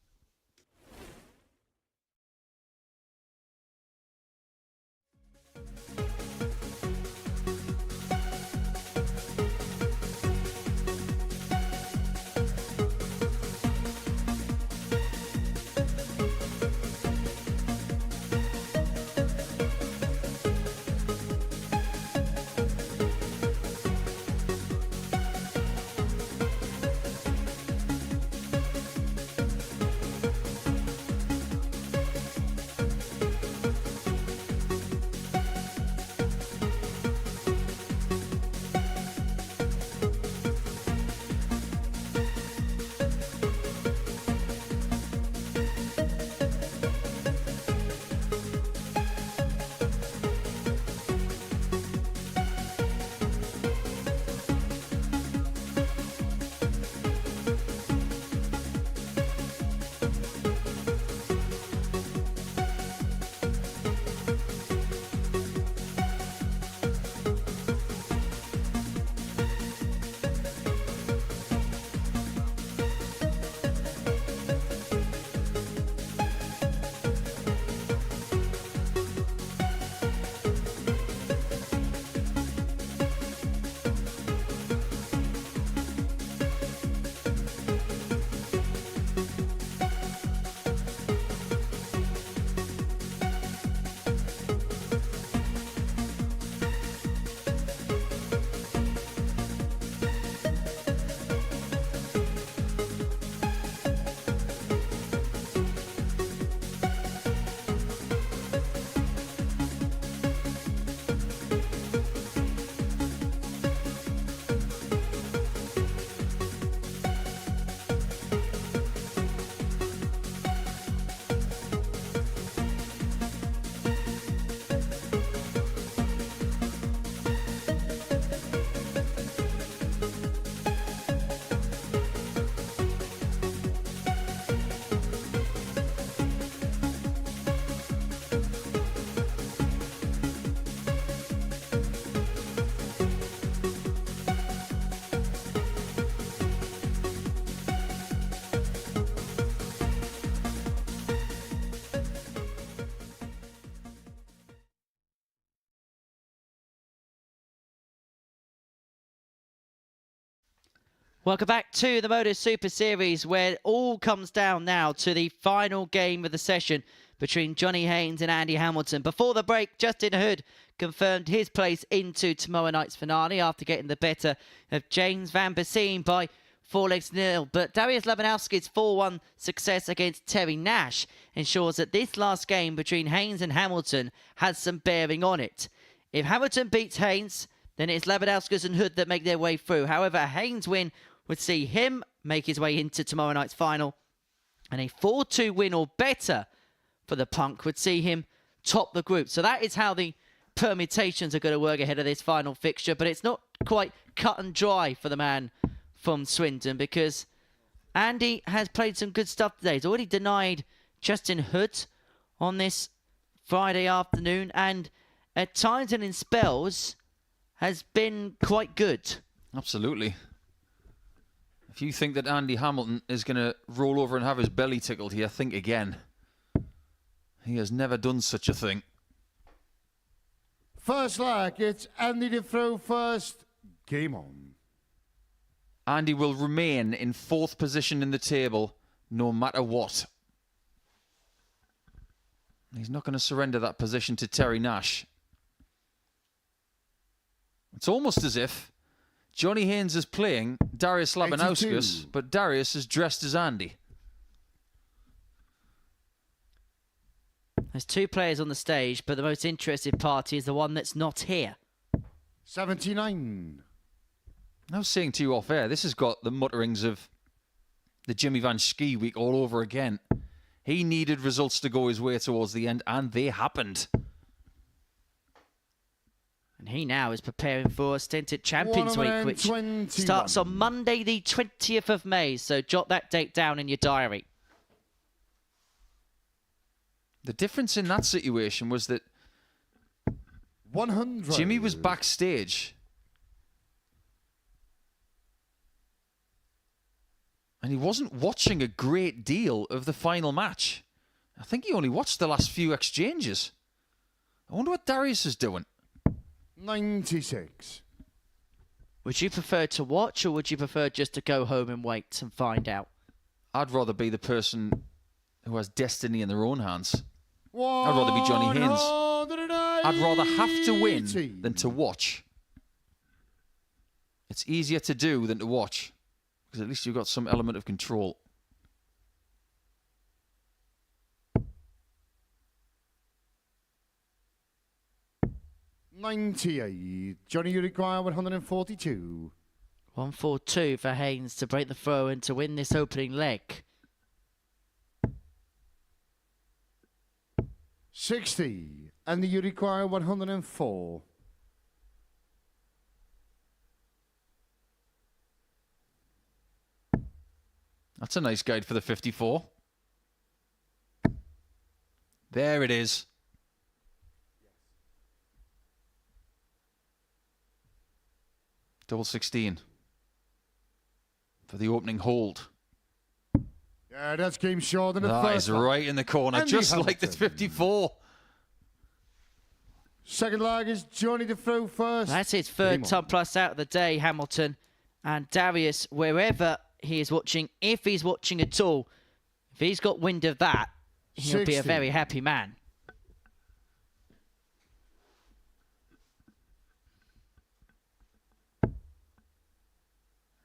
Welcome back to the Modus Super Series, where it all comes down now to the final game of the session between Johnny Haynes and Andy Hamilton. Before the break, Justin Hood confirmed his place into tomorrow night's finale after getting the better of James Vanbesien by 4-0. But Darius Labanauskas' 4-1 success against Terry Nash ensures that this last game between Haynes and Hamilton has some bearing on it. If Hamilton beats Haynes, then it's Labanauskas and Hood that make their way through. However, a Haynes win would see him make his way into tomorrow night's final, and a 4-2 win or better for the Punk would see him top the group. So that is how the permutations are going to work ahead of this final fixture, but it's not quite cut and dry for the man from Swindon, because Andy has played some good stuff today. He's already denied Justin Hood on this Friday afternoon, and at times and in spells has been quite good. Absolutely. If you think that Andy Hamilton is going to roll over and have his belly tickled here, think again. He has never done such a thing. First leg, it's Andy to throw first. Game on. Andy will remain in 4th position in the table no matter what. He's not going to surrender that position to Terry Nash. It's almost as if Johnny Haynes is playing Darius Labanauskas, but Darius is dressed as Andy. There's 2 players on the stage, but the most interested party is the one that's not here. 79. I was saying to you off air, this has got the mutterings of the Jimmy Van Ski week all over again. He needed results to go his way towards the end, and they happened. And he now is preparing for a stint at Champions Week, which starts on Monday, the 20th of May. So jot that date down in your diary. The difference in that situation was that 100. Jimmy was backstage. And he wasn't watching a great deal of the final match. I think he only watched the last few exchanges. I wonder what Darius is doing. 96. Would you prefer to watch, or would you prefer just to go home and wait and find out? I'd rather be the person who has destiny in their own hands. I'd rather be Johnny Haynes. I'd rather have to win than to watch. It's easier to do than to watch, because at least you've got some element of control. $98. Johnny, you require 142. 142 for Haynes to break the throw and to win this opening leg. 60. And you require 104. That's a nice guide for the 54. There it is. Double 16 for the opening hold. Yeah, that's game short in the first. That is right in the corner, Andy just Hamilton. like the 54. Second leg is Johnny to throw first. That's his third ton plus out of the day, Hamilton. And Darius, wherever he is watching, if he's watching at all, if he's got wind of that, he'll be a 60. very happy man.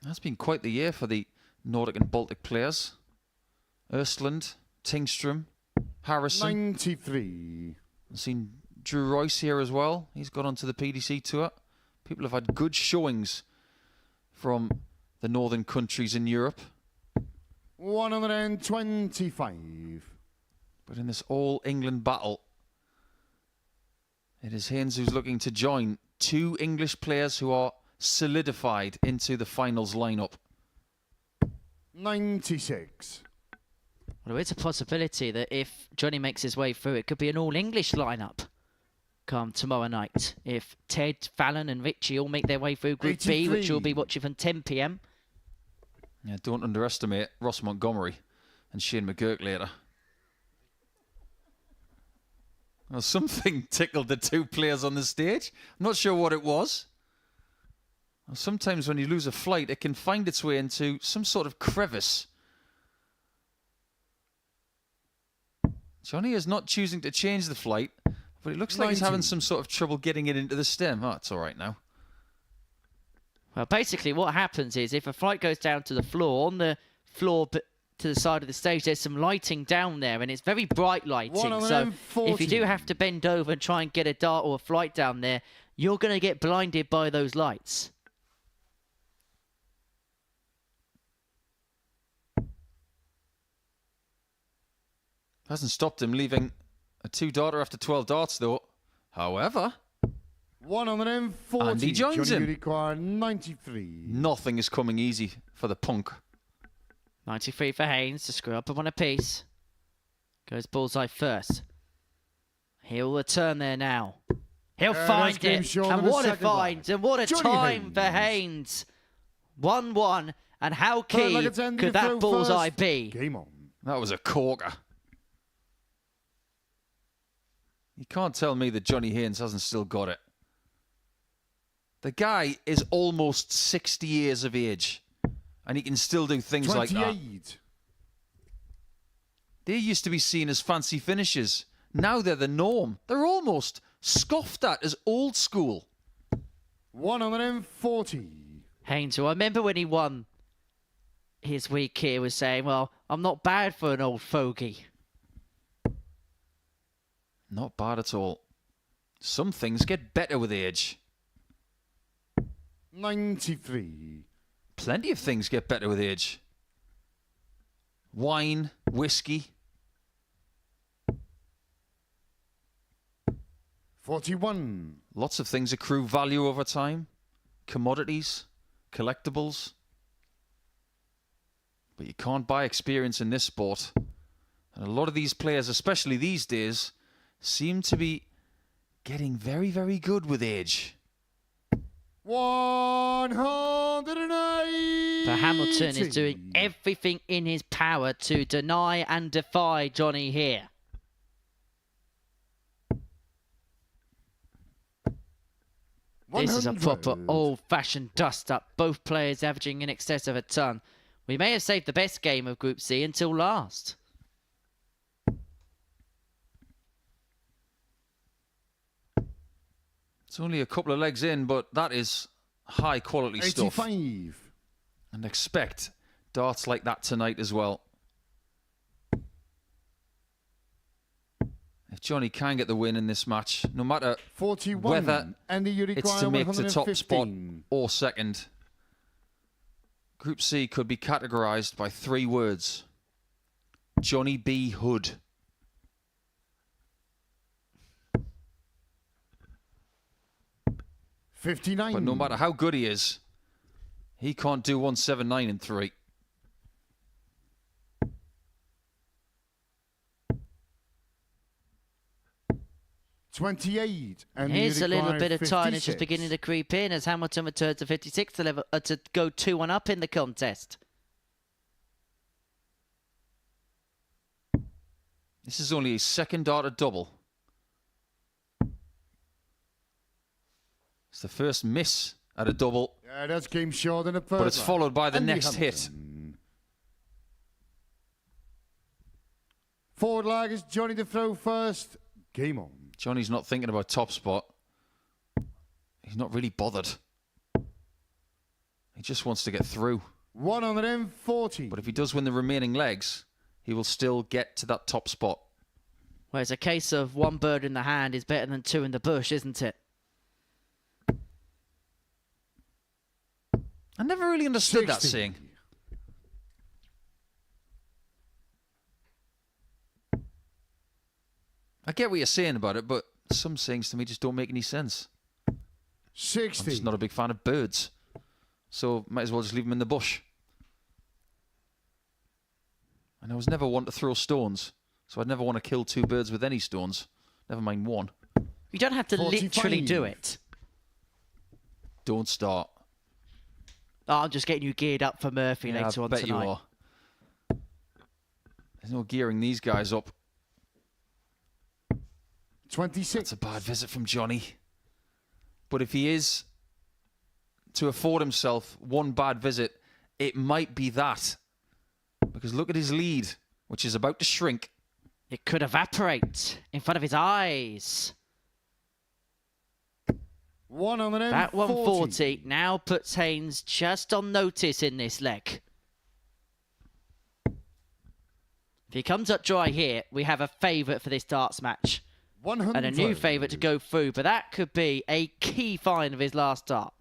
That's been quite the year for the Nordic and Baltic players. Östland, Tingström, Harrison. 93. I've seen Drew Royce here as well. He's got onto the PDC tour. People have had good showings from the northern countries in Europe. 125. But in this all-England battle, it is Haynes who's looking to join 2 English players who are solidified into the finals lineup. 96. Well, it's a possibility that if Johnny makes his way through, it could be an all-English lineup come tomorrow night. If Ted, Fallon and Richie all make their way through Group 83. B, which we'll be watching from 10 p.m. Yeah, don't underestimate Ross Montgomery and Shane McGurk later. Well, something tickled the 2 players on the stage. I'm not sure what it was. Sometimes when you lose a flight, it can find its way into some sort of crevice. Johnny is not choosing to change the flight, but it looks like he's having some sort of trouble getting it into the stem. Oh, it's all right now. Well, basically what happens is if a flight goes down to the floor, on the floor to the side of the stage, there's some lighting down there, and it's very bright lighting. So if you do have to bend over and try and get a dart or a flight down there, you're going to get blinded by those lights. Hasn't stopped him leaving a 2-darter after 12 darts, though. However, 140. Andy joins Johnny him. require 93. Nothing is coming easy for the punk. 93 for Haynes to screw up one apiece. Goes bullseye first. He'll return there now. He'll find it. And what a find. And what a Johnny time for Haynes. 1-1. And how key could that bullseye be? Game on. That was a corker. You can't tell me that Johnny Haynes hasn't still got it. The guy is almost 60 years of age, and he can still do things 28. like that. They used to be seen as fancy finishes. Now they're the norm. They're almost scoffed at as old school. 140. Haynes, who I remember when he won his week here, was saying, well, I'm not bad for an old fogey. Not bad at all. Some things get better with age. 93. Plenty of things get better with age. Wine, whiskey. 41. Lots of things accrue value over time. Commodities, collectibles. But you can't buy experience in this sport. And a lot of these players, especially these days, seem to be getting very, very good with age. 180. But Hamilton is doing everything in his power to deny and defy Johnny here. This is a proper old-fashioned dust-up. Both players averaging in excess of a ton. We may have saved the best game of Group C until last. It's only a couple of legs in, but that is high-quality stuff. 85. And expect darts like that tonight as well. If Johnny can get the win in this match, no matter 41. whether and it's to make the top spot or second, Group C could be categorised by 3 words. Johnny B. Hood. But no matter how good he is, he can't do 179 in 3. $28. And Here's a little bit of 56. tidiness just beginning to creep in as Hamilton returns to 56 to go 2-1 up in the contest. This is only a second darter double. It's the first miss at a double. Yeah, that's game short in the first. But it's followed by the next hit. Forward lag is Johnny to throw first. Game on. Johnny's not thinking about top spot. He's not really bothered. He just wants to get through. 140. But if he does win the remaining legs, he will still get to that top spot. Well, it's a case of 1 bird in the hand is better than 2 in the bush, isn't it? I never really understood 60. that saying. I get what you're saying about it, but some sayings to me just don't make any sense. 60. I'm just not a big fan of birds. So might as well just leave them in the bush. And I was never one to throw stones. So I'd never want to kill 2 birds with any stones. Never mind 1. You don't have to 45. literally do it. Don't start. Oh, I'm just getting you geared up for Murphy later on bet tonight. you are. There's no gearing these guys up. 26. That's a bad visit from Johnny. But if he is to afford himself one bad visit, it might be that. Because look at his lead, which is about to shrink. It could evaporate in front of his eyes. 140. That 140 now puts Haynes just on notice in this leg. If he comes up dry here, we have a favourite for this darts match. 100. And a new favourite to go through, but that could be a key find of his last dart.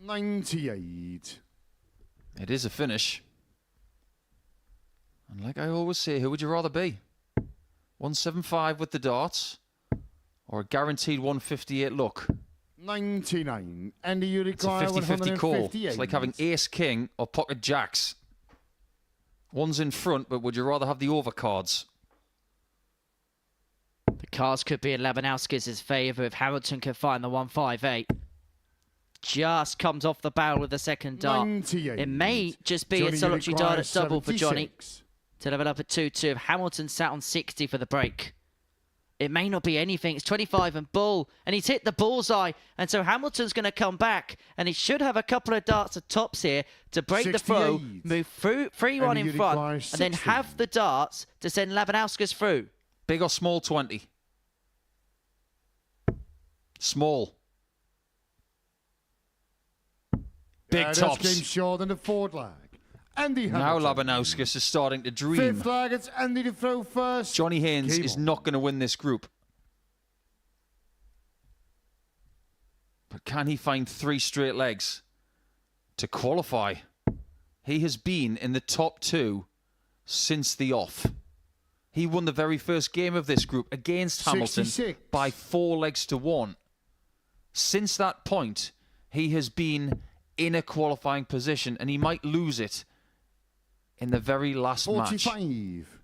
$98. It is a finish. And like I always say, who would you rather be? 175 with the darts, or a guaranteed 158 look? 99. And you It's a require 50-50 call. 158. It's like having ace king or pocket jacks. One's in front, but would you rather have the overcards? The cards could be in Labanauskas' favour if Hamilton can find the 158. Just comes off the barrel with the second dart. 98. It may just be Johnny, a you solitary require dart at double for Johnny 76. to level up at 2-2. If Hamilton sat on 60 for the break, it may not be anything. It's 25 and bull, and he's hit the bullseye, and so Hamilton's going to come back, and he should have a couple of darts at tops here to break the throw, 68. move through 3-1 And in you front, require and then 60. have the darts to send Labanauskas through. Big or small 20? Small. Big This tops. game short in the fourth leg. Andy Now Hamilton. Labanauskas is starting to dream. Fifth leg, it's Andy to throw first. Johnny Haynes Game is on. not going to win this group. But can he find 3 straight legs to qualify? He has been in the top 2 since the off. He won the very first game of this group against Hamilton 66. by 4 legs to 1. Since that point, he has been in a qualifying position, and he might lose it in the very last match. 45.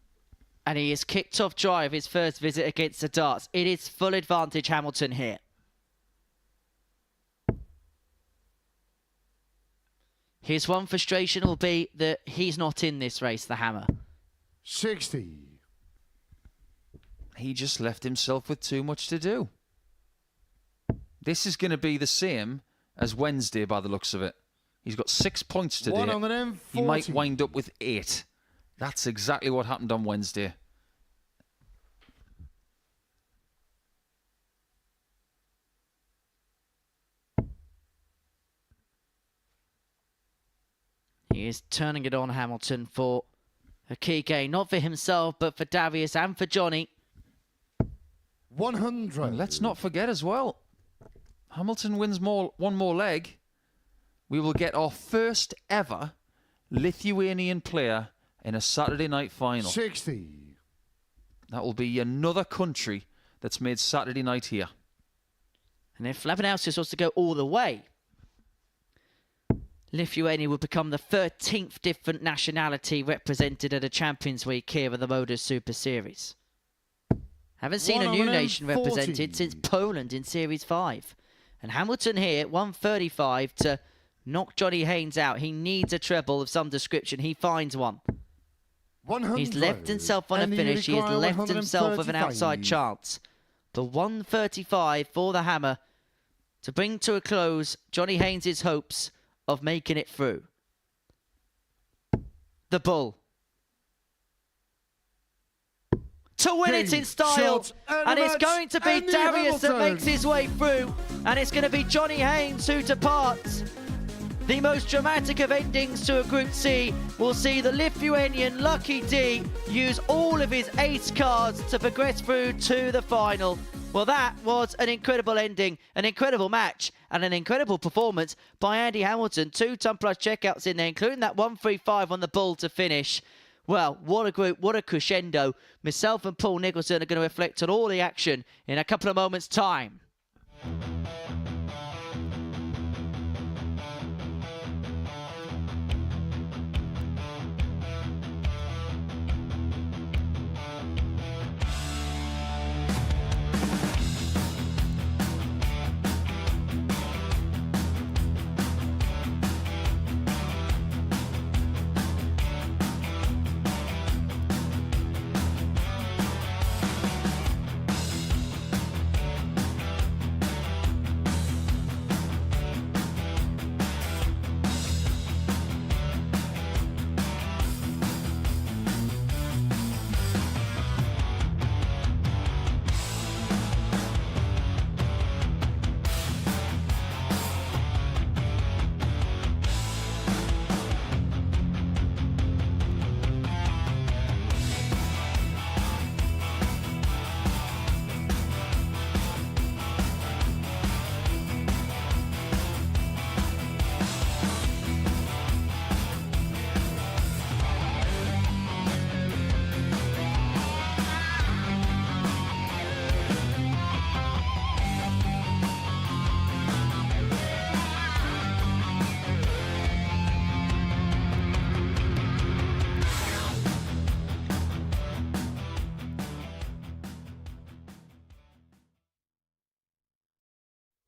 And he is kicked off dry of his first visit against the darts. It is full advantage Hamilton here. His one frustration will be that he's not in this race, the hammer. 60. He just left himself with too much to do. This is going to be the same as Wednesday by the looks of it. He's got 6 points today. 140. He might wind up with 8. That's exactly what happened on Wednesday. He is turning it on Hamilton for a key game, not for himself, but for Darius and for Johnny. 100. And let's not forget as well, Hamilton wins one more leg. We will get our first ever Lithuanian player in a Saturday night final. 60. That will be another country that's made Saturday night here. And if Labanauskas wants to go all the way, Lithuania would become the 13th different nationality represented at a Champions Week here at the Modus Super Series. Haven't seen a new nation 140. represented since Poland in Series 5. And Hamilton here, 135 to knock Johnny Haynes out. He needs a treble of some description. He finds one. 100. He's left himself on a And you finish. He has require left himself with an outside 135. chance. The 135 for the hammer to bring to a close Johnny Haynes' hopes of making it through. The bull. To win it in style. Shots and And a it's match. going to be Andy Darius that Hamilton. makes his way through. And it's going to be Johnny Haynes who departs. The most dramatic of endings to a Group C will see the Lithuanian Lucky D use all of his ace cards to progress through to the final. Well, that was an incredible ending, an incredible match, and an incredible performance by Andy Hamilton. 2-ton plus checkouts in there, including that 135 on the bull to finish. Well, what a group, what a crescendo. Myself and Paul Nicholson are going to reflect on all the action in a couple of moments' time.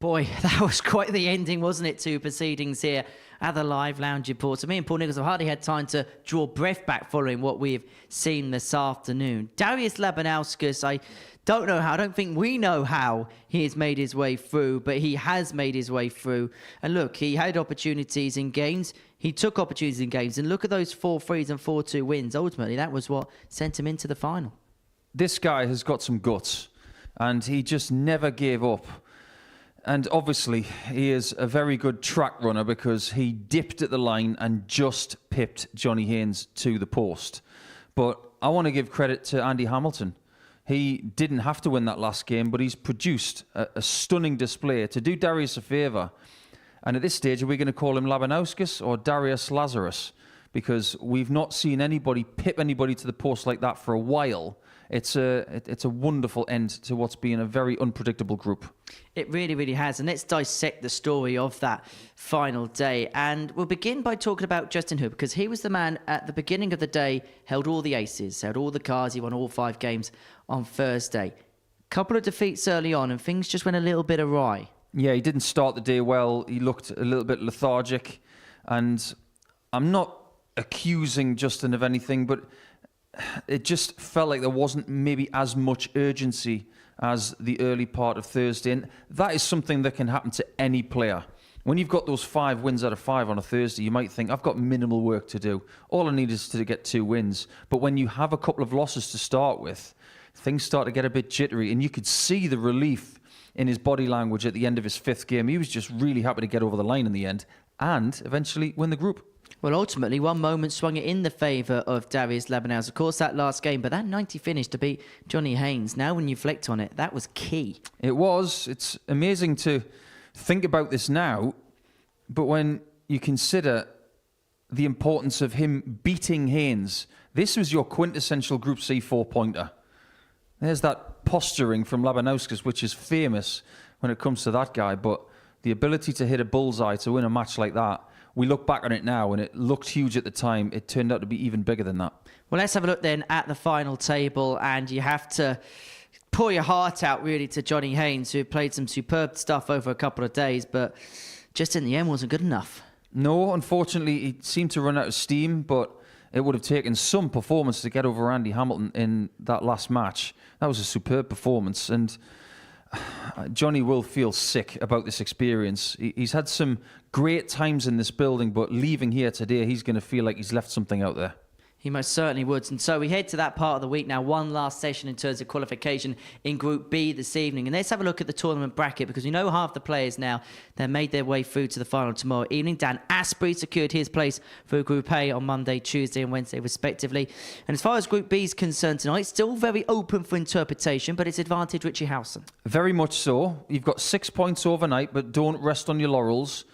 Boy, that was quite the ending, wasn't it, to proceedings here at the Live Lounge report. So me and Paul Nichols have hardly had time to draw breath back following what we've seen this afternoon. Darius Labanauskas, I don't think we know how he has made his way through, but he has made his way through. And look, he had opportunities in games. He took opportunities in games. And look at those 4-3s and 4-2 wins. Ultimately, that was what sent him into the final. This guy has got some guts, and he just never gave up. And obviously, he is a very good track runner because he dipped at the line and just pipped Johnny Haynes to the post. But I want to give credit to Andy Hamilton. He didn't have to win that last game, but he's produced a stunning display to do Darius a favour. And at this stage, are we going to call him Labanauskas or Darius Lazarus? Because we've not seen anybody pip anybody to the post like that for a while. It's a wonderful end to what's been a very unpredictable group. It really, really has. And let's dissect the story of that final day. And we'll begin by talking about Justin Hood, because he was the man at the beginning of the day, held all the aces, held all the cards. He won all 5 games on Thursday. Couple of defeats early on, and things just went a little bit awry. Yeah, he didn't start the day well. He looked a little bit lethargic. And I'm not accusing Justin of anything, but it just felt like there wasn't maybe as much urgency as the early part of Thursday. And that is something that can happen to any player. When you've got those 5 wins out of 5 on a Thursday, you might think, I've got minimal work to do. All I need is to get 2 wins. But when you have a couple of losses to start with, things start to get a bit jittery. And you could see the relief in his body language at the end of his 5th game. He was just really happy to get over the line in the end and eventually win the group. Well, ultimately, one moment swung it in the favour of Darius Labanauskas. Of course, that last game, but that 90 finish to beat Johnny Haynes, now when you reflect on it, that was key. It was. It's amazing to think about this now, but when you consider the importance of him beating Haynes, this was your quintessential Group C 4-pointer. There's that posturing from Labanauskas, which is famous when it comes to that guy, but the ability to hit a bullseye to win a match like that, we look back on it now and it looked huge at the time. It turned out to be even bigger than that. Well, let's have a look then at the final table, and you have to pour your heart out really to Johnny Haynes, who played some superb stuff over a couple of days, but just in the end wasn't good enough. No, unfortunately, he seemed to run out of steam, but it would have taken some performance to get over Andy Hamilton in that last match. That was a superb performance, and Johnny will feel sick about this experience. He's had some great times in this building, but leaving here today, he's going to feel like he's left something out there. He most certainly would. And so we head to that part of the week now. One last session in terms of qualification in Group B this evening. And let's have a look at the tournament bracket, because we know half the players now that made their way through to the final tomorrow evening. Dan Asprey secured his place for Group A on Monday, Tuesday and Wednesday respectively. And as far as Group B is concerned tonight, it's still very open for interpretation, but it's advantage Richie Howson. Very much so. You've got 6 points overnight, but don't rest on your laurels.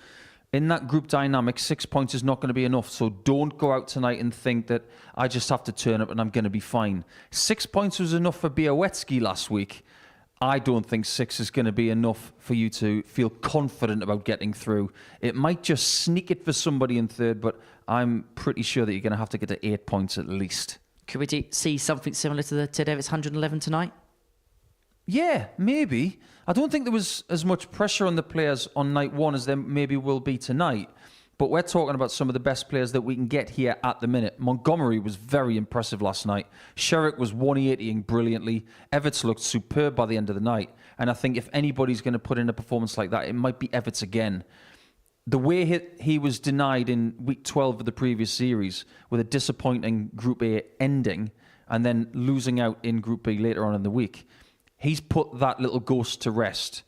In that group dynamic, 6 points is not going to be enough. So don't go out tonight and think that I just have to turn up and I'm going to be fine. 6 points was enough for Białowieski last week. I don't think 6 is going to be enough for you to feel confident about getting through. It might just sneak it for somebody in third, but I'm pretty sure that you're going to have to get to 8 points at least. Could we see something similar to the Ted Evans 111 tonight? Yeah, maybe. I don't think there was as much pressure on the players on night 1 as there maybe will be tonight. But we're talking about some of the best players that we can get here at the minute. Montgomery was very impressive last night. Sherrick was 180ing brilliantly. Everts looked superb by the end of the night. And I think if anybody's going to put in a performance like that, it might be Everts again. The way he was denied in week 12 of the previous series with a disappointing Group A ending and then losing out in Group B later on in the week, he's put that little ghost to rest.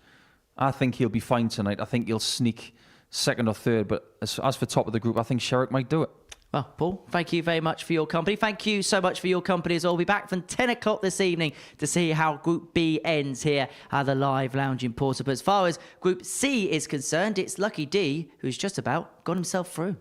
I think he'll be fine tonight. I think he'll sneak second or third. But as for top of the group, I think Sherrick might do it. Well, Paul, thank you very much for your company. Thank you so much for your company as well. We'll be back from 10 o'clock this evening to see how Group B ends here at the Live Lounge in Porter. But as far as Group C is concerned, it's Lucky D who's just about got himself through.